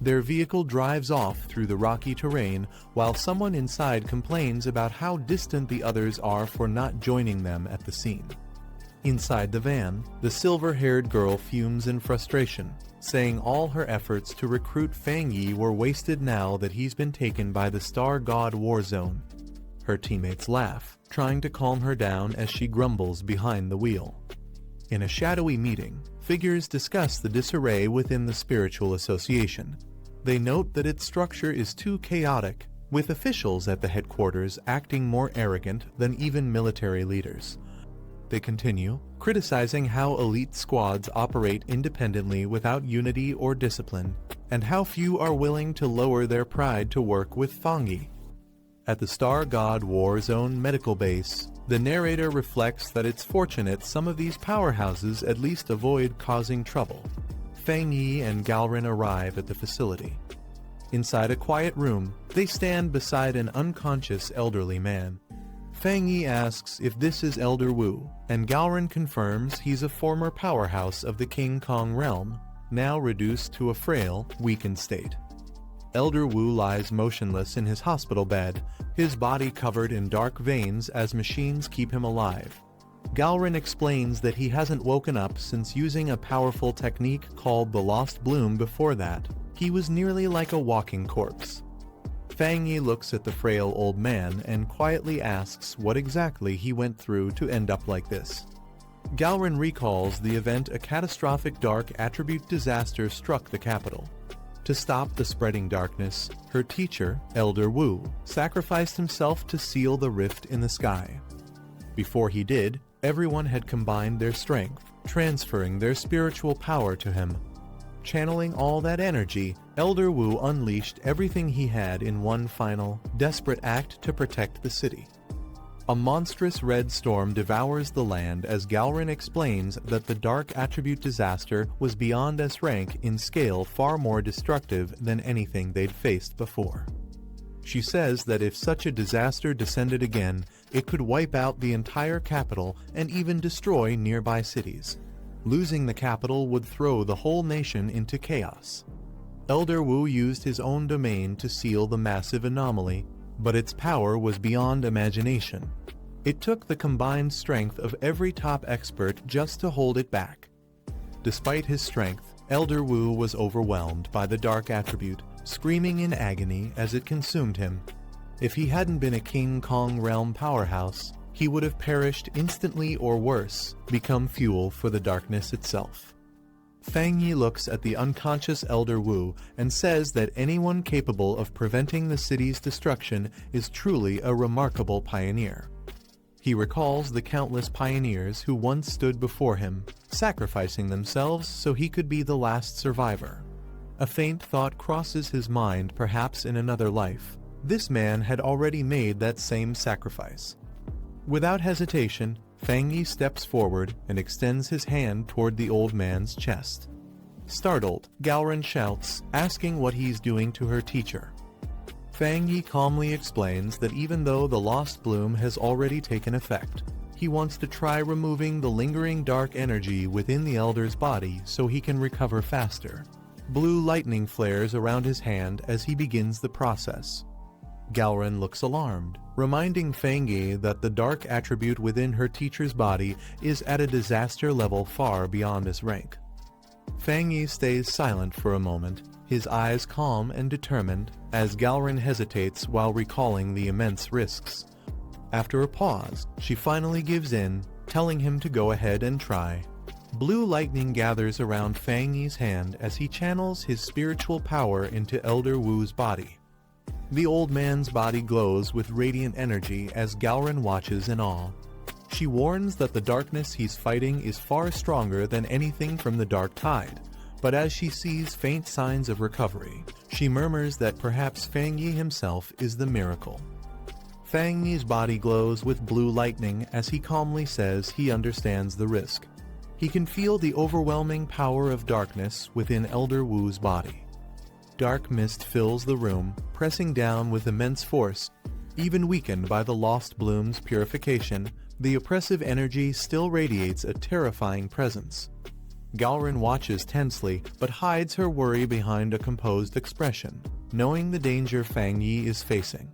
Their vehicle drives off through the rocky terrain while someone inside complains about how distant the others are for not joining them at the scene. Inside the van, the silver-haired girl fumes in frustration, saying all her efforts to recruit Fang Yi were wasted now that he's been taken by the Star God War Zone. Her teammates laugh, trying to calm her down as she grumbles behind the wheel. In a shadowy meeting, figures discuss the disarray within the spiritual association. They note that its structure is too chaotic, with officials at the headquarters acting more arrogant than even military leaders. They continue, criticizing how elite squads operate independently without unity or discipline, and how few are willing to lower their pride to work with Fang Yi. At the Star God War Zone medical base, the narrator reflects that it's fortunate some of these powerhouses at least avoid causing trouble. Fang Yi and Galrin arrive at the facility. Inside a quiet room, they stand beside an unconscious elderly man. Fang Yi asks if this is Elder Wu, and Galrin confirms he's a former powerhouse of the King Kong realm, now reduced to a frail, weakened state. Elder Wu lies motionless in his hospital bed, his body covered in dark veins as machines keep him alive. Galrin explains that he hasn't woken up since using a powerful technique called the Lost Bloom. Before that, he was nearly like a walking corpse. Fang Yi looks at the frail old man and quietly asks what exactly he went through to end up like this. Galrin recalls the event a catastrophic dark attribute disaster struck the capital. To stop the spreading darkness, her teacher, Elder Wu, sacrificed himself to seal the rift in the sky. Before he did, everyone had combined their strength, transferring their spiritual power to him. Channeling all that energy, Elder Wu unleashed everything he had in one final, desperate act to protect the city. A monstrous red storm devours the land as Galrin explains that the dark attribute disaster was beyond S rank in scale, far more destructive than anything they'd faced before. She says that if such a disaster descended again, it could wipe out the entire capital and even destroy nearby cities. Losing the capital would throw the whole nation into chaos. Elder Wu used his own domain to seal the massive anomaly, but its power was beyond imagination. It took the combined strength of every top expert just to hold it back. Despite his strength, Elder Wu was overwhelmed by the dark attribute, screaming in agony as it consumed him. If he hadn't been a King Kong realm powerhouse, he would have perished instantly or worse, become fuel for the darkness itself. Fang Yi looks at the unconscious Elder Wu and says that anyone capable of preventing the city's destruction is truly a remarkable pioneer. He recalls the countless pioneers who once stood before him, sacrificing themselves so he could be the last survivor. A faint thought crosses his mind, perhaps in another life. This man had already made that same sacrifice. Without hesitation, Fang Yi steps forward and extends his hand toward the old man's chest. Startled, Galrin shouts, asking what he's doing to her teacher. Fang Yi calmly explains that even though the lost bloom has already taken effect, he wants to try removing the lingering dark energy within the elder's body so he can recover faster. Blue lightning flares around his hand as he begins the process. Galrin looks alarmed, reminding Fang Yi that the dark attribute within her teacher's body is at a disaster level far beyond his rank. Fang Yi stays silent for a moment, his eyes calm and determined, as Galrin hesitates while recalling the immense risks. After a pause, she finally gives in, telling him to go ahead and try. Blue lightning gathers around Fang Yi's hand as he channels his spiritual power into Elder Wu's body. The old man's body glows with radiant energy as Galrin watches in awe. She warns that the darkness he's fighting is far stronger than anything from the Dark Tide, but as she sees faint signs of recovery, she murmurs that perhaps Fang Yi himself is the miracle. Fang Yi's body glows with blue lightning as he calmly says he understands the risk. He can feel the overwhelming power of darkness within Elder Wu's body. Dark mist fills the room, pressing down with immense force. Even weakened by the lost bloom's purification, the oppressive energy still radiates a terrifying presence. Galrin watches tensely, but hides her worry behind a composed expression, knowing the danger Fang Yi is facing.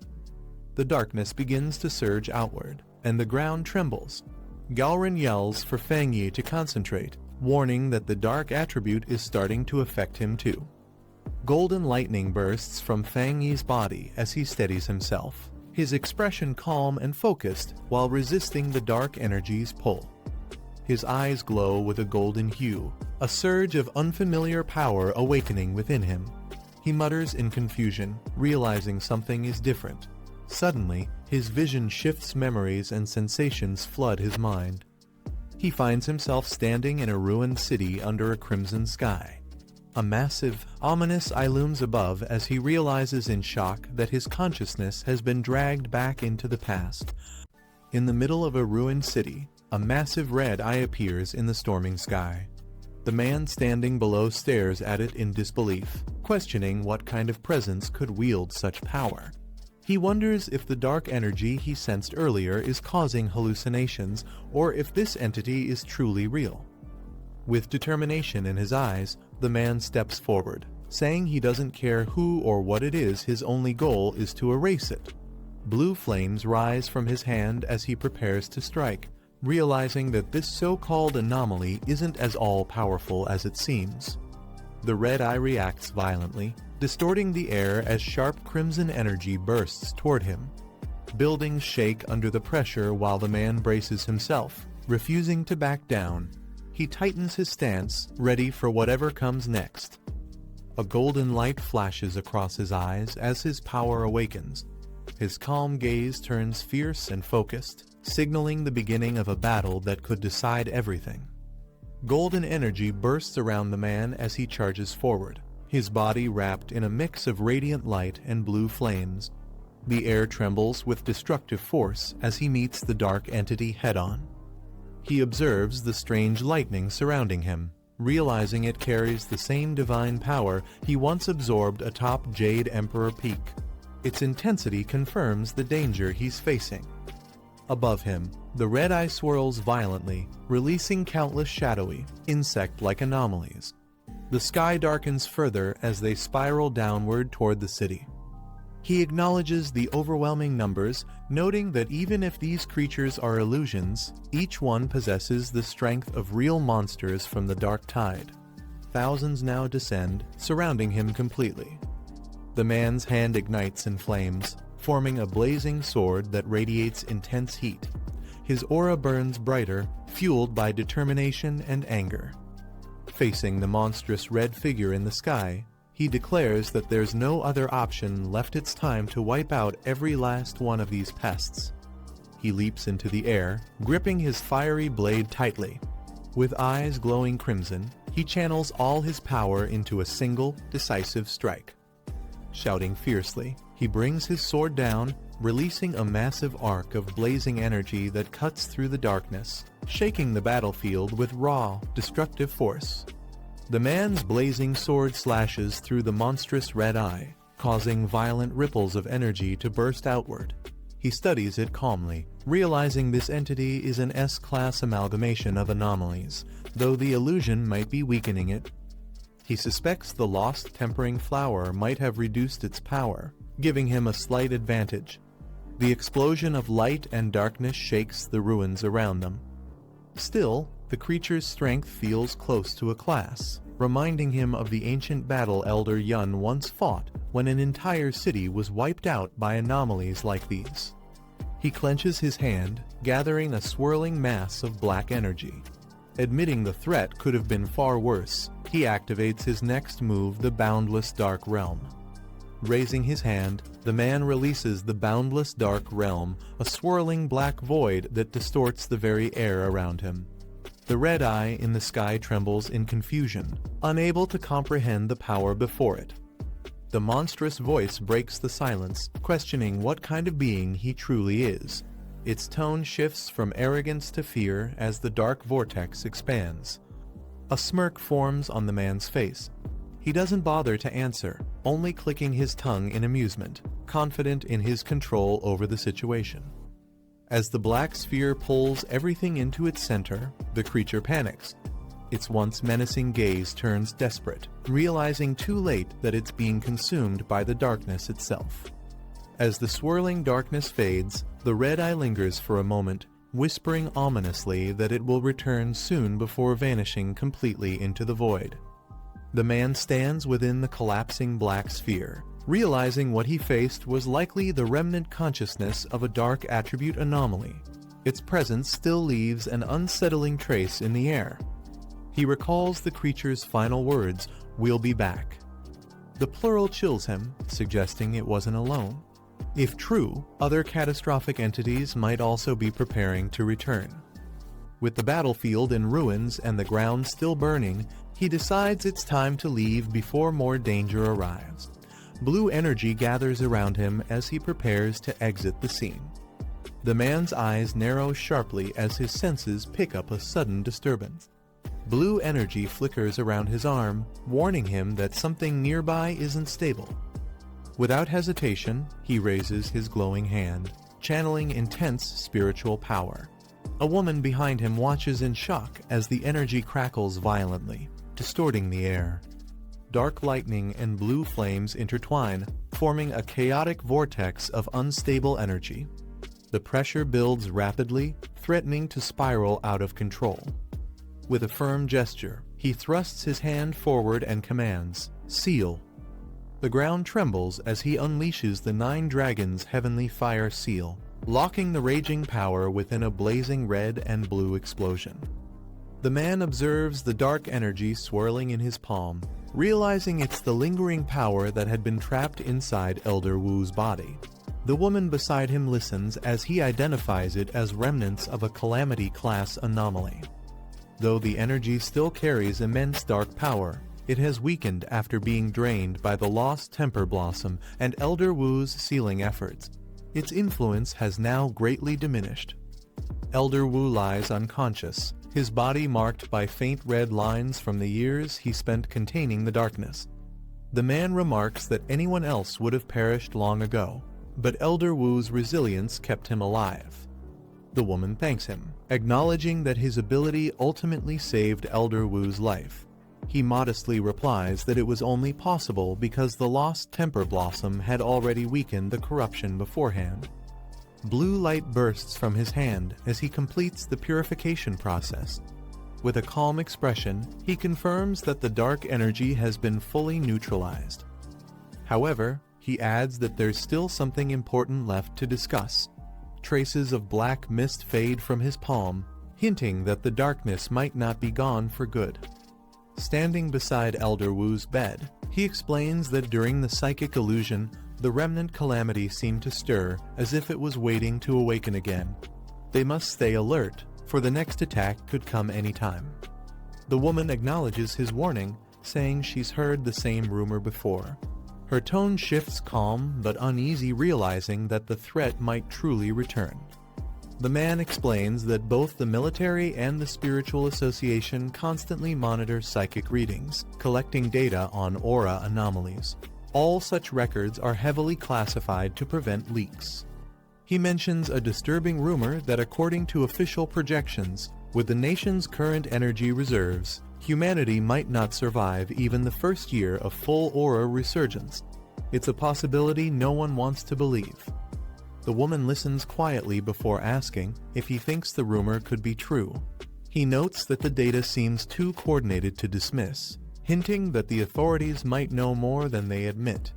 The darkness begins to surge outward, and the ground trembles. Galrin yells for Fang Yi to concentrate, warning that the dark attribute is starting to affect him too. Golden lightning bursts from Fang Yi's body as he steadies himself, his expression calm and focused while resisting the dark energy's pull. His eyes glow with a golden hue, a surge of unfamiliar power awakening within him. He mutters in confusion, realizing something is different. Suddenly, his vision shifts, memories and sensations flood his mind. He finds himself standing in a ruined city under a crimson sky. A massive, ominous eye looms above as he realizes in shock that his consciousness has been dragged back into the past. In the middle of a ruined city, a massive red eye appears in the storming sky. The man standing below stares at it in disbelief, questioning what kind of presence could wield such power. He wonders if the dark energy he sensed earlier is causing hallucinations, or if this entity is truly real. With determination in his eyes, the man steps forward, saying he doesn't care who or what it is, his only goal is to erase it. Blue flames rise from his hand as he prepares to strike, realizing that this so-called anomaly isn't as all-powerful as it seems. The red eye reacts violently, distorting the air as sharp crimson energy bursts toward him. Buildings shake under the pressure while the man braces himself, refusing to back down. He tightens his stance, ready for whatever comes next. A golden light flashes across his eyes as his power awakens. His calm gaze turns fierce and focused, signaling the beginning of a battle that could decide everything. Golden energy bursts around the man as he charges forward, his body wrapped in a mix of radiant light and blue flames. The air trembles with destructive force as he meets the dark entity head-on. He observes the strange lightning surrounding him, realizing it carries the same divine power he once absorbed atop Jade Emperor Peak. Its intensity confirms the danger he's facing. Above him, the red eye swirls violently, releasing countless shadowy, insect-like anomalies. The sky darkens further as they spiral downward toward the city. He acknowledges the overwhelming numbers, noting that even if these creatures are illusions, each one possesses the strength of real monsters from the dark tide. Thousands now descend, surrounding him completely. The man's hand ignites in flames, forming a blazing sword that radiates intense heat. His aura burns brighter, fueled by determination and anger. Facing the monstrous red figure in the sky, he declares that there's no other option left. It's time to wipe out every last one of these pests. He leaps into the air, gripping his fiery blade tightly. With eyes glowing crimson, he channels all his power into a single, decisive strike. Shouting fiercely, he brings his sword down, releasing a massive arc of blazing energy that cuts through the darkness, shaking the battlefield with raw, destructive force. The man's blazing sword slashes through the monstrous red eye, causing violent ripples of energy to burst outward. He studies it calmly, realizing this entity is an S-class amalgamation of anomalies, though the illusion might be weakening it. He suspects the lost tempering flower might have reduced its power, giving him a slight advantage. The explosion of light and darkness shakes the ruins around them. Still, the creature's strength feels close to a class, reminding him of the ancient battle Elder Yun once fought when an entire city was wiped out by anomalies like these. He clenches his hand, gathering a swirling mass of black energy. Admitting the threat could have been far worse, he activates his next move, the Boundless Dark Realm. Raising his hand, the man releases the Boundless Dark Realm, a swirling black void that distorts the very air around him. The red eye in the sky trembles in confusion, unable to comprehend the power before it. The monstrous voice breaks the silence, questioning what kind of being he truly is. Its tone shifts from arrogance to fear as the dark vortex expands. A smirk forms on the man's face. He doesn't bother to answer, only clicking his tongue in amusement, confident in his control over the situation. As the black sphere pulls everything into its center, the creature panics. Its once menacing gaze turns desperate, realizing too late that it's being consumed by the darkness itself. As the swirling darkness fades, the red eye lingers for a moment, whispering ominously that it will return soon before vanishing completely into the void. The man stands within the collapsing black sphere, realizing what he faced was likely the remnant consciousness of a dark attribute anomaly. Its presence still leaves an unsettling trace in the air. He recalls the creature's final words, "We'll be back." The plural chills him, suggesting it wasn't alone. If true, other catastrophic entities might also be preparing to return. With the battlefield in ruins and the ground still burning, he decides it's time to leave before more danger arrives. Blue energy gathers around him as he prepares to exit the scene. The man's eyes narrow sharply as his senses pick up a sudden disturbance. Blue energy flickers around his arm, warning him that something nearby isn't stable. Without hesitation, he raises his glowing hand, channeling intense spiritual power. A woman behind him watches in shock as the energy crackles violently, distorting the air. Dark lightning and blue flames intertwine, forming a chaotic vortex of unstable energy. The pressure builds rapidly, threatening to spiral out of control. With a firm gesture, he thrusts his hand forward and commands, "Seal." The ground trembles as he unleashes the 9 Dragons' heavenly fire seal, locking the raging power within a blazing red and blue explosion. The man observes the dark energy swirling in his palm, realizing it's the lingering power that had been trapped inside Elder Wu's body. The woman beside him listens as he identifies it as remnants of a Calamity-class anomaly. Though the energy still carries immense dark power, It has weakened after being drained by the lost temper blossom and Elder Wu's sealing efforts. Its influence has now greatly diminished. Elder Wu lies unconscious, his body marked by faint red lines from the years he spent containing the darkness. The man remarks that anyone else would have perished long ago, but Elder Wu's resilience kept him alive. The woman thanks him, acknowledging that his ability ultimately saved Elder Wu's life. He modestly replies that it was only possible because the lost temper blossom had already weakened the corruption beforehand. Blue light bursts from his hand as he completes the purification process. With a calm expression, he confirms that the dark energy has been fully neutralized. However, he adds that there's still something important left to discuss. Traces of black mist fade from his palm, hinting that the darkness might not be gone for good. Standing beside Elder Wu's bed, he explains that during the psychic illusion, the remnant calamity seemed to stir as if it was waiting to awaken again. They must stay alert, for the next attack could come any time. The woman acknowledges his warning, saying she's heard the same rumor before. Her tone shifts calm but uneasy, realizing that the threat might truly return. The man explains that both the military and the spiritual association constantly monitor psychic readings, collecting data on aura anomalies. All such records are heavily classified to prevent leaks. He mentions a disturbing rumor that according to official projections, with the nation's current energy reserves, humanity might not survive even the first year of full aura resurgence. It's a possibility no one wants to believe. The woman listens quietly before asking if he thinks the rumor could be true. He notes that the data seems too coordinated to dismiss, hinting that the authorities might know more than they admit.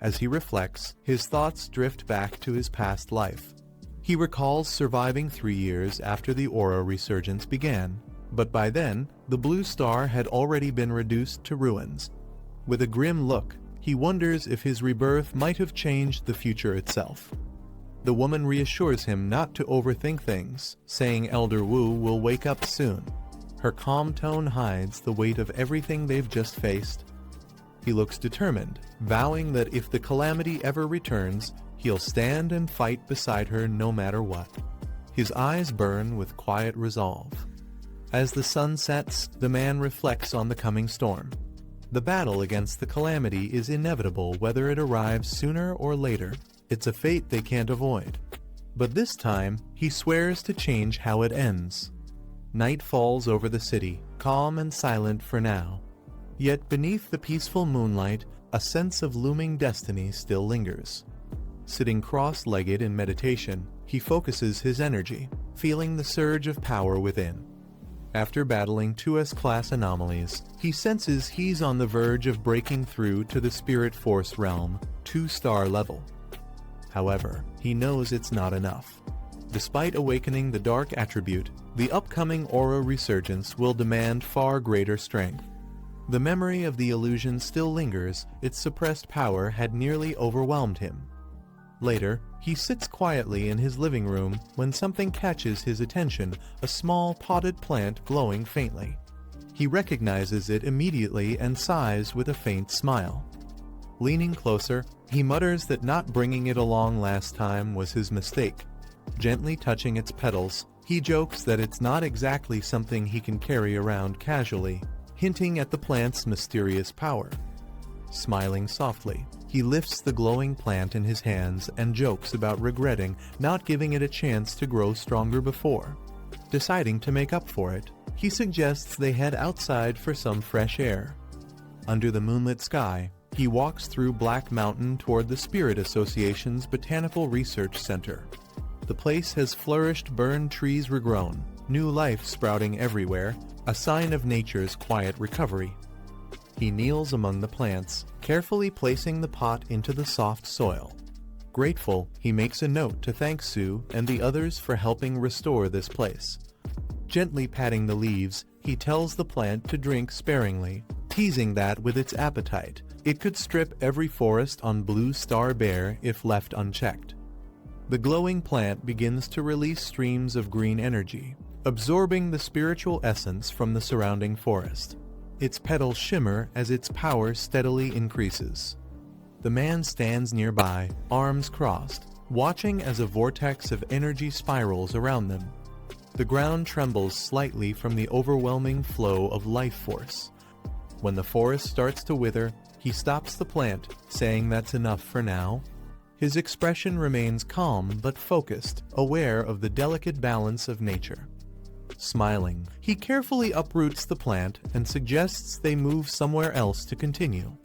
As he reflects, his thoughts drift back to his past life. He recalls surviving 3 years after the aura resurgence began, but by then, the blue star had already been reduced to ruins. With a grim look, he wonders if his rebirth might have changed the future itself. The woman reassures him not to overthink things, saying Elder Wu will wake up soon. Her calm tone hides the weight of everything they've just faced. He looks determined, vowing that if the calamity ever returns, he'll stand and fight beside her no matter what. His eyes burn with quiet resolve. As the sun sets, the man reflects on the coming storm. The battle against the calamity is inevitable whether it arrives sooner or later. It's a fate they can't avoid. But this time, he swears to change how it ends. Night falls over the city, calm and silent for now. Yet beneath the peaceful moonlight, a sense of looming destiny still lingers. Sitting cross-legged in meditation, he focuses his energy, feeling the surge of power within. After battling 2S class anomalies, he senses he's on the verge of breaking through to the Spirit Force realm, 2-star level. However, he knows it's not enough. Despite awakening the dark attribute, the upcoming aura resurgence will demand far greater strength. The memory of the illusion still lingers, its suppressed power had nearly overwhelmed him. Later, he sits quietly in his living room when something catches his attention, a small potted plant glowing faintly. He recognizes it immediately and sighs with a faint smile. Leaning closer, he mutters that not bringing it along last time was his mistake. Gently touching its petals, he jokes that it's not exactly something he can carry around casually, hinting at the plant's mysterious power. Smiling softly, he lifts the glowing plant in his hands and jokes about regretting not giving it a chance to grow stronger before. Deciding to make up for it, he suggests they head outside for some fresh air. Under the moonlit sky, he walks through Black Mountain toward the Spirit Association's Botanical Research Center. The place has flourished, burned trees regrown, new life sprouting everywhere, a sign of nature's quiet recovery. He kneels among the plants, carefully placing the pot into the soft soil. Grateful, he makes a note to thank Sue and the others for helping restore this place. Gently patting the leaves, he tells the plant to drink sparingly, teasing that with its appetite, it could strip every forest on Blue Star bare if left unchecked. The glowing plant begins to release streams of green energy, absorbing the spiritual essence from the surrounding forest. Its petals shimmer as its power steadily increases. The man stands nearby, arms crossed, watching as a vortex of energy spirals around them. The ground trembles slightly from the overwhelming flow of life force. When the forest starts to wither, he stops the plant, saying that's enough for now. His expression remains calm but focused, aware of the delicate balance of nature. Smiling, he carefully uproots the plant and suggests they move somewhere else to continue.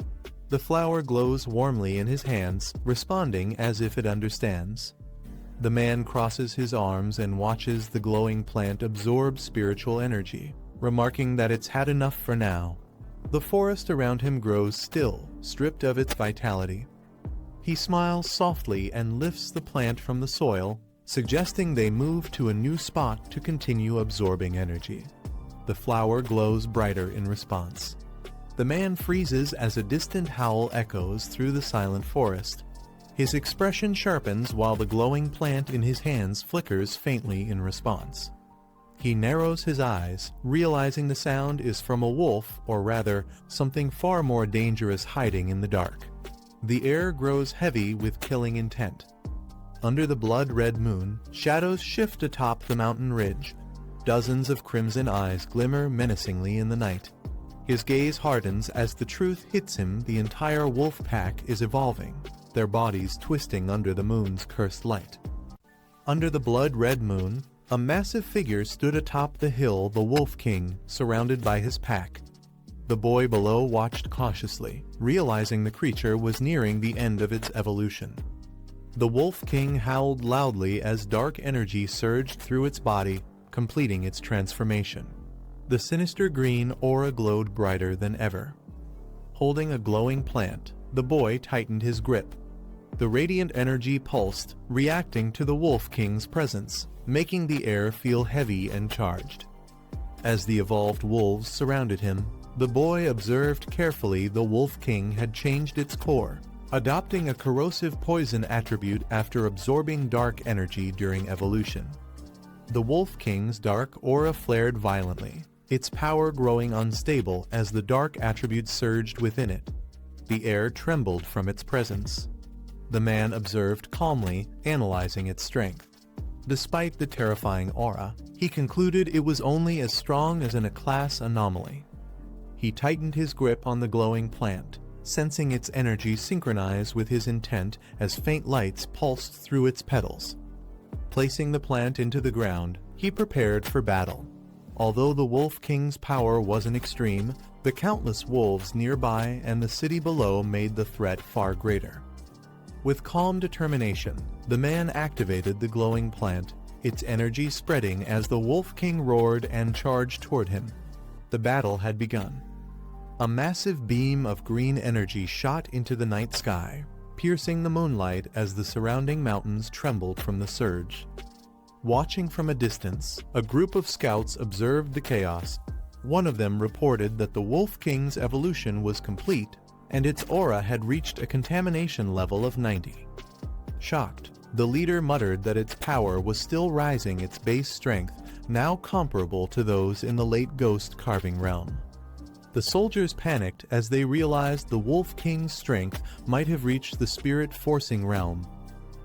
The flower glows warmly in his hands, responding as if it understands. The man crosses his arms and watches the glowing plant absorb spiritual energy, remarking that it's had enough for now. The forest around him grows still, stripped of its vitality. He smiles softly and lifts the plant from the soil, suggesting they move to a new spot to continue absorbing energy. The flower glows brighter in response. The man freezes as a distant howl echoes through the silent forest. His expression sharpens while the glowing plant in his hands flickers faintly in response. He narrows his eyes, realizing the sound is from a wolf, or rather, something far more dangerous hiding in the dark. The air grows heavy with killing intent. Under the blood-red moon, shadows shift atop the mountain ridge. Dozens of crimson eyes glimmer menacingly in the night. His gaze hardens as the truth hits him. The entire wolf pack is evolving, their bodies twisting under the moon's cursed light. Under the blood-red moon, a massive figure stood atop the hill, the Wolf King, surrounded by his pack. The boy below watched cautiously, realizing the creature was nearing the end of its evolution. The Wolf King howled loudly as dark energy surged through its body, completing its transformation. The sinister green aura glowed brighter than ever. Holding a glowing plant, the boy tightened his grip. The radiant energy pulsed, reacting to the Wolf King's presence, making the air feel heavy and charged. As the evolved wolves surrounded him, the boy observed carefully. The Wolf King had changed its core, adopting a corrosive poison attribute after absorbing dark energy during evolution. The Wolf King's dark aura flared violently, its power growing unstable as the dark attribute surged within it. The air trembled from its presence. The man observed calmly, analyzing its strength. Despite the terrifying aura, he concluded it was only as strong as in a class anomaly. He tightened his grip on the glowing plant, sensing its energy synchronize with his intent as faint lights pulsed through its petals. Placing the plant into the ground, he prepared for battle. Although the Wolf King's power wasn't extreme, the countless wolves nearby and the city below made the threat far greater. With calm determination, the man activated the glowing plant, its energy spreading as the Wolf King roared and charged toward him. The battle had begun. A massive beam of green energy shot into the night sky, piercing the moonlight as the surrounding mountains trembled from the surge. Watching from a distance, a group of scouts observed the chaos. One of them reported that the Wolf King's evolution was complete, and its aura had reached a contamination level of 90. Shocked, the leader muttered that its power was still rising, its base strength now comparable to those in the late ghost carving realm. The soldiers panicked as they realized the Wolf King's strength might have reached the spirit forcing realm.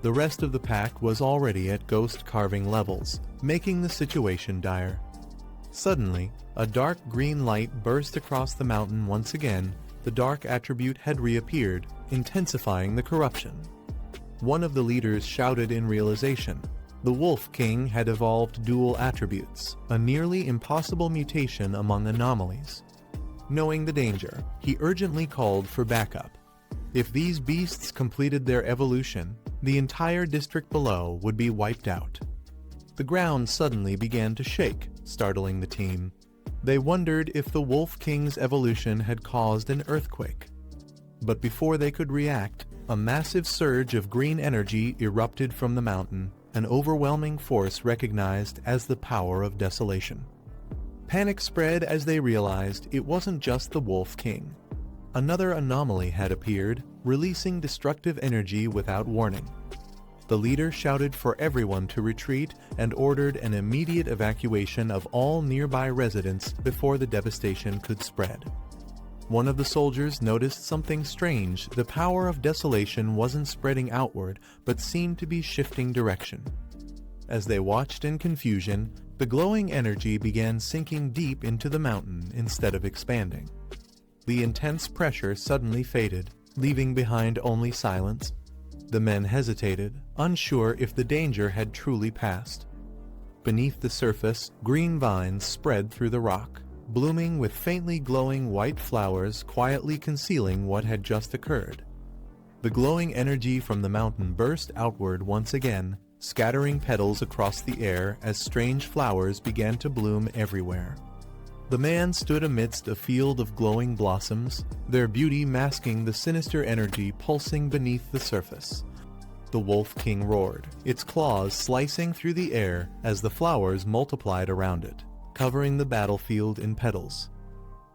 The rest of the pack was already at ghost carving levels, making the situation dire. Suddenly, a dark green light burst across the mountain once again. The dark attribute had reappeared, intensifying the corruption. One of the leaders shouted in realization. The Wolf King had evolved dual attributes, a nearly impossible mutation among anomalies. Knowing the danger, he urgently called for backup. If these beasts completed their evolution, the entire district below would be wiped out. The ground suddenly began to shake, startling the team. They wondered if the Wolf King's evolution had caused an earthquake. But before they could react, a massive surge of green energy erupted from the mountain, an overwhelming force recognized as the power of desolation. Panic spread as they realized it wasn't just the Wolf King. Another anomaly had appeared, releasing destructive energy without warning. The leader shouted for everyone to retreat and ordered an immediate evacuation of all nearby residents before the devastation could spread. One of the soldiers noticed something strange. The power of desolation wasn't spreading outward, but seemed to be shifting direction. As they watched in confusion, the glowing energy began sinking deep into the mountain instead of expanding. The intense pressure suddenly faded, leaving behind only silence. The men hesitated, unsure if the danger had truly passed. Beneath the surface, green vines spread through the rock, blooming with faintly glowing white flowers quietly concealing what had just occurred. The glowing energy from the mountain burst outward once again, scattering petals across the air as strange flowers began to bloom everywhere. The man stood amidst a field of glowing blossoms, their beauty masking the sinister energy pulsing beneath the surface. The Wolf King roared, its claws slicing through the air as the flowers multiplied around it, covering the battlefield in petals.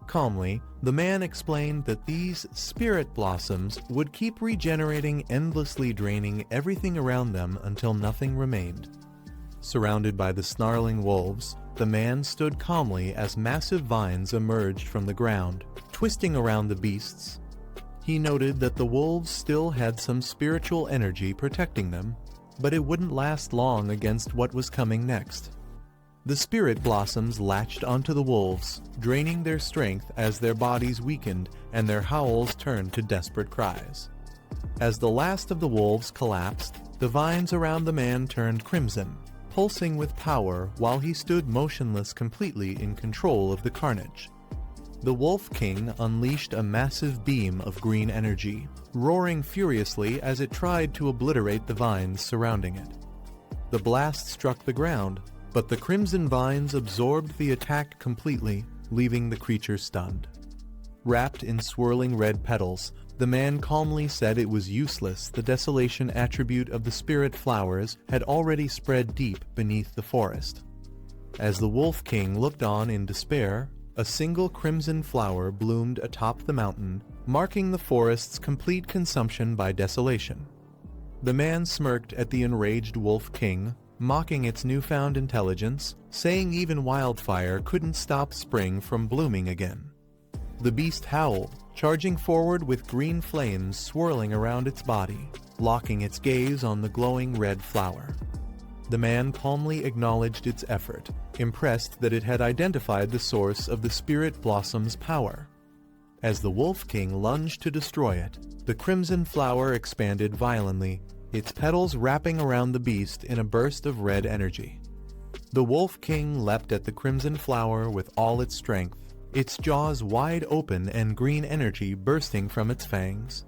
Calmly, the man explained that these spirit blossoms would keep regenerating, endlessly draining everything around them until nothing remained. Surrounded by the snarling wolves, the man stood calmly as massive vines emerged from the ground, twisting around the beasts. He noted that the wolves still had some spiritual energy protecting them, but it wouldn't last long against what was coming next. The spirit blossoms latched onto the wolves, draining their strength as their bodies weakened and their howls turned to desperate cries. As the last of the wolves collapsed, the vines around the man turned crimson, pulsing with power while he stood motionless, completely in control of the carnage. The Wolf King unleashed a massive beam of green energy, roaring furiously as it tried to obliterate the vines surrounding it. The blast struck the ground, but the crimson vines absorbed the attack completely, leaving the creature stunned. Wrapped in swirling red petals, the man calmly said it was useless. The desolation attribute of the spirit flowers had already spread deep beneath the forest. As the Wolf King looked on in despair, a single crimson flower bloomed atop the mountain, marking the forest's complete consumption by desolation. The man smirked at the enraged Wolf King, mocking its newfound intelligence, saying even wildfire couldn't stop spring from blooming again. The beast howled, charging forward with green flames swirling around its body, locking its gaze on the glowing red flower. The man calmly acknowledged its effort, impressed that it had identified the source of the spirit blossom's power. As the Wolf King lunged to destroy it, the crimson flower expanded violently, its petals wrapping around the beast in a burst of red energy. The Wolf King leapt at the crimson flower with all its strength, its jaws wide open and green energy bursting from its fangs.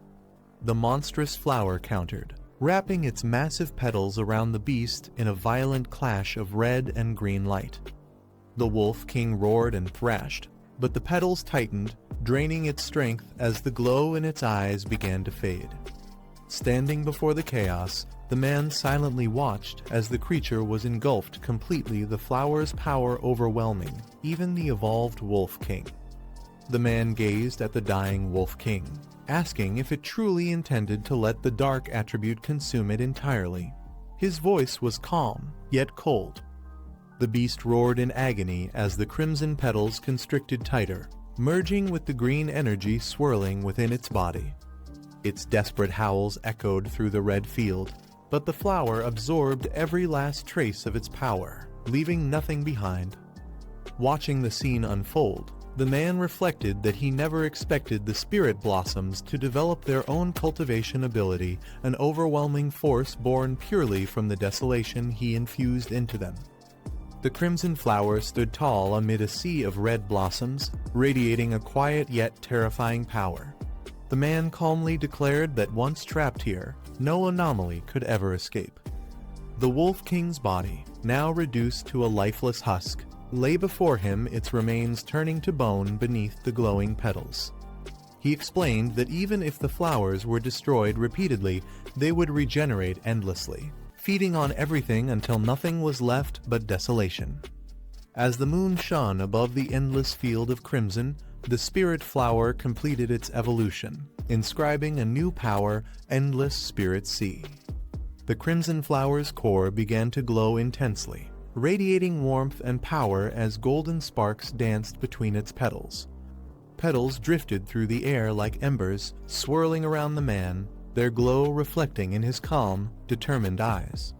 The monstrous flower countered, wrapping its massive petals around the beast in a violent clash of red and green light. The Wolf King roared and thrashed, but the petals tightened, draining its strength as the glow in its eyes began to fade. Standing before the chaos, the man silently watched as the creature was engulfed completely, the flower's power overwhelming even the evolved Wolf King. The man gazed at the dying Wolf King, asking if it truly intended to let the dark attribute consume it entirely. His voice was calm, yet cold. The beast roared in agony as the crimson petals constricted tighter, merging with the green energy swirling within its body. Its desperate howls echoed through the red field, but the flower absorbed every last trace of its power, leaving nothing behind. Watching the scene unfold, the man reflected that he never expected the spirit blossoms to develop their own cultivation ability, an overwhelming force born purely from the desolation he infused into them. The crimson flower stood tall amid a sea of red blossoms, radiating a quiet yet terrifying power. The man calmly declared that once trapped here, no anomaly could ever escape. The Wolf King's body, now reduced to a lifeless husk, lay before him, its remains turning to bone beneath the glowing petals. He explained that even if the flowers were destroyed repeatedly, they would regenerate endlessly, feeding on everything until nothing was left but desolation. As the moon shone above the endless field of crimson, the spirit flower completed its evolution, inscribing a new power, endless spirit sea. The crimson flower's core began to glow intensely, radiating warmth and power as golden sparks danced between its petals. Petals drifted through the air like embers, swirling around the man, their glow reflecting in his calm, determined eyes.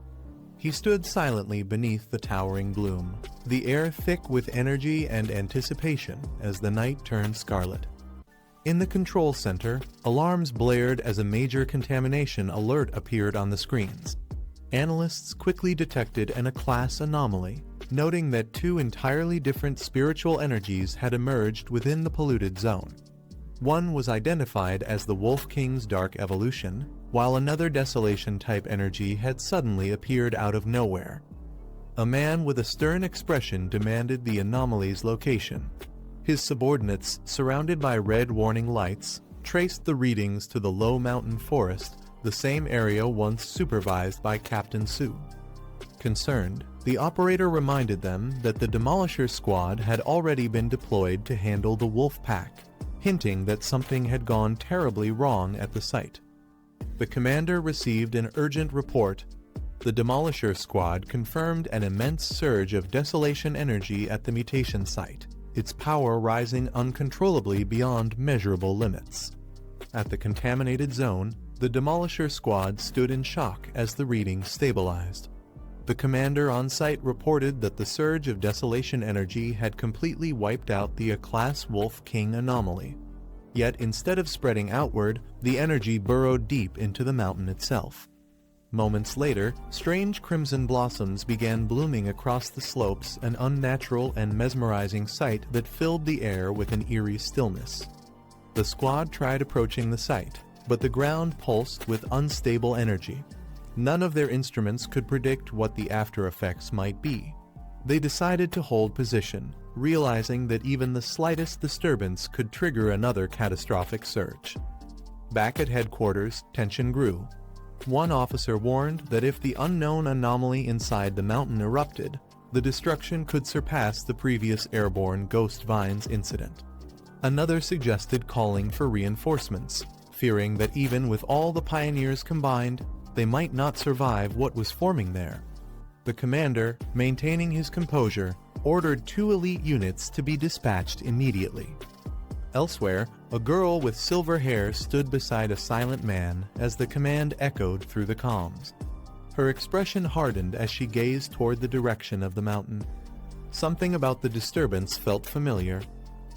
He stood silently beneath the towering bloom, the air thick with energy and anticipation as the night turned scarlet. In the control center, alarms blared as a major contamination alert appeared on the screens. Analysts quickly detected a class anomaly, noting that two entirely different spiritual energies had emerged within the polluted zone. One was identified as the Wolf King's dark evolution, while another desolation-type energy had suddenly appeared out of nowhere. A man with a stern expression demanded the anomaly's location. His subordinates, surrounded by red warning lights, traced the readings to the low mountain forest, the same area once supervised by Captain Su. Concerned, the operator reminded them that the Demolisher squad had already been deployed to handle the wolf pack, hinting that something had gone terribly wrong at the site. The commander received an urgent report. The Demolisher squad confirmed an immense surge of desolation energy at the mutation site, its power rising uncontrollably beyond measurable limits. At the contaminated zone, the Demolisher squad stood in shock as the reading stabilized. The commander on site reported that the surge of desolation energy had completely wiped out the A-class Wolf King anomaly. Yet instead of spreading outward, the energy burrowed deep into the mountain itself. Moments later, strange crimson blossoms began blooming across the slopes, an unnatural and mesmerizing sight that filled the air with an eerie stillness. The squad tried approaching the site, but the ground pulsed with unstable energy. None of their instruments could predict what the after effects might be. They decided to hold position, realizing that even the slightest disturbance could trigger another catastrophic surge. Back at headquarters, tension grew. One officer warned that if the unknown anomaly inside the mountain erupted, the destruction could surpass the previous airborne Ghost Vines incident. Another suggested calling for reinforcements, fearing that even with all the pioneers combined, they might not survive what was forming there. The commander, maintaining his composure, ordered 2 elite units to be dispatched immediately. Elsewhere, a girl with silver hair stood beside a silent man as the command echoed through the comms. Her expression hardened as she gazed toward the direction of the mountain. Something about the disturbance felt familiar.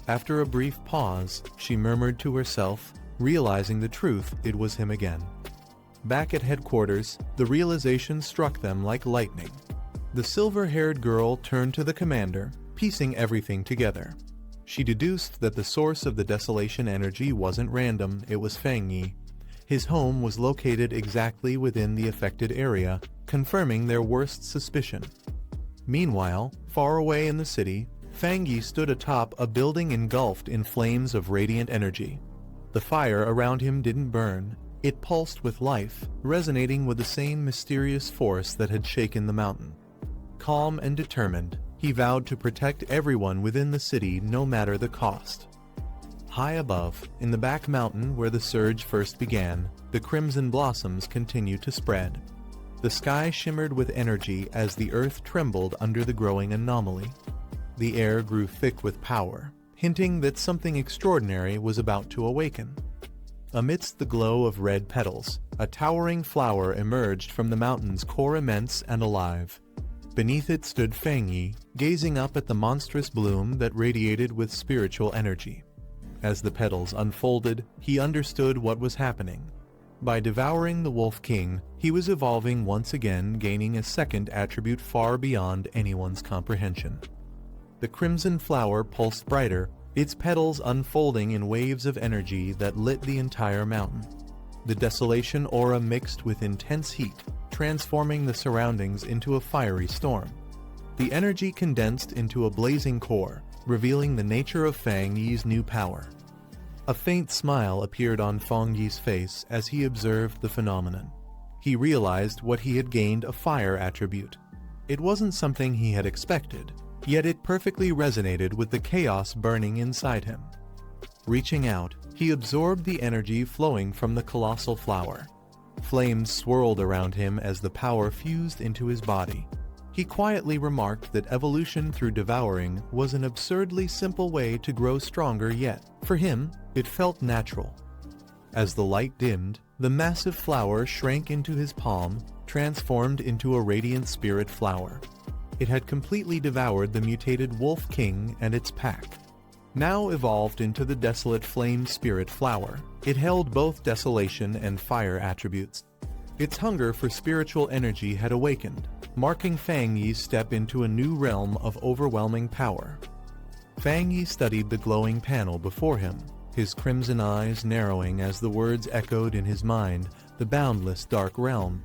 After a brief pause, she murmured to herself, realizing the truth, it was him again. Back at headquarters, the realization struck them like lightning. The silver-haired girl turned to the commander, piecing everything together. She deduced that the source of the desolation energy wasn't random, it was Fang Yi. His home was located exactly within the affected area, confirming their worst suspicion. Meanwhile, far away in the city, Fang Yi stood atop a building engulfed in flames of radiant energy. The fire around him didn't burn. It pulsed with life, resonating with the same mysterious force that had shaken the mountain. Calm and determined, he vowed to protect everyone within the city no matter the cost. High above, in the back mountain where the surge first began, the crimson blossoms continued to spread. The sky shimmered with energy as the earth trembled under the growing anomaly. The air grew thick with power, hinting that something extraordinary was about to awaken. Amidst the glow of red petals, a towering flower emerged from the mountain's core, immense and alive. Beneath it stood Fang Yi, gazing up at the monstrous bloom that radiated with spiritual energy. As the petals unfolded, he understood what was happening. By devouring the Wolf King, he was evolving once again, gaining a second attribute far beyond anyone's comprehension. The crimson flower pulsed brighter, its petals unfolding in waves of energy that lit the entire mountain. The desolation aura mixed with intense heat, transforming the surroundings into a fiery storm. The energy condensed into a blazing core, revealing the nature of Fang Yi's new power. A faint smile appeared on Fang Yi's face as he observed the phenomenon. He realized what he had gained, a fire attribute. It wasn't something he had expected, yet it perfectly resonated with the chaos burning inside him. Reaching out, he absorbed the energy flowing from the colossal flower. Flames swirled around him as the power fused into his body. He quietly remarked that evolution through devouring was an absurdly simple way to grow stronger, yet, for him, it felt natural. As the light dimmed, the massive flower shrank into his palm, transformed into a radiant spirit flower. It had completely devoured the mutated Wolf King and its pack. Now evolved into the desolate flame spirit flower, it held both desolation and fire attributes. Its hunger for spiritual energy had awakened, marking Fang Yi's step into a new realm of overwhelming power. Fang Yi studied the glowing panel before him, his crimson eyes narrowing as the words echoed in his mind, the boundless dark realm.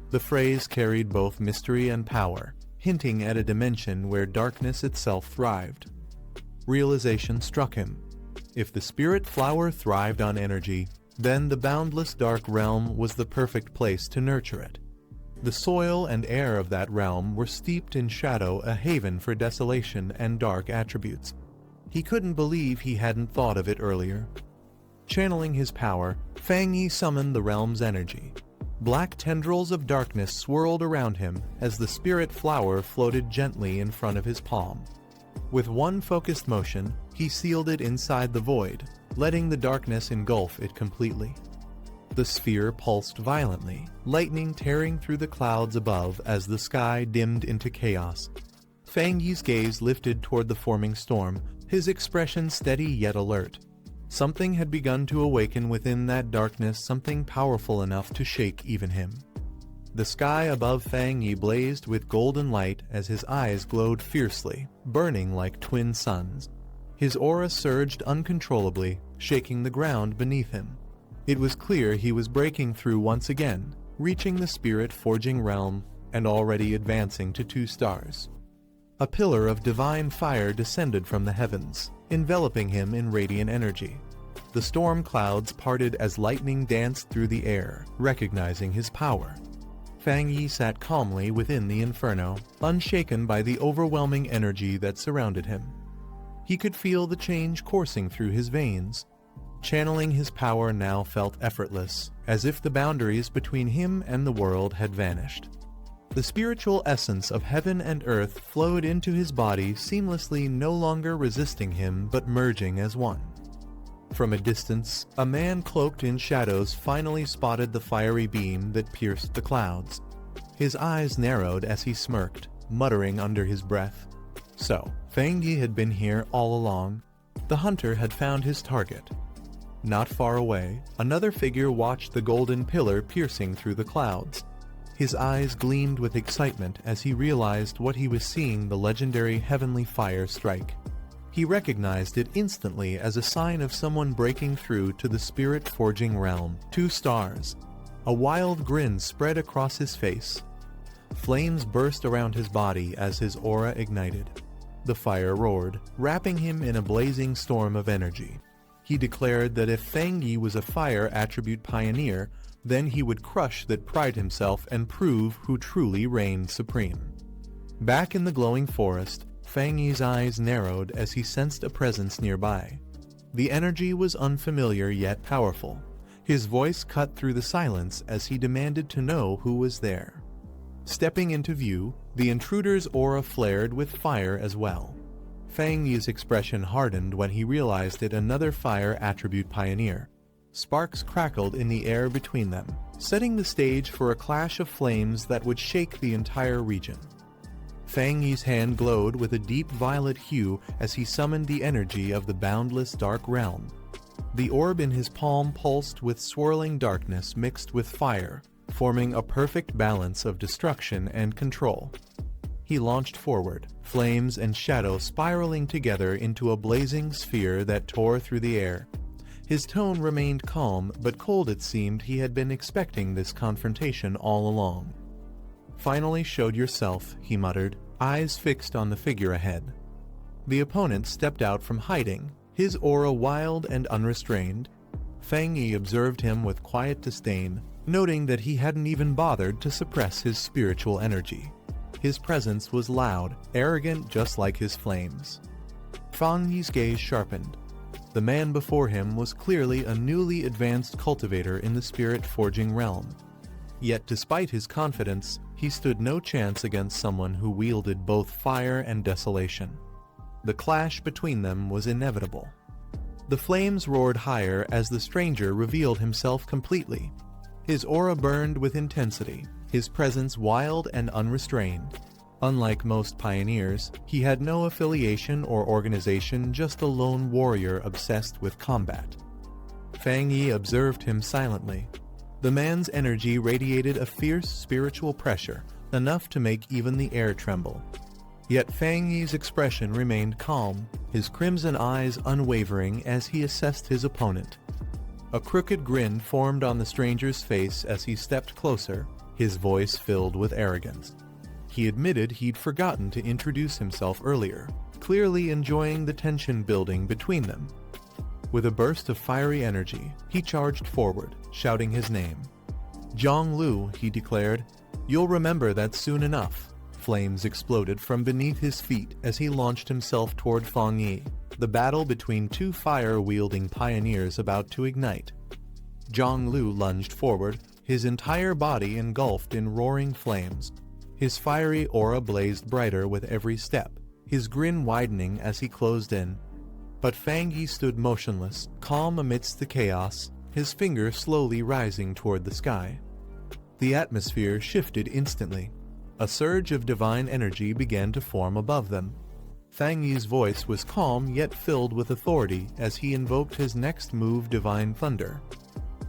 The phrase carried both mystery and power, hinting at a dimension where darkness itself thrived. Realization struck him. If the spirit flower thrived on energy, then the boundless dark realm was the perfect place to nurture it. The soil and air of that realm were steeped in shadow, a haven for desolation and dark attributes. He couldn't believe he hadn't thought of it earlier. Channeling his power, Fang Yi summoned the realm's energy. Black tendrils of darkness swirled around him as the spirit flower floated gently in front of his palm. With one focused motion, he sealed it inside the void, letting the darkness engulf it completely. The sphere pulsed violently, lightning tearing through the clouds above as the sky dimmed into chaos. Fang Yi's gaze lifted toward the forming storm, his expression steady yet alert. Something had begun to awaken within that darkness, something powerful enough to shake even him. The sky above Fang Yi blazed with golden light as his eyes glowed fiercely, burning like twin suns. His aura surged uncontrollably, shaking the ground beneath him. It was clear he was breaking through once again, reaching the spirit-forging realm, and already advancing to 2 stars. A pillar of divine fire descended from the heavens, enveloping him in radiant energy. The storm clouds parted as lightning danced through the air, recognizing his power. Fang Yi sat calmly within the inferno, unshaken by the overwhelming energy that surrounded him. He could feel the change coursing through his veins. Channeling his power now felt effortless, as if the boundaries between him and the world had vanished. The spiritual essence of heaven and earth flowed into his body seamlessly, no longer resisting him but merging as one. From a distance, a man cloaked in shadows finally spotted the fiery beam that pierced the clouds. His eyes narrowed as he smirked, muttering under his breath. So, Fang Yi had been here all along. The hunter had found his target. Not far away, another figure watched the golden pillar piercing through the clouds. His eyes gleamed with excitement as he realized what he was seeing, the legendary heavenly fire strike. He recognized it instantly as a sign of someone breaking through to the spirit-forging realm. 2 stars. A wild grin spread across his face. Flames burst around his body as his aura ignited. The fire roared, wrapping him in a blazing storm of energy. He declared that if Fang Yi was a fire attribute pioneer, then he would crush that pride himself and prove who truly reigned supreme. Back in the glowing forest, Fang Yi's eyes narrowed as he sensed a presence nearby. The energy was unfamiliar yet powerful. His voice cut through the silence as he demanded to know who was there. Stepping into view, the intruder's aura flared with fire as well. Fang Yi's expression hardened when he realized it, another fire attribute pioneer. Sparks crackled in the air between them, setting the stage for a clash of flames that would shake the entire region. Fang Yi's hand glowed with a deep violet hue as he summoned the energy of the boundless dark realm. The orb in his palm pulsed with swirling darkness mixed with fire, forming a perfect balance of destruction and control. He launched forward, flames and shadow spiraling together into a blazing sphere that tore through the air. His tone remained calm, but cold. It seemed he had been expecting this confrontation all along. "Finally showed yourself," he muttered, eyes fixed on the figure ahead. The opponent stepped out from hiding, his aura wild and unrestrained. Fang Yi observed him with quiet disdain, noting that he hadn't even bothered to suppress his spiritual energy. His presence was loud, arrogant, just like his flames. Fang Yi's gaze sharpened. The man before him was clearly a newly advanced cultivator in the spirit-forging realm. Yet despite his confidence, he stood no chance against someone who wielded both fire and desolation. The clash between them was inevitable. The flames roared higher as the stranger revealed himself completely. His aura burned with intensity, his presence wild and unrestrained. Unlike most pioneers, he had no affiliation or organization, just a lone warrior obsessed with combat. Fang Yi observed him silently. The man's energy radiated a fierce spiritual pressure, enough to make even the air tremble. Yet Fang Yi's expression remained calm, his crimson eyes unwavering as he assessed his opponent. A crooked grin formed on the stranger's face as he stepped closer, his voice filled with arrogance. He admitted he'd forgotten to introduce himself earlier, clearly enjoying the tension building between them. With a burst of fiery energy, he charged forward, shouting his name. "Zhang Lu," he declared. "You'll remember that soon enough." Flames exploded from beneath his feet as he launched himself toward Fang Yi, the battle between two fire-wielding pioneers about to ignite. Zhang Lu lunged forward, his entire body engulfed in roaring flames. His fiery aura blazed brighter with every step, his grin widening as he closed in. But Fang Yi stood motionless, calm amidst the chaos, his finger slowly rising toward the sky. The atmosphere shifted instantly. A surge of divine energy began to form above them. Fang Yi's voice was calm yet filled with authority as he invoked his next move, Divine Thunder.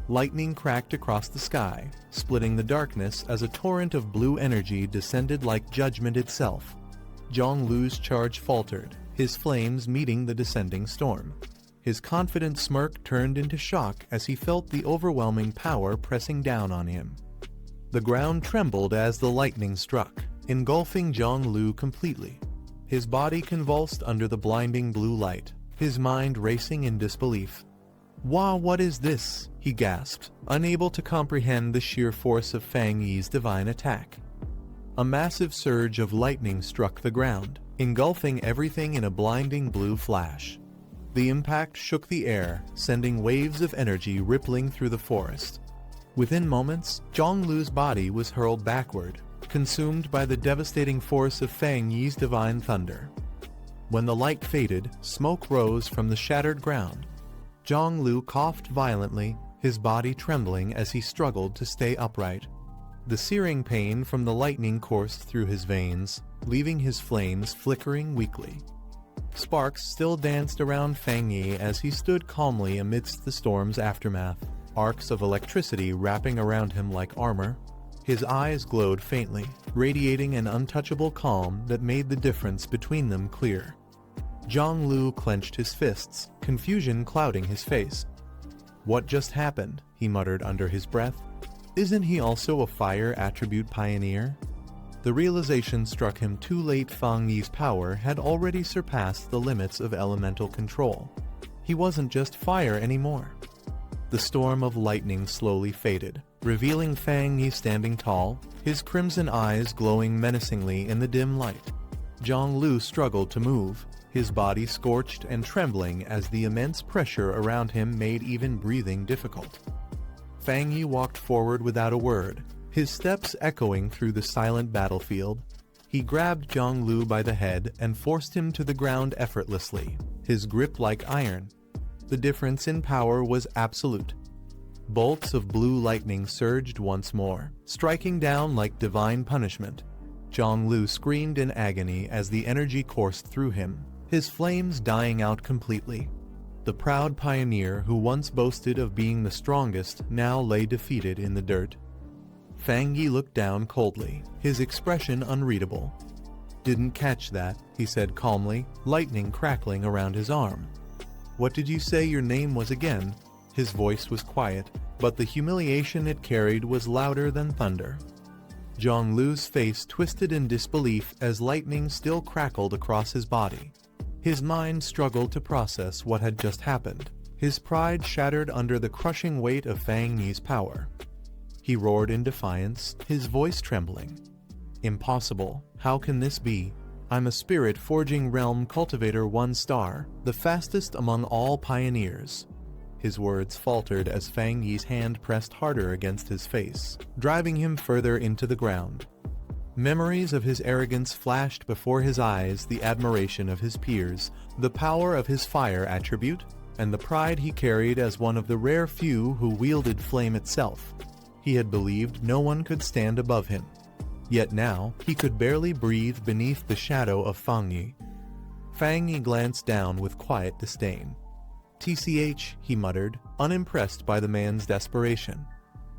Lightning cracked across the sky, splitting the darkness as a torrent of blue energy descended like judgment itself. Zhang Lu's charge faltered, his flames meeting the descending storm. His confident smirk turned into shock as he felt the overwhelming power pressing down on him. The ground trembled as the lightning struck, engulfing Zhang Lu completely. His body convulsed under the blinding blue light, his mind racing in disbelief. "Wow, what is this?" he gasped, unable to comprehend the sheer force of Fang Yi's divine attack. A massive surge of lightning struck the ground, engulfing everything in a blinding blue flash. The impact shook the air, sending waves of energy rippling through the forest. Within moments, Zhang Lu's body was hurled backward, consumed by the devastating force of Fang Yi's divine thunder. When the light faded, smoke rose from the shattered ground. Zhang Lu coughed violently, his body trembling as he struggled to stay upright. The searing pain from the lightning coursed through his veins, leaving his flames flickering weakly. Sparks still danced around Fang Yi as he stood calmly amidst the storm's aftermath, arcs of electricity wrapping around him like armor. His eyes glowed faintly, radiating an untouchable calm that made the difference between them clear. Zhang Lu clenched his fists, confusion clouding his face. "What just happened?" he muttered under his breath. "Isn't he also a fire attribute pioneer?" The realization struck him too late. Fang Yi's power had already surpassed the limits of elemental control. He wasn't just fire anymore. The storm of lightning slowly faded, revealing Fang Yi standing tall, his crimson eyes glowing menacingly in the dim light. Zhang Lu struggled to move, his body scorched and trembling as the immense pressure around him made even breathing difficult. Fang Yi walked forward without a word, his steps echoing through the silent battlefield. He grabbed Zhang Lu by the head and forced him to the ground effortlessly, his grip like iron. The difference in power was absolute. Bolts of blue lightning surged once more, striking down like divine punishment. Zhang Lu screamed in agony as the energy coursed through him, his flames dying out completely. The proud pioneer who once boasted of being the strongest now lay defeated in the dirt. Fang Yi looked down coldly, his expression unreadable. "Didn't catch that," he said calmly, lightning crackling around his arm. "What did you say your name was again?" His voice was quiet, but the humiliation it carried was louder than thunder. Zhang Lu's face twisted in disbelief as lightning still crackled across his body. His mind struggled to process what had just happened, his pride shattered under the crushing weight of Fang Yi's power. He roared in defiance, his voice trembling. "Impossible, how can this be? I'm a spirit forging realm cultivator 1 star, the fastest among all pioneers." His words faltered as Fang Yi's hand pressed harder against his face, driving him further into the ground. Memories of his arrogance flashed before his eyes, the admiration of his peers, the power of his fire attribute, and the pride he carried as one of the rare few who wielded flame itself. He had believed no one could stand above him. Yet now, he could barely breathe beneath the shadow of Fang Yi. Fang Yi glanced down with quiet disdain. "TCH," he muttered, unimpressed by the man's desperation.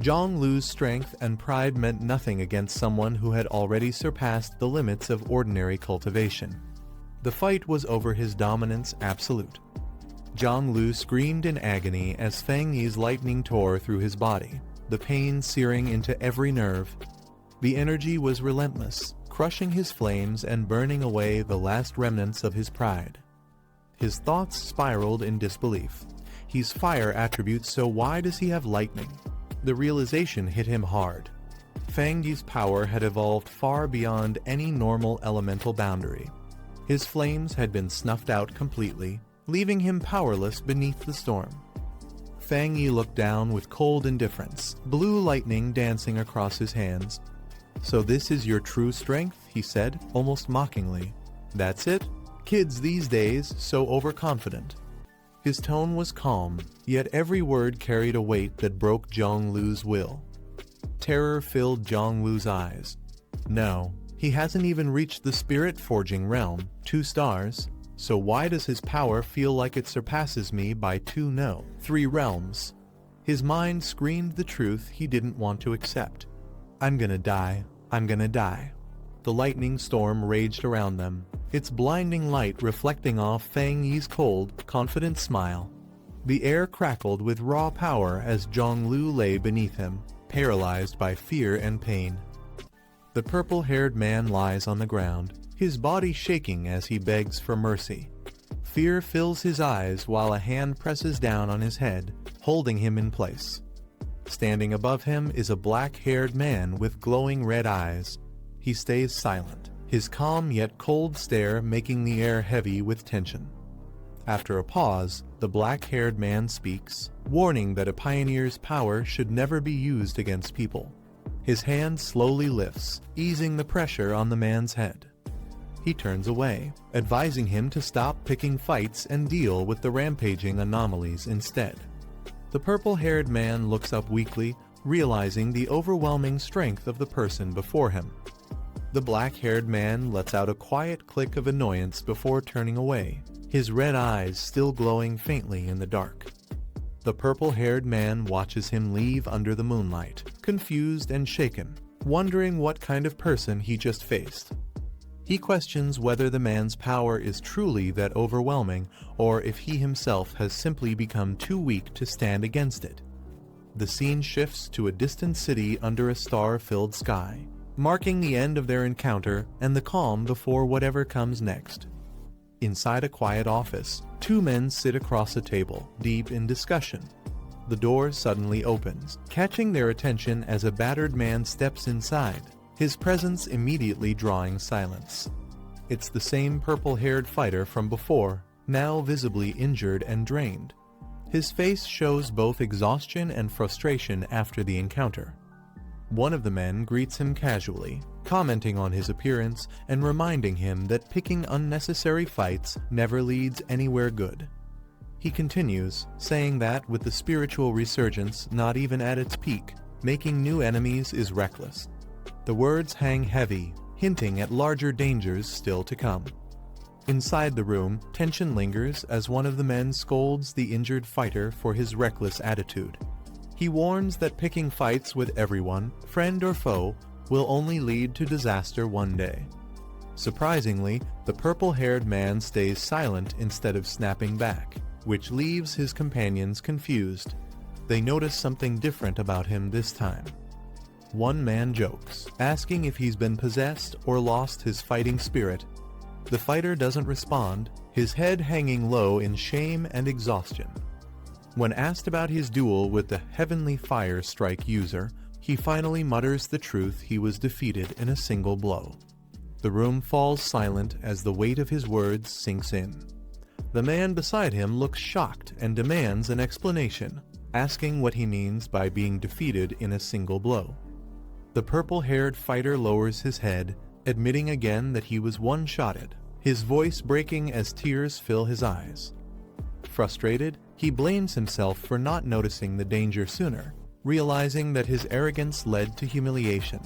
Zhonglu's strength and pride meant nothing against someone who had already surpassed the limits of ordinary cultivation. The fight was over his dominance absolute. Zhonglu screamed in agony as Fang Yi's lightning tore through his body, the pain searing into every nerve. The energy was relentless, crushing his flames and burning away the last remnants of his pride. His thoughts spiraled in disbelief. He's fire attribute, so why does he have lightning? The realization hit him hard. Fang Yi's power had evolved far beyond any normal elemental boundary. His flames had been snuffed out completely, leaving him powerless beneath the storm. Fang Yi looked down with cold indifference, blue lightning dancing across his hands. "So this is your true strength?" he said, almost mockingly. "That's it? Kids these days, so overconfident." His tone was calm, yet every word carried a weight that broke Zhonglu's will. Terror filled Zhonglu's eyes. "No, he hasn't even reached the spirit-forging realm, 2 stars, so why does his power feel like it surpasses me by 3 realms?" His mind screamed the truth he didn't want to accept. "I'm gonna die. I'm gonna die." The lightning storm raged around them, its blinding light reflecting off Fang Yi's cold, confident smile. The air crackled with raw power as Zhonglu lay beneath him, paralyzed by fear and pain. The purple-haired man lies on the ground, his body shaking as he begs for mercy. Fear fills his eyes while a hand presses down on his head, holding him in place. Standing above him is a black-haired man with glowing red eyes. He stays silent, his calm yet cold stare making the air heavy with tension. After a pause, the black-haired man speaks, warning that a pioneer's power should never be used against people. His hand slowly lifts, easing the pressure on the man's head. He turns away, advising him to stop picking fights and deal with the rampaging anomalies instead. The purple-haired man looks up weakly, realizing the overwhelming strength of the person before him. The black-haired man lets out a quiet click of annoyance before turning away, his red eyes still glowing faintly in the dark. The purple-haired man watches him leave under the moonlight, confused and shaken, wondering what kind of person he just faced. He questions whether the man's power is truly that overwhelming, or if he himself has simply become too weak to stand against it. The scene shifts to a distant city under a star-filled sky, marking the end of their encounter and the calm before whatever comes next. Inside a quiet office, 2 men sit across a table, deep in discussion. The door suddenly opens, catching their attention as a battered man steps inside, his presence immediately drawing silence. It's the same purple-haired fighter from before, now visibly injured and drained. His face shows both exhaustion and frustration after the encounter. One of the men greets him casually, commenting on his appearance and reminding him that picking unnecessary fights never leads anywhere good. He continues, saying that with the spiritual resurgence not even at its peak, making new enemies is reckless. The words hang heavy, hinting at larger dangers still to come. Inside the room, tension lingers as one of the men scolds the injured fighter for his reckless attitude. He warns that picking fights with everyone, friend or foe, will only lead to disaster one day. Surprisingly, the purple-haired man stays silent instead of snapping back, which leaves his companions confused. They notice something different about him this time. One man jokes, asking if he's been possessed or lost his fighting spirit. The fighter doesn't respond, his head hanging low in shame and exhaustion. When asked about his duel with the Heavenly Fire Strike user, he finally mutters the truth: he was defeated in a single blow. The room falls silent as the weight of his words sinks in. The man beside him looks shocked and demands an explanation, asking what he means by being defeated in a single blow. The purple-haired fighter lowers his head, admitting again that he was one-shotted, his voice breaking as tears fill his eyes. Frustrated, he blames himself for not noticing the danger sooner, realizing that his arrogance led to humiliation.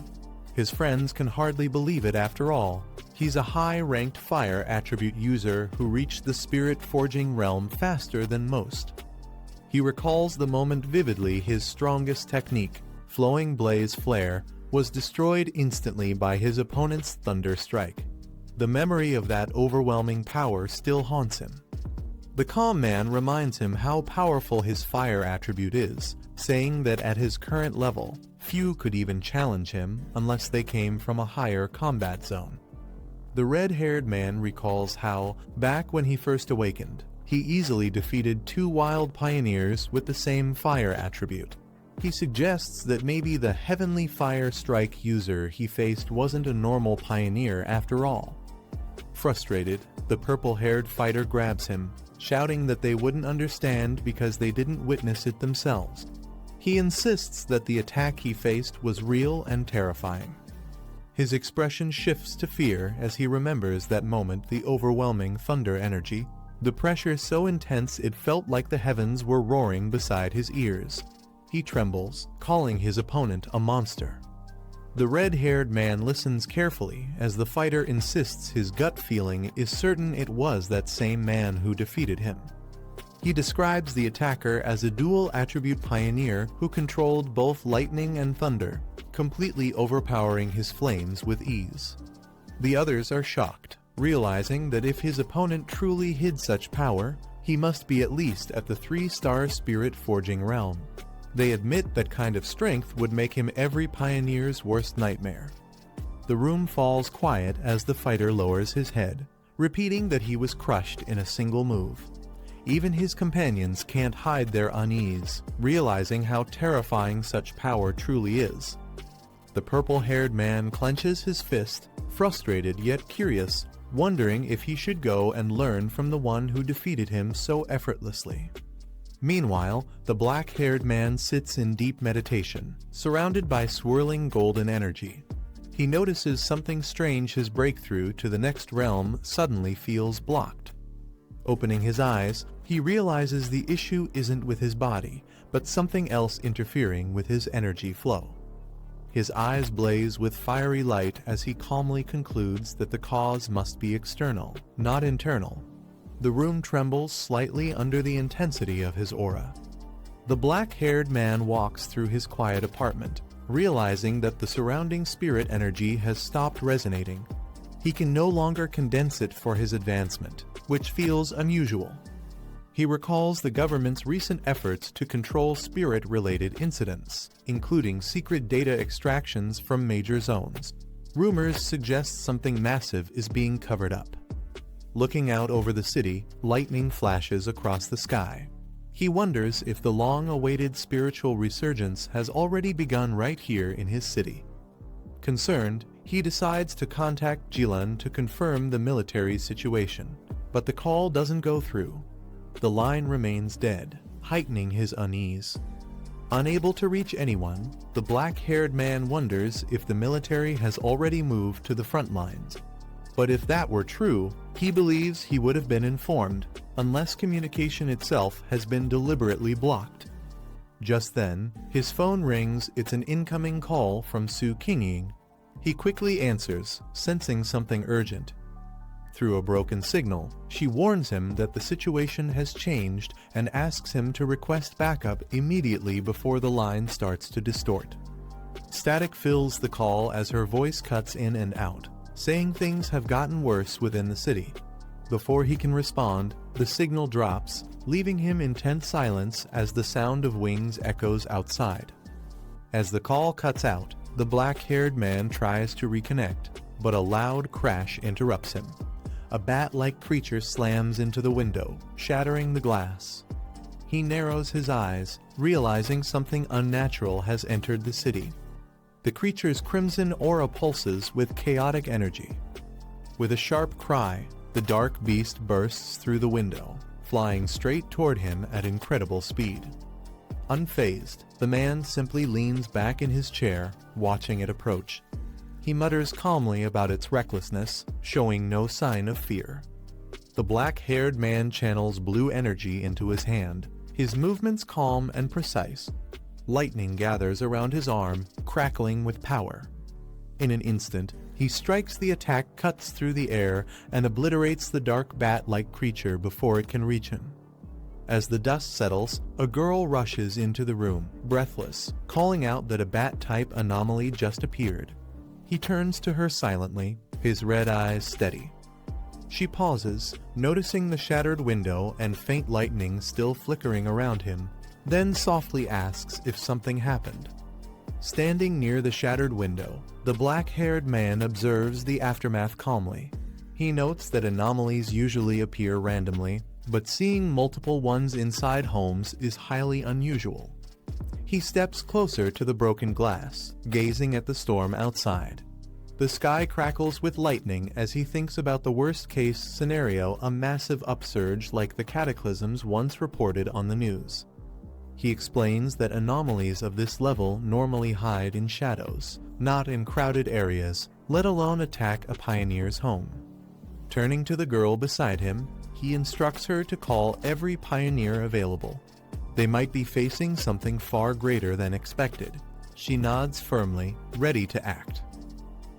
His friends can hardly believe it after all. He's a high-ranked fire attribute user who reached the spirit-forging realm faster than most. He recalls the moment vividly. His strongest technique, Flowing Blaze Flare, was destroyed instantly by his opponent's Thunder Strike. The memory of that overwhelming power still haunts him. The calm man reminds him how powerful his fire attribute is, saying that at his current level, few could even challenge him unless they came from a higher combat zone. The red-haired man recalls how, back when he first awakened, he easily defeated 2 wild pioneers with the same fire attribute. He suggests that maybe the heavenly fire strike user he faced wasn't a normal pioneer after all. Frustrated, the purple-haired fighter grabs him, shouting that they wouldn't understand because they didn't witness it themselves. He insists that the attack he faced was real and terrifying. His expression shifts to fear as he remembers that moment, the overwhelming thunder energy, the pressure so intense it felt like the heavens were roaring beside his ears. He trembles, calling his opponent a monster. The red-haired man listens carefully as the fighter insists his gut feeling is certain it was that same man who defeated him. He describes the attacker as a dual-attribute pioneer who controlled both lightning and thunder, completely overpowering his flames with ease. The others are shocked, realizing that if his opponent truly hid such power, he must be at least at the 3-star spirit-forging realm. They admit that kind of strength would make him every pioneer's worst nightmare. The room falls quiet as the fighter lowers his head, repeating that he was crushed in a single move. Even his companions can't hide their unease, realizing how terrifying such power truly is. The purple-haired man clenches his fist, frustrated yet curious, wondering if he should go and learn from the one who defeated him so effortlessly. Meanwhile, the black-haired man sits in deep meditation, surrounded by swirling golden energy. He notices something strange. His breakthrough to the next realm suddenly feels blocked. Opening his eyes, he realizes the issue isn't with his body, but something else interfering with his energy flow. His eyes blaze with fiery light as he calmly concludes that the cause must be external, not internal. The room trembles slightly under the intensity of his aura. The black-haired man walks through his quiet apartment, realizing that the surrounding spirit energy has stopped resonating. He can no longer condense it for his advancement, which feels unusual. He recalls the government's recent efforts to control spirit-related incidents, including secret data extractions from major zones. Rumors suggest something massive is being covered up. Looking out over the city, lightning flashes across the sky. He wonders if the long-awaited spiritual resurgence has already begun right here in his city. Concerned, he decides to contact Jilan to confirm the military situation, but the call doesn't go through. The line remains dead, heightening his unease. Unable to reach anyone, the black-haired man wonders if the military has already moved to the front lines. But if that were true, he believes he would have been informed, unless communication itself has been deliberately blocked. Just then, his phone rings. It's an incoming call from Su Qingying. He quickly answers, sensing something urgent. Through a broken signal, she warns him that the situation has changed and asks him to request backup immediately before the line starts to distort. Static fills the call as her voice cuts in and out, saying things have gotten worse within the city. Before he can respond, the signal drops, leaving him in tense silence as the sound of wings echoes outside. As the call cuts out, the black-haired man tries to reconnect, but a loud crash interrupts him. A bat-like creature slams into the window, shattering the glass. He narrows his eyes, realizing something unnatural has entered the city. The creature's crimson aura pulses with chaotic energy. With a sharp cry, The dark beast bursts through the window, flying straight toward him at incredible speed. Unfazed, the man simply leans back in his chair, watching it approach. He mutters calmly about its recklessness, showing no sign of fear. The black-haired man channels blue energy into his hand, his movements calm and precise. Lightning gathers around his arm, crackling with power. In an instant, he strikes. The attack cuts through the air and obliterates the dark bat-like creature before it can reach him. As the dust settles, a girl rushes into the room, breathless, calling out that a bat-type anomaly just appeared. He turns to her silently, his red eyes steady. She pauses, noticing the shattered window and faint lightning still flickering around him, then softly asks if something happened. Standing near the shattered window, the black-haired man observes the aftermath calmly. He notes that anomalies usually appear randomly, but seeing multiple ones inside homes is highly unusual. He steps closer to the broken glass, gazing at the storm outside. The sky crackles with lightning as he thinks about the worst-case scenario, a massive upsurge like the cataclysms once reported on the news. He explains that anomalies of this level normally hide in shadows, not in crowded areas, let alone attack a pioneer's home. Turning to the girl beside him, he instructs her to call every pioneer available. They might be facing something far greater than expected. She nods firmly, ready to act.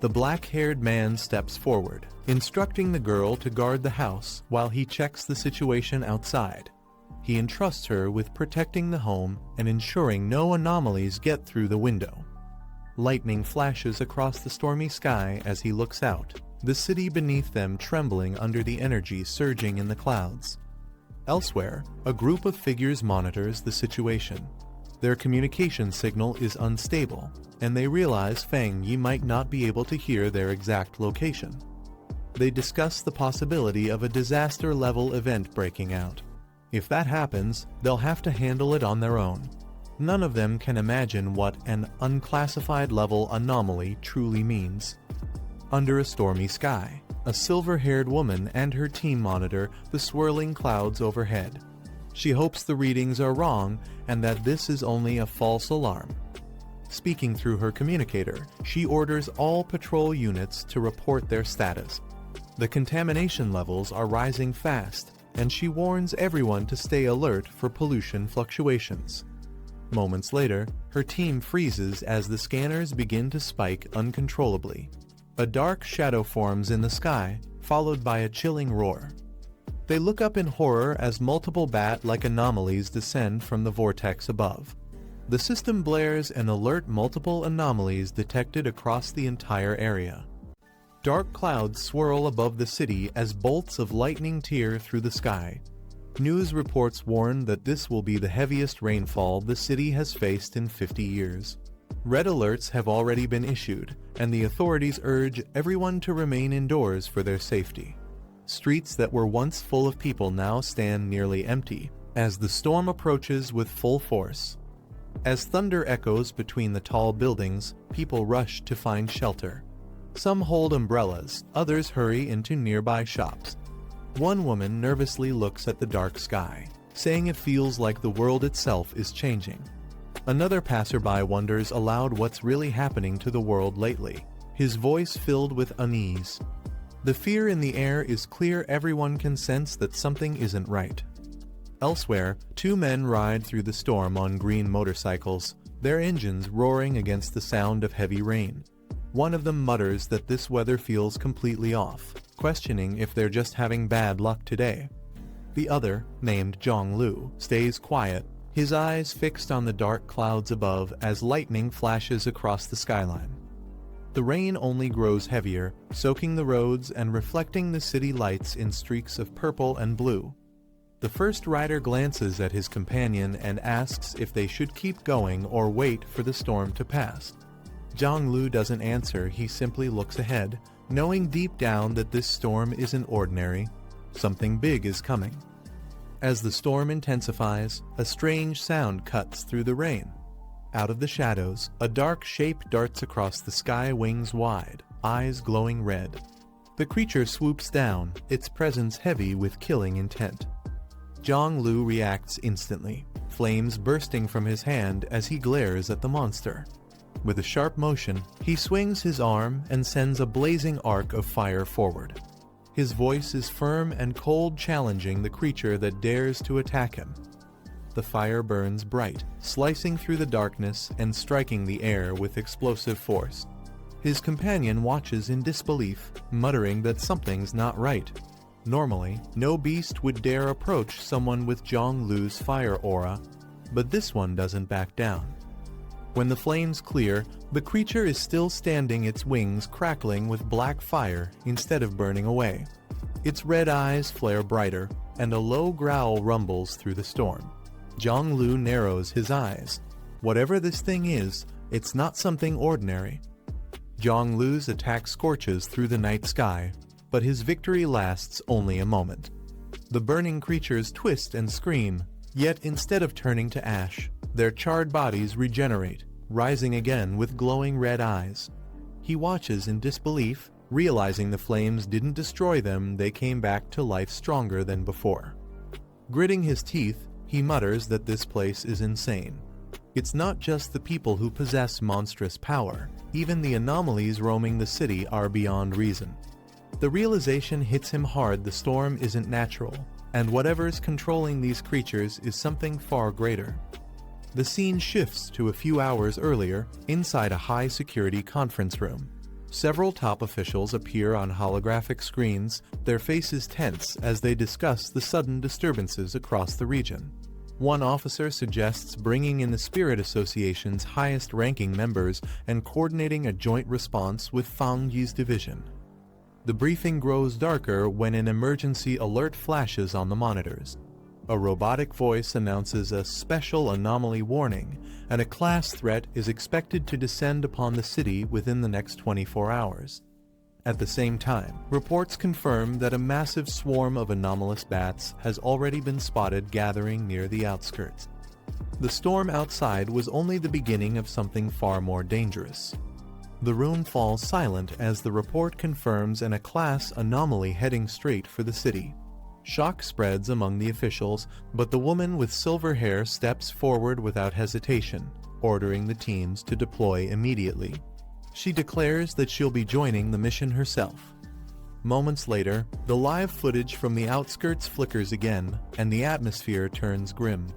The black-haired man steps forward, instructing the girl to guard the house while he checks the situation outside. He entrusts her with protecting the home and ensuring no anomalies get through the window. Lightning flashes across the stormy sky as he looks out, the city beneath them trembling under the energy surging in the clouds. Elsewhere, a group of figures monitors the situation. Their communication signal is unstable, and they realize Feng Yi might not be able to hear their exact location. They discuss the possibility of a disaster-level event breaking out. If that happens, they'll have to handle it on their own. None of them can imagine what an unclassified-level anomaly truly means. Under a stormy sky, a silver-haired woman and her team monitor the swirling clouds overhead. She hopes the readings are wrong and that this is only a false alarm. Speaking through her communicator, she orders all patrol units to report their status. The contamination levels are rising fast, and she warns everyone to stay alert for pollution fluctuations. Moments later, her team freezes as the scanners begin to spike uncontrollably. A dark shadow forms in the sky, followed by a chilling roar. They look up in horror as multiple bat-like anomalies descend from the vortex above. The system blares and alert multiple anomalies detected across the entire area. Dark clouds swirl above the city as bolts of lightning tear through the sky. News reports warn that this will be the heaviest rainfall the city has faced in 50 years. Red alerts have already been issued, and the authorities urge everyone to remain indoors for their safety. Streets that were once full of people now stand nearly empty, as the storm approaches with full force. As thunder echoes between the tall buildings, people rush to find shelter. Some hold umbrellas, others hurry into nearby shops. One woman nervously looks at the dark sky, saying it feels like the world itself is changing. Another passerby wonders aloud what's really happening to the world lately, his voice filled with unease. The fear in the air is clear. Everyone can sense that something isn't right. Elsewhere, two men ride through the storm on green motorcycles, their engines roaring against the sound of heavy rain. One of them mutters that this weather feels completely off, questioning if they're just having bad luck today. The other, named Zhonglu, stays quiet, his eyes fixed on the dark clouds above as lightning flashes across the skyline. The rain only grows heavier, soaking the roads and reflecting the city lights in streaks of purple and blue. The first rider glances at his companion and asks if they should keep going or wait for the storm to pass. Zhonglu doesn't answer. He simply looks ahead, knowing deep down that this storm isn't ordinary. Something big is coming. As the storm intensifies, a strange sound cuts through the rain. Out of the shadows, a dark shape darts across the sky, wings wide, eyes glowing red. The creature swoops down, its presence heavy with killing intent. Zhonglu reacts instantly, flames bursting from his hand as he glares at the monster. With a sharp motion, he swings his arm and sends a blazing arc of fire forward. His voice is firm and cold, challenging the creature that dares to attack him. The fire burns bright, slicing through the darkness and striking the air with explosive force. His companion watches in disbelief, muttering that something's not right. Normally, no beast would dare approach someone with Zhonglu's fire aura, but this one doesn't back down. When the flames clear, the creature is still standing, its wings crackling with black fire instead of burning away. Its red eyes flare brighter, and a low growl rumbles through the storm. Zhonglu narrows his eyes. Whatever this thing is, it's not something ordinary. Zhonglu's attack scorches through the night sky, but his victory lasts only a moment. The burning creatures twist and scream, yet instead of turning to ash, their charred bodies regenerate, rising again with glowing red eyes. He watches in disbelief, realizing the flames didn't destroy them, they came back to life stronger than before. Gritting his teeth, he mutters that this place is insane. It's not just the people who possess monstrous power, even the anomalies roaming the city are beyond reason. The realization hits him hard, the storm isn't natural, and whatever's controlling these creatures is something far greater. The scene shifts to a few hours earlier, inside a high-security conference room. Several top officials appear on holographic screens, their faces tense as they discuss the sudden disturbances across the region. One officer suggests bringing in the Spirit Association's highest-ranking members and coordinating a joint response with Fang Yi's division. The briefing grows darker when an emergency alert flashes on the monitors. A robotic voice announces a special anomaly warning, and a class threat is expected to descend upon the city within the next 24 hours. At the same time, reports confirm that a massive swarm of anomalous bats has already been spotted gathering near the outskirts. The storm outside was only the beginning of something far more dangerous. The room falls silent as the report confirms a class anomaly heading straight for the city. Shock spreads among the officials, but the woman with silver hair steps forward without hesitation, ordering the teams to deploy immediately. She declares that she'll be joining the mission herself. Moments later, the live footage from the outskirts flickers again, and the atmosphere turns grim.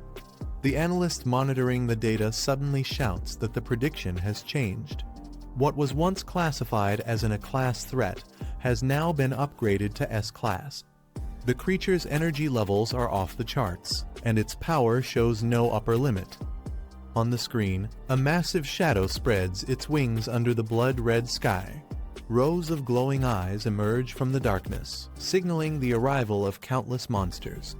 The analyst monitoring the data suddenly shouts that the prediction has changed. What was once classified as an A-class threat has now been upgraded to S-class. The creature's energy levels are off the charts, and its power shows no upper limit. On the screen, a massive shadow spreads its wings under the blood-red sky. Rows of glowing eyes emerge from the darkness, signaling the arrival of countless monsters.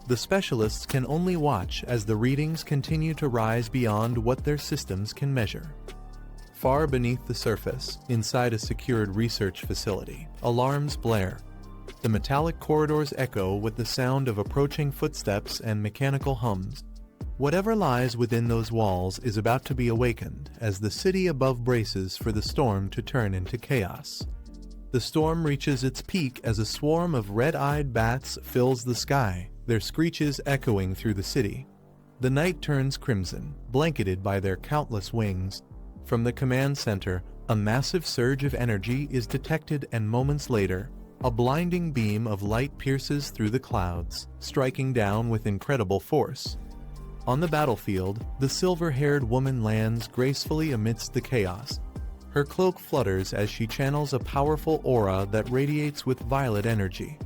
The specialists can only watch as the readings continue to rise beyond what their systems can measure. Far beneath the surface, inside a secured research facility, alarms blare. The metallic corridors echo with the sound of approaching footsteps and mechanical hums. Whatever lies within those walls is about to be awakened as the city above braces for the storm to turn into chaos. The storm reaches its peak as a swarm of red-eyed bats fills the sky, their screeches echoing through the city. The night turns crimson, blanketed by their countless wings. From the command center, a massive surge of energy is detected, and moments later, a blinding beam of light pierces through the clouds, striking down with incredible force. On the battlefield, the silver-haired woman lands gracefully amidst the chaos. Her cloak flutters as she channels a powerful aura that radiates with violet energy.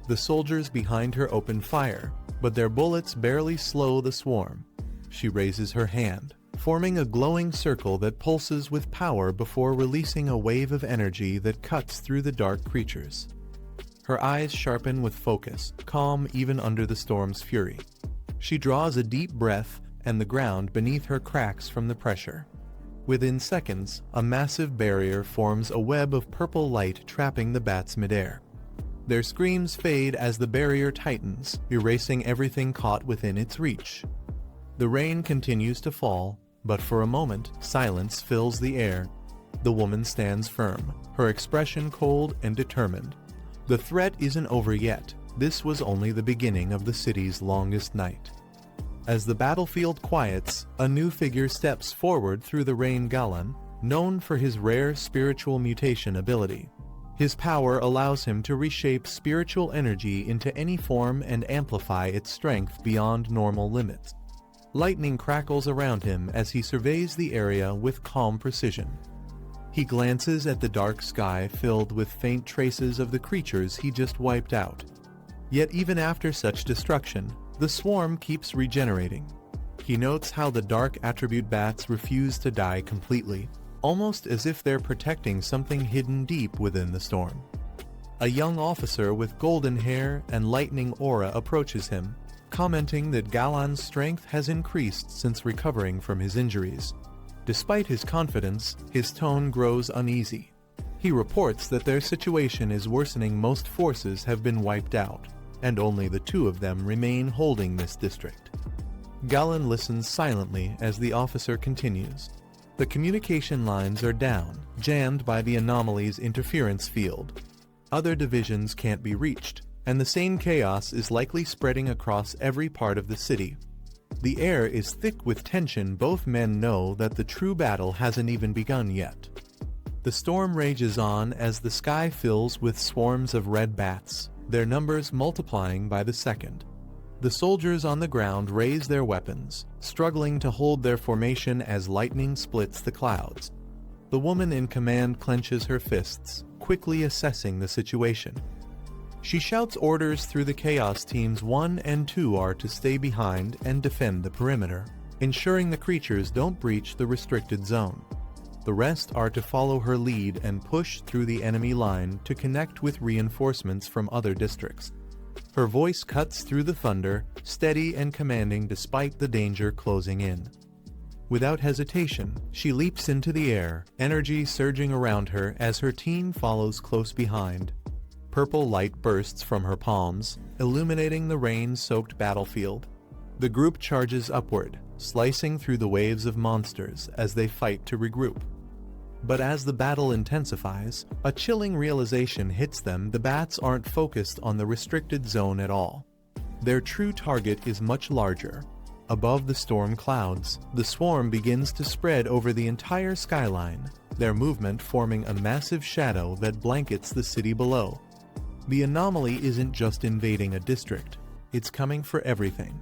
The soldiers behind her open fire, but their bullets barely slow the swarm. She raises her hand, forming a glowing circle that pulses with power before releasing a wave of energy that cuts through the dark creatures. Her eyes sharpen with focus, calm even under the storm's fury. She draws a deep breath, and the ground beneath her cracks from the pressure. Within seconds, a massive barrier forms a web of purple light trapping the bats midair. Their screams fade as the barrier tightens, erasing everything caught within its reach. The rain continues to fall, but for a moment, silence fills the air. The woman stands firm, her expression cold and determined. The threat isn't over yet. This was only the beginning of the city's longest night. As the battlefield quiets, a new figure steps forward through the rain. Galan, known for his rare spiritual mutation ability. His power allows him to reshape spiritual energy into any form and amplify its strength beyond normal limits. Lightning crackles around him as he surveys the area with calm precision. He glances at the dark sky filled with faint traces of the creatures he just wiped out. Yet even after such destruction, the swarm keeps regenerating. He notes how the dark attribute bats refuse to die completely, almost as if they're protecting something hidden deep within the storm. A young officer with golden hair and lightning aura approaches him, commenting that Galan's strength has increased since recovering from his injuries. Despite his confidence, his tone grows uneasy. He reports that their situation is worsening. Most forces have been wiped out, and only the two of them remain holding this district. Galan listens silently as the officer continues. The communication lines are down, jammed by the anomaly's interference field. Other divisions can't be reached, and the same chaos is likely spreading across every part of the city. The air is thick with tension. Both men know that the true battle hasn't even begun yet. The storm rages on as the sky fills with swarms of red bats, their numbers multiplying by the second. The soldiers on the ground raise their weapons, struggling to hold their formation as lightning splits the clouds. The woman in command clenches her fists, quickly assessing the situation. She shouts orders through the chaos. Teams 1 and 2 are to stay behind and defend the perimeter, ensuring the creatures don't breach the restricted zone. The rest are to follow her lead and push through the enemy line to connect with reinforcements from other districts. Her voice cuts through the thunder, steady and commanding despite the danger closing in. Without hesitation, she leaps into the air, energy surging around her as her team follows close behind. Purple light bursts from her palms, illuminating the rain-soaked battlefield. The group charges upward, slicing through the waves of monsters as they fight to regroup. But as the battle intensifies, a chilling realization hits them. The bats aren't focused on the restricted zone at all. Their true target is much larger. Above the storm clouds, the swarm begins to spread over the entire skyline, their movement forming a massive shadow that blankets the city below. The anomaly isn't just invading a district, it's coming for everything.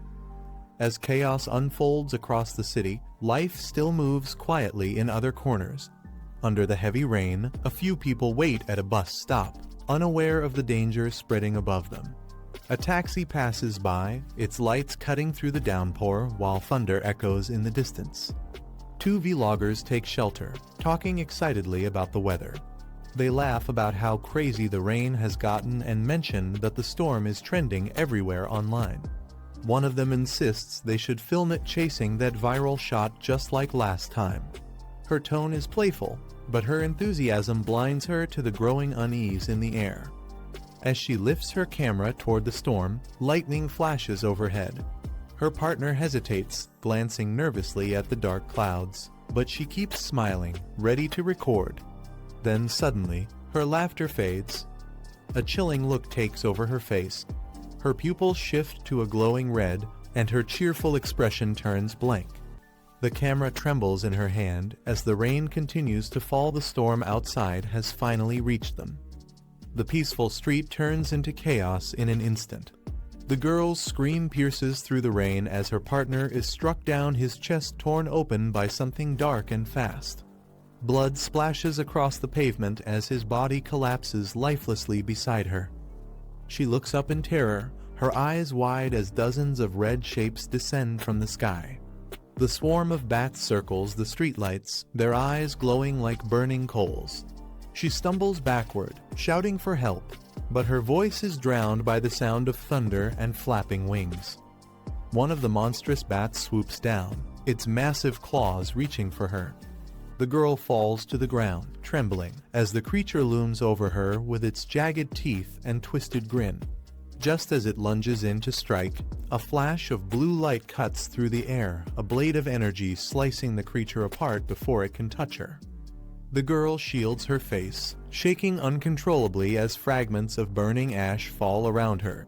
As chaos unfolds across the city, life still moves quietly in other corners. Under the heavy rain, a few people wait at a bus stop, unaware of the danger spreading above them. A taxi passes by, its lights cutting through the downpour while thunder echoes in the distance. Two vloggers take shelter, talking excitedly about the weather. They laugh about how crazy the rain has gotten and mention that the storm is trending everywhere online. One of them insists they should film it chasing that viral shot just like last time. Her tone is playful, but her enthusiasm blinds her to the growing unease in the air. As she lifts her camera toward the storm, lightning flashes overhead. Her partner hesitates, glancing nervously at the dark clouds, but she keeps smiling, ready to record. Then suddenly, her laughter fades. A chilling look takes over her face. Her pupils shift to a glowing red, and her cheerful expression turns blank. The camera trembles in her hand as the rain continues to fall. The storm outside has finally reached them. The peaceful street turns into chaos in an instant. The girl's scream pierces through the rain as her partner is struck down, his chest torn open by something dark and fast. Blood splashes across the pavement as his body collapses lifelessly beside her. She looks up in terror, her eyes wide as dozens of red shapes descend from the sky. The swarm of bats circles the streetlights, their eyes glowing like burning coals. She stumbles backward, shouting for help, but her voice is drowned by the sound of thunder and flapping wings. One of the monstrous bats swoops down, its massive claws reaching for her. The girl falls to the ground, trembling, as the creature looms over her with its jagged teeth and twisted grin. Just as it lunges in to strike, a flash of blue light cuts through the air, a blade of energy slicing the creature apart before it can touch her. The girl shields her face, shaking uncontrollably as fragments of burning ash fall around her.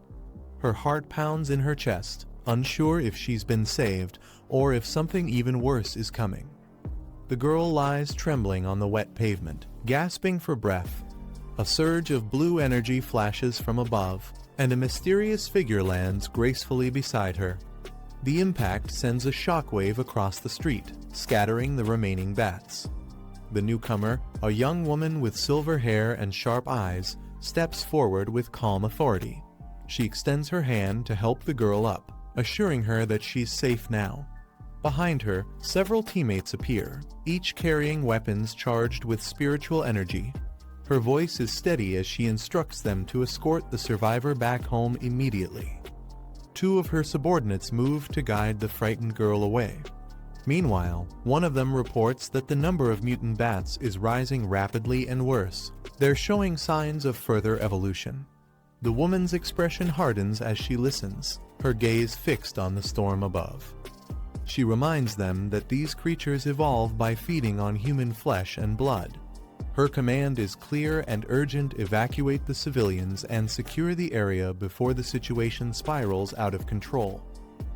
Her heart pounds in her chest, unsure if she's been saved or if something even worse is coming. The girl lies trembling on the wet pavement, gasping for breath. A surge of blue energy flashes from above, and a mysterious figure lands gracefully beside her. The impact sends a shockwave across the street, scattering the remaining bats. The newcomer, a young woman with silver hair and sharp eyes, steps forward with calm authority. She extends her hand to help the girl up, assuring her that she's safe now. Behind her, several teammates appear, each carrying weapons charged with spiritual energy. Her voice is steady as she instructs them to escort the survivor back home immediately. Two of her subordinates move to guide the frightened girl away. Meanwhile, one of them reports that the number of mutant bats is rising rapidly and worse. They're showing signs of further evolution. The woman's expression hardens as she listens, her gaze fixed on the storm above. She reminds them that these creatures evolve by feeding on human flesh and blood. Her command is clear and urgent: evacuate the civilians and secure the area before the situation spirals out of control.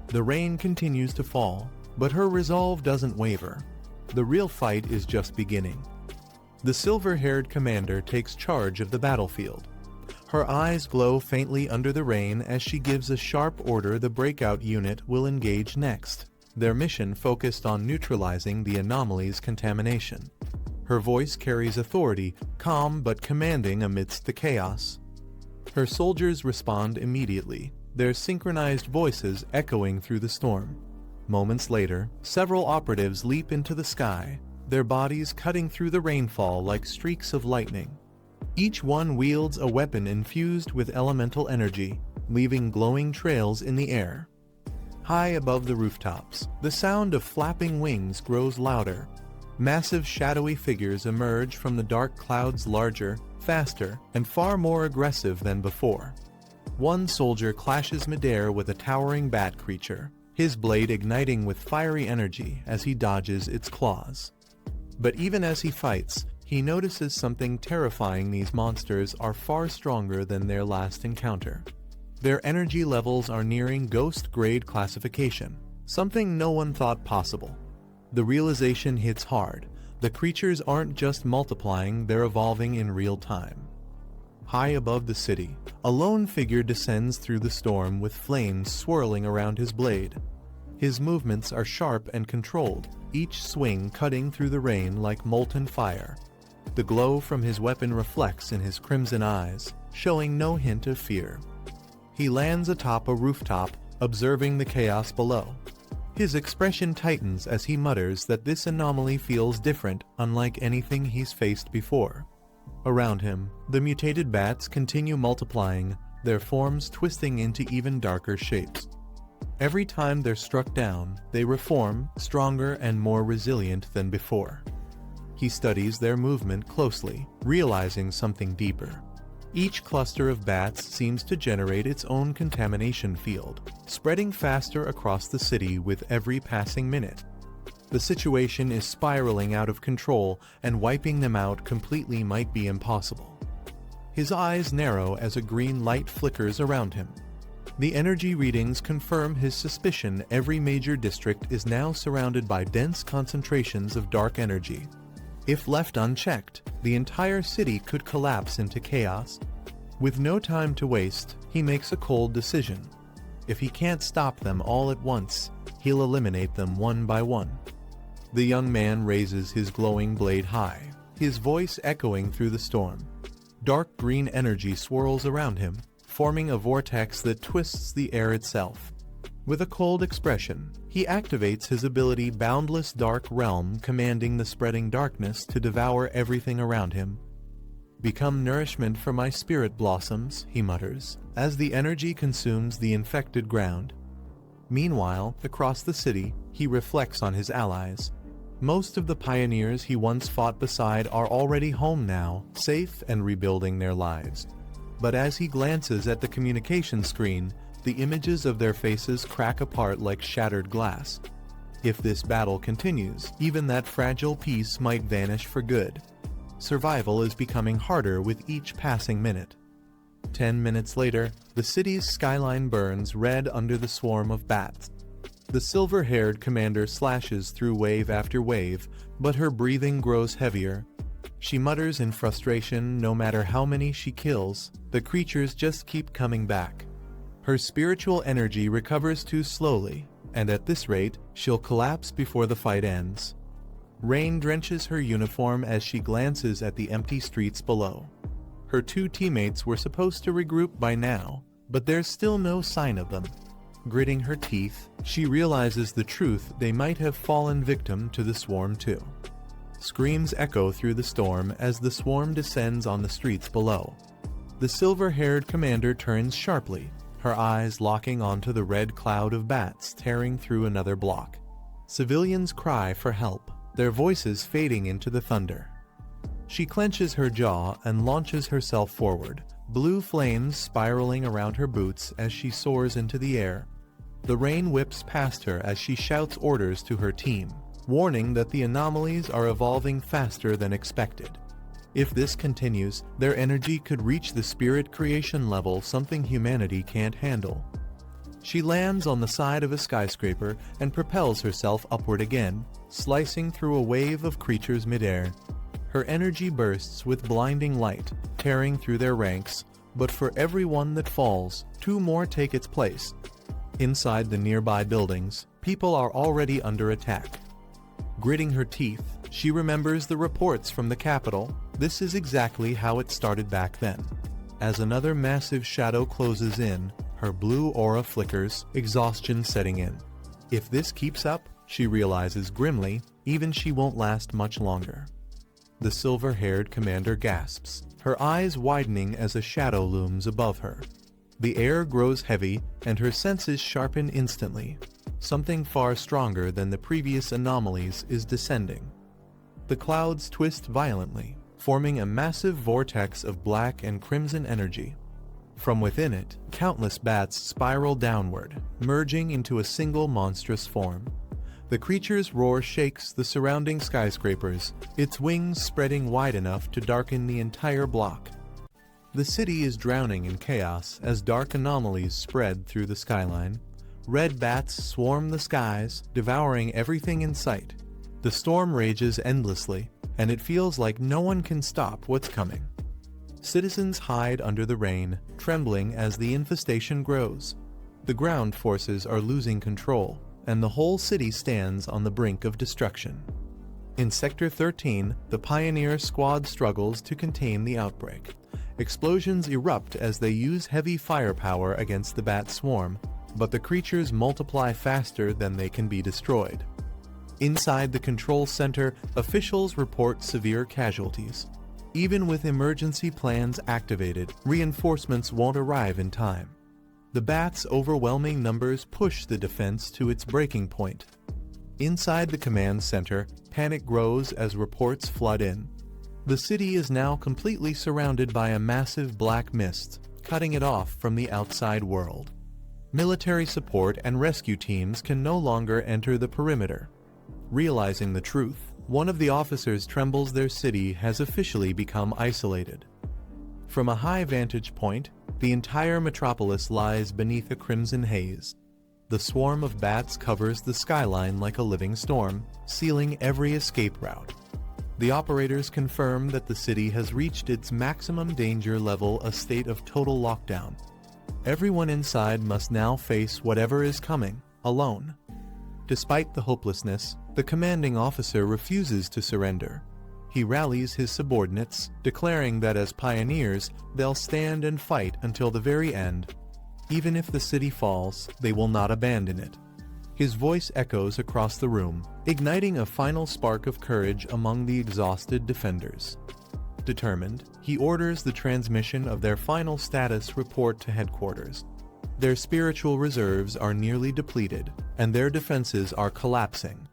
The rain continues to fall, but her resolve doesn't waver. The real fight is just beginning. The silver-haired commander takes charge of the battlefield. Her eyes glow faintly under the rain as she gives a sharp order the breakout unit will engage next, their mission focused on neutralizing the anomaly's contamination. Her voice carries authority, calm but commanding amidst the chaos. Her soldiers respond immediately, their synchronized voices echoing through the storm. Moments later, several operatives leap into the sky, their bodies cutting through the rainfall like streaks of lightning. Each one wields a weapon infused with elemental energy, leaving glowing trails in the air. High above the rooftops, the sound of flapping wings grows louder. Massive shadowy figures emerge from the dark clouds, larger, faster, and far more aggressive than before. One soldier clashes midair with a towering bat creature, his blade igniting with fiery energy as he dodges its claws. But even as he fights, he notices something terrifying: these monsters are far stronger than their last encounter. Their energy levels are nearing ghost-grade classification, something no one thought possible. The realization hits hard. The creatures aren't just multiplying, they're evolving in real time. High above the city, a lone figure descends through the storm with flames swirling around his blade. His movements are sharp and controlled, each swing cutting through the rain like molten fire. The glow from his weapon reflects in his crimson eyes, showing no hint of fear. He lands atop a rooftop, observing the chaos below. His expression tightens as he mutters that this anomaly feels different, unlike anything he's faced before. Around him, the mutated bats continue multiplying, their forms twisting into even darker shapes. Every time they're struck down, they reform, stronger and more resilient than before. He studies their movement closely, realizing something deeper. Each cluster of bats seems to generate its own contamination field, spreading faster across the city with every passing minute. The situation is spiraling out of control, and wiping them out completely might be impossible. His eyes narrow as a green light flickers around him. The energy readings confirm his suspicion: every major district is now surrounded by dense concentrations of dark energy. If left unchecked, the entire city could collapse into chaos. With no time to waste, he makes a cold decision. If he can't stop them all at once, he'll eliminate them one by one. The young man raises his glowing blade high, his voice echoing through the storm. Dark green energy swirls around him, forming a vortex that twists the air itself. With a cold expression, he activates his ability Boundless Dark Realm, commanding the spreading darkness to devour everything around him. "Become nourishment for my spirit blossoms," he mutters, as the energy consumes the infected ground. Meanwhile, across the city, he reflects on his allies. Most of the pioneers he once fought beside are already home now, safe and rebuilding their lives. But as he glances at the communication screen, the images of their faces crack apart like shattered glass. If this battle continues, even that fragile peace might vanish for good. survival is becoming harder with each passing minute. 10 minutes later, the city's skyline burns red under the swarm of bats. The silver-haired commander slashes through wave after wave, but her breathing grows heavier. She mutters in frustration. No matter how many she kills, the creatures just keep coming back. Her spiritual energy recovers too slowly, and at this rate, she'll collapse before the fight ends. Rain drenches her uniform as she glances at the empty streets below. Her two teammates were supposed to regroup by now, but there's still no sign of them. Gritting her teeth, she realizes the truth: they might have fallen victim to the swarm too. Screams echo through the storm as the swarm descends on the streets below. The silver-haired commander turns sharply, her eyes locking onto the red cloud of bats tearing through another block. Civilians cry for help, their voices fading into the thunder. She clenches her jaw and launches herself forward, blue flames spiraling around her boots as she soars into the air. The rain whips past her as she shouts orders to her team, warning that the anomalies are evolving faster than expected. If this continues, their energy could reach the spirit creation level, something humanity can't handle. She lands on the side of a skyscraper and propels herself upward again, slicing through a wave of creatures midair. Her energy bursts with blinding light, tearing through their ranks, but for every one that falls, two more take its place. Inside the nearby buildings, people are already under attack. Gritting her teeth, she remembers the reports from the capital. This is exactly how it started back then. As another massive shadow closes in, her blue aura flickers, exhaustion setting in. If this keeps up, she realizes grimly, even she won't last much longer. The silver-haired commander gasps, her eyes widening as a shadow looms above her. The air grows heavy, and her senses sharpen instantly. Something far stronger than the previous anomalies is descending. The clouds twist violently, forming a massive vortex of black and crimson energy. From within it, countless bats spiral downward, merging into a single monstrous form. The creature's roar shakes the surrounding skyscrapers, its wings spreading wide enough to darken the entire block. The city is drowning in chaos as dark anomalies spread through the skyline. Red bats swarm the skies, devouring everything in sight. The storm rages endlessly, and it feels like no one can stop what's coming. Citizens hide under the rain, trembling as the infestation grows. The ground forces are losing control, and the whole city stands on the brink of destruction. In Sector 13, the Pioneer Squad struggles to contain the outbreak. Explosions erupt as they use heavy firepower against the bat swarm, but the creatures multiply faster than they can be destroyed. Inside the control center, officials report severe casualties. Even with emergency plans activated, reinforcements won't arrive in time. The bats' overwhelming numbers push the defense to its breaking point. Inside the command center, panic grows as reports flood in. The city is now completely surrounded by a massive black mist, cutting it off from the outside world. Military support and rescue teams can no longer enter the perimeter. Realizing the truth, one of the officers trembles. Their city has officially become isolated. From a high vantage point, the entire metropolis lies beneath a crimson haze. The swarm of bats covers the skyline like a living storm, sealing every escape route. The operators confirm that the city has reached its maximum danger level, a state of total lockdown. Everyone inside must now face whatever is coming, alone. Despite the hopelessness, the commanding officer refuses to surrender. He rallies his subordinates, declaring that as pioneers, they'll stand and fight until the very end. Even if the city falls, they will not abandon it. His voice echoes across the room, igniting a final spark of courage among the exhausted defenders. Determined, he orders the transmission of their final status report to headquarters. Their spiritual reserves are nearly depleted, and their defenses are collapsing.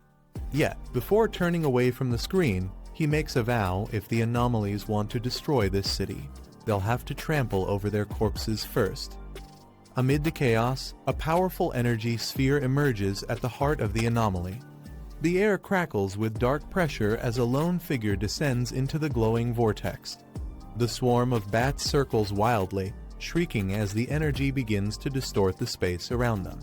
Yet, before turning away from the screen, he makes a vow: if the anomalies want to destroy this city, they'll have to trample over their corpses first. Amid the chaos, a powerful energy sphere emerges at the heart of the anomaly. The air crackles with dark pressure as a lone figure descends into the glowing vortex. The swarm of bats circles wildly, shrieking as the energy begins to distort the space around them.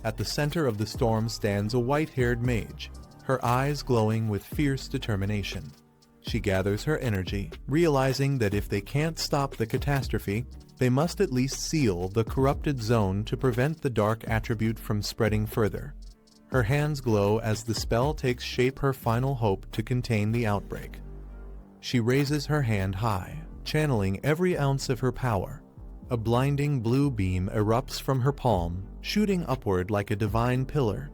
At the center of the storm stands a white-haired mage, her eyes glowing with fierce determination. She gathers her energy, realizing that if they can't stop the catastrophe, they must at least seal the corrupted zone to prevent the dark attribute from spreading further. Her hands glow as the spell takes shape, her final hope to contain the outbreak. She raises her hand high, channeling every ounce of her power. A blinding blue beam erupts from her palm, shooting upward like a divine pillar.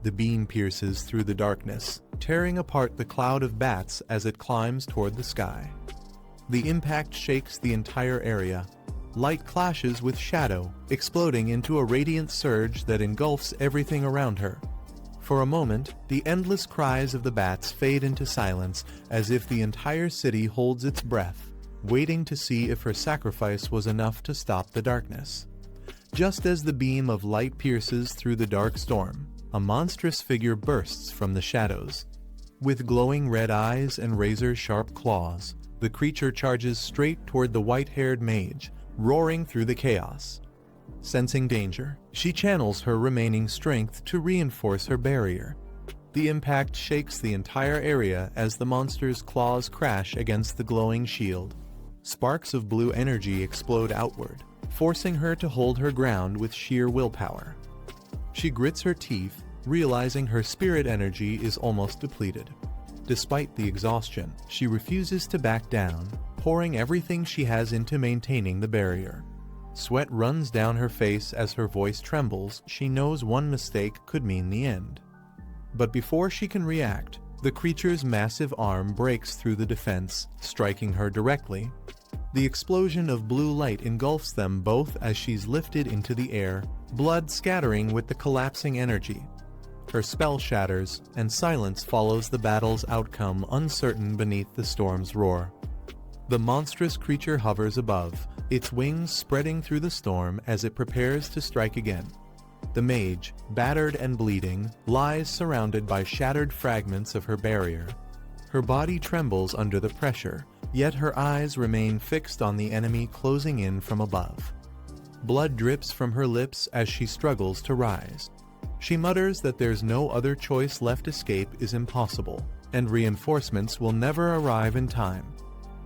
The beam pierces through the darkness, tearing apart the cloud of bats as it climbs toward the sky. The impact shakes the entire area. Light clashes with shadow, exploding into a radiant surge that engulfs everything around her. For a moment, the endless cries of the bats fade into silence, as if the entire city holds its breath, waiting to see if her sacrifice was enough to stop the darkness. Just as the beam of light pierces through the dark storm, a monstrous figure bursts from the shadows. With glowing red eyes and razor-sharp claws, the creature charges straight toward the white-haired mage, roaring through the chaos. Sensing danger, she channels her remaining strength to reinforce her barrier. The impact shakes the entire area as the monster's claws crash against the glowing shield. Sparks of blue energy explode outward, forcing her to hold her ground with sheer willpower. She grits her teeth, realizing her spirit energy is almost depleted. Despite the exhaustion, she refuses to back down, pouring everything she has into maintaining the barrier. Sweat runs down her face as her voice trembles. She knows one mistake could mean the end. But before she can react, the creature's massive arm breaks through the defense, striking her directly. The explosion of blue light engulfs them both as she's lifted into the air, blood scattering with the collapsing energy. Her spell shatters, and silence follows the battle's outcome, uncertain beneath the storm's roar. The monstrous creature hovers above, its wings spreading through the storm as it prepares to strike again. The mage, battered and bleeding, lies surrounded by shattered fragments of her barrier. Her body trembles under the pressure, yet her eyes remain fixed on the enemy closing in from above. Blood drips from her lips as she struggles to rise. She mutters that there's no other choice left. Escape is impossible, and reinforcements will never arrive in time.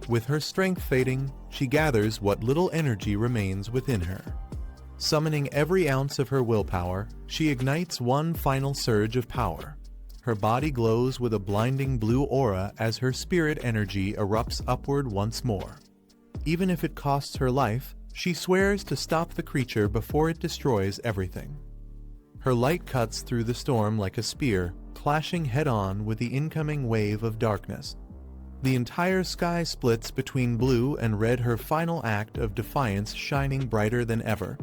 With her strength fading, she gathers what little energy remains within her. Summoning every ounce of her willpower, she ignites one final surge of power. Her body glows with a blinding blue aura as her spirit energy erupts upward once more. Even if it costs her life, she swears to stop the creature before it destroys everything. Her light cuts through the storm like a spear, clashing head-on with the incoming wave of darkness. The entire sky splits between blue and red, her final act of defiance shining brighter than ever.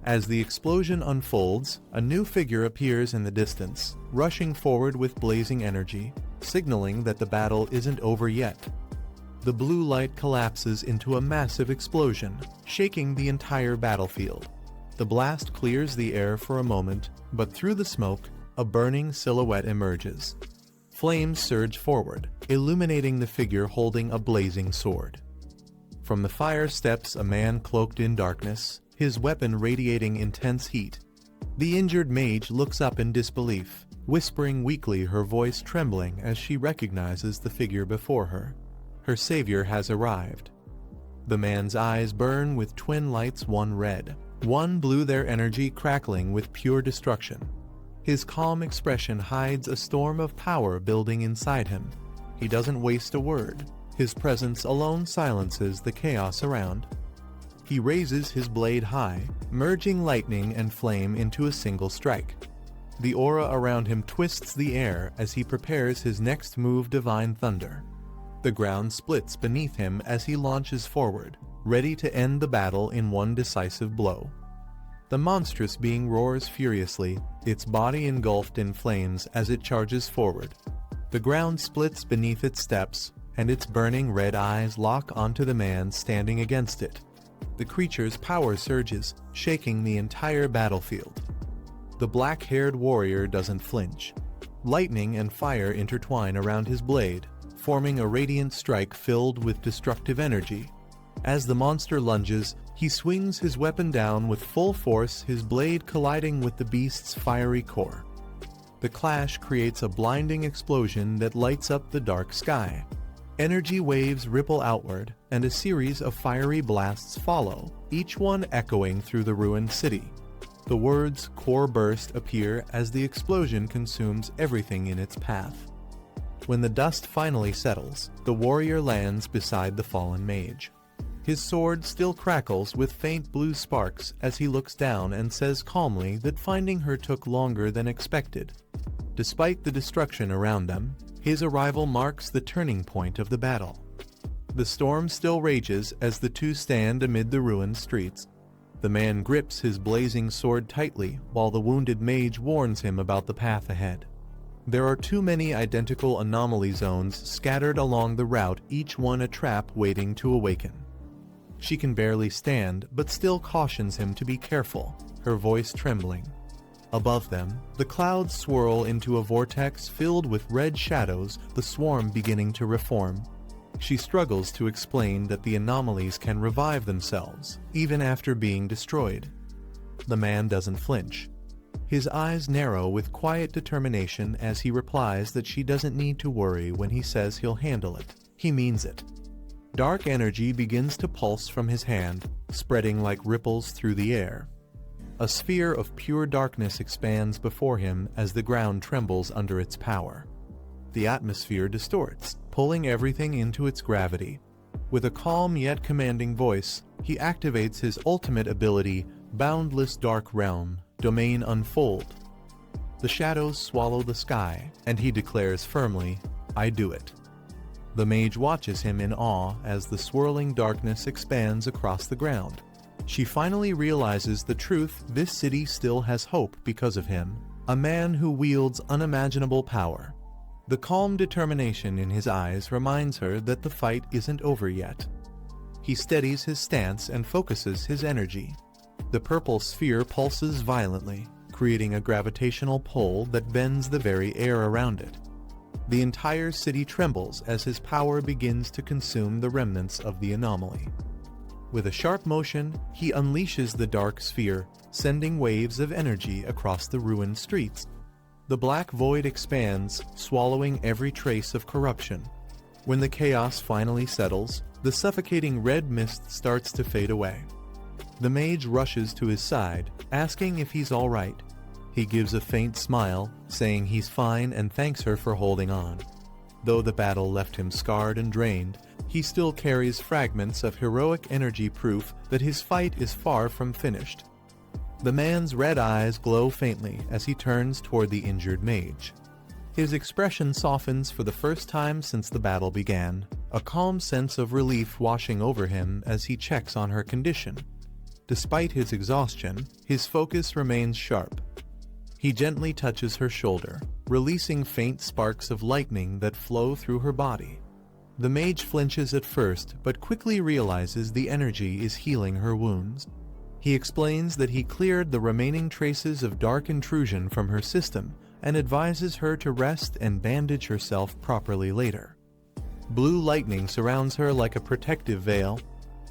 As the explosion unfolds, a new figure appears in the distance, rushing forward with blazing energy, signaling that the battle isn't over yet. The blue light collapses into a massive explosion, shaking the entire battlefield. The blast clears the air for a moment, but through the smoke, a burning silhouette emerges. Flames surge forward, illuminating the figure holding a blazing sword. From the fire steps a man cloaked in darkness, his weapon radiating intense heat. The injured mage looks up in disbelief, whispering weakly, her voice trembling as she recognizes the figure before her. Her savior has arrived. The man's eyes burn with twin lights, one red, one blue, their energy crackling with pure destruction. His calm expression hides a storm of power building inside him. He doesn't waste a word. His presence alone silences the chaos around. He raises his blade high, merging lightning and flame into a single strike. The aura around him twists the air as he prepares his next move, divine thunder. The ground splits beneath him as he launches forward, ready to end the battle in one decisive blow. The monstrous being roars furiously, its body engulfed in flames as it charges forward. The ground splits beneath its steps, and its burning red eyes lock onto the man standing against it. The creature's power surges, shaking the entire battlefield. The black-haired warrior doesn't flinch. Lightning and fire intertwine around his blade, forming a radiant strike filled with destructive energy. As the monster lunges, he swings his weapon down with full force, his blade colliding with the beast's fiery core. The clash creates a blinding explosion that lights up the dark sky. Energy waves ripple outward, and a series of fiery blasts follow, each one echoing through the ruined city. The words "core burst" appear as the explosion consumes everything in its path. When the dust finally settles, the warrior lands beside the fallen mage. His sword still crackles with faint blue sparks as he looks down and says calmly that finding her took longer than expected. Despite the destruction around them, his arrival marks the turning point of the battle. The storm still rages as the two stand amid the ruined streets. The man grips his blazing sword tightly while the wounded mage warns him about the path ahead. There are too many identical anomaly zones scattered along the route, each one a trap waiting to awaken. She can barely stand, but still cautions him to be careful, her voice trembling. Above them, the clouds swirl into a vortex filled with red shadows, the swarm beginning to reform. She struggles to explain that the anomalies can revive themselves, even after being destroyed. The man doesn't flinch. His eyes narrow with quiet determination as he replies that she doesn't need to worry when he says he'll handle it. He means it. Dark energy begins to pulse from his hand, spreading like ripples through the air. A sphere of pure darkness expands before him as the ground trembles under its power. The atmosphere distorts, pulling everything into its gravity. With a calm yet commanding voice, he activates his ultimate ability, Boundless Dark Realm, Domain Unfold. The shadows swallow the sky, and he declares firmly, "I do it." The mage watches him in awe as the swirling darkness expands across the ground. She finally realizes the truth: this city still has hope because of him, a man who wields unimaginable power. The calm determination in his eyes reminds her that the fight isn't over yet. He steadies his stance and focuses his energy. The purple sphere pulses violently, creating a gravitational pull that bends the very air around it. The entire city trembles as his power begins to consume the remnants of the anomaly. With a sharp motion, he unleashes the dark sphere, sending waves of energy across the ruined streets. The black void expands, swallowing every trace of corruption. When the chaos finally settles, the suffocating red mist starts to fade away. The mage rushes to his side, asking if he's all right. He gives a faint smile, saying he's fine and thanks her for holding on. Though the battle left him scarred and drained, he still carries fragments of heroic energy, proof that his fight is far from finished. The man's red eyes glow faintly as he turns toward the injured mage. His expression softens for the first time since the battle began, a calm sense of relief washing over him as he checks on her condition. Despite his exhaustion, his focus remains sharp. He gently touches her shoulder, releasing faint sparks of lightning that flow through her body. The mage flinches at first, but quickly realizes the energy is healing her wounds. He explains that he cleared the remaining traces of dark intrusion from her system and advises her to rest and bandage herself properly later. Blue lightning surrounds her like a protective veil.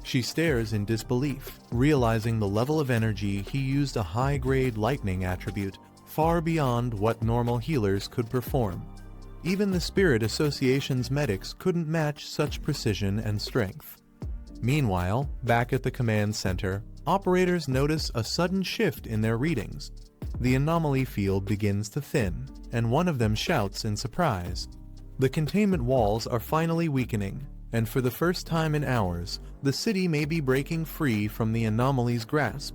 She stares in disbelief, realizing the level of energy he used, a high-grade lightning attribute, far beyond what normal healers could perform. Even the Spirit Association's medics couldn't match such precision and strength. Meanwhile, back at the command center, operators notice a sudden shift in their readings. The anomaly field begins to thin, and one of them shouts in surprise. The containment walls are finally weakening, and for the first time in hours, the city may be breaking free from the anomaly's grasp.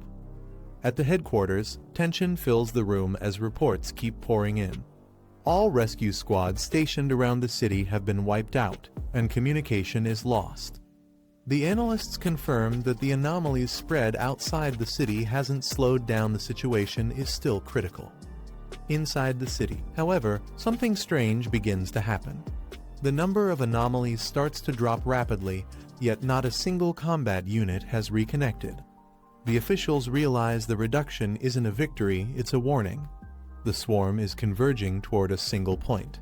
At the headquarters, tension fills the room as reports keep pouring in. All rescue squads stationed around the city have been wiped out, and communication is lost. The analysts confirm that the anomaly's spread outside the city hasn't slowed down. The situation is still critical. Inside the city, however, something strange begins to happen. The number of anomalies starts to drop rapidly, yet not a single combat unit has reconnected. The officials realize the reduction isn't a victory, it's a warning. The swarm is converging toward a single point.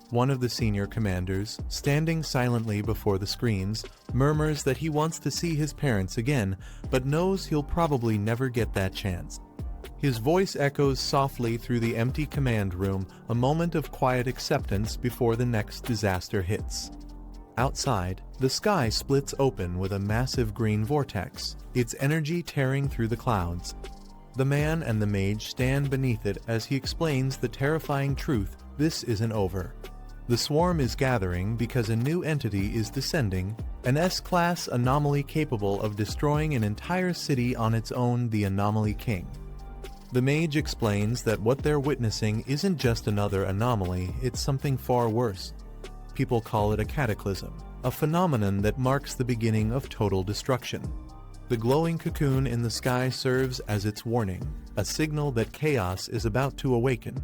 One of the senior commanders, standing silently before the screens, murmurs that he wants to see his parents again, but knows he'll probably never get that chance. His voice echoes softly through the empty command room, a moment of quiet acceptance before the next disaster hits. Outside, the sky splits open with a massive green vortex, its energy tearing through the clouds. The man and the mage stand beneath it as he explains the terrifying truth: this isn't over. The swarm is gathering because a new entity is descending, an S-class anomaly capable of destroying an entire city on its own, the Anomaly King. The mage explains that what they're witnessing isn't just another anomaly, it's something far worse. People call it a cataclysm, a phenomenon that marks the beginning of total destruction. The glowing cocoon in the sky serves as its warning, a signal that chaos is about to awaken.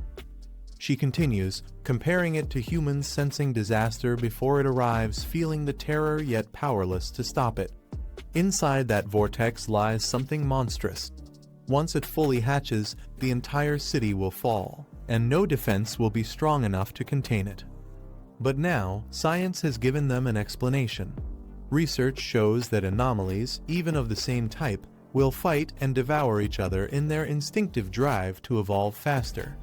She continues, comparing it to humans sensing disaster before it arrives, feeling the terror yet powerless to stop it. Inside that vortex lies something monstrous. Once it fully hatches, the entire city will fall, and no defense will be strong enough to contain it. But now, science has given them an explanation. Research shows that anomalies, even of the same type, will fight and devour each other in their instinctive drive to evolve faster.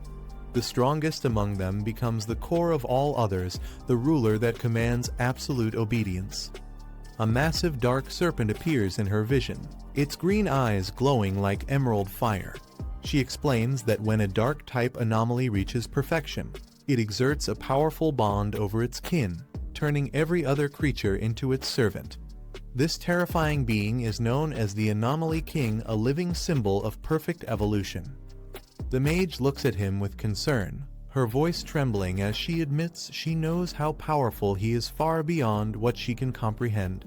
The strongest among them becomes the core of all others, the ruler that commands absolute obedience. A massive dark serpent appears in her vision, its green eyes glowing like emerald fire. She explains that when a dark-type anomaly reaches perfection, it exerts a powerful bond over its kin, turning every other creature into its servant. This terrifying being is known as the Anomaly King, a living symbol of perfect evolution. The mage looks at him with concern, her voice trembling as she admits she knows how powerful he is, far beyond what she can comprehend.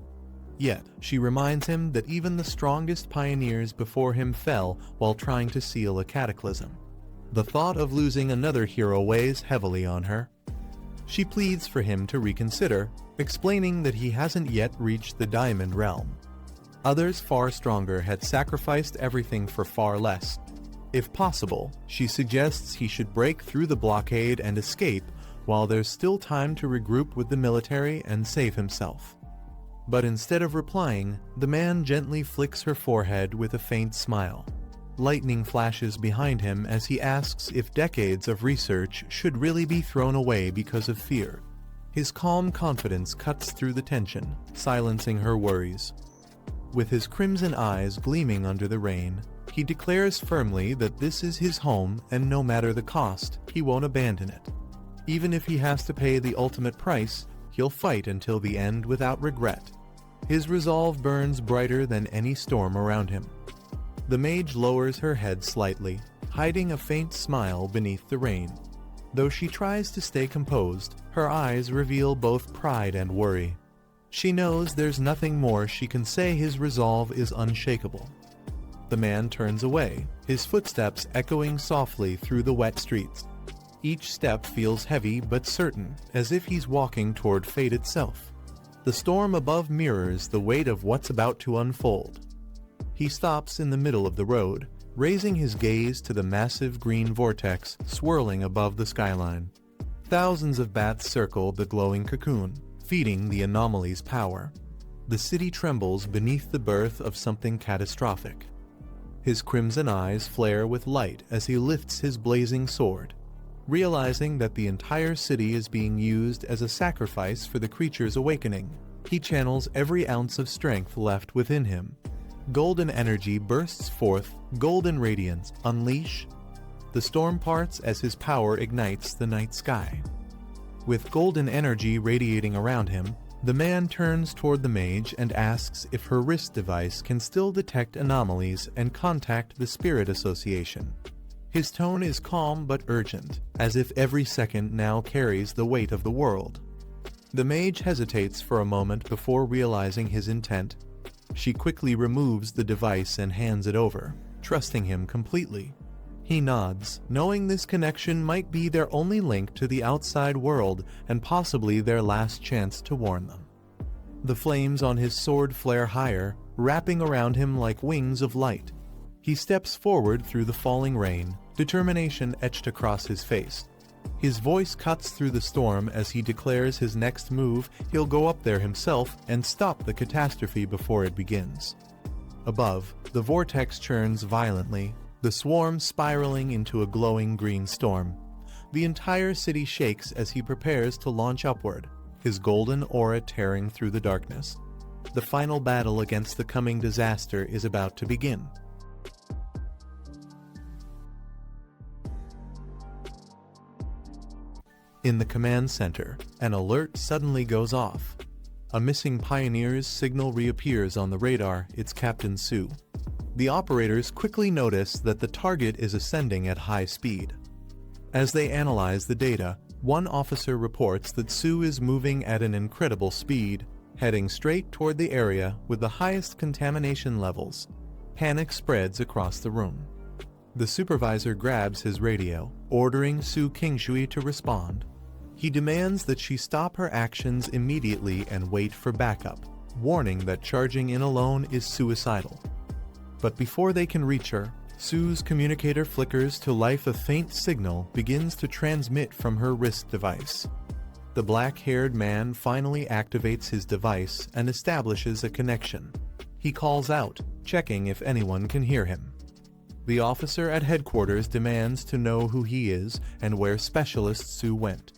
Yet, she reminds him that even the strongest pioneers before him fell while trying to seal a cataclysm. The thought of losing another hero weighs heavily on her. She pleads for him to reconsider, explaining that he hasn't yet reached the Diamond Realm. Others far stronger had sacrificed everything for far less. If possible, she suggests he should break through the blockade and escape while there's still time to regroup with the military and save himself. But instead of replying, the man gently flicks her forehead with a faint smile. Lightning flashes behind him as he asks if decades of research should really be thrown away because of fear. His calm confidence cuts through the tension, silencing her worries. With his crimson eyes gleaming under the rain, he declares firmly that this is his home and no matter the cost, he won't abandon it. Even if he has to pay the ultimate price, he'll fight until the end without regret. His resolve burns brighter than any storm around him. The mage lowers her head slightly, hiding a faint smile beneath the rain. Though she tries to stay composed, her eyes reveal both pride and worry. She knows there's nothing more she can say. His resolve is unshakable. The man turns away, his footsteps echoing softly through the wet streets. Each step feels heavy but certain, as if he's walking toward fate itself. The storm above mirrors the weight of what's about to unfold. He stops in the middle of the road, raising his gaze to the massive green vortex swirling above the skyline. Thousands of bats circle the glowing cocoon, feeding the anomaly's power. The city trembles beneath the birth of something catastrophic. His crimson eyes flare with light as he lifts his blazing sword. Realizing that the entire city is being used as a sacrifice for the creature's awakening, he channels every ounce of strength left within him. Golden energy bursts forth, golden radiance, unleash. The storm parts as his power ignites the night sky. With golden energy radiating around him, the man turns toward the mage and asks if her wrist device can still detect anomalies and contact the Spirit Association. His tone is calm but urgent, as if every second now carries the weight of the world. The mage hesitates for a moment before realizing his intent. She quickly removes the device and hands it over, trusting him completely. He nods, knowing this connection might be their only link to the outside world and possibly their last chance to warn them. The flames on his sword flare higher, wrapping around him like wings of light. He steps forward through the falling rain, determination etched across his face. His voice cuts through the storm as he declares his next move. He'll go up there himself and stop the catastrophe before it begins. Above, the vortex churns violently, the swarm spiraling into a glowing green storm. The entire city shakes as he prepares to launch upward, his golden aura tearing through the darkness. The final battle against the coming disaster is about to begin. In the command center, an alert suddenly goes off. A missing pioneer's signal reappears on the radar. It's Captain Su. The operators quickly notice that the target is ascending at high speed. As they analyze the data, one officer reports that Su is moving at an incredible speed, heading straight toward the area with the highest contamination levels. Panic spreads across the room. The supervisor grabs his radio, ordering Su Kingshui to respond. He demands that she stop her actions immediately and wait for backup, warning that charging in alone is suicidal. But before they can reach her, Su's communicator flickers to life. A faint signal begins to transmit from her wrist device. The black-haired man finally activates his device and establishes a connection. He calls out, checking if anyone can hear him. The officer at headquarters demands to know who he is and where Specialist Su went.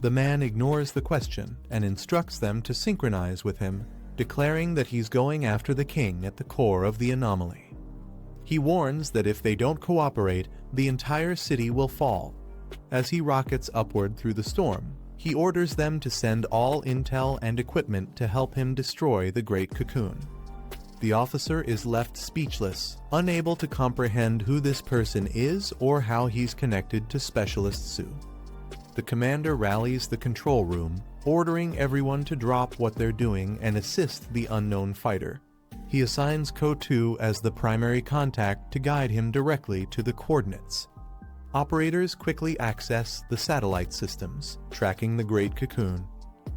The man ignores the question and instructs them to synchronize with him, declaring that he's going after the king at the core of the anomaly. He warns that if they don't cooperate, the entire city will fall. As he rockets upward through the storm, he orders them to send all intel and equipment to help him destroy the Great Cocoon. The officer is left speechless, unable to comprehend who this person is or how he's connected to Specialist Su. The commander rallies the control room, ordering everyone to drop what they're doing and assist the unknown fighter. He assigns Ko-2 as the primary contact to guide him directly to the coordinates. Operators quickly access the satellite systems, tracking the Great Cocoon.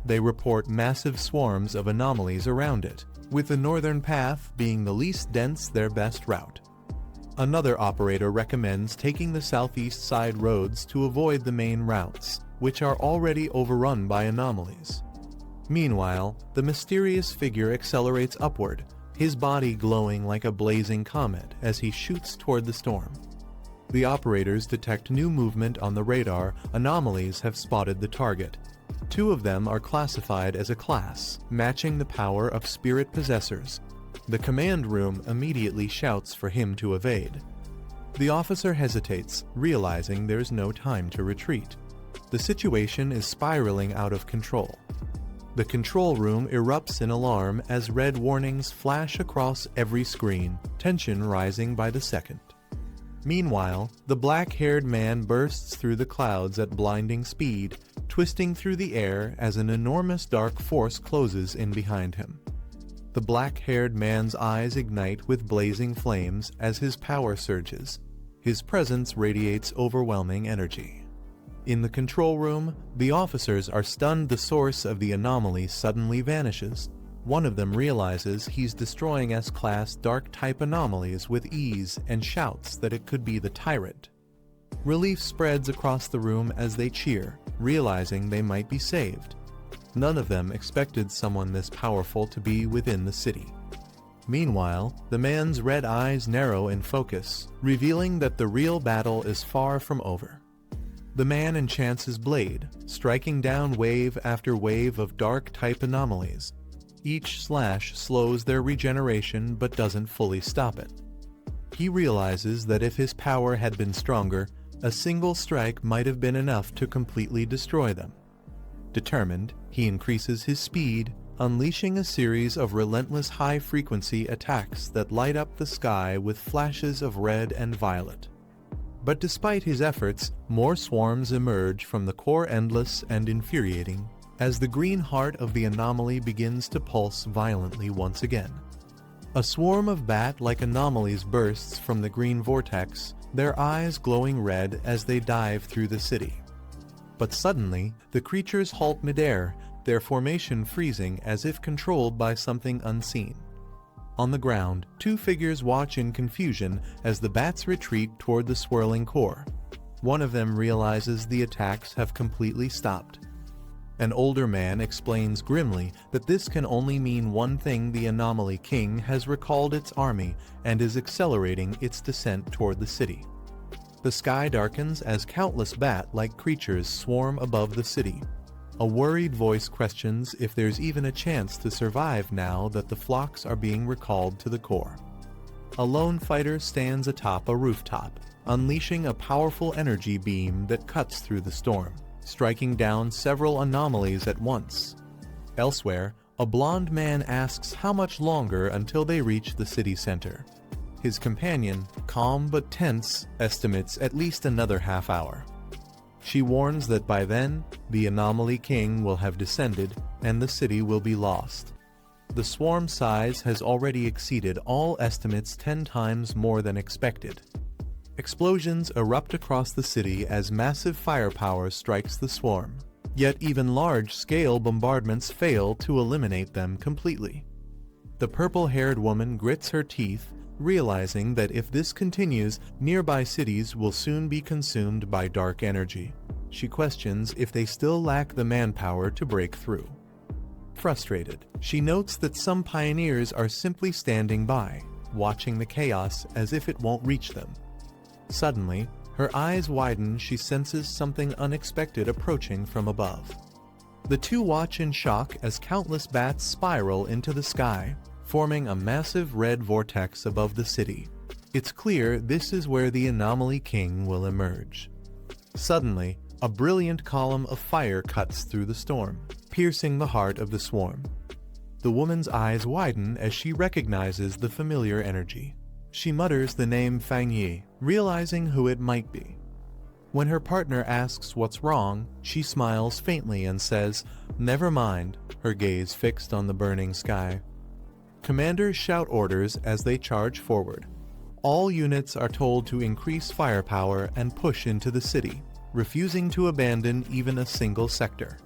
They report massive swarms of anomalies around it, with the northern path being the least dense, their best route. Another operator recommends taking the southeast side roads to avoid the main routes, which are already overrun by anomalies. Meanwhile, the mysterious figure accelerates upward, his body glowing like a blazing comet as he shoots toward the storm. The operators detect new movement on the radar. Anomalies have spotted the target. 2 of them are classified as a class, matching the power of spirit possessors. The command room immediately shouts for him to evade. The officer hesitates, realizing there's no time to retreat. The situation is spiraling out of control. The control room erupts in alarm as red warnings flash across every screen, tension rising by the second. Meanwhile, the black-haired man bursts through the clouds at blinding speed, twisting through the air as an enormous dark force closes in behind him. The black-haired man's eyes ignite with blazing flames as his power surges. His presence radiates overwhelming energy. In the control room, the officers are stunned. The source of the anomaly suddenly vanishes. One of them realizes he's destroying S-class dark-type anomalies with ease and shouts that it could be the tyrant. Relief spreads across the room as they cheer, realizing they might be saved. None of them expected someone this powerful to be within the city. Meanwhile, the man's red eyes narrow in focus, revealing that the real battle is far from over. The man enchants his blade, striking down wave after wave of dark-type anomalies. Each slash slows their regeneration but doesn't fully stop it. He realizes that if his power had been stronger, a single strike might have been enough to completely destroy them. Determined, he increases his speed, unleashing a series of relentless high-frequency attacks that light up the sky with flashes of red and violet. But despite his efforts, more swarms emerge from the core, endless and infuriating, as the green heart of the anomaly begins to pulse violently once again. A swarm of bat-like anomalies bursts from the green vortex, their eyes glowing red as they dive through the city. But suddenly, the creatures halt midair, their formation freezing as if controlled by something unseen. On the ground, two figures watch in confusion as the bats retreat toward the swirling core. One of them realizes the attacks have completely stopped. An older man explains grimly that this can only mean one thing: the Anomaly King has recalled its army and is accelerating its descent toward the city. The sky darkens as countless bat-like creatures swarm above the city. A worried voice questions if there's even a chance to survive now that the flocks are being recalled to the core. A lone fighter stands atop a rooftop, unleashing a powerful energy beam that cuts through the storm, striking down several anomalies at once. Elsewhere, a blond man asks how much longer until they reach the city center. His companion, calm but tense, estimates at least another half hour. She warns that by then, the Anomaly King will have descended and the city will be lost. The swarm size has already exceeded all estimates 10 times more than expected. Explosions erupt across the city as massive firepower strikes the swarm, yet even large-scale bombardments fail to eliminate them completely. The purple-haired woman grits her teeth, realizing that if this continues, nearby cities will soon be consumed by dark energy. She questions if they still lack the manpower to break through. Frustrated, she notes that some pioneers are simply standing by, watching the chaos as if it won't reach them. Suddenly, her eyes widen. She senses something unexpected approaching from above. The two watch in shock as countless bats spiral into the sky, forming a massive red vortex above the city. It's clear this is where the Anomaly King will emerge. Suddenly, a brilliant column of fire cuts through the storm, piercing the heart of the swarm. The woman's eyes widen as she recognizes the familiar energy. She mutters the name Fang Yi, realizing who it might be. When her partner asks what's wrong, she smiles faintly and says, "Never mind," her gaze fixed on the burning sky. Commanders shout orders as they charge forward. All units are told to increase firepower and push into the city, refusing to abandon even a single sector.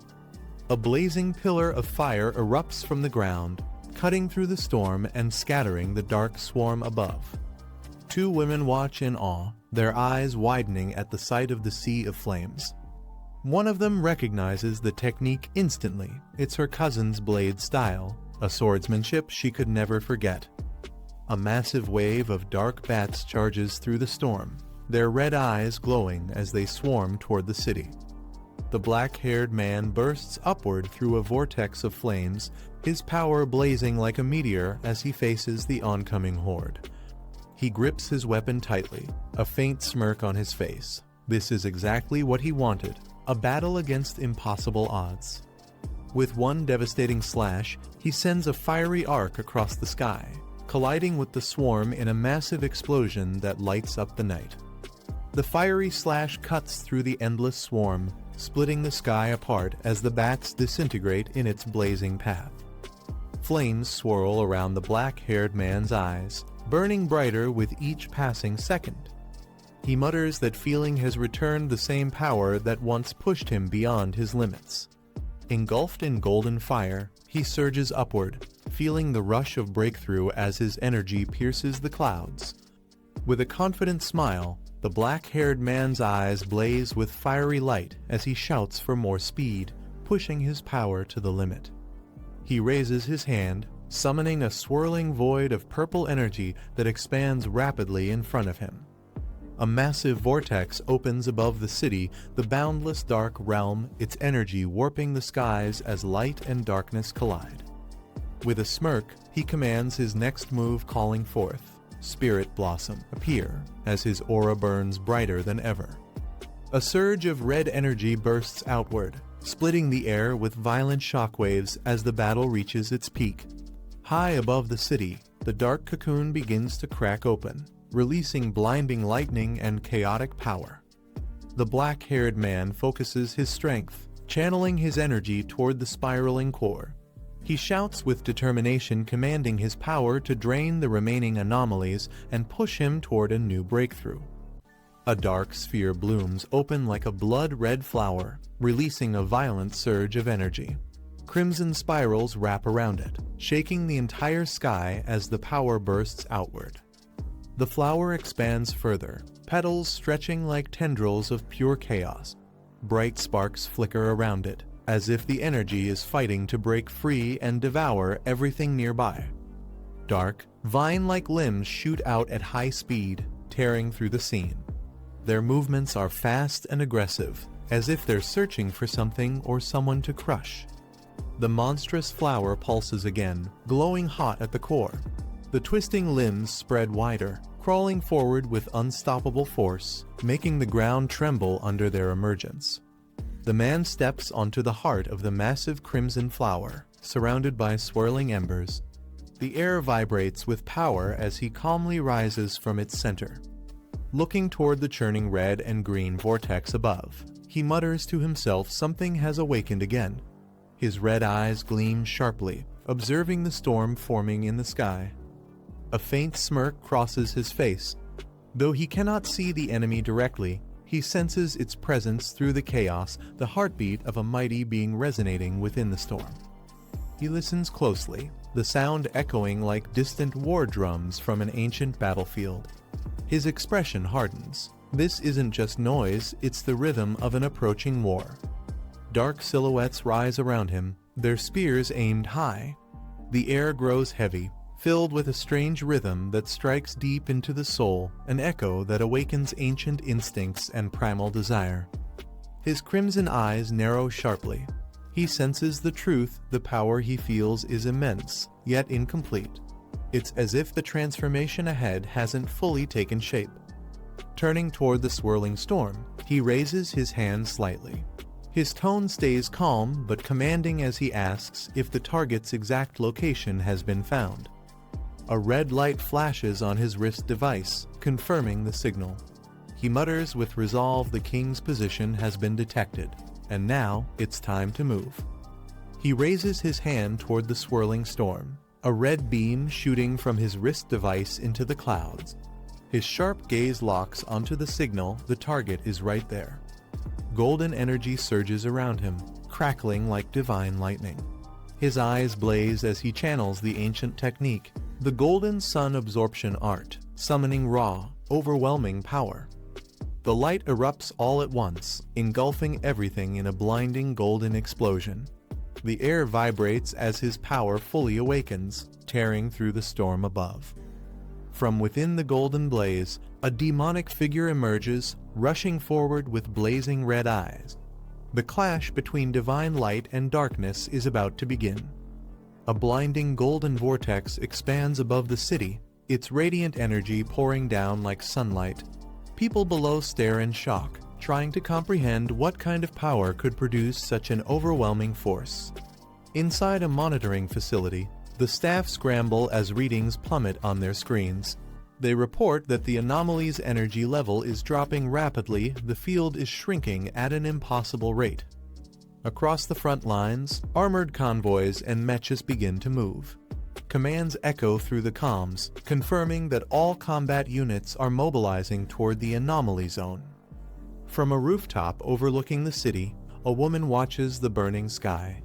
A blazing pillar of fire erupts from the ground, cutting through the storm and scattering the dark swarm above. Two women watch in awe, their eyes widening at the sight of the sea of flames. One of them recognizes the technique instantly. It's her cousin's blade style, a swordsmanship she could never forget. A massive wave of dark bats charges through the storm, their red eyes glowing as they swarm toward the city. The black-haired man bursts upward through a vortex of flames, his power blazing like a meteor as he faces the oncoming horde. He grips his weapon tightly, a faint smirk on his face. This is exactly what he wanted, a battle against impossible odds. With one devastating slash, he sends a fiery arc across the sky, colliding with the swarm in a massive explosion that lights up the night. The fiery slash cuts through the endless swarm, splitting the sky apart as the bats disintegrate in its blazing path. Flames swirl around the black-haired man's eyes, burning brighter with each passing second. He mutters that feeling has returned the same power that once pushed him beyond his limits. Engulfed in golden fire, he surges upward, feeling the rush of breakthrough as his energy pierces the clouds. With a confident smile, the black-haired man's eyes blaze with fiery light as he shouts for more speed, pushing his power to the limit. He raises his hand, summoning a swirling void of purple energy that expands rapidly in front of him. A massive vortex opens above the city, the boundless dark realm, its energy warping the skies as light and darkness collide. With a smirk, he commands his next move, calling forth Spirit Blossom appear as his aura burns brighter than ever. A surge of red energy bursts outward, splitting the air with violent shockwaves as the battle reaches its peak. High above the city, the dark cocoon begins to crack open, releasing blinding lightning and chaotic power. The black-haired man focuses his strength, channeling his energy toward the spiraling core. He shouts with determination, commanding his power to drain the remaining anomalies and push him toward a new breakthrough. A dark sphere blooms open like a blood-red flower, releasing a violent surge of energy. Crimson spirals wrap around it, shaking the entire sky as the power bursts outward. The flower expands further, petals stretching like tendrils of pure chaos. Bright sparks flicker around it, as if the energy is fighting to break free and devour everything nearby. Dark, vine-like limbs shoot out at high speed, tearing through the scene. Their movements are fast and aggressive, as if they're searching for something or someone to crush. The monstrous flower pulses again, glowing hot at the core. The twisting limbs spread wider, crawling forward with unstoppable force, making the ground tremble under their emergence. The man steps onto the heart of the massive crimson flower, surrounded by swirling embers. The air vibrates with power as he calmly rises from its center. Looking toward the churning red and green vortex above, he mutters to himself something has awakened again. His red eyes gleam sharply, observing the storm forming in the sky. A faint smirk crosses his face. Though he cannot see the enemy directly, he senses its presence through the chaos, the heartbeat of a mighty being resonating within the storm. He listens closely, the sound echoing like distant war drums from an ancient battlefield. His expression hardens. This isn't just noise, it's the rhythm of an approaching war. Dark silhouettes rise around him, their spears aimed high. The air grows heavy, filled with a strange rhythm that strikes deep into the soul, an echo that awakens ancient instincts and primal desire. His crimson eyes narrow sharply. He senses the truth, the power he feels is immense, yet incomplete. It's as if the transformation ahead hasn't fully taken shape. Turning toward the swirling storm, he raises his hand slightly. His tone stays calm but commanding as he asks if the target's exact location has been found. A red light flashes on his wrist device, confirming the signal. He mutters with resolve the king's position has been detected, and now it's time to move. He raises his hand toward the swirling storm, a red beam shooting from his wrist device into the clouds. His sharp gaze locks onto the signal, the target is right there. Golden energy surges around him, crackling like divine lightning. His eyes blaze as he channels the ancient technique, the golden sun absorption art, summoning raw, overwhelming power. The light erupts all at once, engulfing everything in a blinding golden explosion. The air vibrates as his power fully awakens, tearing through the storm above. From within the golden blaze, a demonic figure emerges, rushing forward with blazing red eyes. The clash between divine light and darkness is about to begin. A blinding golden vortex expands above the city, its radiant energy pouring down like sunlight. People below stare in shock, trying to comprehend what kind of power could produce such an overwhelming force. Inside a monitoring facility, the staff scramble as readings plummet on their screens. They report that the anomaly's energy level is dropping rapidly, the field is shrinking at an impossible rate. Across the front lines, armored convoys and mechas begin to move. Commands echo through the comms, confirming that all combat units are mobilizing toward the anomaly zone. From a rooftop overlooking the city, a woman watches the burning sky.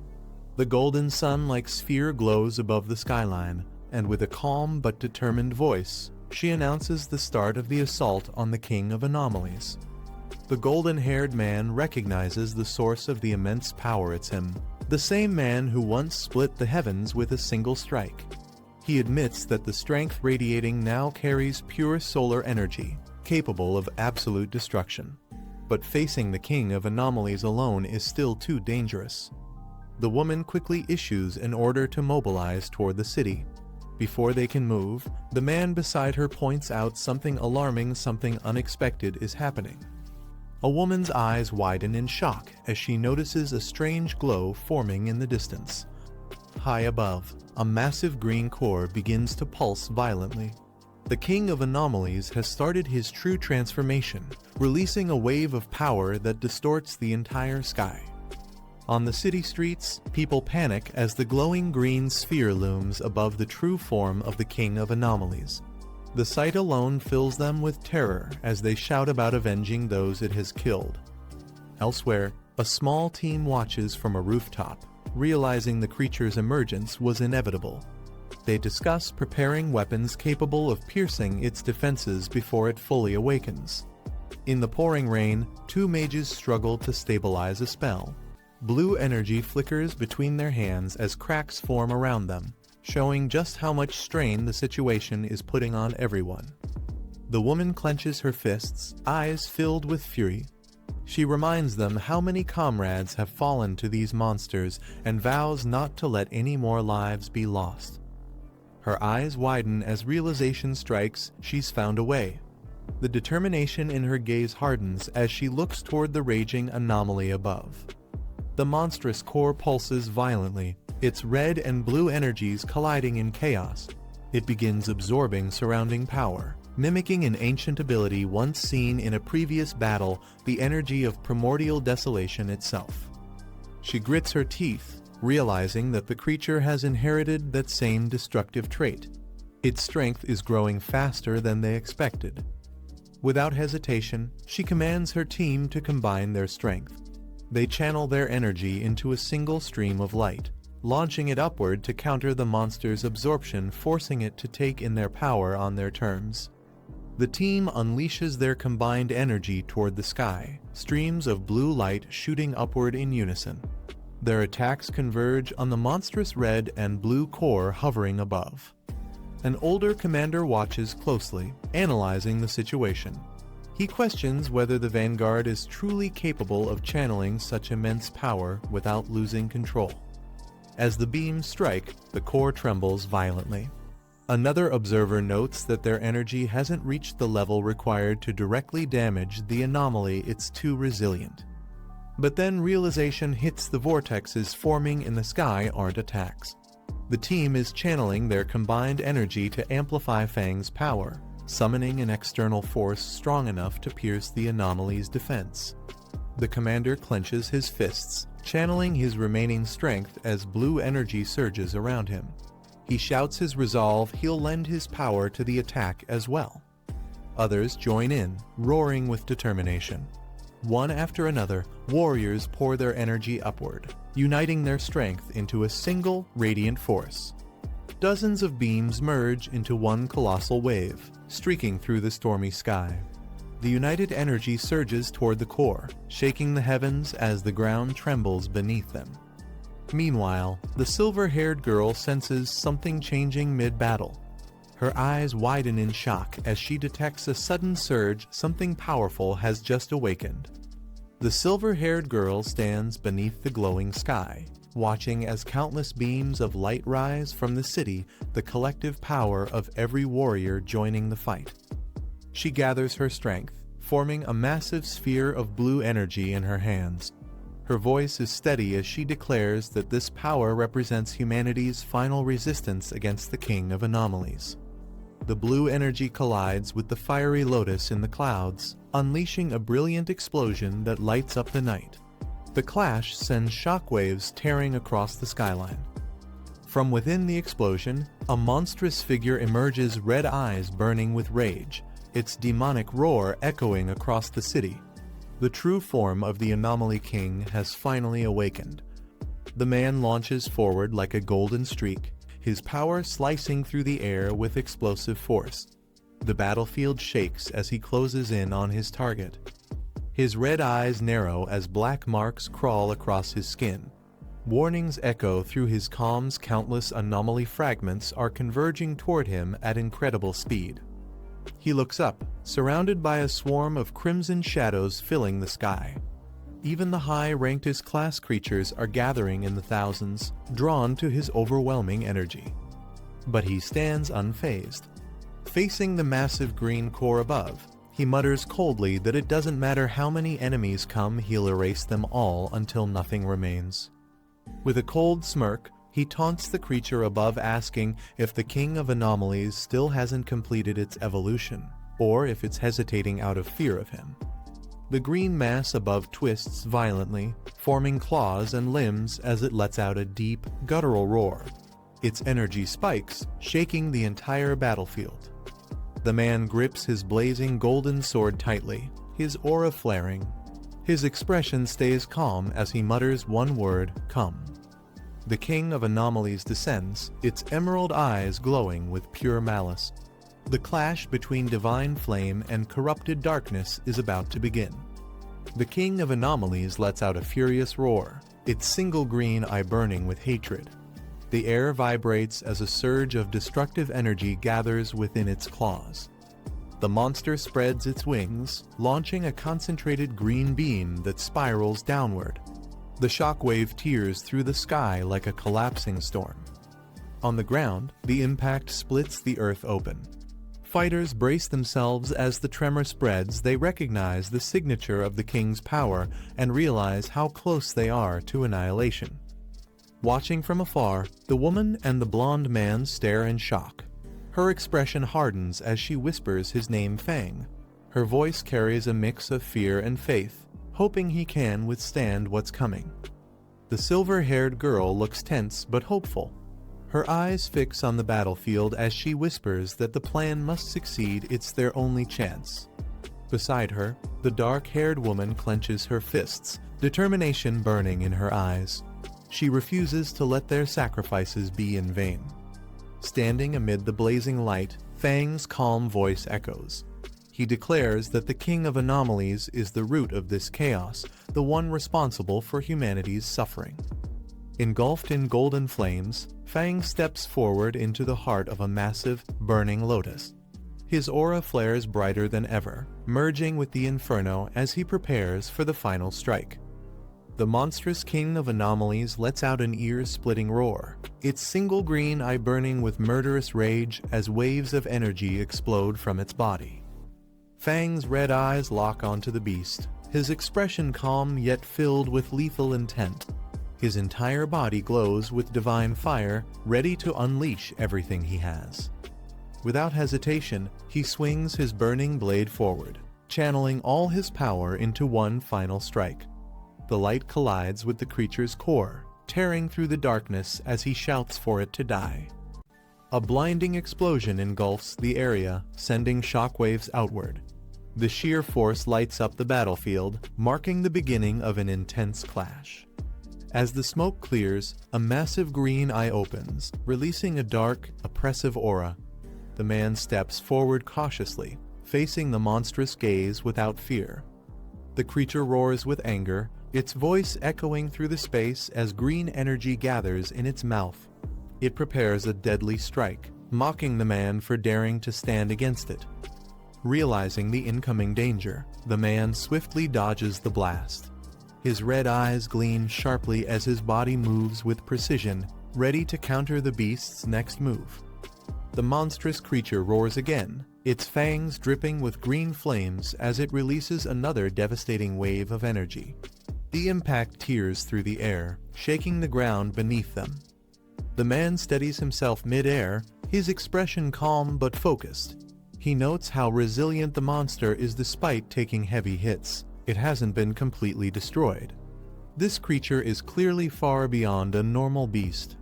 The golden sun-like sphere glows above the skyline, and with a calm but determined voice, she announces the start of the assault on the King of Anomalies. The golden-haired man recognizes the source of the immense power it's him, the same man who once split the heavens with a single strike. He admits that the strength radiating now carries pure solar energy, capable of absolute destruction. But facing the King of Anomalies alone is still too dangerous. The woman quickly issues an order to mobilize toward the city. Before they can move, the man beside her points out something alarming, something unexpected is happening. A woman's eyes widen in shock as she notices a strange glow forming in the distance. High above, a massive green core begins to pulse violently. The King of Anomalies has started his true transformation, releasing a wave of power that distorts the entire sky. On the city streets, people panic as the glowing green sphere looms above the true form of the King of Anomalies. The sight alone fills them with terror as they shout about avenging those it has killed. Elsewhere, a small team watches from a rooftop. realizing the creature's emergence was inevitable. They discuss preparing weapons capable of piercing its defenses before it fully awakens. In the pouring rain, two mages struggle to stabilize a spell. Blue energy flickers between their hands as cracks form around them, showing just how much strain the situation is putting on everyone. The woman clenches her fists, eyes filled with fury. She reminds them how many comrades have fallen to these monsters and vows not to let any more lives be lost. Her eyes widen as realization strikes she's found a way. The determination in her gaze hardens as she looks toward the raging anomaly above. The monstrous core pulses violently, its red and blue energies colliding in chaos. It begins absorbing surrounding power, mimicking an ancient ability once seen in a previous battle, the energy of primordial desolation itself. She grits her teeth, realizing that the creature has inherited that same destructive trait. Its strength is growing faster than they expected. Without hesitation, she commands her team to combine their strength. They channel their energy into a single stream of light, launching it upward to counter the monster's absorption, forcing it to take in their power on their terms. The team unleashes their combined energy toward the sky, streams of blue light shooting upward in unison. Their attacks converge on the monstrous red and blue core hovering above. An older commander watches closely, analyzing the situation. He questions whether the Vanguard is truly capable of channeling such immense power without losing control. As the beams strike, the core trembles violently. Another observer notes that their energy hasn't reached the level required to directly damage the anomaly. It's too resilient. But then realization hits: the vortexes forming in the sky aren't attacks. The team is channeling their combined energy to amplify Fang's power, summoning an external force strong enough to pierce the anomaly's defense. The commander clenches his fists, channeling his remaining strength as blue energy surges around him. He shouts his resolve he'll lend his power to the attack as well. Others join in, roaring with determination. One after another, warriors pour their energy upward, uniting their strength into a single radiant force. Dozens of beams merge into one colossal wave, streaking through the stormy sky. The united energy surges toward the core, shaking the heavens as the ground trembles beneath them. Meanwhile, the silver-haired girl senses something changing mid-battle. Her eyes widen in shock as she detects a sudden surge. Something powerful has just awakened. The silver-haired girl stands beneath the glowing sky, watching as countless beams of light rise from the city, the collective power of every warrior joining the fight. She gathers her strength, forming a massive sphere of blue energy in her hands. Her voice is steady as she declares that this power represents humanity's final resistance against the King of Anomalies. The blue energy collides with the fiery lotus in the clouds, unleashing a brilliant explosion that lights up the night. The clash sends shockwaves tearing across the skyline. From within the explosion, a monstrous figure emerges, red eyes burning with rage, its demonic roar echoing across the city. The true form of the Anomaly King has finally awakened. The man launches forward like a golden streak, his power slicing through the air with explosive force. The battlefield shakes as he closes in on his target. His red eyes narrow as black marks crawl across his skin. Warnings echo through his comms. Countless anomaly fragments are converging toward him at incredible speed. He looks up, surrounded by a swarm of crimson shadows filling the sky. Even the high-ranked class creatures are gathering in the thousands, drawn to his overwhelming energy. But he stands unfazed. Facing the massive green core above, he mutters coldly that it doesn't matter how many enemies come, he'll erase them all until nothing remains. With a cold smirk, he taunts the creature above, asking if the King of Anomalies still hasn't completed its evolution, or if it's hesitating out of fear of him. The green mass above twists violently, forming claws and limbs as it lets out a deep, guttural roar. Its energy spikes, shaking the entire battlefield. The man grips his blazing golden sword tightly, his aura flaring. His expression stays calm as he mutters one word, "Come." The king of anomalies descends, its emerald eyes glowing with pure malice. The clash between divine flame and corrupted darkness is about to begin. The king of anomalies lets out a furious roar, its single green eye burning with hatred. The air vibrates as a surge of destructive energy gathers within its claws. The monster spreads its wings, launching a concentrated green beam that spirals downward. The shockwave tears through the sky like a collapsing storm. On the ground, the impact splits the earth open. Fighters brace themselves as the tremor spreads. They recognize the signature of the king's power and realize how close they are to annihilation. Watching from afar, the woman and the blonde man stare in shock. Her expression hardens as she whispers his name Fang. Her voice carries a mix of fear and faith, hoping he can withstand what's coming. The silver-haired girl looks tense but hopeful. Her eyes fix on the battlefield as she whispers that the plan must succeed. It's their only chance. Beside her, the dark-haired woman clenches her fists, determination burning in her eyes. She refuses to let their sacrifices be in vain. Standing amid the blazing light, Fang's calm voice echoes. He declares that the king of anomalies is the root of this chaos, the one responsible for humanity's suffering. Engulfed in golden flames, Fang steps forward into the heart of a massive, burning lotus. His aura flares brighter than ever, merging with the inferno as he prepares for the final strike. The monstrous king of anomalies lets out an ear-splitting roar, its single green eye burning with murderous rage as waves of energy explode from its body. Fang's red eyes lock onto the beast, his expression calm yet filled with lethal intent. His entire body glows with divine fire, ready to unleash everything he has. Without hesitation, he swings his burning blade forward, channeling all his power into one final strike. The light collides with the creature's core, tearing through the darkness as he shouts for it to die. A blinding explosion engulfs the area, sending shockwaves outward. The sheer force lights up the battlefield, marking the beginning of an intense clash. As the smoke clears, a massive green eye opens, releasing a dark, oppressive aura. The man steps forward cautiously, facing the monstrous gaze without fear. The creature roars with anger, its voice echoing through the space as green energy gathers in its mouth. It prepares a deadly strike, mocking the man for daring to stand against it. Realizing the incoming danger, the man swiftly dodges the blast. His red eyes gleam sharply as his body moves with precision, ready to counter the beast's next move. The monstrous creature roars again, its fangs dripping with green flames as it releases another devastating wave of energy. The impact tears through the air, shaking the ground beneath them. The man steadies himself mid-air, his expression calm but focused. He notes how resilient the monster is despite taking heavy hits. It hasn't been completely destroyed. This creature is clearly far beyond a normal beast.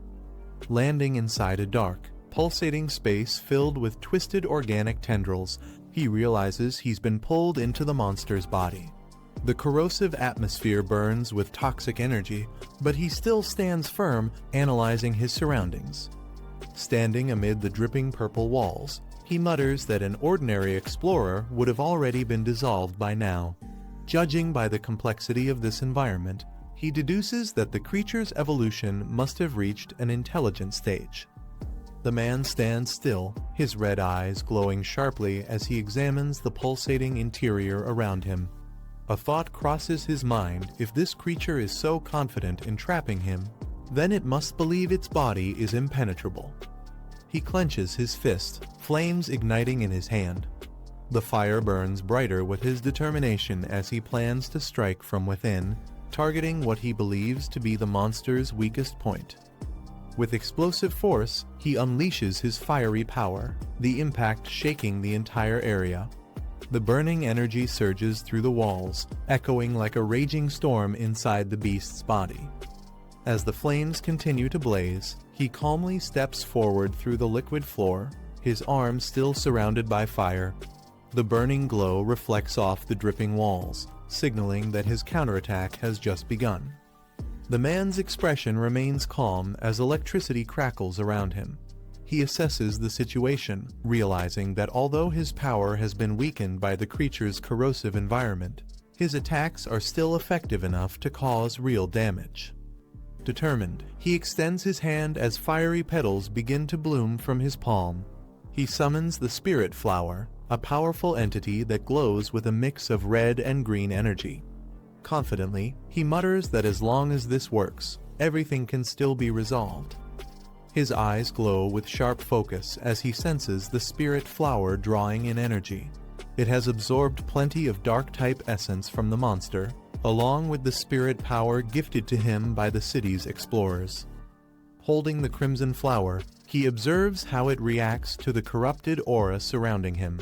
Landing inside a dark, pulsating space filled with twisted organic tendrils, he realizes he's been pulled into the monster's body. The corrosive atmosphere burns with toxic energy, but he still stands firm, analyzing his surroundings. Standing amid the dripping purple walls, he mutters that an ordinary explorer would have already been dissolved by now. Judging by the complexity of this environment, he deduces that the creature's evolution must have reached an intelligent stage. The man stands still, his red eyes glowing sharply as he examines the pulsating interior around him. A thought crosses his mind: if this creature is so confident in trapping him, then it must believe its body is impenetrable. He clenches his fist, flames igniting in his hand. The fire burns brighter with his determination as he plans to strike from within, targeting what he believes to be the monster's weakest point. With explosive force, he unleashes his fiery power, the impact shaking the entire area. The burning energy surges through the walls, echoing like a raging storm inside the beast's body. As the flames continue to blaze, he calmly steps forward through the liquid floor, his arms still surrounded by fire. The burning glow reflects off the dripping walls, signaling that his counterattack has just begun. The man's expression remains calm as electricity crackles around him. He assesses the situation, realizing that although his power has been weakened by the creature's corrosive environment, his attacks are still effective enough to cause real damage. Determined, he extends his hand as fiery petals begin to bloom from his palm. He summons the Spirit Flower, a powerful entity that glows with a mix of red and green energy. Confidently, he mutters that as long as this works, everything can still be resolved. His eyes glow with sharp focus as he senses the Spirit Flower drawing in energy. It has absorbed plenty of dark-type essence from the monster, along with the spirit power gifted to him by the city's explorers. Holding the crimson flower, he observes how it reacts to the corrupted aura surrounding him.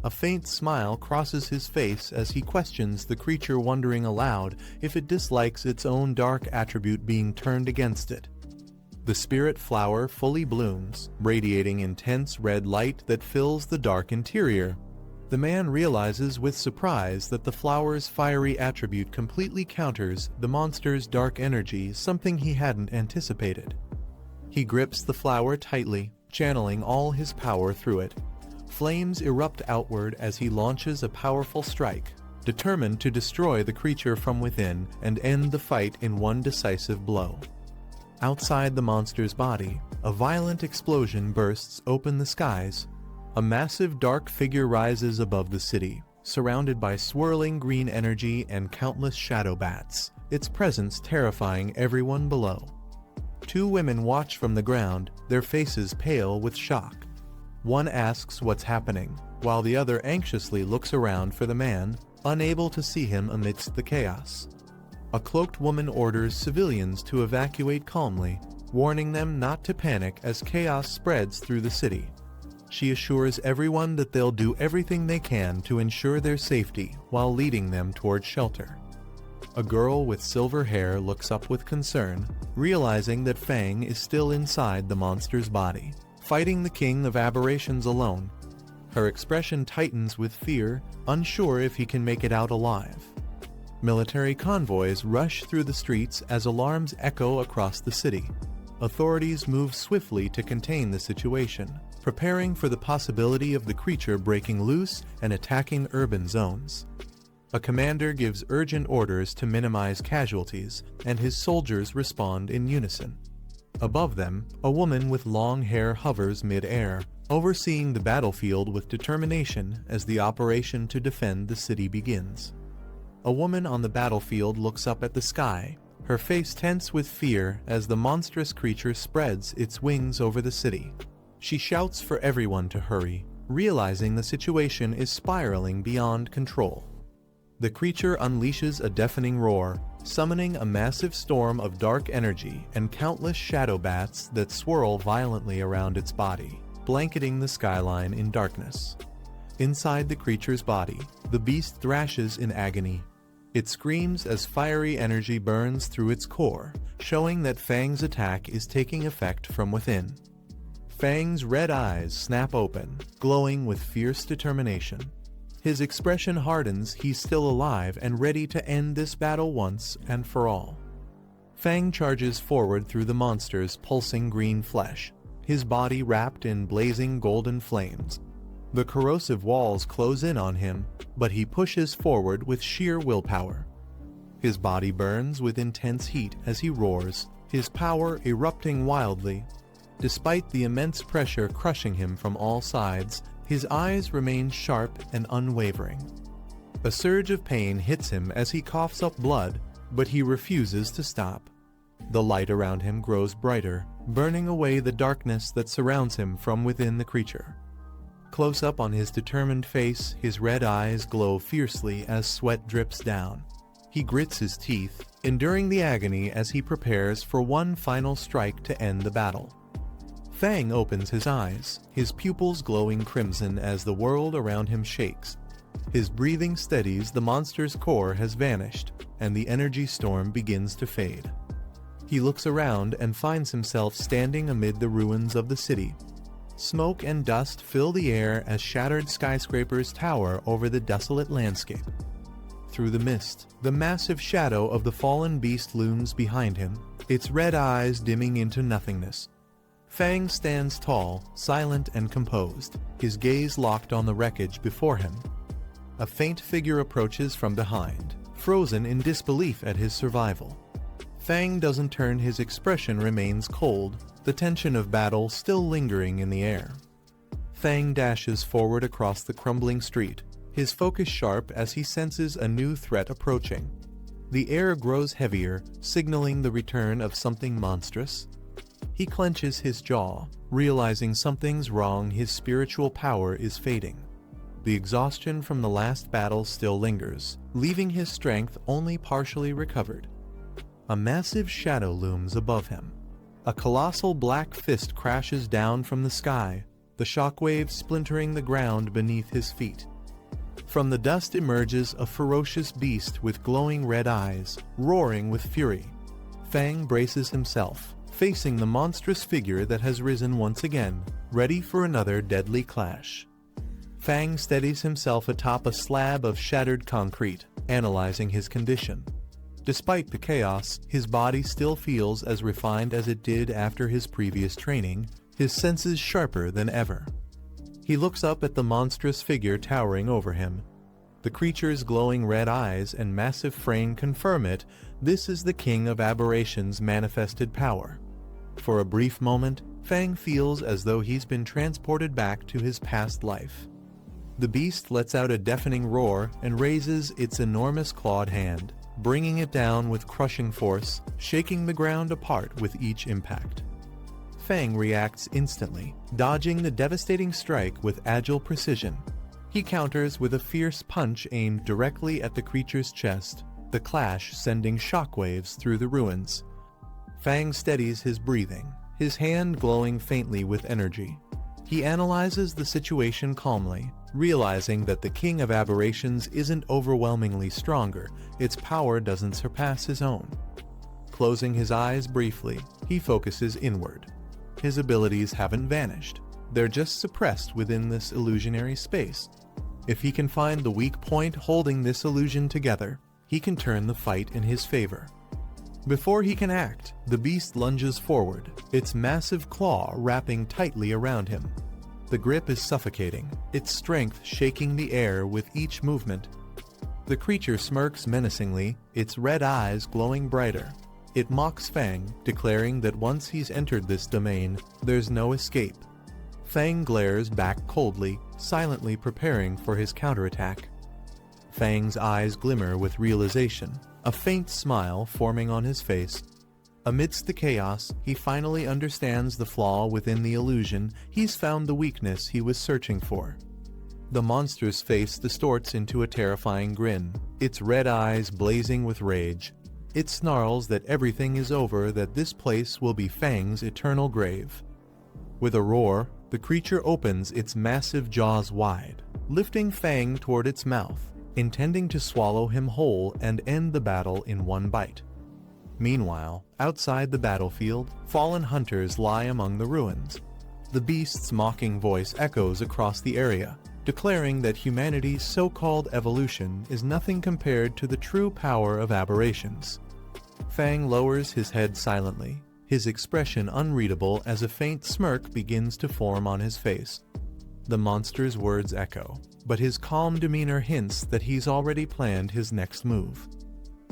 A faint smile crosses his face as he questions the creature, wondering aloud if it dislikes its own dark attribute being turned against it. The spirit flower fully blooms, radiating intense red light that fills the dark interior. The man realizes with surprise that the flower's fiery attribute completely counters the monster's dark energy, something he hadn't anticipated. He grips the flower tightly, channeling all his power through it. Flames erupt outward as he launches a powerful strike, determined to destroy the creature from within and end the fight in one decisive blow. Outside the monster's body, a violent explosion bursts open the skies. A massive dark figure rises above the city, surrounded by swirling green energy and countless shadow bats, its presence terrifying everyone below. Two women watch from the ground, their faces pale with shock. One asks what's happening, while the other anxiously looks around for the man, unable to see him amidst the chaos. A cloaked woman orders civilians to evacuate calmly, warning them not to panic as chaos spreads through the city. She assures everyone that they'll do everything they can to ensure their safety while leading them toward shelter. A girl with silver hair looks up with concern, realizing that Fang is still inside the monster's body, fighting the king of aberrations alone. Her expression tightens with fear, unsure if he can make it out alive. Military convoys rush through the streets as alarms echo across the city. Authorities move swiftly to contain the situation, preparing for the possibility of the creature breaking loose and attacking urban zones. A commander gives urgent orders to minimize casualties, and his soldiers respond in unison. Above them, a woman with long hair hovers mid-air, overseeing the battlefield with determination as the operation to defend the city begins. A woman on the battlefield looks up at the sky, her face tense with fear as the monstrous creature spreads its wings over the city. She shouts for everyone to hurry, realizing the situation is spiraling beyond control. The creature unleashes a deafening roar, summoning a massive storm of dark energy and countless shadow bats that swirl violently around its body, blanketing the skyline in darkness. Inside the creature's body, the beast thrashes in agony. It screams as fiery energy burns through its core, showing that Fang's attack is taking effect from within. Fang's red eyes snap open, glowing with fierce determination. His expression hardens. He's still alive and ready to end this battle once and for all. Fang charges forward through the monster's pulsing green flesh, his body wrapped in blazing golden flames. The corrosive walls close in on him, but he pushes forward with sheer willpower. His body burns with intense heat as he roars, his power erupting wildly. Despite the immense pressure crushing him from all sides, his eyes remain sharp and unwavering. A surge of pain hits him as he coughs up blood, but he refuses to stop. The light around him grows brighter, burning away the darkness that surrounds him from within the creature. Close up on his determined face, his red eyes glow fiercely as sweat drips down. He grits his teeth, enduring the agony as he prepares for one final strike to end the battle. Fang opens his eyes, his pupils glowing crimson as the world around him shakes. His breathing steadies. The monster's core has vanished, and the energy storm begins to fade. He looks around and finds himself standing amid the ruins of the city. Smoke and dust fill the air as shattered skyscrapers tower over the desolate landscape. through the mist. The massive shadow of the fallen beast looms behind him, its red eyes dimming into nothingness. Fang stands tall, silent and composed, his gaze locked on the wreckage before him. A faint figure approaches from behind, frozen in disbelief at his survival. Fang doesn't turn, his expression remains cold, the tension of battle still lingering in the air. Fang dashes forward across the crumbling street, his focus sharp as he senses a new threat approaching. The air grows heavier, signaling the return of something monstrous. He clenches his jaw, realizing something's wrong, his spiritual power is fading. The exhaustion from the last battle still lingers, leaving his strength only partially recovered. A massive shadow looms above him. A colossal black fist crashes down from the sky, the shockwaves splintering the ground beneath his feet. From the dust emerges a ferocious beast with glowing red eyes, roaring with fury. Fang braces himself, facing the monstrous figure that has risen once again, ready for another deadly clash. Fang steadies himself atop a slab of shattered concrete, analyzing his condition. Despite the chaos, his body still feels as refined as it did after his previous training, his senses sharper than ever. He looks up at the monstrous figure towering over him. The creature's glowing red eyes and massive frame confirm it. This is the King of Aberration's manifested power. For a brief moment, Fang feels as though he's been transported back to his past life. The beast lets out a deafening roar and raises its enormous clawed hand, bringing it down with crushing force, shaking the ground apart with each impact. Fang reacts instantly, dodging the devastating strike with agile precision. He counters with a fierce punch aimed directly at the creature's chest, the clash sending shockwaves through the ruins. Fang steadies his breathing, his hand glowing faintly with energy. He analyzes the situation calmly, realizing that the King of Aberrations isn't overwhelmingly stronger, its power doesn't surpass his own. Closing his eyes briefly, he focuses inward. His abilities haven't vanished, they're just suppressed within this illusionary space. If he can find the weak point holding this illusion together, he can turn the fight in his favor. Before he can act, the beast lunges forward, its massive claw wrapping tightly around him. The grip is suffocating, its strength shaking the air with each movement. The creature smirks menacingly, its red eyes glowing brighter. It mocks Fang, declaring that once he's entered this domain, there's no escape. Fang glares back coldly, silently preparing for his counterattack. Fang's eyes glimmer with realization, a faint smile forming on his face. Amidst the chaos, he finally understands the flaw within the illusion. He's found the weakness he was searching for. The monster's face distorts into a terrifying grin, its red eyes blazing with rage. It snarls that everything is over, that this place will be Fang's eternal grave. With a roar, the creature opens its massive jaws wide, lifting Fang toward its mouth, intending to swallow him whole and end the battle in one bite. Meanwhile, outside the battlefield, fallen hunters lie among the ruins. The beast's mocking voice echoes across the area, declaring that humanity's so-called evolution is nothing compared to the true power of aberrations. Fang lowers his head silently, his expression unreadable as a faint smirk begins to form on his face. The monster's words echo, but his calm demeanor hints that he's already planned his next move.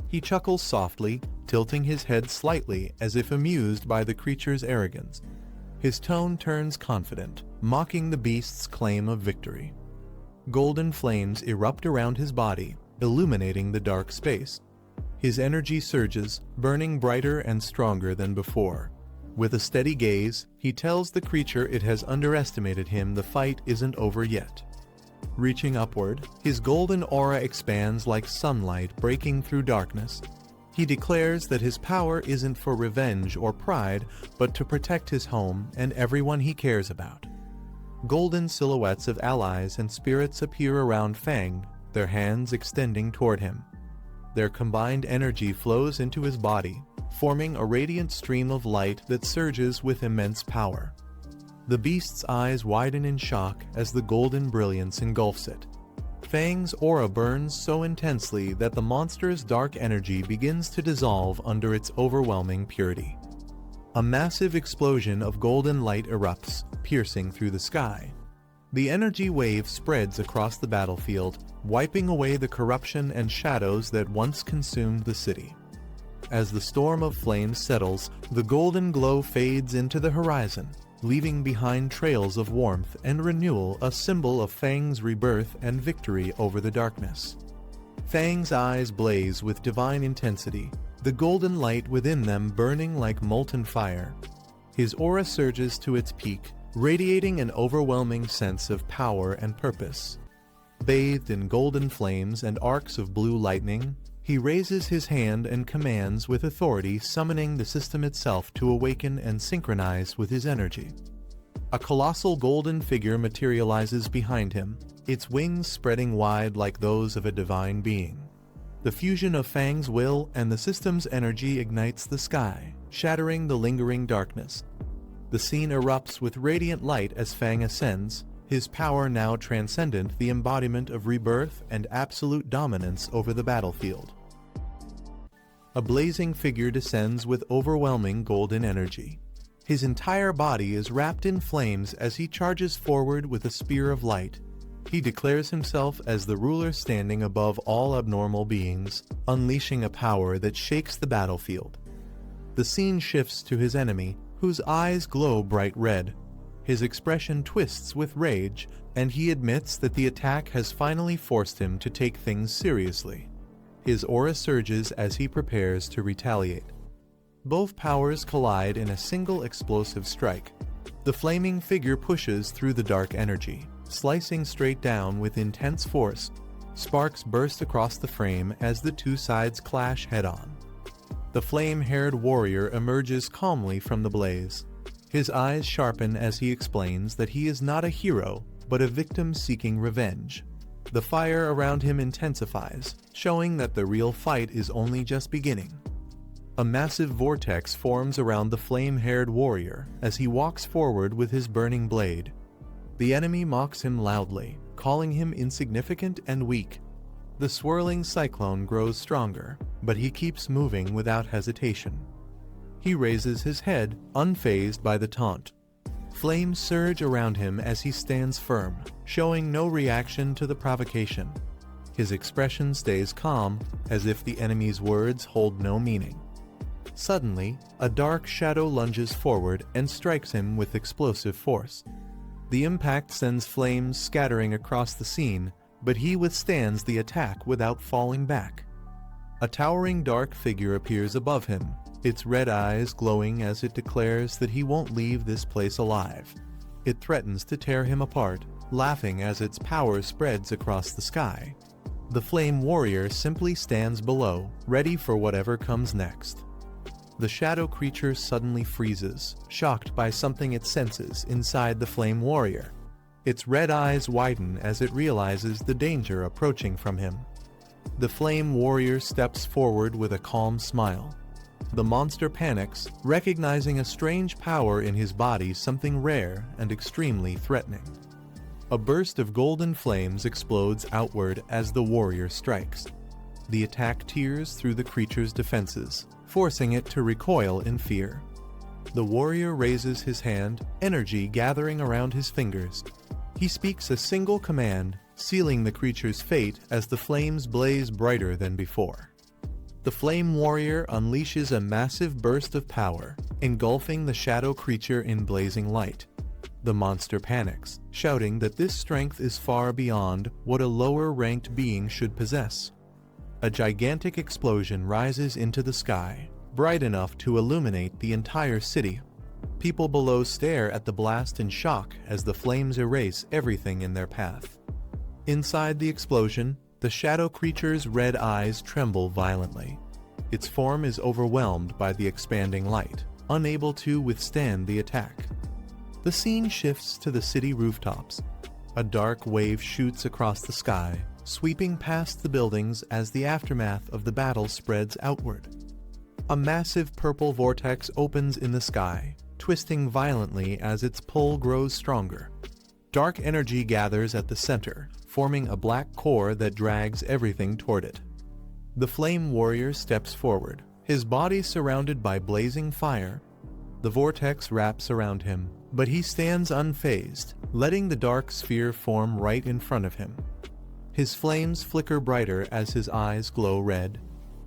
He chuckles softly, tilting his head slightly as if amused by the creature's arrogance. His tone turns confident, mocking the beast's claim of victory. Golden flames erupt around his body, illuminating the dark space. His energy surges, burning brighter and stronger than before. With a steady gaze, he tells the creature it has underestimated him. The fight isn't over yet. Reaching upward, his golden aura expands like sunlight breaking through darkness. He declares that his power isn't for revenge or pride, but to protect his home and everyone he cares about. Golden silhouettes of allies and spirits appear around Fang, their hands extending toward him. Their combined energy flows into his body, forming a radiant stream of light that surges with immense power. The beast's eyes widen in shock as the golden brilliance engulfs it. Fang's aura burns so intensely that the monster's dark energy begins to dissolve under its overwhelming purity. A massive explosion of golden light erupts, piercing through the sky. The energy wave spreads across the battlefield, wiping away the corruption and shadows that once consumed the city. As the storm of flames settles, the golden glow fades into the horizon, leaving behind trails of warmth and renewal, a symbol of Fang's rebirth and victory over the darkness. Fang's eyes blaze with divine intensity, the golden light within them burning like molten fire. His aura surges to its peak, radiating an overwhelming sense of power and purpose. Bathed in golden flames and arcs of blue lightning, he raises his hand and commands with authority, summoning the system itself to awaken and synchronize with his energy. A colossal golden figure materializes behind him, its wings spreading wide like those of a divine being. The fusion of Fang's will and the system's energy ignites the sky, shattering the lingering darkness. The scene erupts with radiant light as Fang ascends, his power now transcendent, the embodiment of rebirth and absolute dominance over the battlefield. A blazing figure descends with overwhelming golden energy. His entire body is wrapped in flames as he charges forward with a spear of light. He declares himself as the ruler standing above all abnormal beings, unleashing a power that shakes the battlefield. The scene shifts to his enemy, whose eyes glow bright red. His expression twists with rage, and he admits that the attack has finally forced him to take things seriously. His aura surges as he prepares to retaliate. Both powers collide in a single explosive strike. The flaming figure pushes through the dark energy, slicing straight down with intense force. Sparks burst across the frame as the two sides clash head-on. The flame-haired warrior emerges calmly from the blaze. His eyes sharpen as he explains that he is not a hero, but a victim seeking revenge. The fire around him intensifies, showing that the real fight is only just beginning. A massive vortex forms around the flame-haired warrior as he walks forward with his burning blade. The enemy mocks him loudly, calling him insignificant and weak. The swirling cyclone grows stronger, but he keeps moving without hesitation. He raises his head, unfazed by the taunt. Flames surge around him as he stands firm, showing no reaction to the provocation. His expression stays calm, as if the enemy's words hold no meaning. Suddenly, a dark shadow lunges forward and strikes him with explosive force. The impact sends flames scattering across the scene, but he withstands the attack without falling back. A towering dark figure appears above him, its red eyes glowing as it declares that he won't leave this place alive. It threatens to tear him apart, laughing as its power spreads across the sky. The flame warrior simply stands below, ready for whatever comes next. The shadow creature suddenly freezes, shocked by something it senses inside the flame warrior. Its red eyes widen as it realizes the danger approaching from him. The flame warrior steps forward with a calm smile. The monster panics, recognizing a strange power in his body, something rare and extremely threatening. A burst of golden flames explodes outward as the warrior strikes. The attack tears through the creature's defenses, forcing it to recoil in fear. The warrior raises his hand, energy gathering around his fingers. He speaks a single command, sealing the creature's fate as the flames blaze brighter than before. The flame warrior unleashes a massive burst of power, engulfing the shadow creature in blazing light. The monster panics, shouting that this strength is far beyond what a lower-ranked being should possess. A gigantic explosion rises into the sky, bright enough to illuminate the entire city. People below stare at the blast in shock as the flames erase everything in their path. Inside the explosion, the shadow creature's red eyes tremble violently. Its form is overwhelmed by the expanding light, unable to withstand the attack. The scene shifts to the city rooftops. A dark wave shoots across the sky, sweeping past the buildings as the aftermath of the battle spreads outward. A massive purple vortex opens in the sky, twisting violently as its pull grows stronger. Dark energy gathers at the center, forming a black core that drags everything toward it. The flame warrior steps forward, his body surrounded by blazing fire. The vortex wraps around him, but he stands unfazed, letting the dark sphere form right in front of him. His flames flicker brighter as his eyes glow red.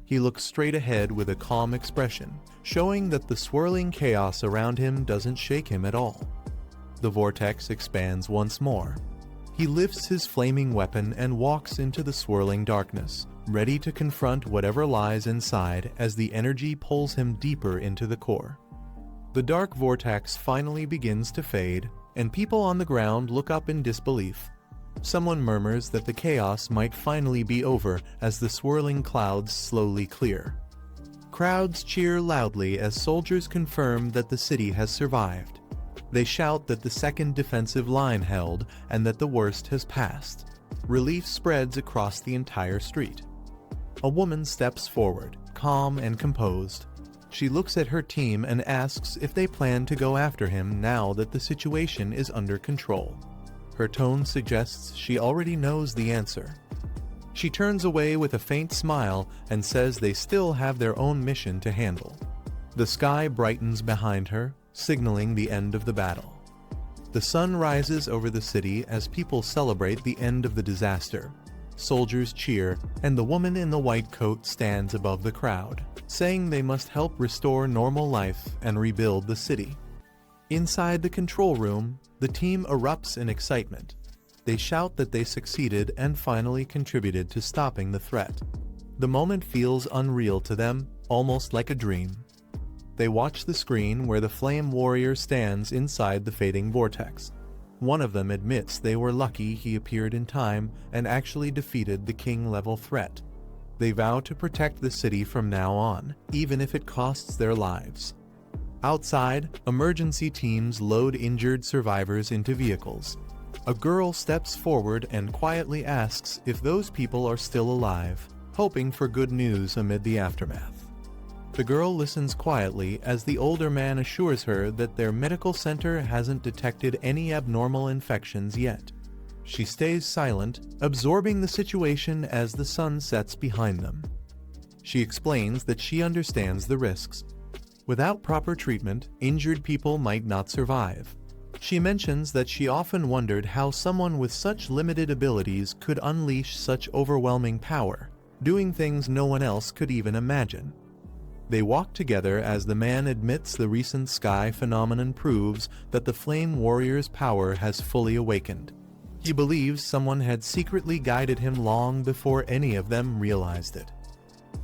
He looks straight ahead with a calm expression, showing that the swirling chaos around him doesn't shake him at all. The vortex expands once more. He lifts his flaming weapon and walks into the swirling darkness, ready to confront whatever lies inside as the energy pulls him deeper into the core. The dark vortex finally begins to fade, and people on the ground look up in disbelief. Someone murmurs that the chaos might finally be over as the swirling clouds slowly clear. Crowds cheer loudly as soldiers confirm that the city has survived. They shout that the second defensive line held and that the worst has passed. Relief spreads across the entire street. A woman steps forward, calm and composed. She looks at her team and asks if they plan to go after him now that the situation is under control. Her tone suggests she already knows the answer. She turns away with a faint smile and says they still have their own mission to handle. The sky brightens behind her, signaling the end of the battle. The sun rises over the city as people celebrate the end of the disaster. Soldiers cheer, and the woman in the white coat stands above the crowd, saying they must help restore normal life and rebuild the city. Inside the control room, the team erupts in excitement. They shout that they succeeded and finally contributed to stopping the threat. The moment feels unreal to them, almost like a dream. They watch the screen where the flame warrior stands inside the fading vortex. One of them admits they were lucky he appeared in time and actually defeated the king-level threat. They vow to protect the city from now on, even if it costs their lives. Outside, emergency teams load injured survivors into vehicles. A girl steps forward and quietly asks if those people are still alive, hoping for good news amid the aftermath. The girl listens quietly as the older man assures her that their medical center hasn't detected any abnormal infections yet. She stays silent, absorbing the situation as the sun sets behind them. She explains that she understands the risks. Without proper treatment, injured people might not survive. She mentions that she often wondered how someone with such limited abilities could unleash such overwhelming power, doing things no one else could even imagine. They walk together as the man admits the recent sky phenomenon proves that the Flame Warrior's power has fully awakened. He believes someone had secretly guided him long before any of them realized it.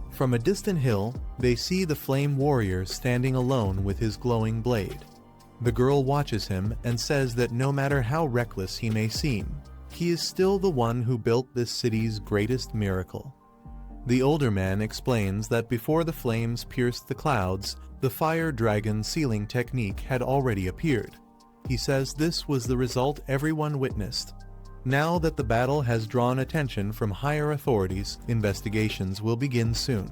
From a distant hill, they see the Flame Warrior standing alone with his glowing blade. The girl watches him and says that no matter how reckless he may seem, he is still the one who built this city's greatest miracle. The older man explains that before the flames pierced the clouds, the fire dragon sealing technique had already appeared. He says this was the result everyone witnessed. Now that the battle has drawn attention from higher authorities, investigations will begin soon.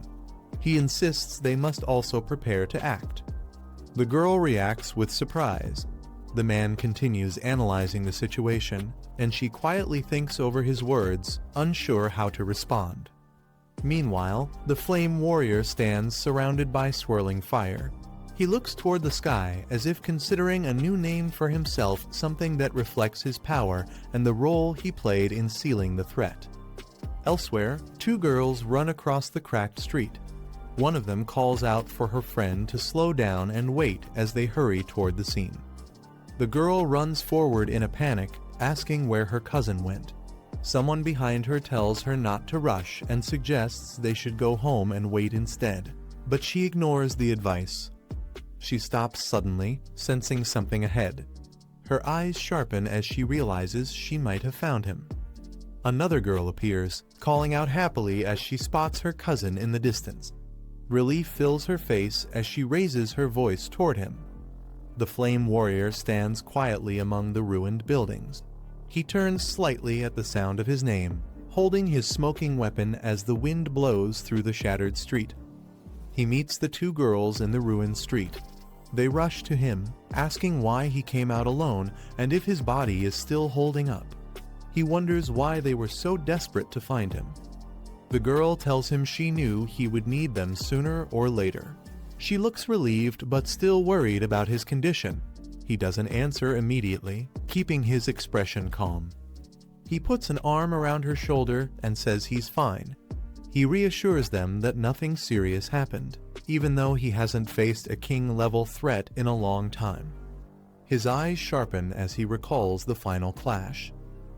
He insists they must also prepare to act. The girl reacts with surprise. The man continues analyzing the situation, and she quietly thinks over his words, unsure how to respond. Meanwhile, the Flame Warrior stands surrounded by swirling fire. He looks toward the sky as if considering a new name for himself, something that reflects his power and the role he played in sealing the threat. Elsewhere, two girls run across the cracked street. One of them calls out for her friend to slow down and wait as they hurry toward the scene. The girl runs forward in a panic, asking where her cousin went. Someone behind her tells her not to rush and suggests they should go home and wait instead, but she ignores the advice. She stops suddenly, sensing something ahead. Her eyes sharpen as she realizes she might have found him. Another girl appears, calling out happily as she spots her cousin in the distance. Relief fills her face as she raises her voice toward him. The Flame Warrior stands quietly among the ruined buildings. He turns slightly at the sound of his name, holding his smoking weapon as the wind blows through the shattered street. He meets the two girls in the ruined street. They rush to him, asking why he came out alone and if his body is still holding up. He wonders why they were so desperate to find him. The girl tells him she knew he would need them sooner or later. She looks relieved but still worried about his condition. He doesn't answer immediately, keeping his expression calm. He puts an arm around her shoulder and says he's fine. He reassures them that nothing serious happened, even though he hasn't faced a king-level threat in a long time. His eyes sharpen as he recalls the final clash.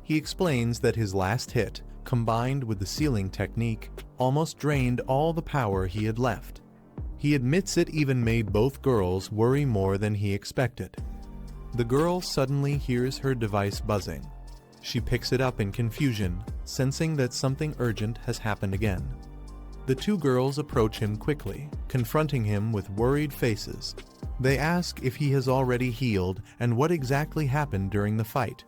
He explains that his last hit, combined with the sealing technique, almost drained all the power he had left. He admits it even made both girls worry more than he expected. The girl suddenly hears her device buzzing. She picks it up in confusion, sensing that something urgent has happened again. The two girls approach him quickly, confronting him with worried faces. They ask if he has already healed and what exactly happened during the fight.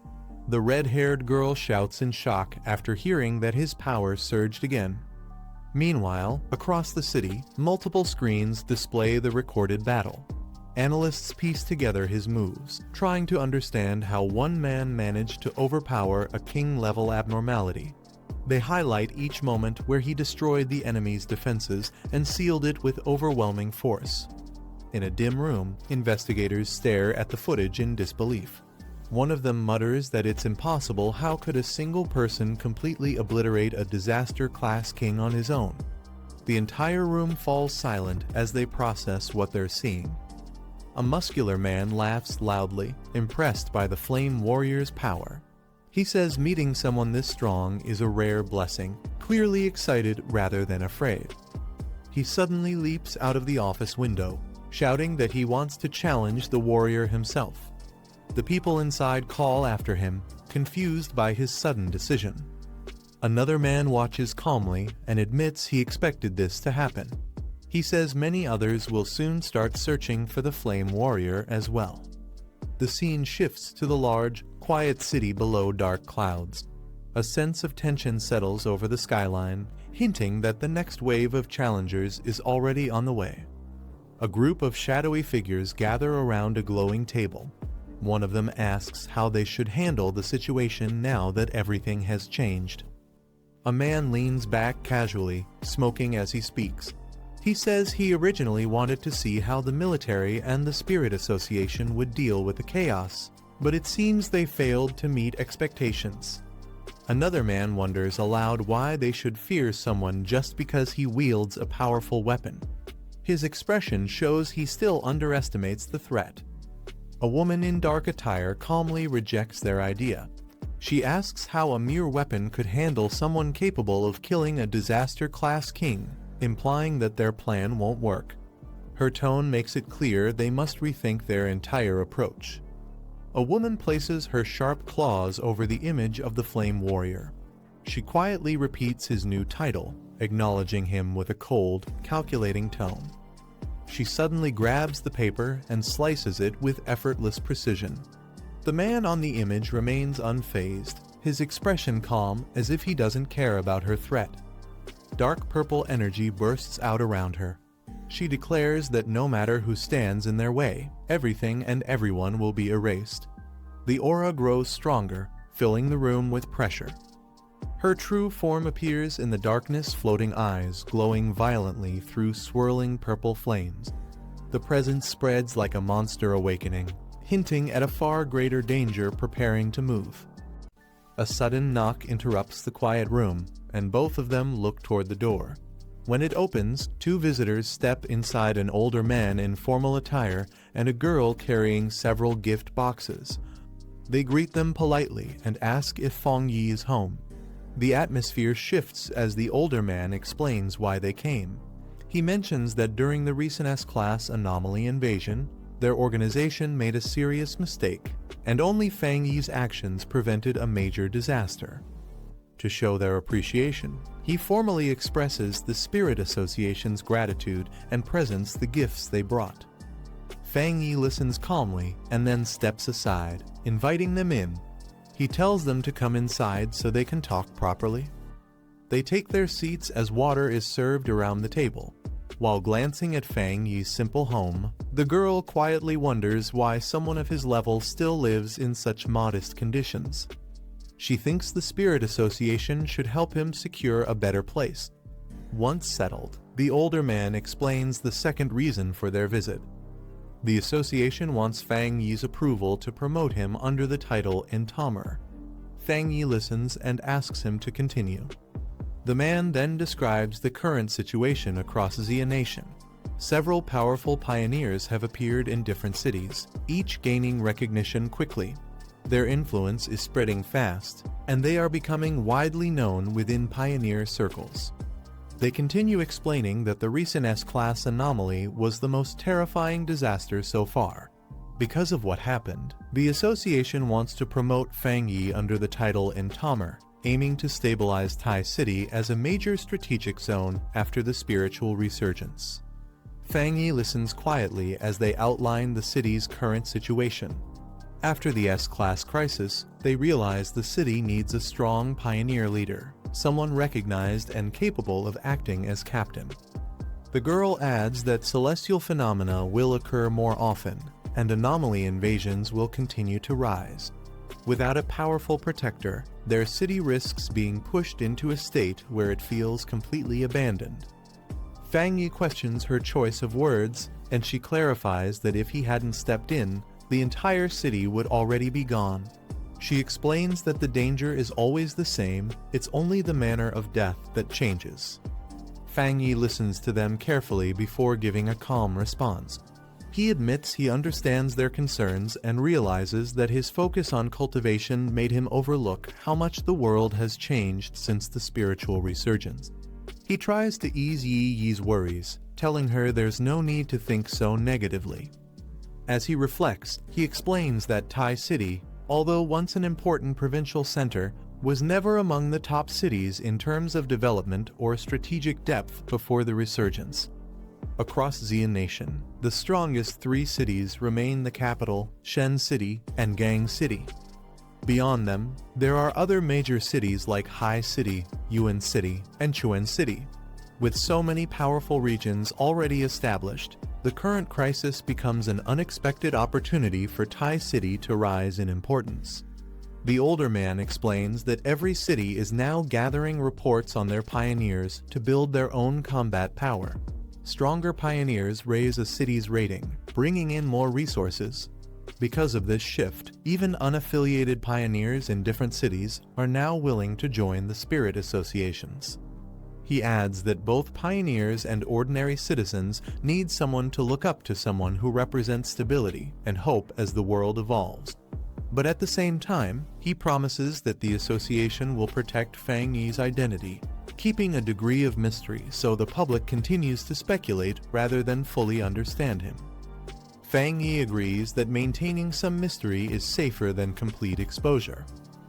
The red-haired girl shouts in shock after hearing that his power surged again. Meanwhile, across the city, multiple screens display the recorded battle. Analysts piece together his moves, trying to understand how one man managed to overpower a king-level abnormality. They highlight each moment where he destroyed the enemy's defenses and sealed it with overwhelming force. In a dim room, investigators stare at the footage in disbelief. One of them mutters that it's impossible. How could a single person completely obliterate a disaster-class king on his own? The entire room falls silent as they process what they're seeing. A muscular man laughs loudly, impressed by the Flame Warrior's power. He says meeting someone this strong is a rare blessing, clearly excited rather than afraid. He suddenly leaps out of the office window, shouting that he wants to challenge the warrior himself. The people inside call after him, confused by his sudden decision. Another man watches calmly and admits he expected this to happen. He says many others will soon start searching for the Flame Warrior as well. The scene shifts to the large, quiet city below dark clouds. A sense of tension settles over the skyline, hinting that the next wave of challengers is already on the way. A group of shadowy figures gather around a glowing table. One of them asks how they should handle the situation now that everything has changed. A man leans back casually, smoking as he speaks. He says he originally wanted to see how the military and the Spirit Association would deal with the chaos, but it seems they failed to meet expectations. Another man wonders aloud why they should fear someone just because he wields a powerful weapon. His expression shows he still underestimates the threat. A woman in dark attire calmly rejects their idea. She asks how a mere weapon could handle someone capable of killing a disaster-class king, implying that their plan won't work. Her tone makes it clear they must rethink their entire approach. A woman places her sharp claws over the image of the Flame Warrior. She quietly repeats his new title, acknowledging him with a cold, calculating tone. She suddenly grabs the paper and slices it with effortless precision. The man on the image remains unfazed, his expression calm as if he doesn't care about her threat. Dark purple energy bursts out around her. She declares that no matter who stands in their way, everything and everyone will be erased. The aura grows stronger, filling the room with pressure. Her true form appears in the darkness, floating eyes glowing violently through swirling purple flames. The presence spreads like a monster awakening, hinting at a far greater danger preparing to move. A sudden knock interrupts the quiet room, and both of them look toward the door. When it opens, two visitors step inside, an older man in formal attire and a girl carrying several gift boxes. They greet them politely and ask if Fong Yi is home. The atmosphere shifts as the older man explains why they came. He mentions that during the recent S-Class anomaly invasion, their organization made a serious mistake, and only Fang Yi's actions prevented a major disaster. To show their appreciation, he formally expresses the Spirit Association's gratitude and presents the gifts they brought. Fang Yi listens calmly and then steps aside, inviting them in. He tells them to come inside so they can talk properly. They take their seats as water is served around the table. While glancing at Fang Yi's simple home, the girl quietly wonders why someone of his level still lives in such modest conditions. She thinks the Spirit Association should help him secure a better place. Once settled, the older man explains the second reason for their visit. The association wants Fang Yi's approval to promote him under the title Entamer. Fang Yi listens and asks him to continue. The man then describes the current situation across Xia Nation. Several powerful pioneers have appeared in different cities, each gaining recognition quickly. Their influence is spreading fast, and they are becoming widely known within pioneer circles. They continue explaining that the recent S-Class anomaly was the most terrifying disaster so far. Because of what happened, the association wants to promote Fang Yi under the title Entamer, aiming to stabilize Tai City as a major strategic zone after the spiritual resurgence. Fang Yi listens quietly as they outline the city's current situation. After the S-Class crisis, they realize the city needs a strong pioneer leader, someone recognized and capable of acting as captain. The girl adds that celestial phenomena will occur more often, and anomaly invasions will continue to rise. Without a powerful protector, their city risks being pushed into a state where it feels completely abandoned. Fang Yi questions her choice of words, and she clarifies that if he hadn't stepped in, the entire city would already be gone. She explains that the danger is always the same, it's only the manner of death that changes. Fang Yi listens to them carefully before giving a calm response. He admits he understands their concerns and realizes that his focus on cultivation made him overlook how much the world has changed since the spiritual resurgence. He tries to ease Yi's worries, telling her there's no need to think so negatively. As he reflects, he explains that Tai City, although once an important provincial center, was never among the top cities in terms of development or strategic depth before the resurgence. Across Xia Nation, the strongest three cities remain the capital, Shen City, and Gang City. Beyond them, there are other major cities like Hai City, Yuan City, and Chuan City. With so many powerful regions already established, the current crisis becomes an unexpected opportunity for Tai City to rise in importance. The older man explains that every city is now gathering reports on their pioneers to build their own combat power. Stronger pioneers raise a city's rating, bringing in more resources. Because of this shift, even unaffiliated pioneers in different cities are now willing to join the spirit associations. He adds that both pioneers and ordinary citizens need someone to look up to, someone who represents stability and hope as the world evolves. But at the same time, he promises that the association will protect Fang Yi's identity, keeping a degree of mystery so the public continues to speculate rather than fully understand him. Fang Yi agrees that maintaining some mystery is safer than complete exposure.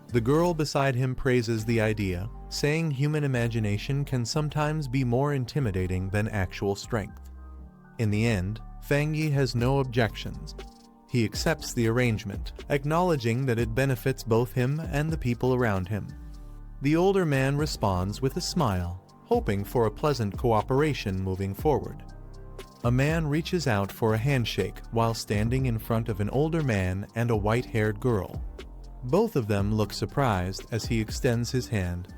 The girl beside him praises the idea, saying human imagination can sometimes be more intimidating than actual strength. In the end, Fang Yi has no objections. He accepts the arrangement, acknowledging that it benefits both him and the people around him. The older man responds with a smile, hoping for a pleasant cooperation moving forward. A man reaches out for a handshake while standing in front of an older man and a white-haired girl. Both of them look surprised as he extends his hand.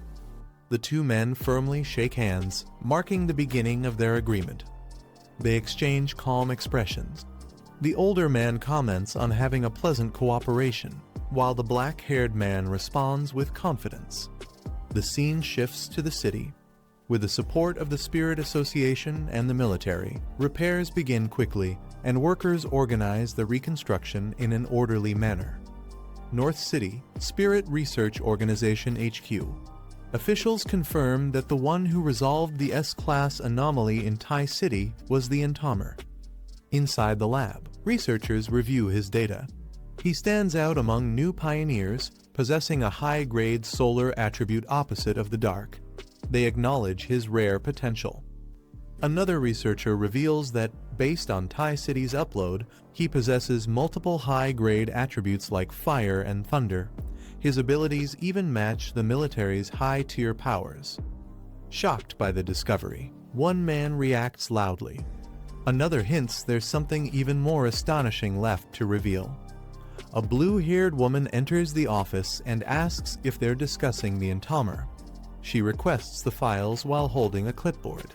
The two men firmly shake hands, marking the beginning of their agreement. They exchange calm expressions. The older man comments on having a pleasant cooperation, while the black-haired man responds with confidence. The scene shifts to the city. With the support of the Spirit Association and the military, repairs begin quickly, and workers organize the reconstruction in an orderly manner. North City, Spirit Research Organization HQ. Officials confirm that the one who resolved the S-Class anomaly in Tai City was the Entamer. Inside the lab, researchers review his data. He stands out among new pioneers, possessing a high-grade solar attribute opposite of the dark. They acknowledge his rare potential. Another researcher reveals that, based on Tai City's upload, he possesses multiple high-grade attributes like fire and thunder. His abilities even match the military's high-tier powers. Shocked by the discovery, One man reacts loudly. Another hints there's something even more astonishing left to reveal. A blue-haired woman enters the office and asks if they're discussing the entamer. She requests the files while holding a clipboard.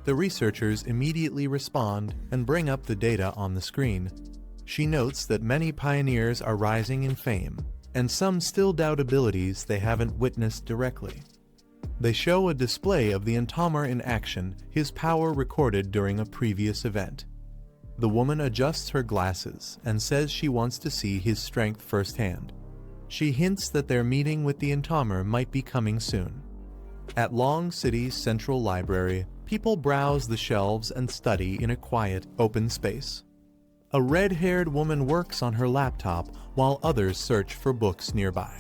The researchers immediately respond and bring up the data on the screen. She notes that many pioneers are rising in fame, and some still doubt abilities they haven't witnessed directly. They show a display of the entamer in action, his power recorded during a previous event. The woman adjusts her glasses and says she wants to see his strength firsthand. She hints that their meeting with the entamer might be coming soon. At Long City's central library, people browse the shelves and study in a quiet, open space. A red-haired woman works on her laptop while others search for books nearby.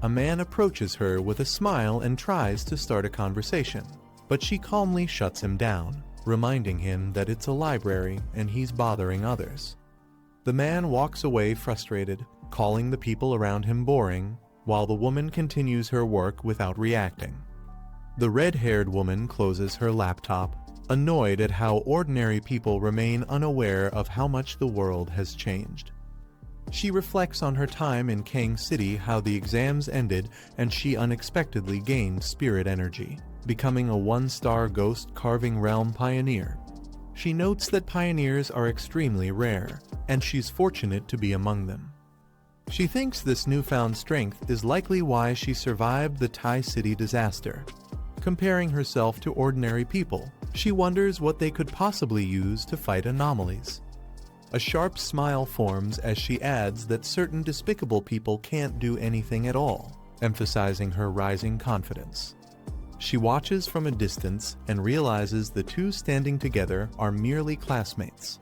A man approaches her with a smile and tries to start a conversation, but she calmly shuts him down, reminding him that it's a library and he's bothering others. The man walks away frustrated, calling the people around him boring, while the woman continues her work without reacting. The red-haired woman closes her laptop, annoyed at how ordinary people remain unaware of how much the world has changed. She reflects on her time in Kang City, how the exams ended and she unexpectedly gained spirit energy, becoming a one-star ghost carving realm pioneer. She notes that pioneers are extremely rare, and she's fortunate to be among them. She thinks this newfound strength is likely why she survived the Thai City disaster. Comparing herself to ordinary people, she wonders what they could possibly use to fight anomalies. A sharp smile forms as she adds that certain despicable people can't do anything at all, emphasizing her rising confidence. She watches from a distance and realizes the two standing together are merely classmates.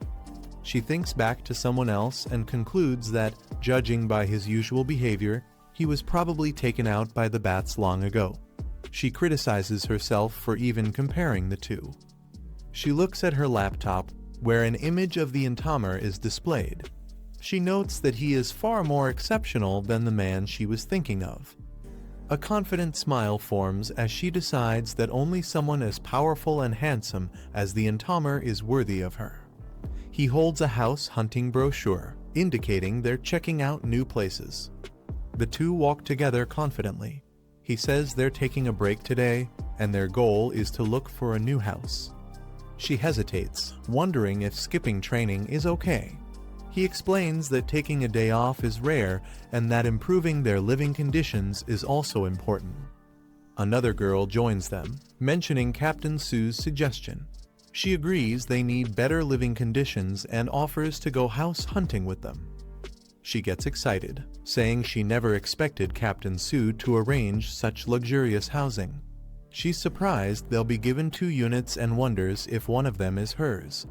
She thinks back to someone else and concludes that, judging by his usual behavior, he was probably taken out by the bats long ago. She criticizes herself for even comparing the two. She looks at her laptop, where an image of the entamer is displayed. She notes that he is far more exceptional than the man she was thinking of. A confident smile forms as she decides that only someone as powerful and handsome as the entamer is worthy of her. He holds a house hunting brochure, indicating they're checking out new places. The two walk together confidently. He says they're taking a break today, and their goal is to look for a new house. She hesitates, wondering if skipping training is okay. He explains that taking a day off is rare and that improving their living conditions is also important. Another girl joins them, mentioning Captain Sue's suggestion. She agrees they need better living conditions and offers to go house hunting with them. She gets excited, saying she never expected Captain Sue to arrange such luxurious housing. She's surprised they'll be given 2 units and wonders if one of them is hers.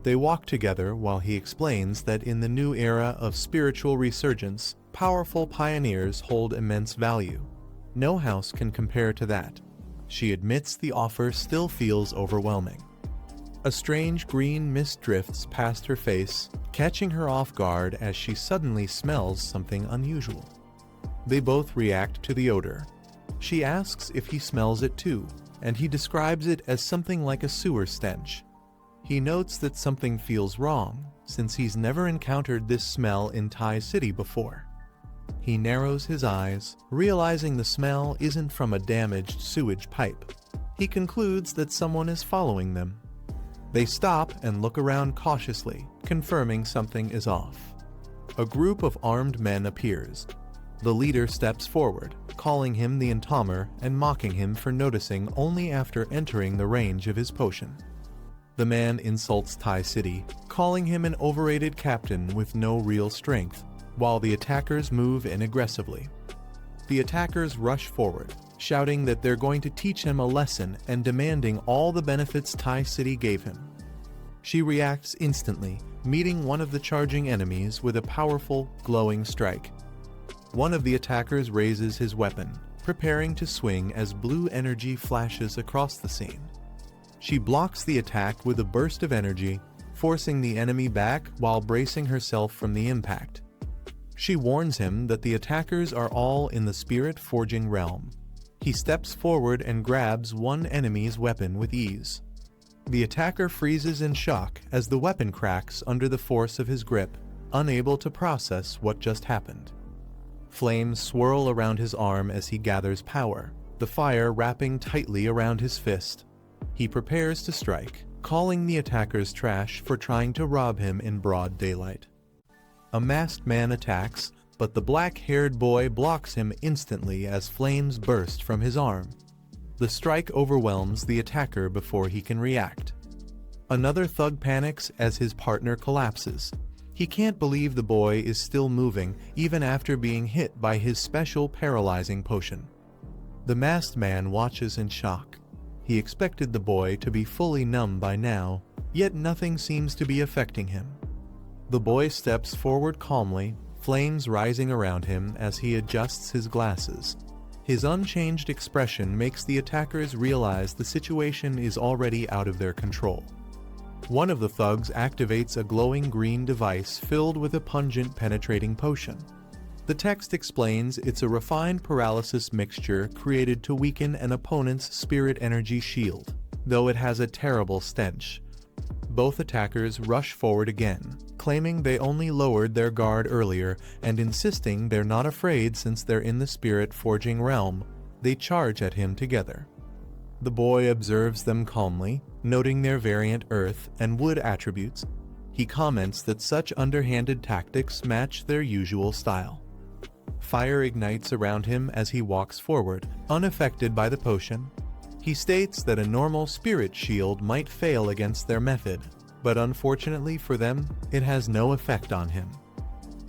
They walk together while he explains that in the new era of spiritual resurgence, powerful pioneers hold immense value. No house can compare to that. She admits the offer still feels overwhelming. A strange green mist drifts past her face, catching her off guard as she suddenly smells something unusual. They both react to the odor. She asks if he smells it too, and he describes it as something like a sewer stench. He notes that something feels wrong, since he's never encountered this smell in Thai City before. He narrows his eyes, realizing the smell isn't from a damaged sewage pipe. He concludes that someone is following them. They stop and look around cautiously, confirming something is off. A group of armed men appears. The leader steps forward, calling him the entamer and mocking him for noticing only after entering the range of his potion. The man insults Thai City, calling him an overrated captain with no real strength, while the attackers move in aggressively. The attackers rush forward, shouting that they're going to teach him a lesson and demanding all the benefits Thai City gave him. She reacts instantly, meeting one of the charging enemies with a powerful, glowing strike. One of the attackers raises his weapon, preparing to swing as blue energy flashes across the scene. She blocks the attack with a burst of energy, forcing the enemy back while bracing herself from the impact. She warns him that the attackers are all in the spirit forging realm. He steps forward and grabs one enemy's weapon with ease. The attacker freezes in shock as the weapon cracks under the force of his grip, unable to process what just happened. Flames swirl around his arm as he gathers power, the fire wrapping tightly around his fist. He prepares to strike, calling the attackers trash for trying to rob him in broad daylight. A masked man attacks, but the black-haired boy blocks him instantly as flames burst from his arm. The strike overwhelms the attacker before he can react. Another thug panics as his partner collapses. He can't believe the boy is still moving even after being hit by his special paralyzing potion. The masked man watches in shock. He expected the boy to be fully numb by now, yet nothing seems to be affecting him. The boy steps forward calmly, flames rising around him as he adjusts his glasses. His unchanged expression makes the attackers realize the situation is already out of their control. One of the thugs activates a glowing green device filled with a pungent penetrating potion. The text explains it's a refined paralysis mixture created to weaken an opponent's spirit energy shield, though it has a terrible stench. Both attackers rush forward again, claiming they only lowered their guard earlier and insisting they're not afraid since they're in the spirit forging realm. They charge at him together. The boy observes them calmly, noting their variant earth and wood attributes. He comments that such underhanded tactics match their usual style. Fire ignites around him as he walks forward, unaffected by the potion. He states that a normal spirit shield might fail against their method, but unfortunately for them, it has no effect on him.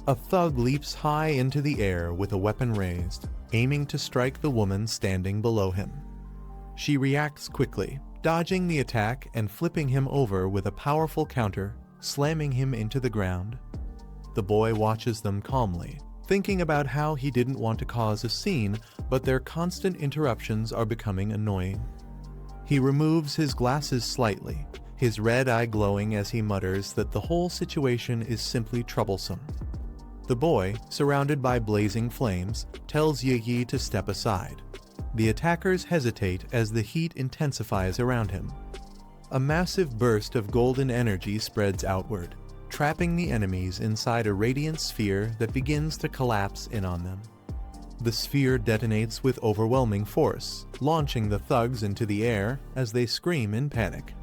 A thug leaps high into the air with a weapon raised, aiming to strike the woman standing below him. She reacts quickly, dodging the attack and flipping him over with a powerful counter, slamming him into the ground. The boy watches them calmly, thinking about how he didn't want to cause a scene, but their constant interruptions are becoming annoying. He removes his glasses slightly, his red eye glowing as he mutters that the whole situation is simply troublesome. The boy, surrounded by blazing flames, tells Yi to step aside. The attackers hesitate as the heat intensifies around him. A massive burst of golden energy spreads outward, trapping the enemies inside a radiant sphere that begins to collapse in on them. The sphere detonates with overwhelming force, launching the thugs into the air as they scream in panic.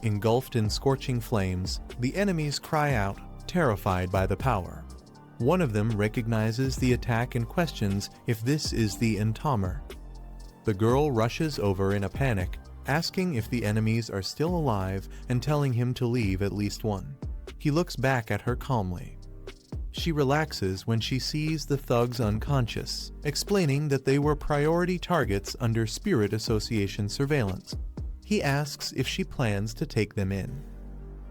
Engulfed in scorching flames, the enemies cry out, terrified by the power. One of them recognizes the attack and questions if this is the Entamer. The girl rushes over in a panic, asking if the enemies are still alive and telling him to leave at least one. He looks back at her calmly. She relaxes when she sees the thugs unconscious, explaining that they were priority targets under Spirit Association surveillance. He asks if she plans to take them in.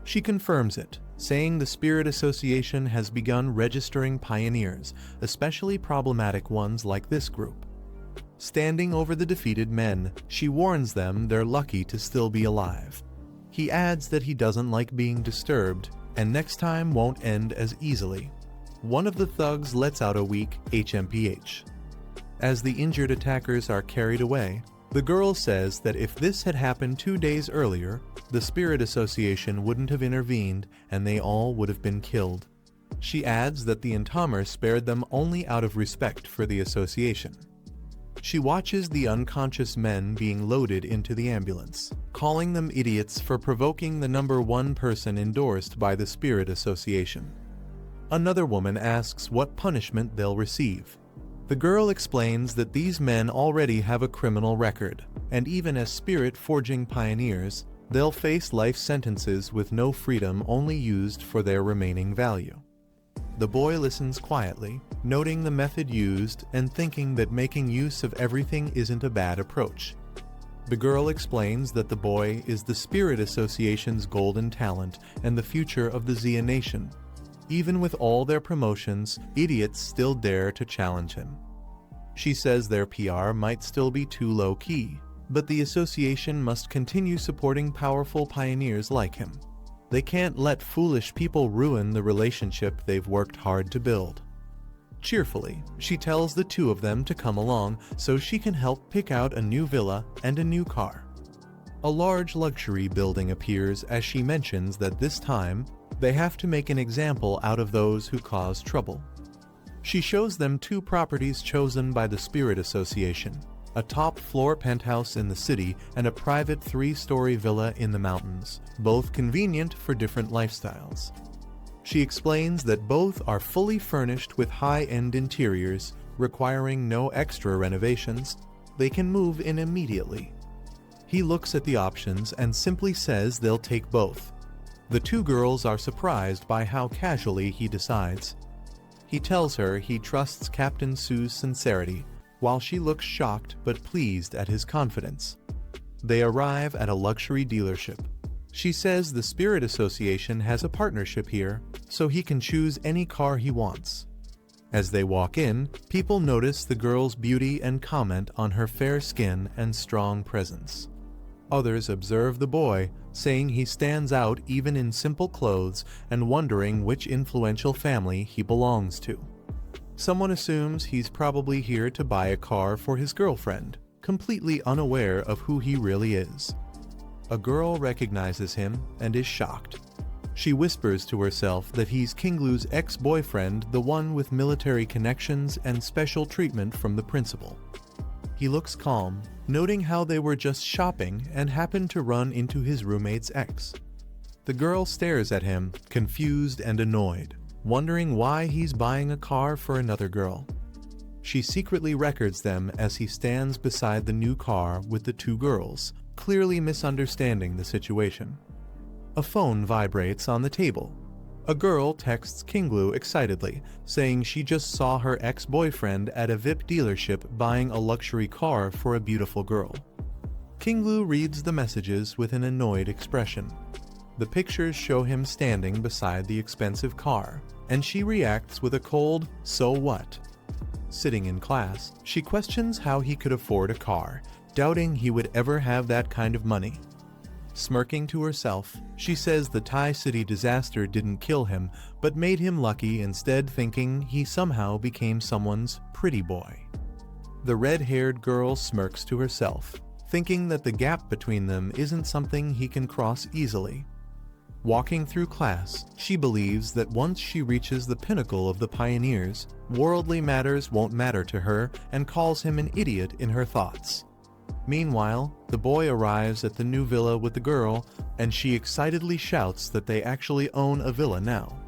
She confirms it, saying the Spirit Association has begun registering pioneers, especially problematic ones like this group. Standing over the defeated men, she warns them they're lucky to still be alive. He adds that he doesn't like being disturbed, and next time won't end as easily. One of the thugs lets out a weak HMPH. As the injured attackers are carried away, the girl says that if this had happened 2 days earlier, the Spirit Association wouldn't have intervened and they all would have been killed. She adds that the Entamer spared them only out of respect for the association. She watches the unconscious men being loaded into the ambulance, calling them idiots for provoking the number one person endorsed by the Spirit Association. Another woman asks what punishment they'll receive. The girl explains that these men already have a criminal record, and even as spirit-forging pioneers, they'll face life sentences with no freedom only used for their remaining value. The boy listens quietly, noting the method used and thinking that making use of everything isn't a bad approach. The girl explains that the boy is the Spirit Association's golden talent and the future of the Xia Nation. Even with all their promotions, idiots still dare to challenge him. She says their PR might still be too low-key, but the association must continue supporting powerful pioneers like him. They can't let foolish people ruin the relationship they've worked hard to build. Cheerfully, she tells the two of them to come along so she can help pick out a new villa and a new car. A large luxury building appears as she mentions that this time, they have to make an example out of those who cause trouble. She shows them two properties chosen by the Spirit Association, a top-floor penthouse in the city and a private 3-story villa in the mountains, both convenient for different lifestyles. She explains that both are fully furnished with high-end interiors, requiring no extra renovations. They can move in immediately. He looks at the options and simply says they'll take both. The two girls are surprised by how casually he decides. He tells her he trusts Captain Sue's sincerity, while she looks shocked but pleased at his confidence. They arrive at a luxury dealership. She says the Spirit Association has a partnership here, so he can choose any car he wants. As they walk in, people notice the girl's beauty and comment on her fair skin and strong presence. Others observe the boy, saying he stands out even in simple clothes and wondering which influential family he belongs to. Someone assumes he's probably here to buy a car for his girlfriend, completely unaware of who he really is. A girl recognizes him and is shocked. She whispers to herself that he's Kinglu's ex-boyfriend, the one with military connections and special treatment from the principal. He looks calm, noting how they were just shopping and happened to run into his roommate's ex. The girl stares at him, confused and annoyed, wondering why he's buying a car for another girl. She secretly records them as he stands beside the new car with the two girls, clearly misunderstanding the situation. A phone vibrates on the table. A girl texts Kinglu excitedly, saying she just saw her ex-boyfriend at a VIP dealership buying a luxury car for a beautiful girl. Kinglu reads the messages with an annoyed expression. The pictures show him standing beside the expensive car, and she reacts with a cold, "So what?" Sitting in class, she questions how he could afford a car, doubting he would ever have that kind of money. Smirking to herself, she says the Thai city disaster didn't kill him, but made him lucky instead, thinking he somehow became someone's pretty boy. The red-haired girl smirks to herself, thinking that the gap between them isn't something he can cross easily. Walking through class, she believes that once she reaches the pinnacle of the pioneers, worldly matters won't matter to her and calls him an idiot in her thoughts. Meanwhile, the boy arrives at the new villa with the girl, and she excitedly shouts that they actually own a villa now.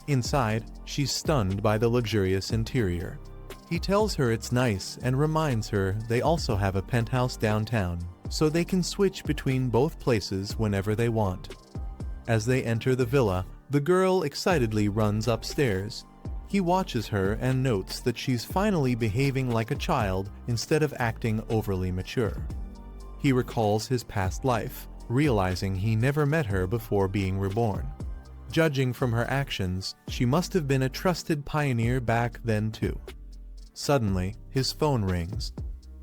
Inside, she's stunned by the luxurious interior. He tells her it's nice and reminds her they also have a penthouse downtown, so they can switch between both places whenever they want. As they enter the villa, the girl excitedly runs upstairs. He watches her and notes that she's finally behaving like a child instead of acting overly mature. He recalls his past life, realizing he never met her before being reborn. Judging from her actions, she must have been a trusted pioneer back then too. Suddenly, his phone rings.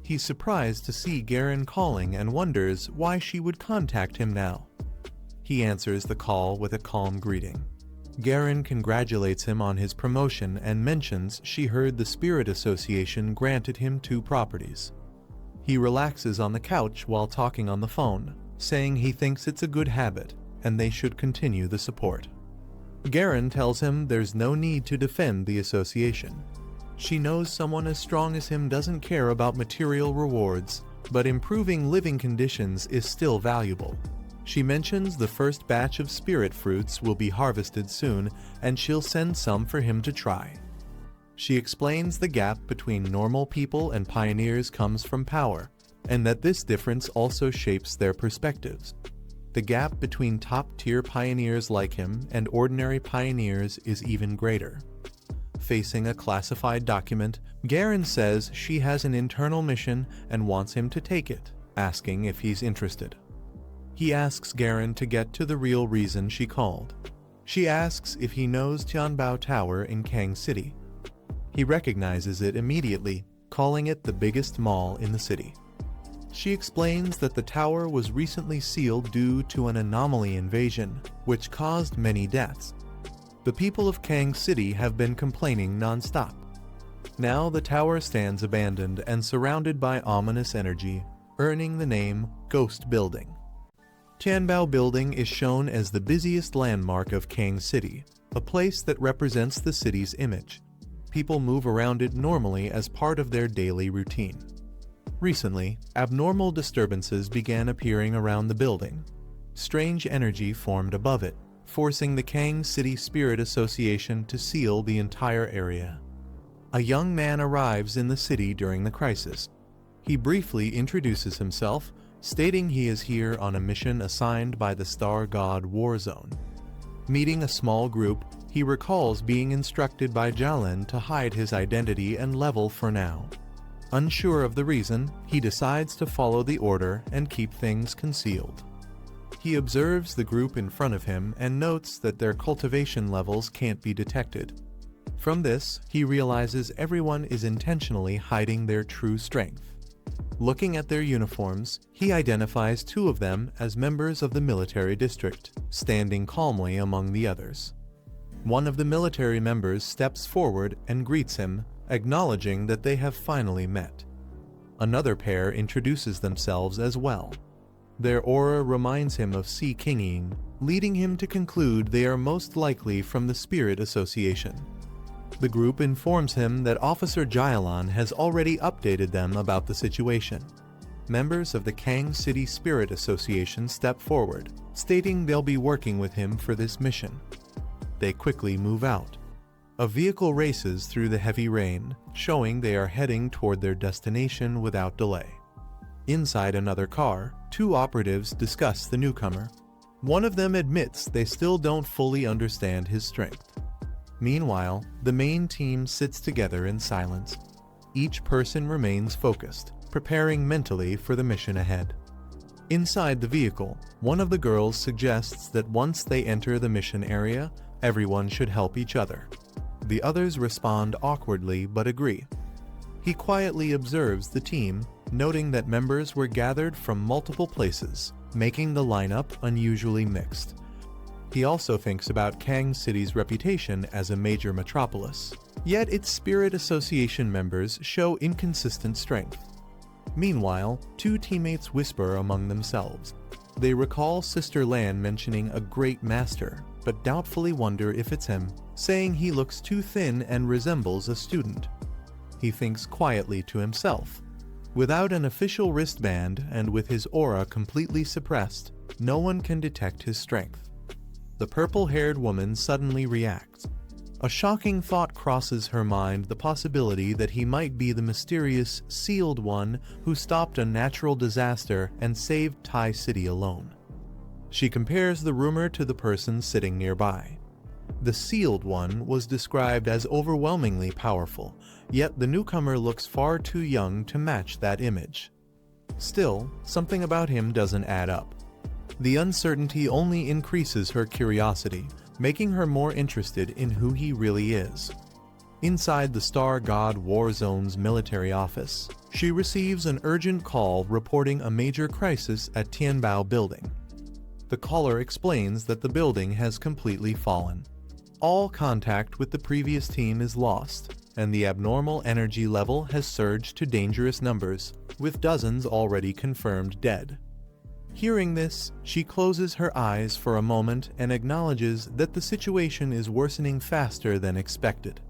He's surprised to see Garen calling and wonders why she would contact him now. He answers the call with a calm greeting. Garen congratulates him on his promotion and mentions she heard the Spirit Association granted him 2 properties. He relaxes on the couch while talking on the phone, saying he thinks it's a good habit and they should continue the support. Garen tells him there's no need to defend the association. She knows someone as strong as him doesn't care about material rewards, but improving living conditions is still valuable. She mentions the first batch of spirit fruits will be harvested soon, and she'll send some for him to try. She explains the gap between normal people and pioneers comes from power, and that this difference also shapes their perspectives. The gap between top-tier pioneers like him and ordinary pioneers is even greater. Facing a classified document, Garen says she has an internal mission and wants him to take it, asking if he's interested. He asks Garen to get to the real reason she called. She asks if he knows Tianbao Tower in Kang City. He recognizes it immediately, calling it the biggest mall in the city. She explains that the tower was recently sealed due to an anomaly invasion, which caused many deaths. The people of Kang City have been complaining non-stop. Now the tower stands abandoned and surrounded by ominous energy, earning the name Ghost Building. Tianbao Building is shown as the busiest landmark of Kang City, a place that represents the city's image. People move around it normally as part of their daily routine. Recently, abnormal disturbances began appearing around the building. Strange energy formed above it, forcing the Kang City Spirit Association to seal the entire area. A young man arrives in the city during the crisis. He briefly introduces himself, stating he is here on a mission assigned by the Star God Warzone. Meeting a small group, he recalls being instructed by Jalen to hide his identity and level for now. Unsure of the reason, he decides to follow the order and keep things concealed. He observes the group in front of him and notes that their cultivation levels can't be detected. From this, he realizes everyone is intentionally hiding their true strength. Looking at their uniforms, he identifies two of them as members of the military district, standing calmly among the others. One of the military members steps forward and greets him, acknowledging that they have finally met. Another pair introduces themselves as well. Their aura reminds him of Sea Kinging, leading him to conclude they are most likely from the Spirit Association. The group informs him that Officer Jailan has already updated them about the situation. Members of the Kang City Spirit Association step forward, stating they'll be working with him for this mission. They quickly move out. A vehicle races through the heavy rain, showing they are heading toward their destination without delay. Inside another car, two operatives discuss the newcomer. One of them admits they still don't fully understand his strength. Meanwhile, the main team sits together in silence. Each person remains focused, preparing mentally for the mission ahead. Inside the vehicle, one of the girls suggests that once they enter the mission area, everyone should help each other. The others respond awkwardly but agree. He quietly observes the team, noting that members were gathered from multiple places, making the lineup unusually mixed. He also thinks about Kang City's reputation as a major metropolis, yet its Spirit Association members show inconsistent strength. Meanwhile, two teammates whisper among themselves. They recall Sister Lan mentioning a great master, but doubtfully wonder if it's him, saying he looks too thin and resembles a student. He thinks quietly to himself. Without an official wristband and with his aura completely suppressed, no one can detect his strength. The purple-haired woman suddenly reacts. A shocking thought crosses her mind, the possibility that he might be the mysterious Sealed One who stopped a natural disaster and saved Tai City alone. She compares the rumor to the person sitting nearby. The Sealed One was described as overwhelmingly powerful, yet the newcomer looks far too young to match that image. Still, something about him doesn't add up. The uncertainty only increases her curiosity, making her more interested in who he really is. Inside the Star God Warzone's military office, she receives an urgent call reporting a major crisis at Tianbao Building. The caller explains that the building has completely fallen. All contact with the previous team is lost, and the abnormal energy level has surged to dangerous numbers, with dozens already confirmed dead. Hearing this, she closes her eyes for a moment and acknowledges that the situation is worsening faster than expected.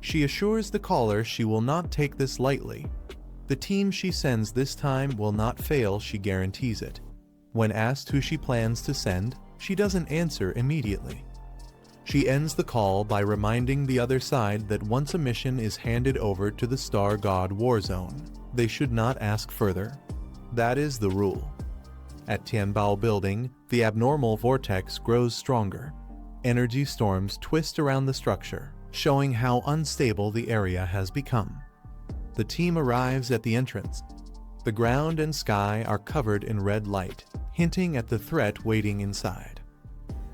She assures the caller she will not take this lightly. The team she sends this time will not fail, she guarantees it. When asked who she plans to send, she doesn't answer immediately. She ends the call by reminding the other side that once a mission is handed over to the Star God Warzone, they should not ask further. That is the rule. At Tianbao Building, the abnormal vortex grows stronger. Energy storms twist around the structure, showing how unstable the area has become. The team arrives at the entrance. The ground and sky are covered in red light, hinting at the threat waiting inside.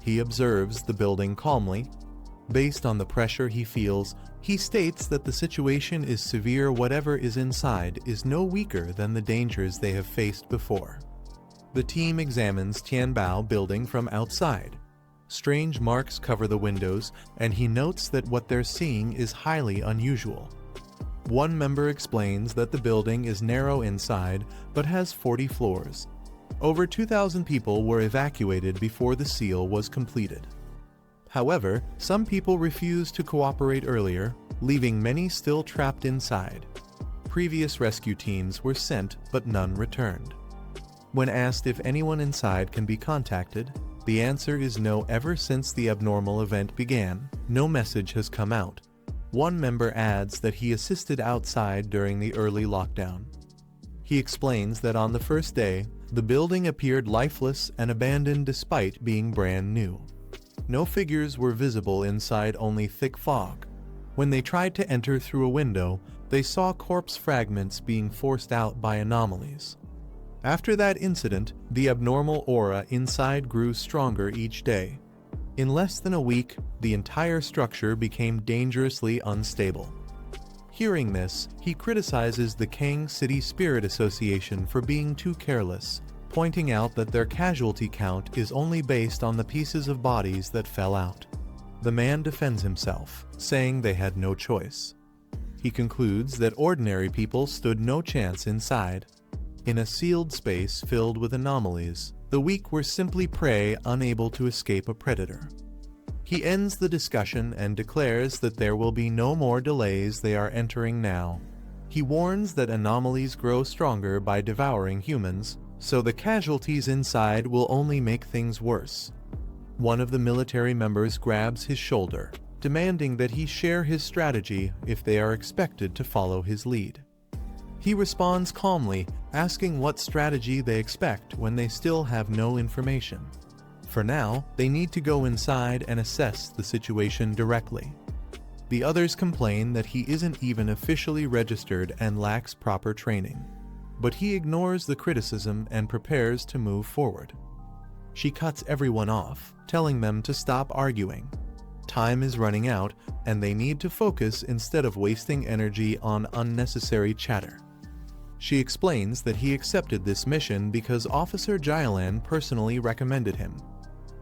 He observes the building calmly. Based on the pressure he feels, he states that the situation is severe. Whatever is inside is no weaker than the dangers they have faced before. The team examines Tianbao Building from outside. Strange marks cover the windows, and he notes that what they're seeing is highly unusual. One member explains that the building is narrow inside but has 40 floors. Over 2,000 people were evacuated before the seal was completed. However, some people refused to cooperate earlier, leaving many still trapped inside. Previous rescue teams were sent, but none returned. When asked if anyone inside can be contacted, the answer is no. Ever since the abnormal event began, no message has come out. One member adds that he assisted outside during the early lockdown. He explains that on the first day, the building appeared lifeless and abandoned despite being brand new. No figures were visible inside, only thick fog. When they tried to enter through a window, they saw corpse fragments being forced out by anomalies. After that incident, the abnormal aura inside grew stronger each day. In less than a week, the entire structure became dangerously unstable. Hearing this, he criticizes the Kang City Spirit Association for being too careless, pointing out that their casualty count is only based on the pieces of bodies that fell out. The man defends himself, saying they had no choice. He concludes that ordinary people stood no chance inside. In a sealed space filled with anomalies, the weak were simply prey unable to escape a predator. He ends the discussion and declares that there will be no more delays. They are entering now. He warns that anomalies grow stronger by devouring humans, so the casualties inside will only make things worse. One of the military members grabs his shoulder, demanding that he share his strategy if they are expected to follow his lead. He responds calmly, asking what strategy they expect when they still have no information. For now, they need to go inside and assess the situation directly. The others complain that he isn't even officially registered and lacks proper training. But he ignores the criticism and prepares to move forward. She cuts everyone off, telling them to stop arguing. Time is running out, and they need to focus instead of wasting energy on unnecessary chatter. She explains that he accepted this mission because Officer Jailan personally recommended him.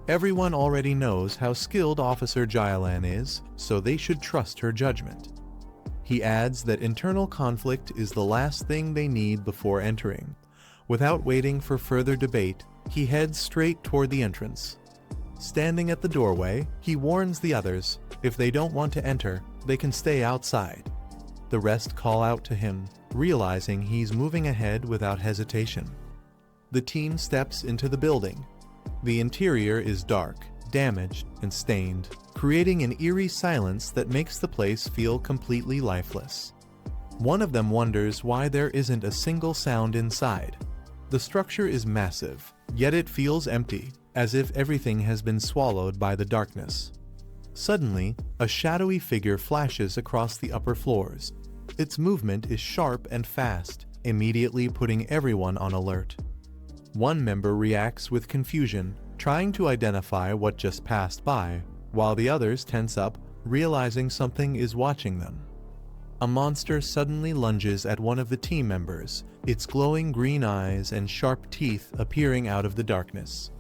Everyone already knows how skilled Officer Jailan is, so they should trust her judgment. He adds that internal conflict is the last thing they need before entering. Without waiting for further debate, he heads straight toward the entrance. Standing at the doorway, he warns the others, if they don't want to enter, they can stay outside. The rest call out to him, realizing he's moving ahead without hesitation. The team steps into the building. The interior is dark, damaged, and stained, creating an eerie silence that makes the place feel completely lifeless. One of them wonders why there isn't a single sound inside. The structure is massive, yet it feels empty, as if everything has been swallowed by the darkness. Suddenly, a shadowy figure flashes across the upper floors. Its movement is sharp and fast, immediately putting everyone on alert. One member reacts with confusion, trying to identify what just passed by, while the others tense up, realizing something is watching them. A monster suddenly lunges at one of the team members, its glowing green eyes and sharp teeth appearing out of the darkness.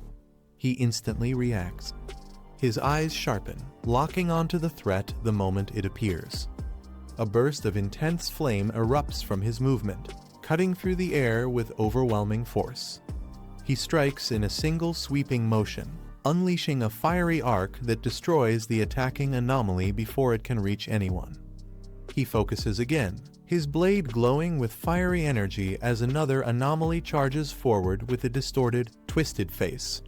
He instantly reacts. His eyes sharpen, locking onto the threat the moment it appears. A burst of intense flame erupts from his movement, cutting through the air with overwhelming force. He strikes in a single sweeping motion, unleashing a fiery arc that destroys the attacking anomaly before it can reach anyone. He focuses again, his blade glowing with fiery energy as another anomaly charges forward with a distorted, twisted face.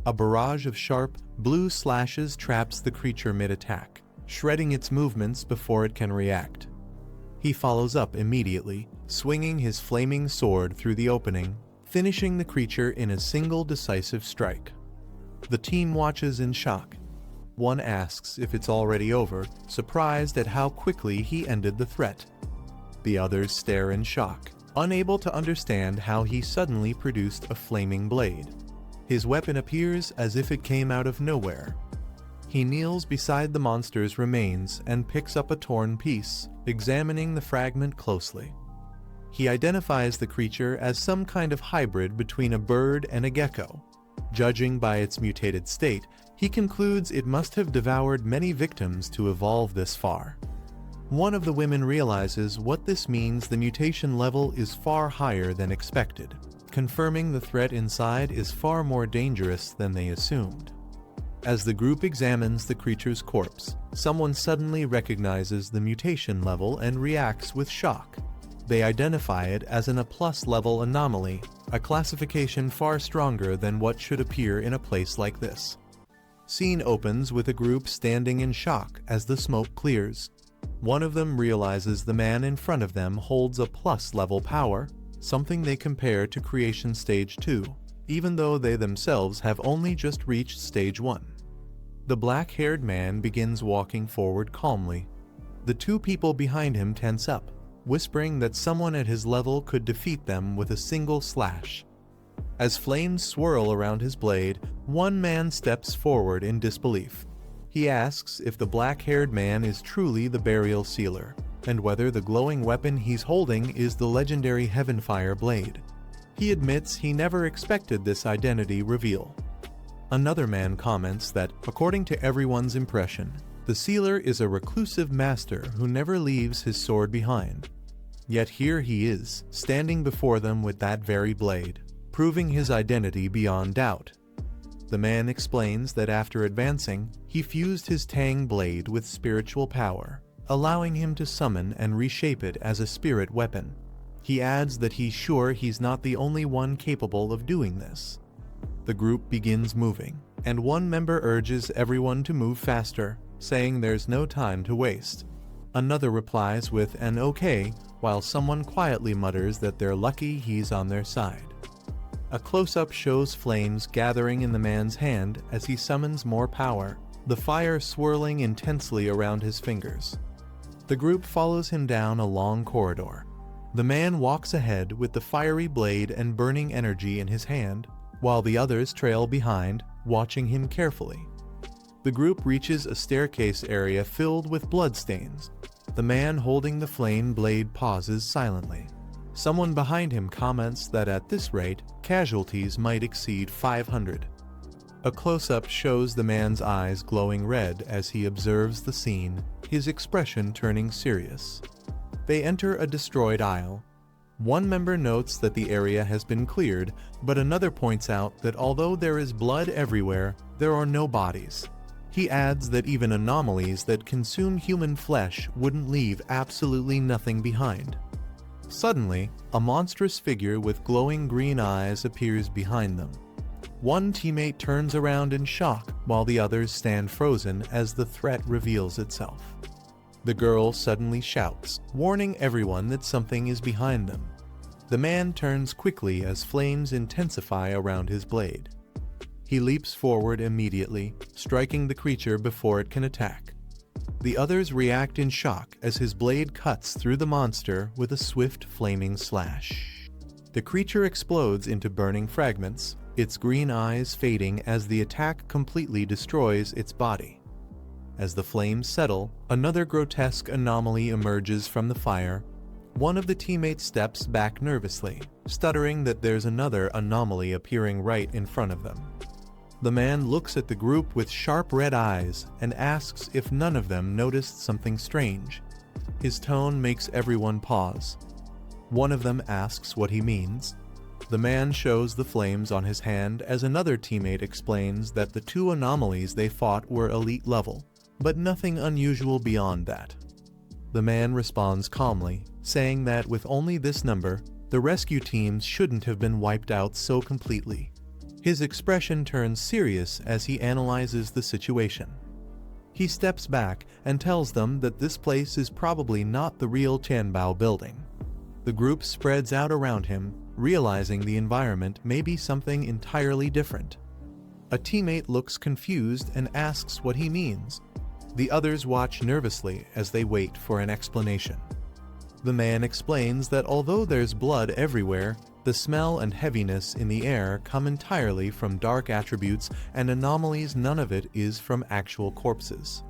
A barrage of sharp, blue slashes traps the creature mid-attack, shredding its movements before it can react. He follows up immediately, swinging his flaming sword through the opening, finishing the creature in a single decisive strike. The team watches in shock. One asks if it's already over, surprised at how quickly he ended the threat. The others stare in shock, unable to understand how he suddenly produced a flaming blade. His weapon appears as if it came out of nowhere. He kneels beside the monster's remains and picks up a torn piece, examining the fragment closely. He identifies the creature as some kind of hybrid between a bird and a gecko. Judging by its mutated state, he concludes it must have devoured many victims to evolve this far. One of the women realizes what this means: the mutation level is far higher than expected, confirming the threat inside is far more dangerous than they assumed. As the group examines the creature's corpse, someone suddenly recognizes the mutation level and reacts with shock. They identify it as an A+ level anomaly, a classification far stronger than what should appear in a place like this. Scene opens with a group standing in shock as the smoke clears. One of them realizes the man in front of them holds a + level power, something they compare to Creation Stage 2, even though they themselves have only just reached Stage 1. The black-haired man begins walking forward calmly. The two people behind him tense up, whispering that someone at his level could defeat them with a single slash. As flames swirl around his blade, one man steps forward in disbelief. He asks if the black-haired man is truly the burial sealer, and whether the glowing weapon he's holding is the legendary Heavenfire blade. He admits he never expected this identity reveal. Another man comments that, according to everyone's impression, the sealer is a reclusive master who never leaves his sword behind. Yet here he is, standing before them with that very blade, proving his identity beyond doubt. The man explains that after advancing, he fused his Tang blade with spiritual power, allowing him to summon and reshape it as a spirit weapon. He adds that he's sure he's not the only one capable of doing this. The group begins moving, and one member urges everyone to move faster, saying there's no time to waste. Another replies with an okay, while someone quietly mutters that they're lucky he's on their side. A close-up shows flames gathering in the man's hand as he summons more power, the fire swirling intensely around his fingers. The group follows him down a long corridor. The man walks ahead with the fiery blade and burning energy in his hand, while the others trail behind, watching him carefully. The group reaches a staircase area filled with bloodstains. The man holding the flame blade pauses silently. Someone behind him comments that at this rate, casualties might exceed 500. A close-up shows the man's eyes glowing red as he observes the scene, his expression turning serious. They enter a destroyed aisle. One member notes that the area has been cleared, but another points out that although there is blood everywhere, there are no bodies. He adds that even anomalies that consume human flesh wouldn't leave absolutely nothing behind. Suddenly, a monstrous figure with glowing green eyes appears behind them. One teammate turns around in shock while the others stand frozen as the threat reveals itself. The girl suddenly shouts, warning everyone that something is behind them. The man turns quickly as flames intensify around his blade. He leaps forward immediately, striking the creature before it can attack. The others react in shock as his blade cuts through the monster with a swift flaming slash. The creature explodes into burning fragments, its green eyes fading as the attack completely destroys its body. As the flames settle, another grotesque anomaly emerges from the fire. One of the teammates steps back nervously, stuttering that there's another anomaly appearing right in front of them. The man looks at the group with sharp red eyes and asks if none of them noticed something strange. His tone makes everyone pause. One of them asks what he means. The man shows the flames on his hand as another teammate explains that the two anomalies they fought were elite level, but nothing unusual beyond that. The man responds calmly, saying that with only this number, the rescue teams shouldn't have been wiped out so completely. His expression turns serious as he analyzes the situation. He steps back and tells them that this place is probably not the real Tianbao building. The group spreads out around him, realizing the environment may be something entirely different. A teammate looks confused and asks what he means. The others watch nervously as they wait for an explanation. The man explains that although there's blood everywhere, the smell and heaviness in the air come entirely from dark attributes and anomalies. None of it is from actual corpses.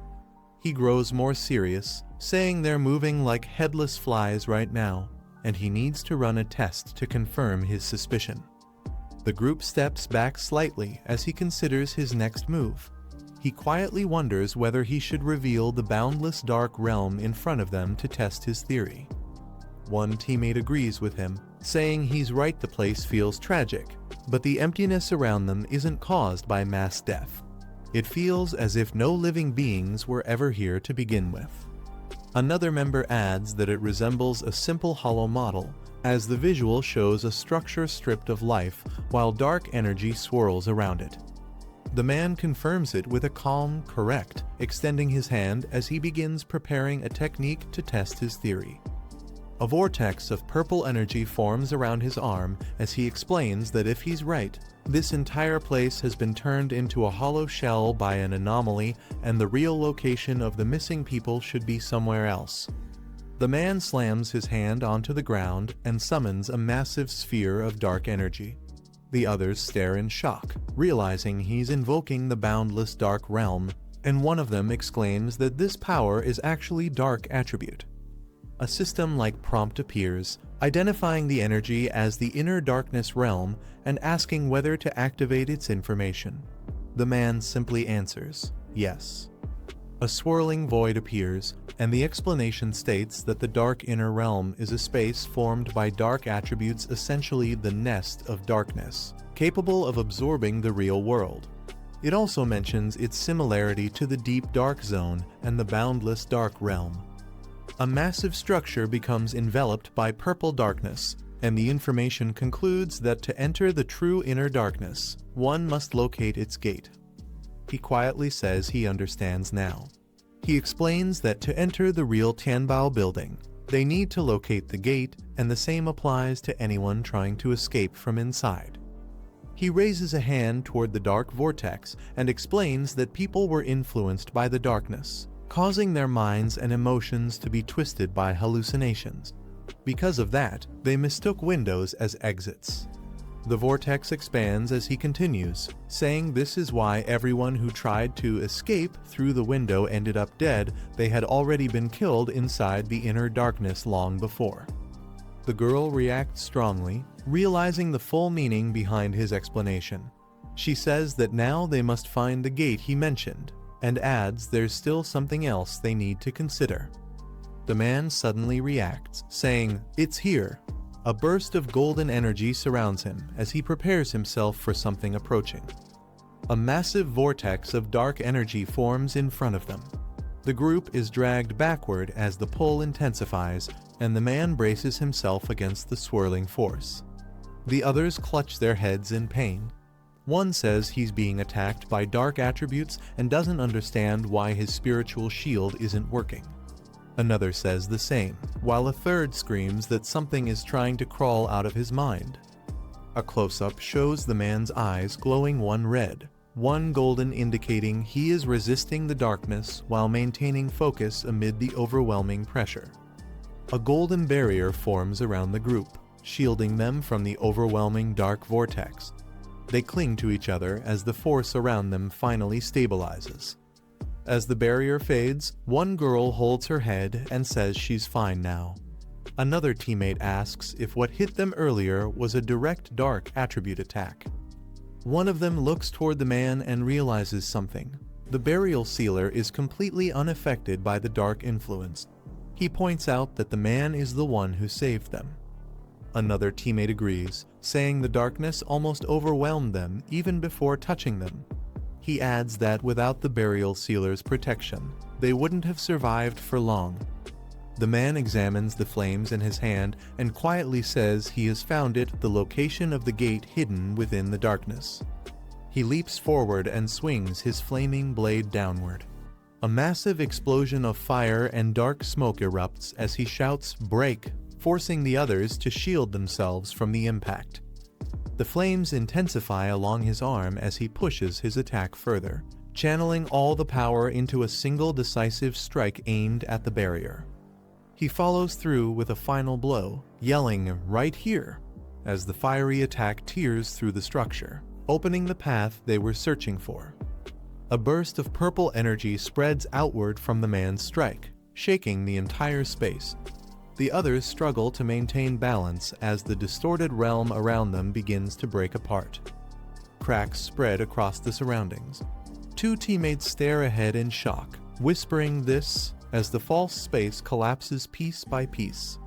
He grows more serious, saying they're moving like headless flies right now, and he needs to run a test to confirm his suspicion. The group steps back slightly as he considers his next move. he quietly wonders whether he should reveal the boundless dark realm in front of them to test his theory. One teammate agrees with him, saying he's right, the place feels tragic, but the emptiness around them isn't caused by mass death. It feels as if no living beings were ever here to begin with. Another member adds that it resembles a simple hollow model, as the visual shows a structure stripped of life while dark energy swirls around it. The man confirms it with a calm "correct," extending his hand as he begins preparing a technique to test his theory. A vortex of purple energy forms around his arm as he explains that if he's right, this entire place has been turned into a hollow shell by an anomaly, and the real location of the missing people should be somewhere else. The man slams his hand onto the ground and summons a massive sphere of dark energy. The others stare in shock, realizing he's invoking the boundless dark realm, and one of them exclaims that this power is actually dark attribute. A system-like prompt appears, identifying the energy as the inner darkness realm and asking whether to activate its information. The man simply answers, yes. A swirling void appears, and the explanation states that the dark inner realm is a space formed by dark attributes, essentially the nest of darkness, capable of absorbing the real world. It also mentions its similarity to the deep dark zone and the boundless dark realm. A massive structure becomes enveloped by purple darkness, and the information concludes that to enter the true inner darkness, one must locate its gate. He quietly says he understands now. He explains that to enter the real Tianbao building, they need to locate the gate, and the same applies to anyone trying to escape from inside. He raises a hand toward the dark vortex and explains that people were influenced by the darkness, causing their minds and emotions to be twisted by hallucinations. Because of that, they mistook windows as exits. The vortex expands as he continues, saying this is why everyone who tried to escape through the window ended up dead. They had already been killed inside the inner darkness long before. The girl reacts strongly, realizing the full meaning behind his explanation. She says that now they must find the gate he mentioned, and adds there's still something else they need to consider. The man suddenly reacts, saying, "It's here." A burst of golden energy surrounds him as he prepares himself for something approaching. A massive vortex of dark energy forms in front of them. The group is dragged backward as the pull intensifies, and the man braces himself against the swirling force. The others clutch their heads in pain. One says he's being attacked by dark attributes and doesn't understand why his spiritual shield isn't working. Another says the same, while a third screams that something is trying to crawl out of his mind. A close-up shows the man's eyes glowing, one red, one golden, indicating he is resisting the darkness while maintaining focus amid the overwhelming pressure. A golden barrier forms around the group, shielding them from the overwhelming dark vortex. They cling to each other as the force around them finally stabilizes. As the barrier fades, one girl holds her head and says she's fine now. Another teammate asks if what hit them earlier was a direct dark attribute attack. One of them looks toward the man and realizes something. The burial sealer is completely unaffected by the dark influence. He points out that the man is the one who saved them. Another teammate agrees, saying the darkness almost overwhelmed them even before touching them. He adds that without the burial sealer's protection, they wouldn't have survived for long. The man examines the flames in his hand and quietly says he has found it, the location of the gate hidden within the darkness. He leaps forward and swings his flaming blade downward. A massive explosion of fire and dark smoke erupts as he shouts, "Break!" forcing the others to shield themselves from the impact. The flames intensify along his arm as he pushes his attack further, channeling all the power into a single decisive strike aimed at the barrier. He follows through with a final blow, yelling, "Right here!" as the fiery attack tears through the structure, opening the path they were searching for. A burst of purple energy spreads outward from the man's strike, shaking the entire space. The others struggle to maintain balance as the distorted realm around them begins to break apart. Cracks spread across the surroundings. Two teammates stare ahead in shock, whispering this as the false space collapses piece by piece.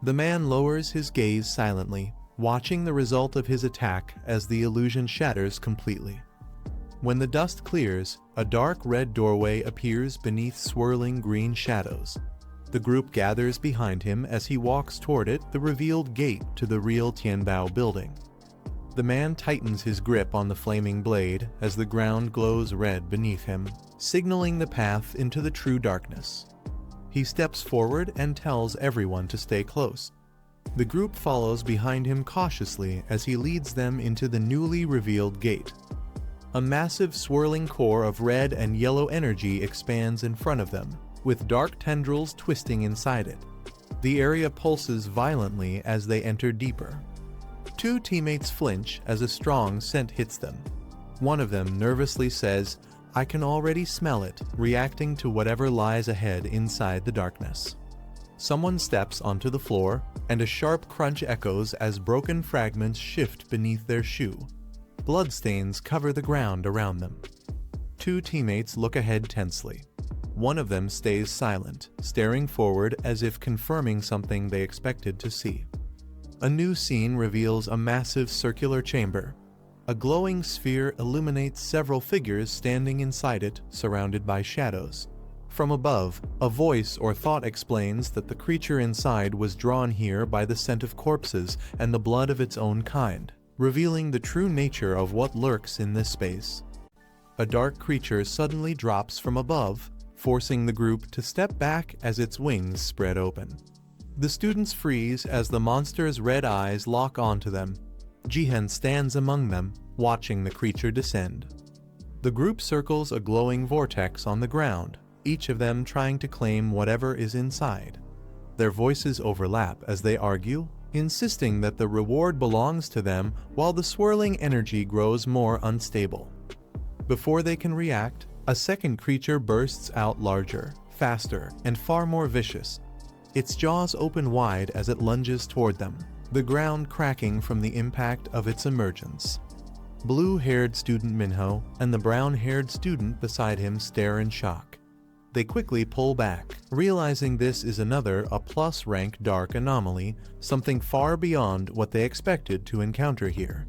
The man lowers his gaze silently, watching the result of his attack as the illusion shatters completely. When the dust clears, a dark red doorway appears beneath swirling green shadows. The group gathers behind him as he walks toward it, the revealed gate to the real Tianbao building. The man tightens his grip on the flaming blade as the ground glows red beneath him, signaling the path into the true darkness. He steps forward and tells everyone to stay close. The group follows behind him cautiously as he leads them into the newly revealed gate. A massive swirling core of red and yellow energy expands in front of them, with dark tendrils twisting inside it. The area pulses violently as they enter deeper. Two teammates flinch as a strong scent hits them. One of them nervously says, "I can already smell it," reacting to whatever lies ahead inside the darkness. Someone steps onto the floor, and a sharp crunch echoes as broken fragments shift beneath their shoe. Bloodstains cover the ground around them. Two teammates look ahead tensely. One of them stays silent, staring forward as if confirming something they expected to see. A new scene reveals a massive circular chamber. A glowing sphere illuminates several figures standing inside it, surrounded by shadows. From above, a voice or thought explains that the creature inside was drawn here by the scent of corpses and the blood of its own kind, revealing the true nature of what lurks in this space. A dark creature suddenly drops from above, forcing the group to step back as its wings spread open. The students freeze as the monster's red eyes lock onto them. Jihen stands among them, watching the creature descend. The group circles a glowing vortex on the ground, each of them trying to claim whatever is inside. Their voices overlap as they argue, insisting that the reward belongs to them while the swirling energy grows more unstable. Before they can react, a second creature bursts out larger, faster, and far more vicious. Its jaws open wide as it lunges toward them, the ground cracking from the impact of its emergence. Blue-haired student Minho and the brown-haired student beside him stare in shock. They quickly pull back, realizing this is another A+ rank dark anomaly, something far beyond what they expected to encounter here.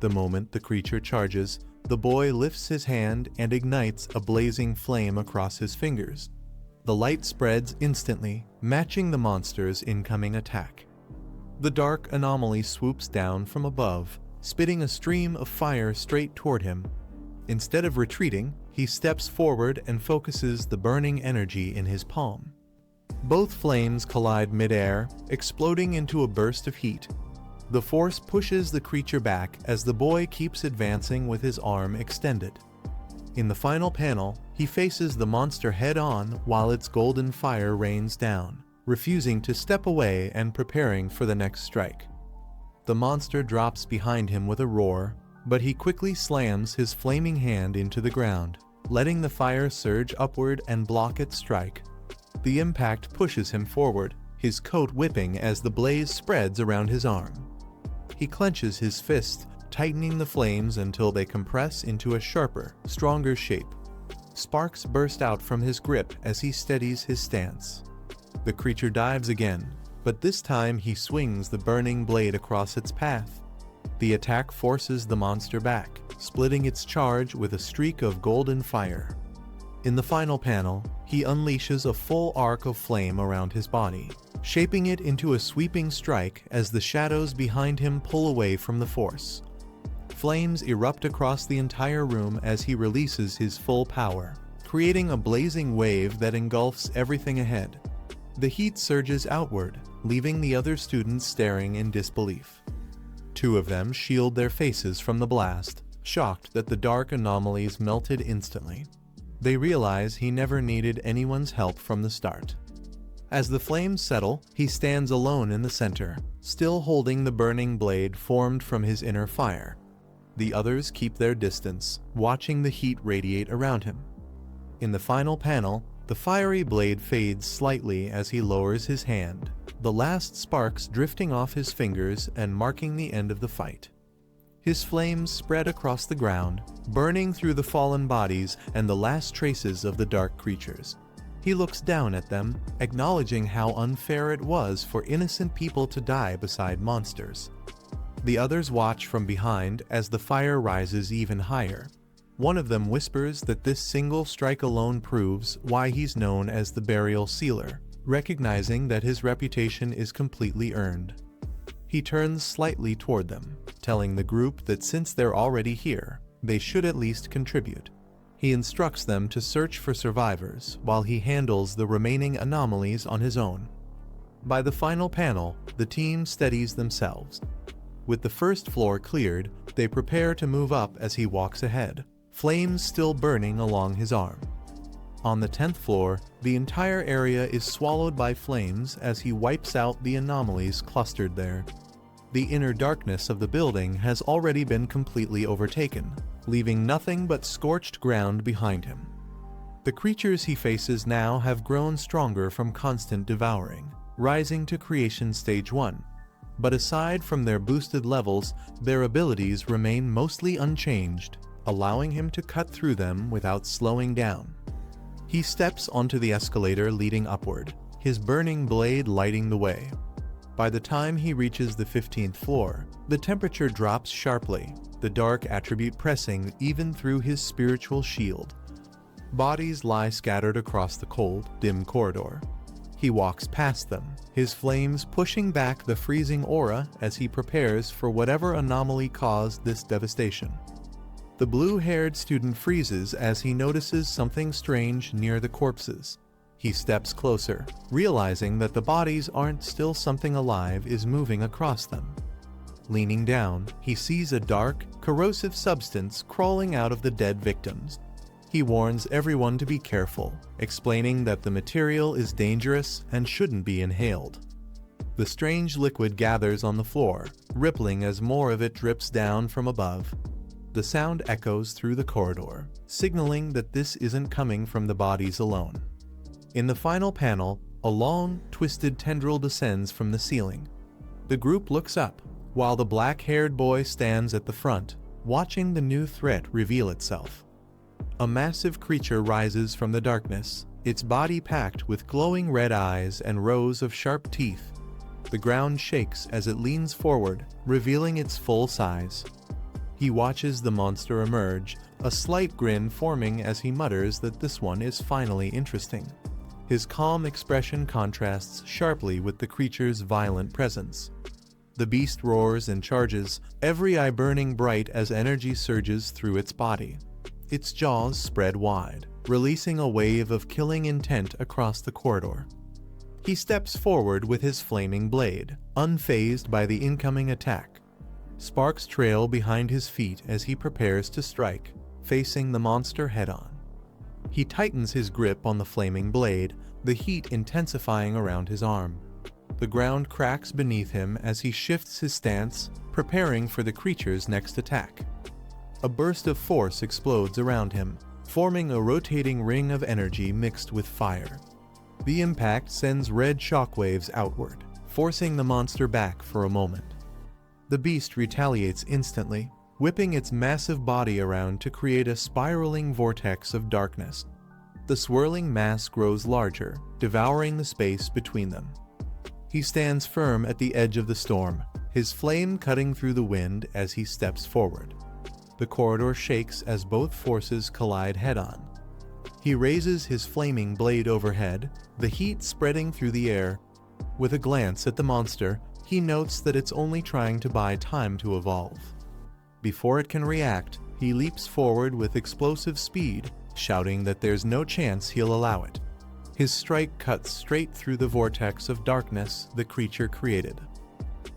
The moment the creature charges, the boy lifts his hand and ignites a blazing flame across his fingers. The light spreads instantly, matching the monster's incoming attack. The dark anomaly swoops down from above, spitting a stream of fire straight toward him. Instead of retreating, he steps forward and focuses the burning energy in his palm. Both flames collide mid-air, exploding into a burst of heat. The force pushes the creature back as the boy keeps advancing with his arm extended. In the final panel, he faces the monster head-on while its golden fire rains down, refusing to step away and preparing for the next strike. The monster drops behind him with a roar, but he quickly slams his flaming hand into the ground, letting the fire surge upward and block its strike. The impact pushes him forward, his coat whipping as the blaze spreads around his arm. He clenches his fist, tightening the flames until they compress into a sharper, stronger shape. Sparks burst out from his grip as he steadies his stance. The creature dives again, but this time he swings the burning blade across its path. The attack forces the monster back, splitting its charge with a streak of golden fire. In the final panel, he unleashes a full arc of flame around his body, shaping it into a sweeping strike as the shadows behind him pull away from the force. Flames erupt across the entire room as he releases his full power, creating a blazing wave that engulfs everything ahead. The heat surges outward, leaving the other students staring in disbelief. Two of them shield their faces from the blast, shocked that the dark anomalies melted instantly. They realize he never needed anyone's help from the start. As the flames settle, he stands alone in the center, still holding the burning blade formed from his inner fire. The others keep their distance, watching the heat radiate around him. In the final panel, the fiery blade fades slightly as he lowers his hand, the last sparks drifting off his fingers and marking the end of the fight. His flames spread across the ground, burning through the fallen bodies and the last traces of the dark creatures. He looks down at them, acknowledging how unfair it was for innocent people to die beside monsters. The others watch from behind as the fire rises even higher. One of them whispers that this single strike alone proves why he's known as the Burial Sealer, recognizing that his reputation is completely earned. He turns slightly toward them, telling the group that since they're already here, they should at least contribute. He instructs them to search for survivors while he handles the remaining anomalies on his own. By the final panel, the team steadies themselves. With the first floor cleared, they prepare to move up as he walks ahead, flames still burning along his arm. On the 10th floor, the entire area is swallowed by flames as he wipes out the anomalies clustered there. The inner darkness of the building has already been completely overtaken, leaving nothing but scorched ground behind him. The creatures he faces now have grown stronger from constant devouring, rising to creation stage 1. But aside from their boosted levels, their abilities remain mostly unchanged, allowing him to cut through them without slowing down. He steps onto the escalator leading upward, his burning blade lighting the way. By the time he reaches the 15th floor, the temperature drops sharply, the dark attribute pressing even through his spiritual shield. Bodies lie scattered across the cold, dim corridor. He walks past them, his flames pushing back the freezing aura as he prepares for whatever anomaly caused this devastation. The blue-haired student freezes as he notices something strange near the corpses. He steps closer, realizing that the bodies aren't still. Something alive is moving across them. Leaning down, he sees a dark, corrosive substance crawling out of the dead victims. He warns everyone to be careful, explaining that the material is dangerous and shouldn't be inhaled. The strange liquid gathers on the floor, rippling as more of it drips down from above. The sound echoes through the corridor, signaling that this isn't coming from the bodies alone. In the final panel, a long, twisted tendril descends from the ceiling. The group looks up, while the black-haired boy stands at the front, watching the new threat reveal itself. A massive creature rises from the darkness, its body packed with glowing red eyes and rows of sharp teeth. The ground shakes as it leans forward, revealing its full size. He watches the monster emerge, a slight grin forming as he mutters that this one is finally interesting. His calm expression contrasts sharply with the creature's violent presence. The beast roars and charges, every eye burning bright as energy surges through its body. Its jaws spread wide, releasing a wave of killing intent across the corridor. He steps forward with his flaming blade, unfazed by the incoming attack. Sparks trail behind his feet as he prepares to strike, facing the monster head-on. He tightens his grip on the flaming blade, the heat intensifying around his arm. The ground cracks beneath him as he shifts his stance, preparing for the creature's next attack. A burst of force explodes around him, forming a rotating ring of energy mixed with fire. The impact sends red shockwaves outward, forcing the monster back for a moment. The beast retaliates instantly, whipping its massive body around to create a spiraling vortex of darkness. The swirling mass grows larger, devouring the space between them. He stands firm at the edge of the storm, his flame cutting through the wind as he steps forward. The corridor shakes as both forces collide head-on. He raises his flaming blade overhead, the heat spreading through the air. With a glance at the monster, he notes that it's only trying to buy time to evolve. Before it can react, he leaps forward with explosive speed, shouting that there's no chance he'll allow it. His strike cuts straight through the vortex of darkness the creature created.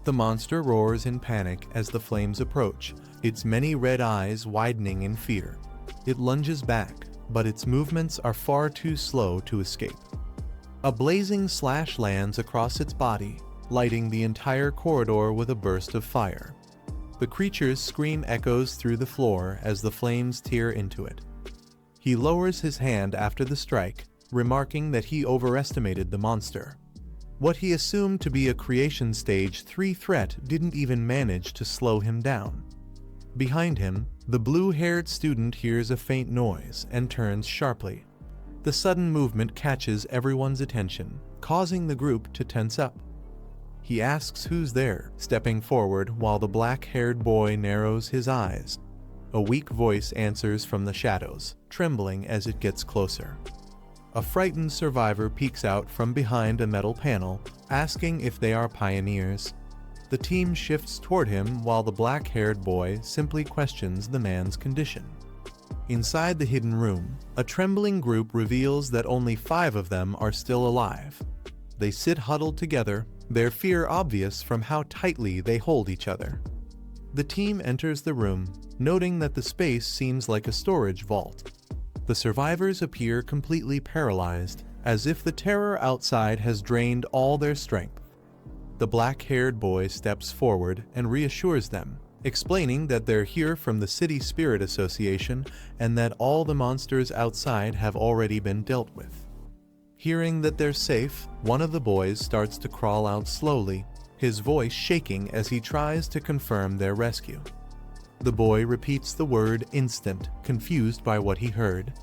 The monster roars in panic as the flames approach, its many red eyes widening in fear. It lunges back, but its movements are far too slow to escape. A blazing slash lands across its body, lighting the entire corridor with a burst of fire. The creature's scream echoes through the floor as the flames tear into it. He lowers his hand after the strike, remarking that he overestimated the monster. What he assumed to be a creation stage 3 threat didn't even manage to slow him down. Behind him, the blue-haired student hears a faint noise and turns sharply. The sudden movement catches everyone's attention, causing the group to tense up. He asks who's there, stepping forward while the black-haired boy narrows his eyes. A weak voice answers from the shadows, trembling as it gets closer. A frightened survivor peeks out from behind a metal panel, asking if they are pioneers. The team shifts toward him while the black-haired boy simply questions the man's condition. Inside the hidden room, a trembling group reveals that only 5 of them are still alive. They sit huddled together, their fear obvious from how tightly they hold each other. The team enters the room, noting that the space seems like a storage vault. The survivors appear completely paralyzed, as if the terror outside has drained all their strength. The black-haired boy steps forward and reassures them, explaining that they're here from the City Spirit Association and that all the monsters outside have already been dealt with. Hearing that they're safe, one of the boys starts to crawl out slowly, his voice shaking as he tries to confirm their rescue. The boy repeats the word instant, confused by what he heard.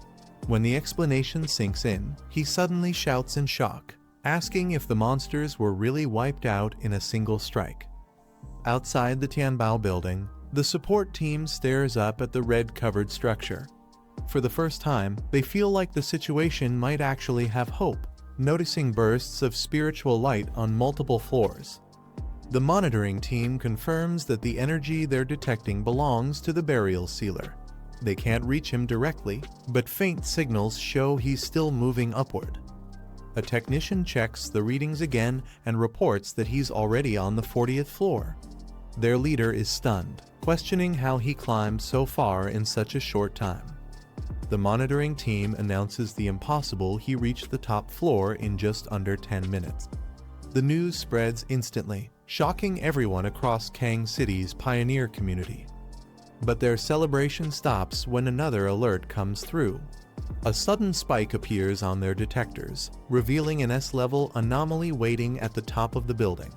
When the explanation sinks in, he suddenly shouts in shock, asking if the monsters were really wiped out in a single strike. Outside the Tianbao building, the support team stares up at the red-covered structure. For the first time, they feel like the situation might actually have hope, noticing bursts of spiritual light on multiple floors. The monitoring team confirms that the energy they're detecting belongs to the burial sealer. They can't reach him directly, but faint signals show he's still moving upward. A technician checks the readings again and reports that he's already on the 40th floor. Their leader is stunned, questioning how he climbed so far in such a short time. The monitoring team announces the impossible: he reached the top floor in just under 10 minutes. The news spreads instantly, shocking everyone across Kang City's pioneer community. But their celebration stops when another alert comes through. A sudden spike appears on their detectors, revealing an S-level anomaly waiting at the top of the building.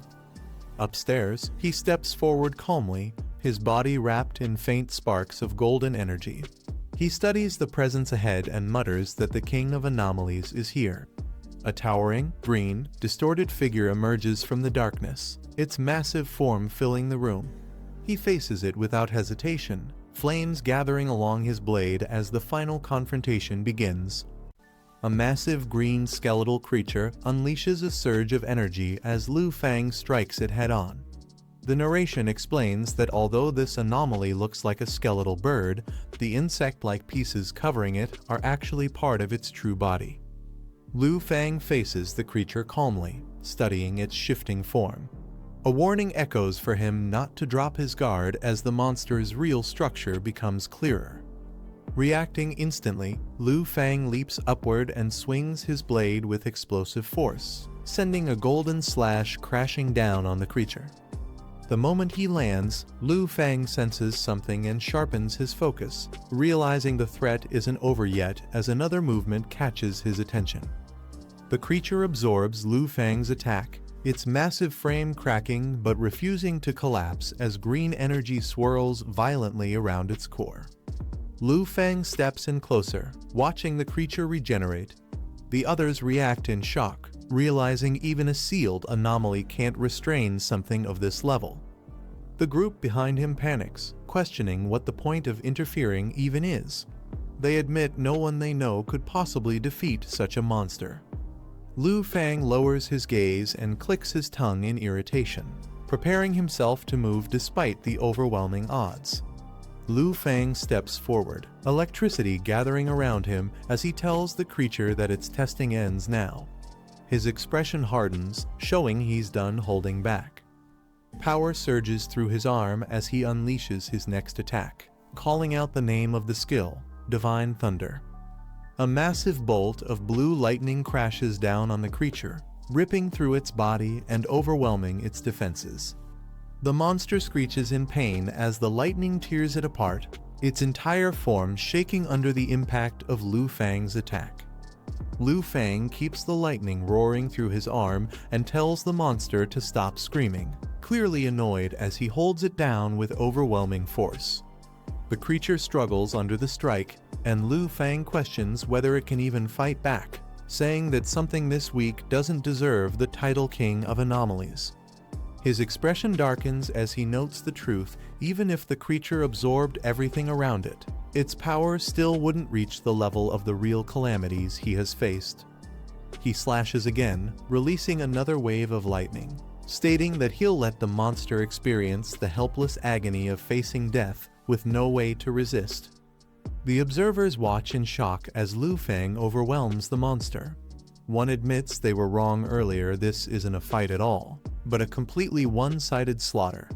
Upstairs, he steps forward calmly, his body wrapped in faint sparks of golden energy. He studies the presence ahead and mutters that the king of anomalies is here. A towering, green, distorted figure emerges from the darkness, its massive form filling the room. He faces it without hesitation, flames gathering along his blade as the final confrontation begins. A massive green skeletal creature unleashes a surge of energy as Lu Fang strikes it head-on. The narration explains that although this anomaly looks like a skeletal bird, the insect-like pieces covering it are actually part of its true body. Lu Fang faces the creature calmly, studying its shifting form. A warning echoes for him not to drop his guard as the monster's real structure becomes clearer. Reacting instantly, Lu Fang leaps upward and swings his blade with explosive force, sending a golden slash crashing down on the creature. The moment he lands, Lu Fang senses something and sharpens his focus, realizing the threat isn't over yet as another movement catches his attention. The creature absorbs Lu Fang's attack, its massive frame cracking but refusing to collapse as green energy swirls violently around its core. Lu Fang steps in closer, watching the creature regenerate. The others react in shock, realizing even a sealed anomaly can't restrain something of this level. The group behind him panics, questioning what the point of interfering even is. They admit no one they know could possibly defeat such a monster. Lu Fang lowers his gaze and clicks his tongue in irritation, preparing himself to move despite the overwhelming odds. Lu Fang steps forward, electricity gathering around him as he tells the creature that its testing ends now. His expression hardens, showing he's done holding back. Power surges through his arm as he unleashes his next attack, calling out the name of the skill, Divine Thunder. A massive bolt of blue lightning crashes down on the creature, ripping through its body and overwhelming its defenses. The monster screeches in pain as the lightning tears it apart, its entire form shaking under the impact of Lu Fang's attack. Lu Fang keeps the lightning roaring through his arm and tells the monster to stop screaming, clearly annoyed as he holds it down with overwhelming force. The creature struggles under the strike, and Lu Fang questions whether it can even fight back, saying that something this weak doesn't deserve the title King of Anomalies. His expression darkens as he notes the truth. Even if the creature absorbed everything around it, its power still wouldn't reach the level of the real calamities he has faced. He slashes again, releasing another wave of lightning, stating that he'll let the monster experience the helpless agony of facing death with no way to resist. The observers watch in shock as Lu Fang overwhelms the monster. One admits they were wrong earlier. This isn't a fight at all, but a completely one-sided slaughter.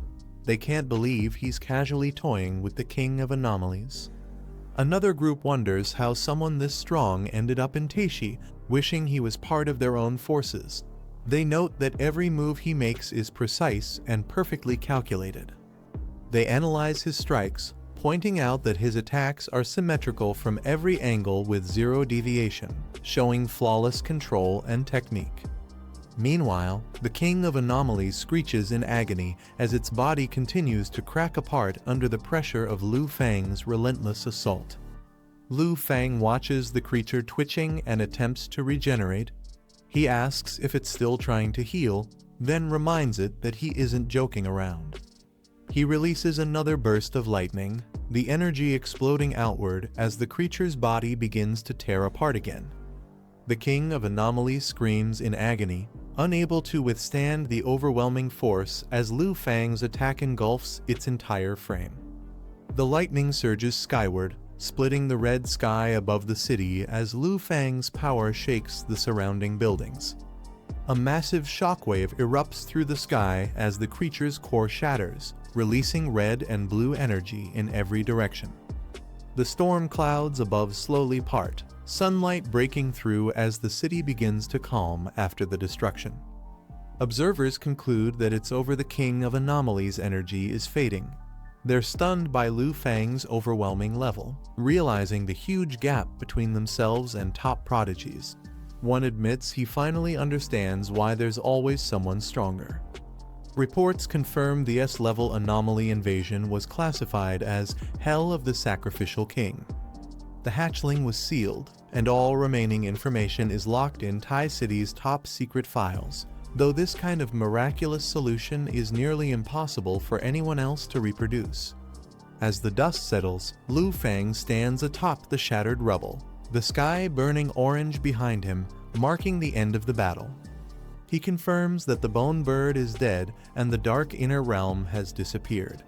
They can't believe he's casually toying with the King of Anomalies. Another group wonders how someone this strong ended up in Taishi, wishing he was part of their own forces. They note that every move he makes is precise and perfectly calculated. They analyze his strikes, pointing out that his attacks are symmetrical from every angle with zero deviation, showing flawless control and technique. Meanwhile, the King of Anomalies screeches in agony as its body continues to crack apart under the pressure of Lu Fang's relentless assault. Lu Fang watches the creature twitching and attempts to regenerate. He asks if it's still trying to heal, then reminds it that he isn't joking around. He releases another burst of lightning, the energy exploding outward as the creature's body begins to tear apart again. The King of Anomalies screams in agony, unable to withstand the overwhelming force as Lu Fang's attack engulfs its entire frame. The lightning surges skyward, splitting the red sky above the city as Lu Fang's power shakes the surrounding buildings. A massive shockwave erupts through the sky as the creature's core shatters, releasing red and blue energy in every direction. The storm clouds above slowly part, sunlight breaking through as the city begins to calm after the destruction. Observers conclude that it's over. The King of Anomalies' energy is fading. They're stunned by Lu Fang's overwhelming level, realizing the huge gap between themselves and top prodigies. One admits he finally understands why there's always someone stronger. Reports confirm the S-level anomaly invasion was classified as Hell of the Sacrificial King. The hatchling was sealed, and all remaining information is locked in Tai City's top secret files, though this kind of miraculous solution is nearly impossible for anyone else to reproduce. As the dust settles, Lu Fang stands atop the shattered rubble, the sky burning orange behind him, marking the end of the battle. He confirms that the bone bird is dead and the dark inner realm has disappeared.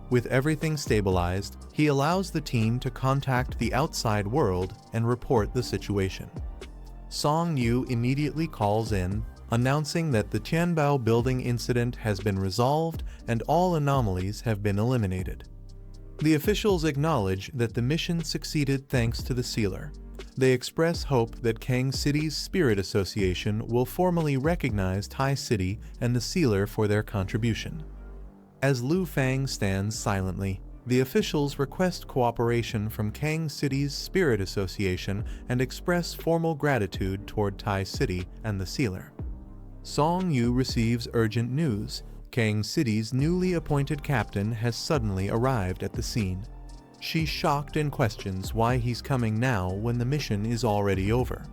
With everything stabilized, he allows the team to contact the outside world and report the situation. Song Yu immediately calls in, announcing that the Tianbao building incident has been resolved and all anomalies have been eliminated. The officials acknowledge that the mission succeeded thanks to the sealer. They express hope that Kang City's Spirit Association will formally recognize Tai City and the sealer for their contribution. As Lu Fang stands silently, the officials request cooperation from Kang City's Spirit Association and express formal gratitude toward Tai City and the sealer. Song Yu receives urgent news. Kang City's newly appointed captain has suddenly arrived at the scene. She's shocked and questions why he's coming now when the mission is already over.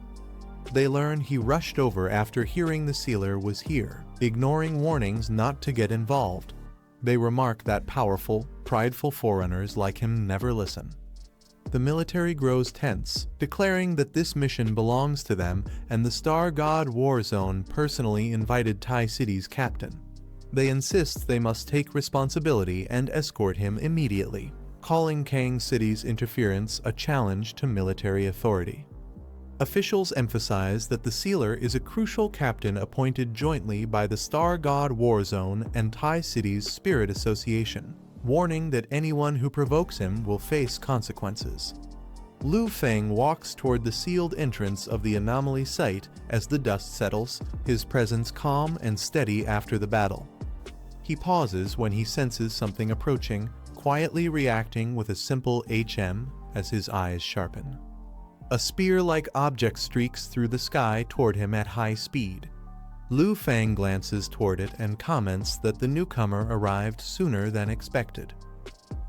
They learn he rushed over after hearing the sealer was here, ignoring warnings not to get involved. They remark that powerful, prideful forerunners like him never listen. The military grows tense, declaring that this mission belongs to them, and the Star God Warzone personally invited Tai City's captain. They insist they must take responsibility and escort him immediately, calling Kang City's interference a challenge to military authority. Officials emphasize that the sealer is a crucial captain appointed jointly by the Star God Warzone and Tai City's Spirit Association, warning that anyone who provokes him will face consequences. Lu Fang walks toward the sealed entrance of the anomaly site as the dust settles, his presence calm and steady after the battle. He pauses when he senses something approaching, quietly reacting with a simple HM as his eyes sharpen. A spear-like object streaks through the sky toward him at high speed. Lu Fang glances toward it and comments that the newcomer arrived sooner than expected.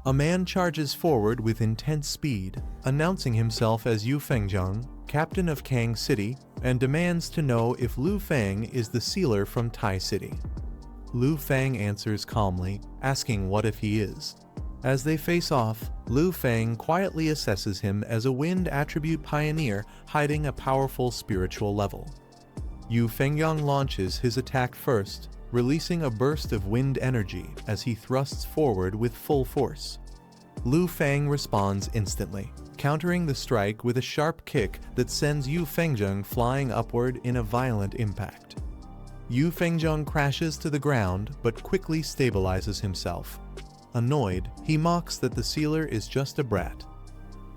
A man charges forward with intense speed, announcing himself as Yu Fengjung, captain of Kang City, and demands to know if Lu Fang is the sealer from Tai City. Lu Fang answers calmly, asking what if he is. As they face off, Lu Fang quietly assesses him as a wind attribute pioneer hiding a powerful spiritual level. Yu Fengyang launches his attack first, releasing a burst of wind energy as he thrusts forward with full force. Lu Fang responds instantly, countering the strike with a sharp kick that sends Yu Fengjung flying upward in a violent impact. Yu Fengjung crashes to the ground but quickly stabilizes himself. Annoyed, he mocks that the sealer is just a brat.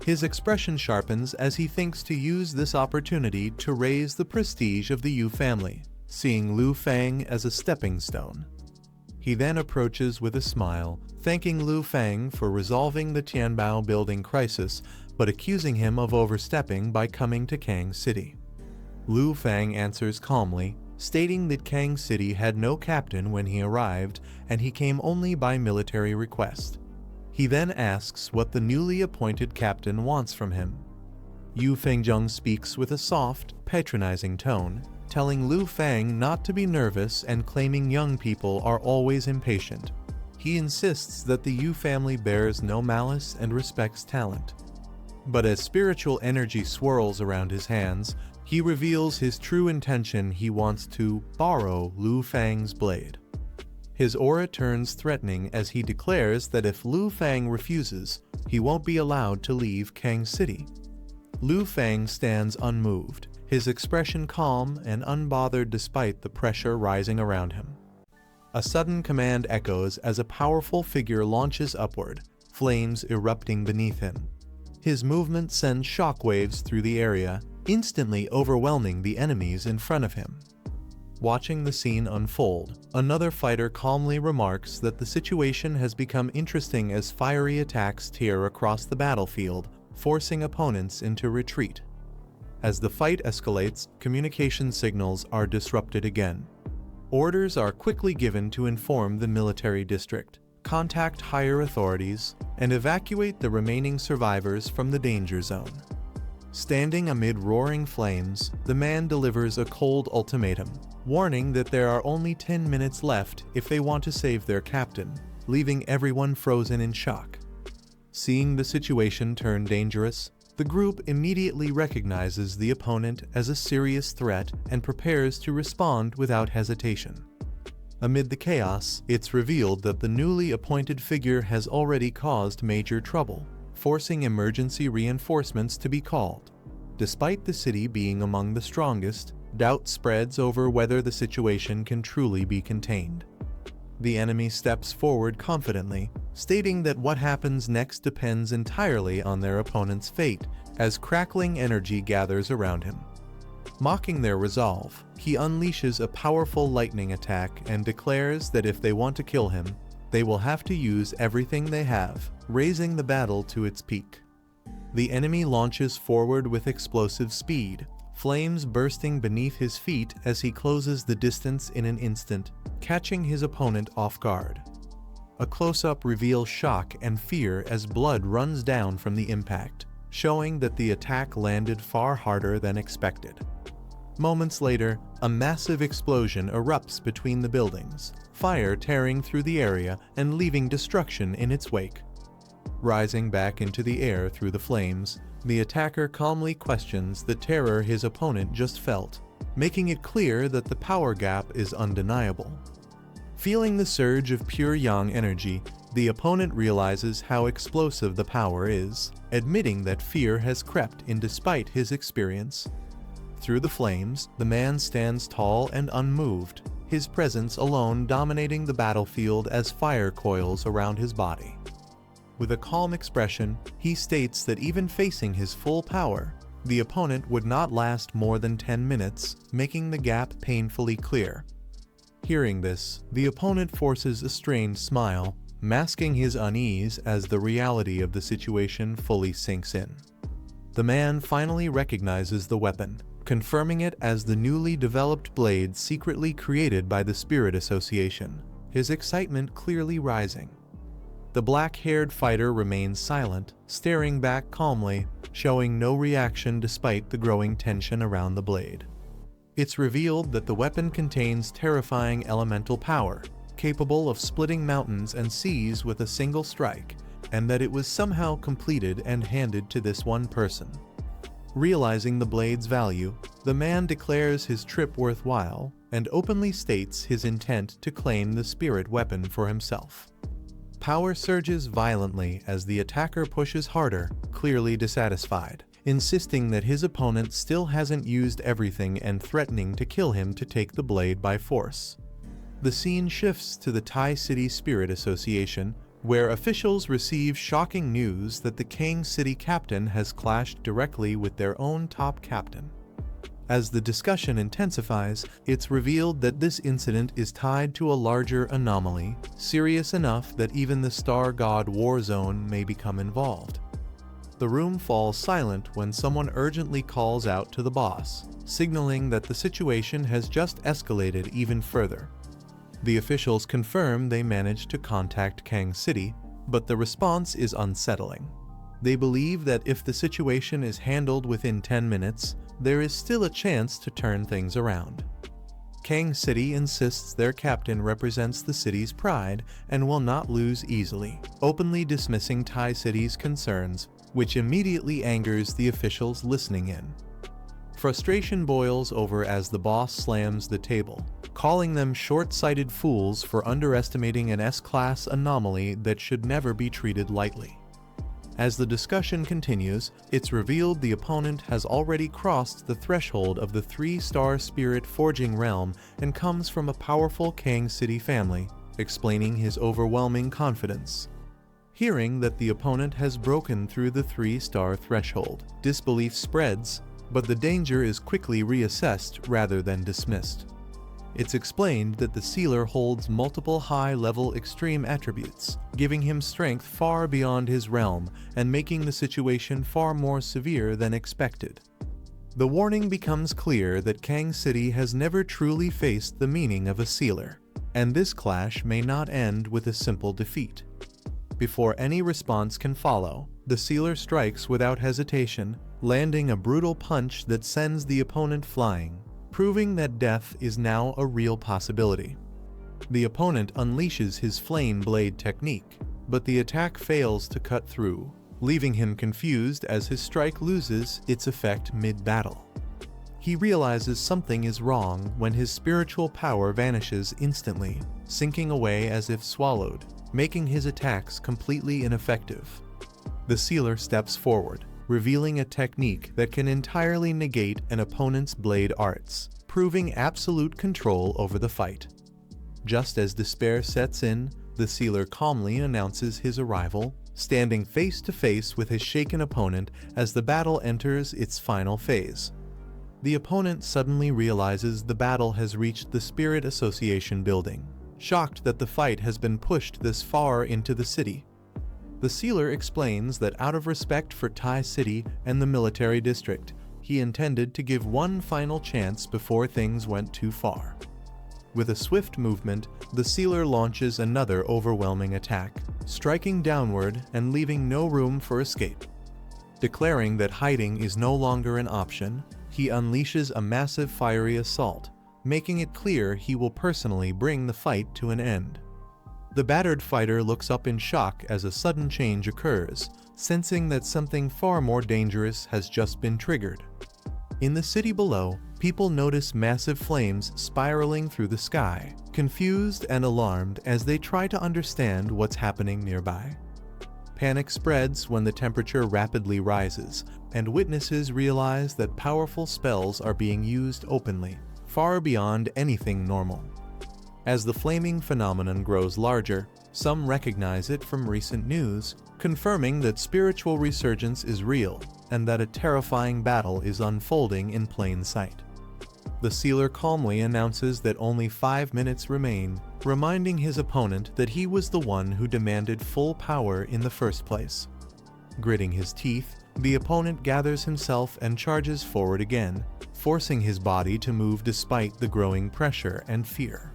His expression sharpens as he thinks to use this opportunity to raise the prestige of the Yu family, seeing Lu Fang as a stepping stone. He then approaches with a smile, thanking Lu Fang for resolving the Tianbao building crisis, but accusing him of overstepping by coming to Kang City. Lu Fang answers calmly, stating that Kang City had no captain when he arrived, and he came only by military request. He then asks what the newly appointed captain wants from him. Yu Fengjung speaks with a soft, patronizing tone, telling Lu Fang not to be nervous and claiming young people are always impatient. He insists that the Yu family bears no malice and respects talent. But as spiritual energy swirls around his hands, he reveals his true intention. He wants to borrow Lu Fang's blade. His aura turns threatening as he declares that if Lu Fang refuses, he won't be allowed to leave Kang City. Lu Fang stands unmoved, his expression calm and unbothered despite the pressure rising around him. A sudden command echoes as a powerful figure launches upward, flames erupting beneath him. His movement sends shockwaves through the area, instantly overwhelming the enemies in front of him. Watching the scene unfold, another fighter calmly remarks that the situation has become interesting as fiery attacks tear across the battlefield, forcing opponents into retreat. As the fight escalates, communication signals are disrupted again. Orders are quickly given to inform the military district, contact higher authorities, and evacuate the remaining survivors from the danger zone. Standing amid roaring flames, the man delivers a cold ultimatum, warning that there are only 10 minutes left if they want to save their captain, leaving everyone frozen in shock. Seeing the situation turn dangerous, the group immediately recognizes the opponent as a serious threat and prepares to respond without hesitation. Amid the chaos, it's revealed that the newly appointed figure has already caused major trouble, forcing emergency reinforcements to be called. Despite the city being among the strongest, doubt spreads over whether the situation can truly be contained. The enemy steps forward confidently, stating that what happens next depends entirely on their opponent's fate, as crackling energy gathers around him. Mocking their resolve, he unleashes a powerful lightning attack and declares that if they want to kill him, they will have to use everything they have, raising the battle to its peak. The enemy launches forward with explosive speed, flames bursting beneath his feet as he closes the distance in an instant, catching his opponent off guard. A close-up reveals shock and fear as blood runs down from the impact, showing that the attack landed far harder than expected. Moments later, a massive explosion erupts between the buildings, fire tearing through the area and leaving destruction in its wake. Rising back into the air through the flames, the attacker calmly questions the terror his opponent just felt, making it clear that the power gap is undeniable. Feeling the surge of pure yang energy, the opponent realizes how explosive the power is, admitting that fear has crept in despite his experience. Through the flames, the man stands tall and unmoved, his presence alone dominating the battlefield as fire coils around his body. With a calm expression, he states that even facing his full power, the opponent would not last more than 10 minutes, making the gap painfully clear. Hearing this, the opponent forces a strained smile, masking his unease as the reality of the situation fully sinks in. The man finally recognizes the weapon, confirming it as the newly developed blade secretly created by the Spirit Association, his excitement clearly rising. The black-haired fighter remains silent, staring back calmly, showing no reaction despite the growing tension around the blade. It's revealed that the weapon contains terrifying elemental power, capable of splitting mountains and seas with a single strike, and that it was somehow completed and handed to this one person. Realizing the blade's value, the man declares his trip worthwhile and openly states his intent to claim the spirit weapon for himself. Power surges violently as the attacker pushes harder, clearly dissatisfied, insisting that his opponent still hasn't used everything and threatening to kill him to take the blade by force. The scene shifts to the Thai City Spirit Association, where officials receive shocking news that the Kang City captain has clashed directly with their own top captain. As the discussion intensifies, it's revealed that this incident is tied to a larger anomaly, serious enough that even the Star God Warzone may become involved. The room falls silent when someone urgently calls out to the boss, signaling that the situation has just escalated even further. The officials confirm they managed to contact Kang City, but the response is unsettling. They believe that if the situation is handled within 10 minutes, there is still a chance to turn things around. Kang City insists their captain represents the city's pride and will not lose easily, openly dismissing Thai City's concerns, which immediately angers the officials listening in. Frustration boils over as the boss slams the table, calling them short-sighted fools for underestimating an S-class anomaly that should never be treated lightly. As the discussion continues, it's revealed the opponent has already crossed the threshold of the 3-star spirit forging realm and comes from a powerful Kang City family, explaining his overwhelming confidence. Hearing that the opponent has broken through the 3-star threshold, disbelief spreads, but the danger is quickly reassessed rather than dismissed. It's explained that the sealer holds multiple high-level extreme attributes, giving him strength far beyond his realm and making the situation far more severe than expected. The warning becomes clear that Kang City has never truly faced the meaning of a sealer, and this clash may not end with a simple defeat. Before any response can follow, the sealer strikes without hesitation, landing a brutal punch that sends the opponent flying, proving that death is now a real possibility. The opponent unleashes his flame blade technique, but the attack fails to cut through, leaving him confused as his strike loses its effect mid-battle. He realizes something is wrong when his spiritual power vanishes instantly, sinking away as if swallowed, making his attacks completely ineffective. The sealer steps forward, revealing a technique that can entirely negate an opponent's blade arts, proving absolute control over the fight. Just as despair sets in, the sealer calmly announces his arrival, standing face to face with his shaken opponent as the battle enters its final phase. The opponent suddenly realizes the battle has reached the Spirit Association building, shocked that the fight has been pushed this far into the city. The sealer explains that out of respect for Thai City and the military district, he intended to give one final chance before things went too far. With a swift movement, the sealer launches another overwhelming attack, striking downward and leaving no room for escape. Declaring that hiding is no longer an option, he unleashes a massive fiery assault, making it clear he will personally bring the fight to an end. The battered fighter looks up in shock as a sudden change occurs, sensing that something far more dangerous has just been triggered. In the city below, people notice massive flames spiraling through the sky, confused and alarmed as they try to understand what's happening nearby. Panic spreads when the temperature rapidly rises, and witnesses realize that powerful spells are being used openly, far beyond anything normal. As the flaming phenomenon grows larger, some recognize it from recent news, confirming that spiritual resurgence is real and that a terrifying battle is unfolding in plain sight. The sealer calmly announces that only 5 minutes remain, reminding his opponent that he was the one who demanded full power in the first place. Gritting his teeth, the opponent gathers himself and charges forward again, forcing his body to move despite the growing pressure and fear.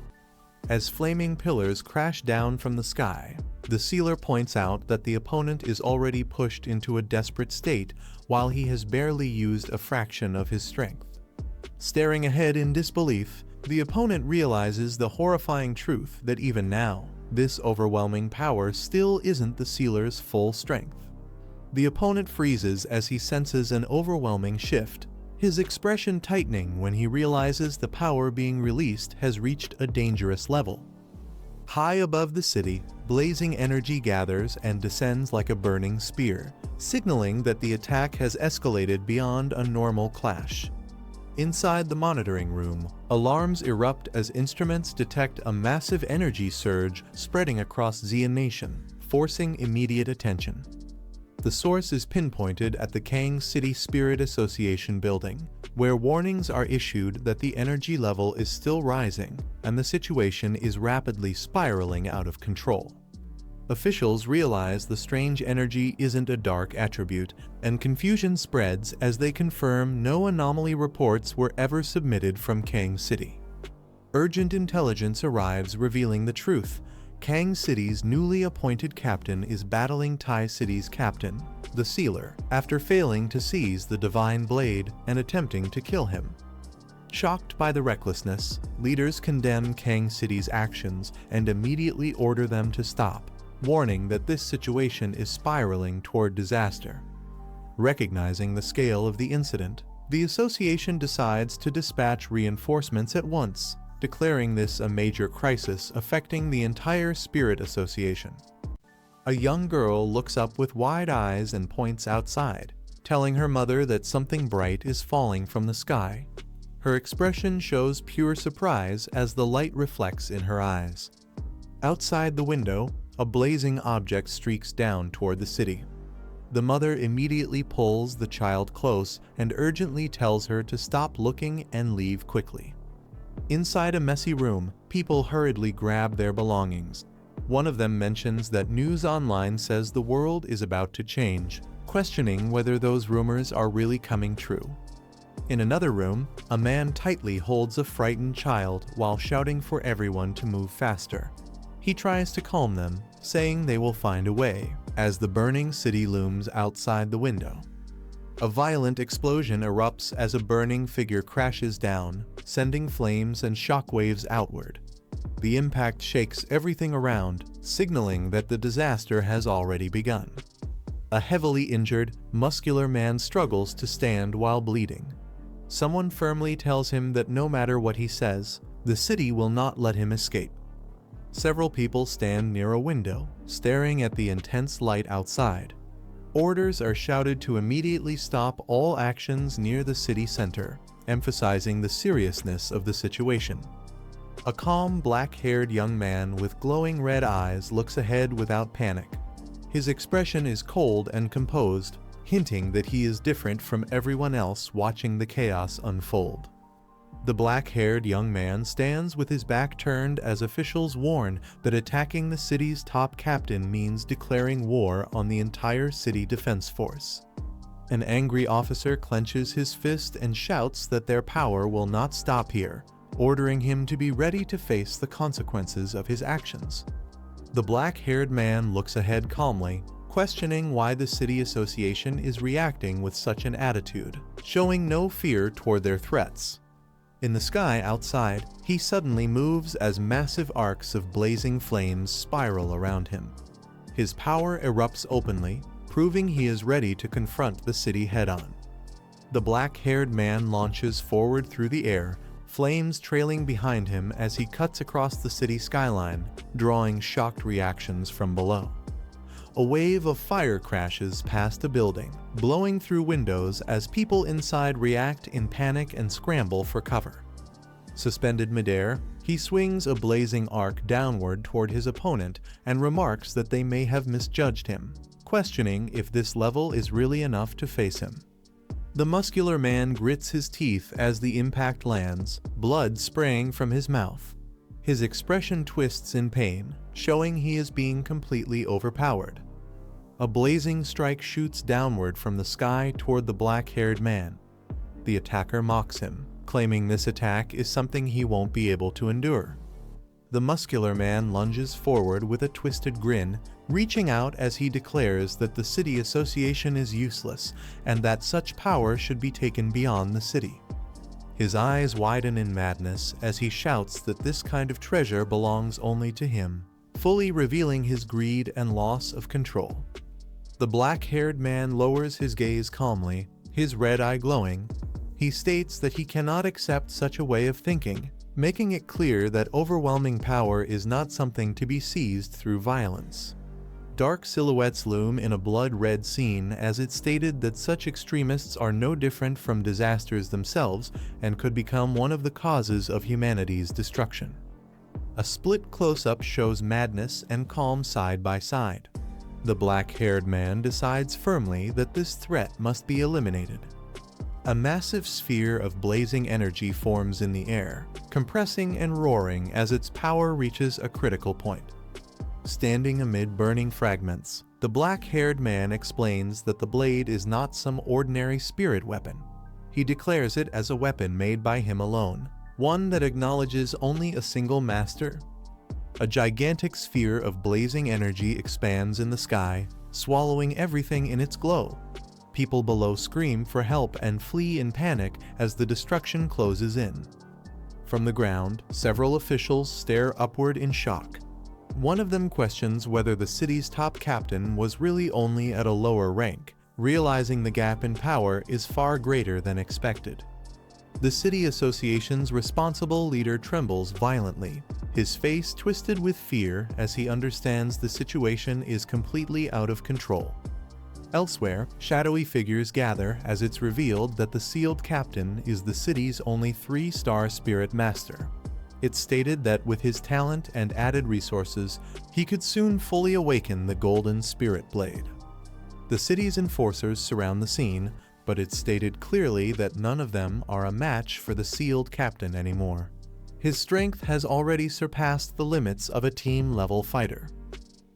As flaming pillars crash down from the sky, the sealer points out that the opponent is already pushed into a desperate state while he has barely used a fraction of his strength. Staring ahead in disbelief, the opponent realizes the horrifying truth that even now, this overwhelming power still isn't the sealer's full strength. The opponent freezes as he senses an overwhelming shift, his expression tightening when he realizes the power being released has reached a dangerous level. High above the city, blazing energy gathers and descends like a burning spear, signaling that the attack has escalated beyond a normal clash. Inside the monitoring room, alarms erupt as instruments detect a massive energy surge spreading across Xian Nation, forcing immediate attention. The source is pinpointed at the Kang City Spirit Association building, where warnings are issued that the energy level is still rising and the situation is rapidly spiraling out of control. Officials realize the strange energy isn't a dark attribute, and confusion spreads as they confirm no anomaly reports were ever submitted from Kang City. Urgent intelligence arrives revealing the truth. Kang City's newly appointed captain is battling Tai City's captain, the Sealer, after failing to seize the Divine Blade and attempting to kill him. Shocked by the recklessness, leaders condemn Kang City's actions and immediately order them to stop, warning that this situation is spiraling toward disaster. Recognizing the scale of the incident, the association decides to dispatch reinforcements at once, declaring this a major crisis affecting the entire Spirit Association. A young girl looks up with wide eyes and points outside, telling her mother that something bright is falling from the sky. Her expression shows pure surprise as the light reflects in her eyes. Outside the window, a blazing object streaks down toward the city. The mother immediately pulls the child close and urgently tells her to stop looking and leave quickly. Inside a messy room, people hurriedly grab their belongings. One of them mentions that news online says the world is about to change, questioning whether those rumors are really coming true. In another room, a man tightly holds a frightened child while shouting for everyone to move faster. He tries to calm them, saying they will find a way, as the burning city looms outside the window. A violent explosion erupts as a burning figure crashes down, sending flames and shockwaves outward. The impact shakes everything around, signaling that the disaster has already begun. A heavily injured, muscular man struggles to stand while bleeding. Someone firmly tells him that no matter what he says, the city will not let him escape. Several people stand near a window, staring at the intense light outside. Orders are shouted to immediately stop all actions near the city center, emphasizing the seriousness of the situation. A calm, black-haired young man with glowing red eyes looks ahead without panic. His expression is cold and composed, hinting that he is different from everyone else watching the chaos unfold. The black-haired young man stands with his back turned as officials warn that attacking the city's top captain means declaring war on the entire city defense force. An angry officer clenches his fist and shouts that their power will not stop here, ordering him to be ready to face the consequences of his actions. The black-haired man looks ahead calmly, questioning why the city association is reacting with such an attitude, showing no fear toward their threats. In the sky outside, he suddenly moves as massive arcs of blazing flames spiral around him. His power erupts openly, proving he is ready to confront the city head-on. The black-haired man launches forward through the air, flames trailing behind him as he cuts across the city skyline, drawing shocked reactions from below. A wave of fire crashes past a building, blowing through windows as people inside react in panic and scramble for cover. Suspended midair, he swings a blazing arc downward toward his opponent and remarks that they may have misjudged him, questioning if this level is really enough to face him. The muscular man grits his teeth as the impact lands, blood spraying from his mouth. His expression twists in pain, showing he is being completely overpowered. A blazing strike shoots downward from the sky toward the black-haired man. The attacker mocks him, claiming this attack is something he won't be able to endure. The muscular man lunges forward with a twisted grin, reaching out as he declares that the city association is useless and that such power should be taken beyond the city. His eyes widen in madness as he shouts that this kind of treasure belongs only to him, fully revealing his greed and loss of control. The black-haired man lowers his gaze calmly, his red eye glowing. He states that he cannot accept such a way of thinking, making it clear that overwhelming power is not something to be seized through violence. Dark silhouettes loom in a blood-red scene as it stated that such extremists are no different from disasters themselves and could become one of the causes of humanity's destruction. A split close-up shows madness and calm side by side. The black-haired man decides firmly that this threat must be eliminated. A massive sphere of blazing energy forms in the air, compressing and roaring as its power reaches a critical point. Standing amid burning fragments, the black-haired man explains that the blade is not some ordinary spirit weapon. He declares it as a weapon made by him alone, one that acknowledges only a single master. A gigantic sphere of blazing energy expands in the sky, swallowing everything in its glow. People below scream for help and flee in panic as the destruction closes in. From the ground, several officials stare upward in shock. One of them questions whether the city's top captain was really only at a lower rank, realizing the gap in power is far greater than expected. The city association's responsible leader trembles violently, his face twisted with fear as he understands the situation is completely out of control. Elsewhere, shadowy figures gather as it's revealed that the sealed captain is the city's only 3-star spirit master. It's stated that with his talent and added resources, he could soon fully awaken the golden spirit blade. The city's enforcers surround the scene, but it's stated clearly that none of them are a match for the sealed captain anymore. His strength has already surpassed the limits of a team-level fighter.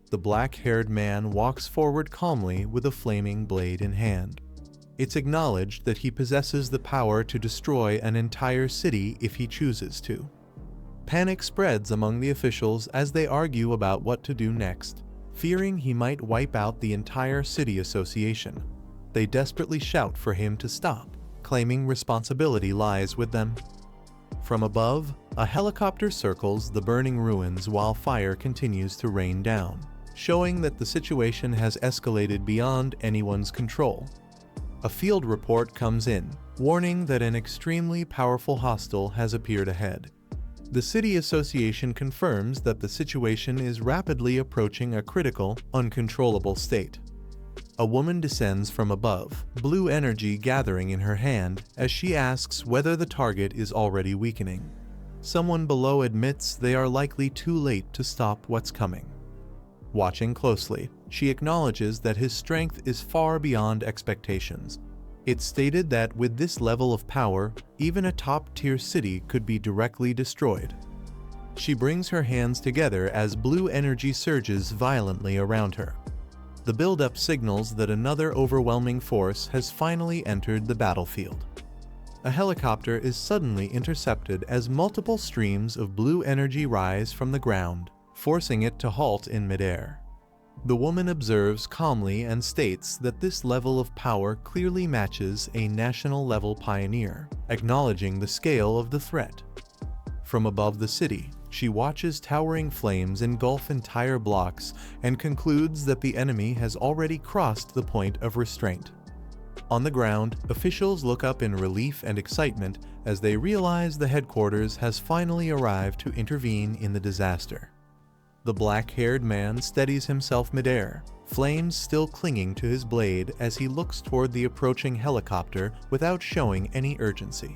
The black-haired man walks forward calmly with a flaming blade in hand. It's acknowledged that he possesses the power to destroy an entire city if he chooses to. Panic spreads among the officials as they argue about what to do next, fearing he might wipe out the entire city association. They desperately shout for him to stop, claiming responsibility lies with them. From above, a helicopter circles the burning ruins while fire continues to rain down, showing that the situation has escalated beyond anyone's control. A field report comes in, warning that an extremely powerful hostile has appeared ahead. The City Association confirms that the situation is rapidly approaching a critical, uncontrollable state. A woman descends from above, blue energy gathering in her hand as she asks whether the target is already weakening. Someone below admits they are likely too late to stop what's coming. Watching closely, she acknowledges that his strength is far beyond expectations. It's stated that with this level of power, even a top-tier city could be directly destroyed. She brings her hands together as blue energy surges violently around her. The buildup signals that another overwhelming force has finally entered the battlefield. A helicopter is suddenly intercepted as multiple streams of blue energy rise from the ground, forcing it to halt in midair. The woman observes calmly and states that this level of power clearly matches a national-level pioneer, acknowledging the scale of the threat. From above the city, she watches towering flames engulf entire blocks and concludes that the enemy has already crossed the point of restraint. On the ground, officials look up in relief and excitement as they realize the headquarters has finally arrived to intervene in the disaster. The black-haired man steadies himself midair, flames still clinging to his blade as he looks toward the approaching helicopter without showing any urgency.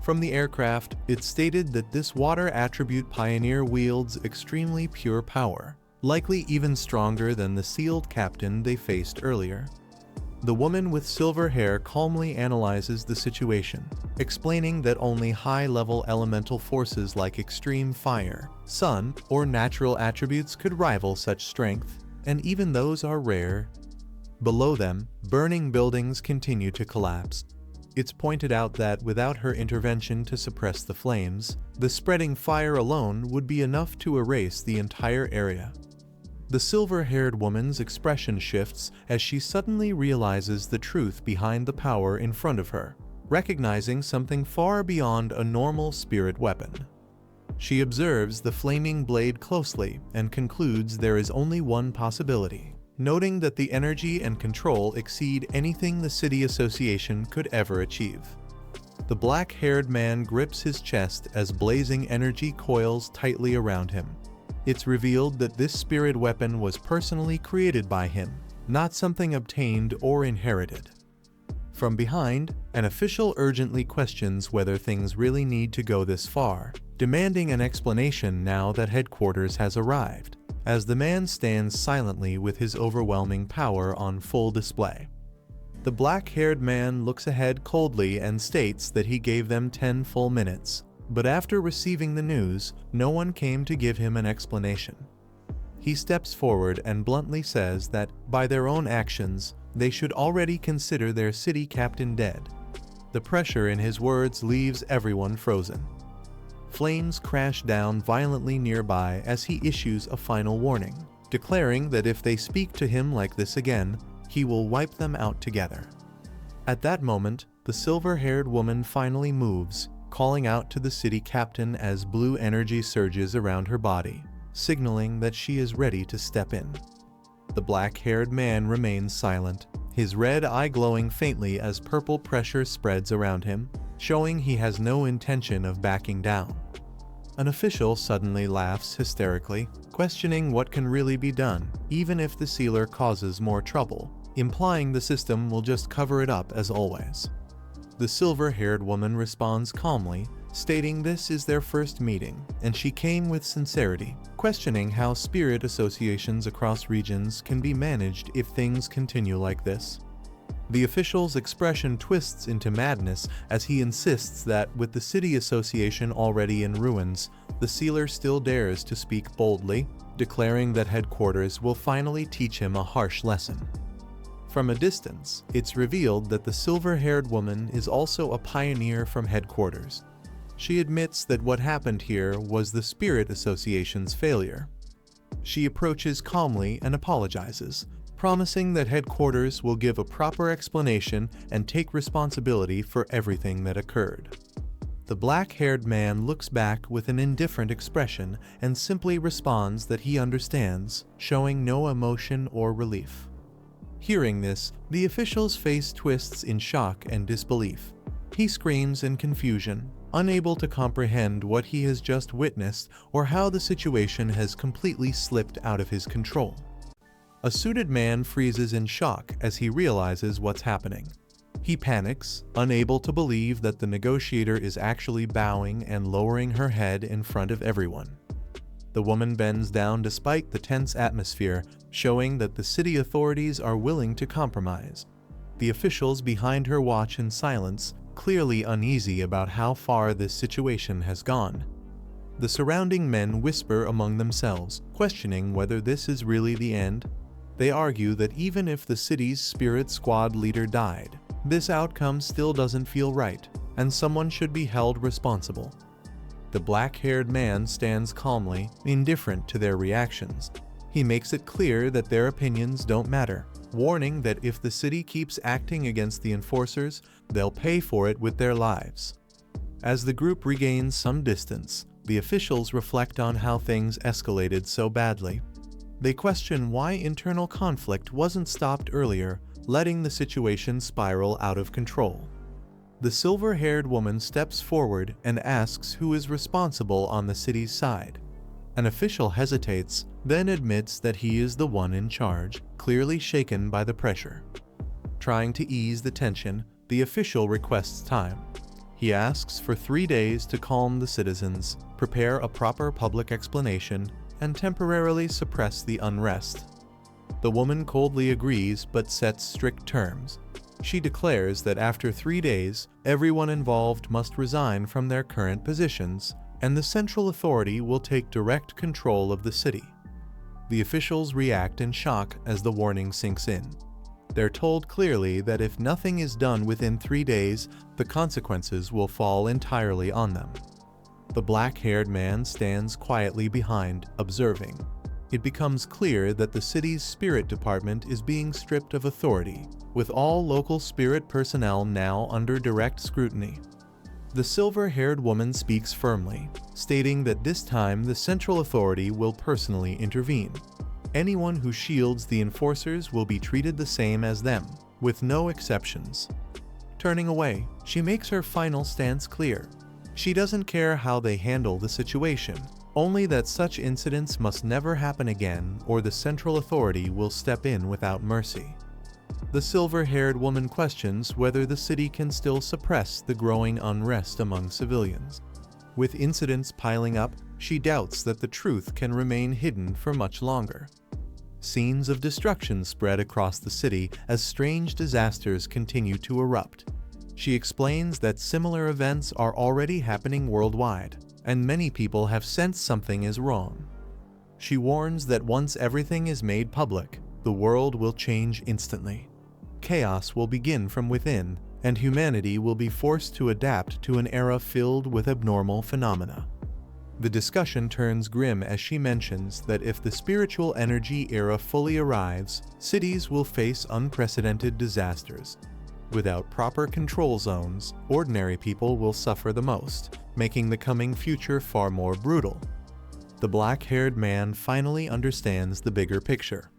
From the aircraft, it's stated that this water attribute pioneer wields extremely pure power, likely even stronger than the sealed captain they faced earlier. The woman with silver hair calmly analyzes the situation, explaining that only high-level elemental forces like extreme fire, sun, or natural attributes could rival such strength, and even those are rare. Below them, burning buildings continue to collapse. It's pointed out that without her intervention to suppress the flames, the spreading fire alone would be enough to erase the entire area. The silver-haired woman's expression shifts as she suddenly realizes the truth behind the power in front of her, recognizing something far beyond a normal spirit weapon. She observes the flaming blade closely and concludes there is only one possibility, noting that the energy and control exceed anything the city association could ever achieve. The black-haired man grips his chest as blazing energy coils tightly around him. It's revealed that this spirit weapon was personally created by him, not something obtained or inherited. From behind, an official urgently questions whether things really need to go this far, demanding an explanation now that headquarters has arrived, as the man stands silently with his overwhelming power on full display. The black-haired man looks ahead coldly and states that he gave them 10 full minutes, but after receiving the news, no one came to give him an explanation. He steps forward and bluntly says that, by their own actions, they should already consider their city captain dead. The pressure in his words leaves everyone frozen. Flames crash down violently nearby as he issues a final warning, declaring that if they speak to him like this again, he will wipe them out together. At that moment, the silver-haired woman finally moves, calling out to the city captain as blue energy surges around her body, signaling that she is ready to step in. The black-haired man remains silent, his red eye glowing faintly as purple pressure spreads around him, showing he has no intention of backing down. An official suddenly laughs hysterically, questioning what can really be done, even if the sealer causes more trouble, implying the system will just cover it up as always. The silver-haired woman responds calmly, stating this is their first meeting, and she came with sincerity, questioning how spirit associations across regions can be managed if things continue like this. The official's expression twists into madness as he insists that with the city association already in ruins, the sealer still dares to speak boldly, declaring that headquarters will finally teach him a harsh lesson. From a distance, it's revealed that the silver-haired woman is also a pioneer from headquarters. She admits that what happened here was the Spirit Association's failure. She approaches calmly and apologizes, promising that headquarters will give a proper explanation and take responsibility for everything that occurred. The black-haired man looks back with an indifferent expression and simply responds that he understands, showing no emotion or relief. Hearing this, the official's face twists in shock and disbelief. He screams in confusion, unable to comprehend what he has just witnessed or how the situation has completely slipped out of his control. A suited man freezes in shock as he realizes what's happening. He panics, unable to believe that the negotiator is actually bowing and lowering her head in front of everyone. The woman bends down despite the tense atmosphere, showing that the city authorities are willing to compromise. The officials behind her watch in silence, clearly uneasy about how far this situation has gone. The surrounding men whisper among themselves, questioning whether this is really the end. They argue that even if the city's spirit squad leader died, this outcome still doesn't feel right, and someone should be held responsible. The black-haired man stands calmly, indifferent to their reactions. He makes it clear that their opinions don't matter, warning that if the city keeps acting against the enforcers, they'll pay for it with their lives. As the group regains some distance, the officials reflect on how things escalated so badly. They question why internal conflict wasn't stopped earlier, letting the situation spiral out of control. The silver-haired woman steps forward and asks who is responsible on the city's side. An official hesitates, then admits that he is the one in charge, clearly shaken by the pressure. Trying to ease the tension, the official requests time. He asks for 3 days to calm the citizens, prepare a proper public explanation, and temporarily suppress the unrest. The woman coldly agrees but sets strict terms. She declares that after 3 days, everyone involved must resign from their current positions, and the central authority will take direct control of the city. The officials react in shock as the warning sinks in. They're told clearly that if nothing is done within 3 days, the consequences will fall entirely on them. The black-haired man stands quietly behind, observing. It becomes clear that the city's spirit department is being stripped of authority, with all local spirit personnel now under direct scrutiny. The silver-haired woman speaks firmly, stating that this time the central authority will personally intervene. Anyone who shields the enforcers will be treated the same as them, with no exceptions. Turning away, she makes her final stance clear. She doesn't care how they handle the situation, only that such incidents must never happen again or the central authority will step in without mercy. The silver-haired woman questions whether the city can still suppress the growing unrest among civilians. With incidents piling up, she doubts that the truth can remain hidden for much longer. Scenes of destruction spread across the city as strange disasters continue to erupt. She explains that similar events are already happening worldwide, and many people have sensed something is wrong. She warns that once everything is made public, the world will change instantly. Chaos will begin from within, and humanity will be forced to adapt to an era filled with abnormal phenomena. The discussion turns grim as she mentions that if the spiritual energy era fully arrives, cities will face unprecedented disasters. Without proper control zones, ordinary people will suffer the most, making the coming future far more brutal. The black-haired man finally understands the bigger picture.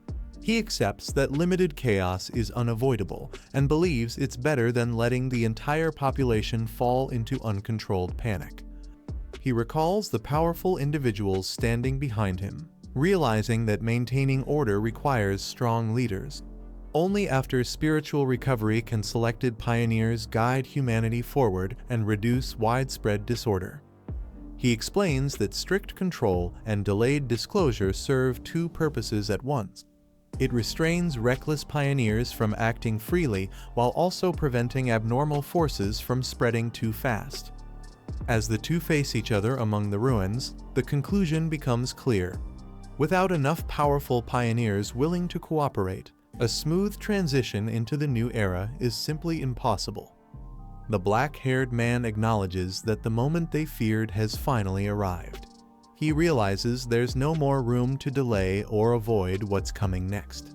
He accepts that limited chaos is unavoidable and believes it's better than letting the entire population fall into uncontrolled panic. He recalls the powerful individuals standing behind him, realizing that maintaining order requires strong leaders. Only after spiritual recovery can selected pioneers guide humanity forward and reduce widespread disorder. He explains that strict control and delayed disclosure serve two purposes at once. It restrains reckless pioneers from acting freely while also preventing abnormal forces from spreading too fast. As the two face each other among the ruins, the conclusion becomes clear. Without enough powerful pioneers willing to cooperate, a smooth transition into the new era is simply impossible. The black-haired man acknowledges that the moment they feared has finally arrived. He realizes there's no more room to delay or avoid what's coming next.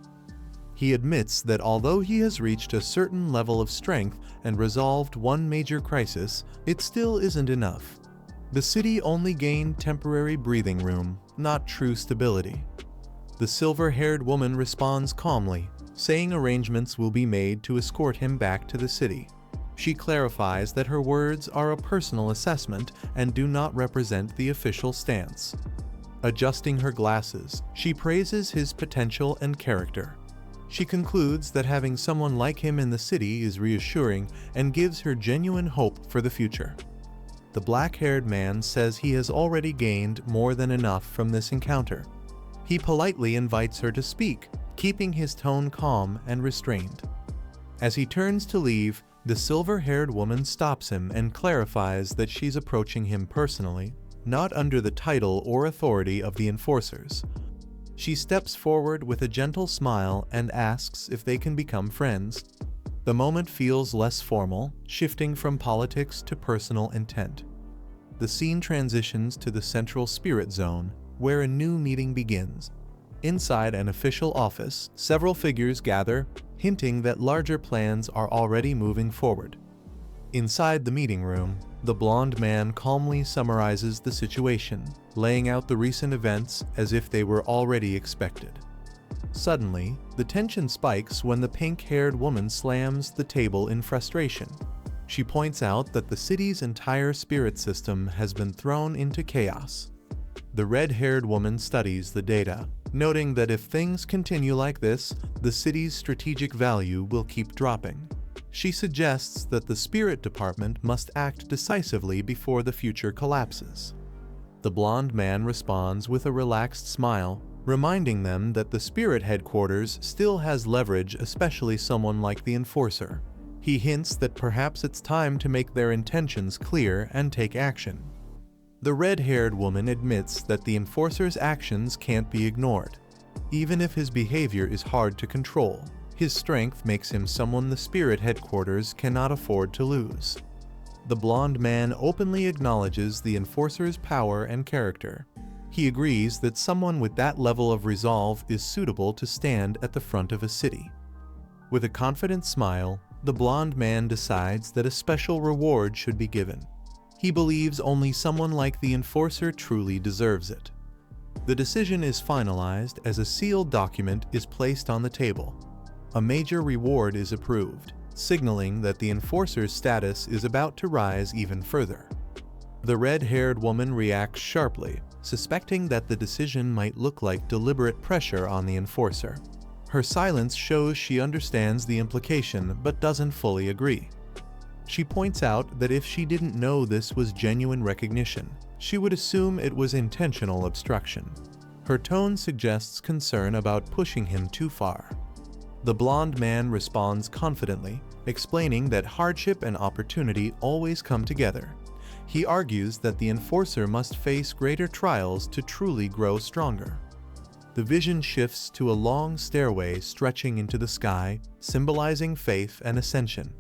He admits that although he has reached a certain level of strength and resolved one major crisis, it still isn't enough. The city only gained temporary breathing room, not true stability. The silver-haired woman responds calmly, saying arrangements will be made to escort him back to the city. She clarifies that her words are a personal assessment and do not represent the official stance. Adjusting her glasses, she praises his potential and character. She concludes that having someone like him in the city is reassuring and gives her genuine hope for the future. The black-haired man says he has already gained more than enough from this encounter. He politely invites her to speak, keeping his tone calm and restrained. As he turns to leave, the silver-haired woman stops him and clarifies that she's approaching him personally, not under the title or authority of the enforcers. She steps forward with a gentle smile and asks if they can become friends. The moment feels less formal, shifting from politics to personal intent. The scene transitions to the central spirit zone, where a new meeting begins. Inside an official office, several figures gather, hinting that larger plans are already moving forward. Inside the meeting room, the blonde man calmly summarizes the situation, laying out the recent events as if they were already expected. Suddenly, the tension spikes when the pink-haired woman slams the table in frustration. She points out that the city's entire spirit system has been thrown into chaos. The red-haired woman studies the data, noting that if things continue like this, the city's strategic value will keep dropping. She suggests that the spirit department must act decisively before the future collapses. The blonde man responds with a relaxed smile, reminding them that the spirit headquarters still has leverage, especially someone like the enforcer. He hints that perhaps it's time to make their intentions clear and take action. The red-haired woman admits that the enforcer's actions can't be ignored. Even if his behavior is hard to control, His strength makes him someone the spirit headquarters cannot afford to lose. The blonde man openly acknowledges the enforcer's power and character. He agrees that someone with that level of resolve is suitable to stand at the front of a city. With a confident smile, the blonde man decides that a special reward should be given. He believes only someone like the enforcer truly deserves it. The decision is finalized as a sealed document is placed on the table. A major reward is approved, signaling that the enforcer's status is about to rise even further. The red-haired woman reacts sharply, suspecting that the decision might look like deliberate pressure on the enforcer. Her silence shows she understands the implication but doesn't fully agree. She points out that if she didn't know this was genuine recognition, she would assume it was intentional obstruction. Her tone suggests concern about pushing him too far. The blonde man responds confidently, explaining that hardship and opportunity always come together. He argues that the enforcer must face greater trials to truly grow stronger. The vision shifts to a long stairway stretching into the sky, symbolizing faith and ascension.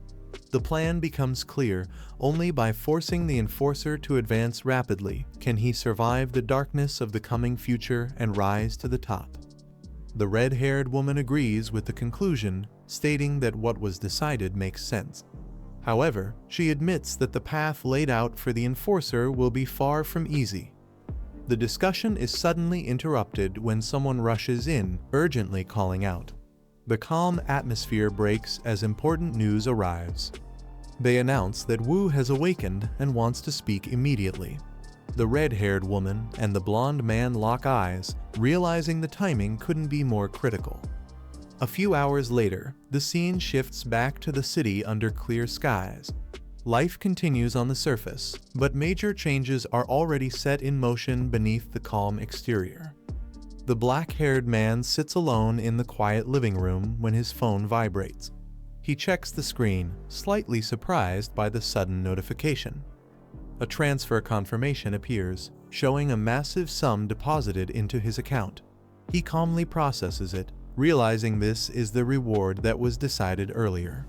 The plan becomes clear. Only by forcing the enforcer to advance rapidly can he survive the darkness of the coming future and rise to the top. The red-haired woman agrees with the conclusion, stating that what was decided makes sense. However, she admits that the path laid out for the enforcer will be far from easy. The discussion is suddenly interrupted when someone rushes in, urgently calling out. The calm atmosphere breaks as important news arrives. They announce that Wu has awakened and wants to speak immediately. The red-haired woman and the blonde man lock eyes, realizing the timing couldn't be more critical. A few hours later, the scene shifts back to the city under clear skies. Life continues on the surface, but major changes are already set in motion beneath the calm exterior. The black-haired man sits alone in the quiet living room when his phone vibrates. He checks the screen, slightly surprised by the sudden notification. A transfer confirmation appears, showing a massive sum deposited into his account. He calmly processes it, realizing this is the reward that was decided earlier.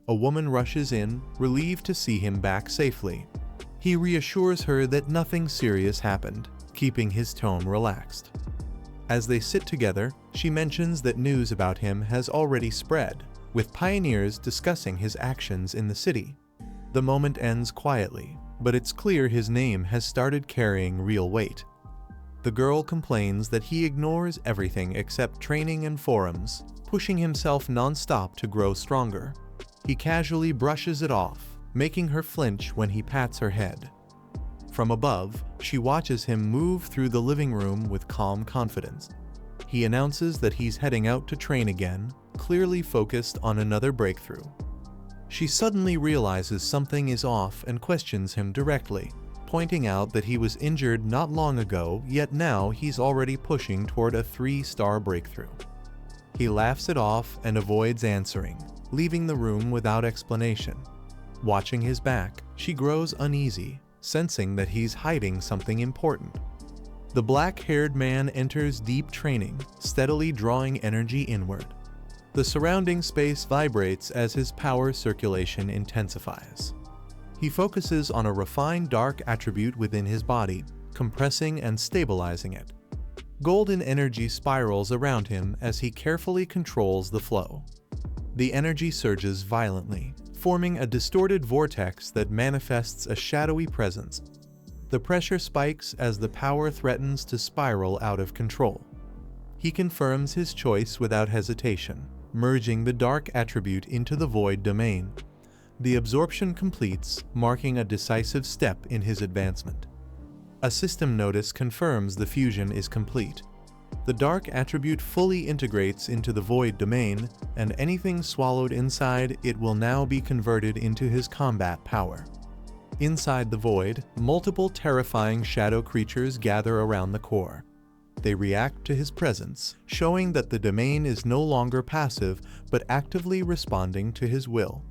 A woman rushes in, relieved to see him back safely. He reassures her that nothing serious happened, keeping his tone relaxed. As they sit together, she mentions that news about him has already spread, with pioneers discussing his actions in the city. The moment ends quietly, but it's clear his name has started carrying real weight. The girl complains that he ignores everything except training and forums, pushing himself non-stop to grow stronger. He casually brushes it off, making her flinch when he pats her head. From above, she watches him move through the living room with calm confidence. He announces that he's heading out to train again, clearly focused on another breakthrough. She suddenly realizes something is off and questions him directly, pointing out that he was injured not long ago, yet now he's already pushing toward a 3-star breakthrough. He laughs it off and avoids answering, leaving the room without explanation. Watching his back, she grows uneasy, sensing that he's hiding something important. The black-haired man enters deep training, steadily drawing energy inward. The surrounding space vibrates as his power circulation intensifies. He focuses on a refined dark attribute within his body, compressing and stabilizing it. Golden energy spirals around him as he carefully controls the flow. The energy surges violently, forming a distorted vortex that manifests a shadowy presence. The pressure spikes as the power threatens to spiral out of control. He confirms his choice without hesitation, merging the dark attribute into the void domain. The absorption completes, marking a decisive step in his advancement. A system notice confirms the fusion is complete. The dark attribute fully integrates into the void domain, and anything swallowed inside it will now be converted into his combat power. Inside the void, multiple terrifying shadow creatures gather around the core. They react to his presence, showing that the domain is no longer passive but actively responding to his will.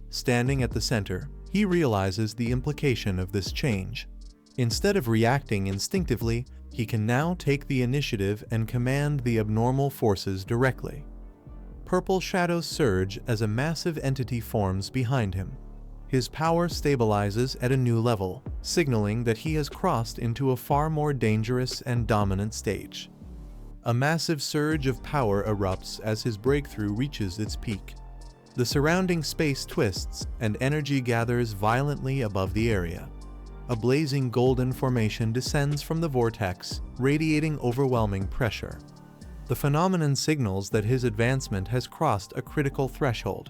Standing at the center, he realizes the implication of this change. Instead of reacting instinctively, he can now take the initiative and command the abnormal forces directly. Purple shadows surge as a massive entity forms behind him. His power stabilizes at a new level, signaling that he has crossed into a far more dangerous and dominant stage. A massive surge of power erupts as his breakthrough reaches its peak. The surrounding space twists, and energy gathers violently above the area. A blazing golden formation descends from the vortex, radiating overwhelming pressure. The phenomenon signals that his advancement has crossed a critical threshold.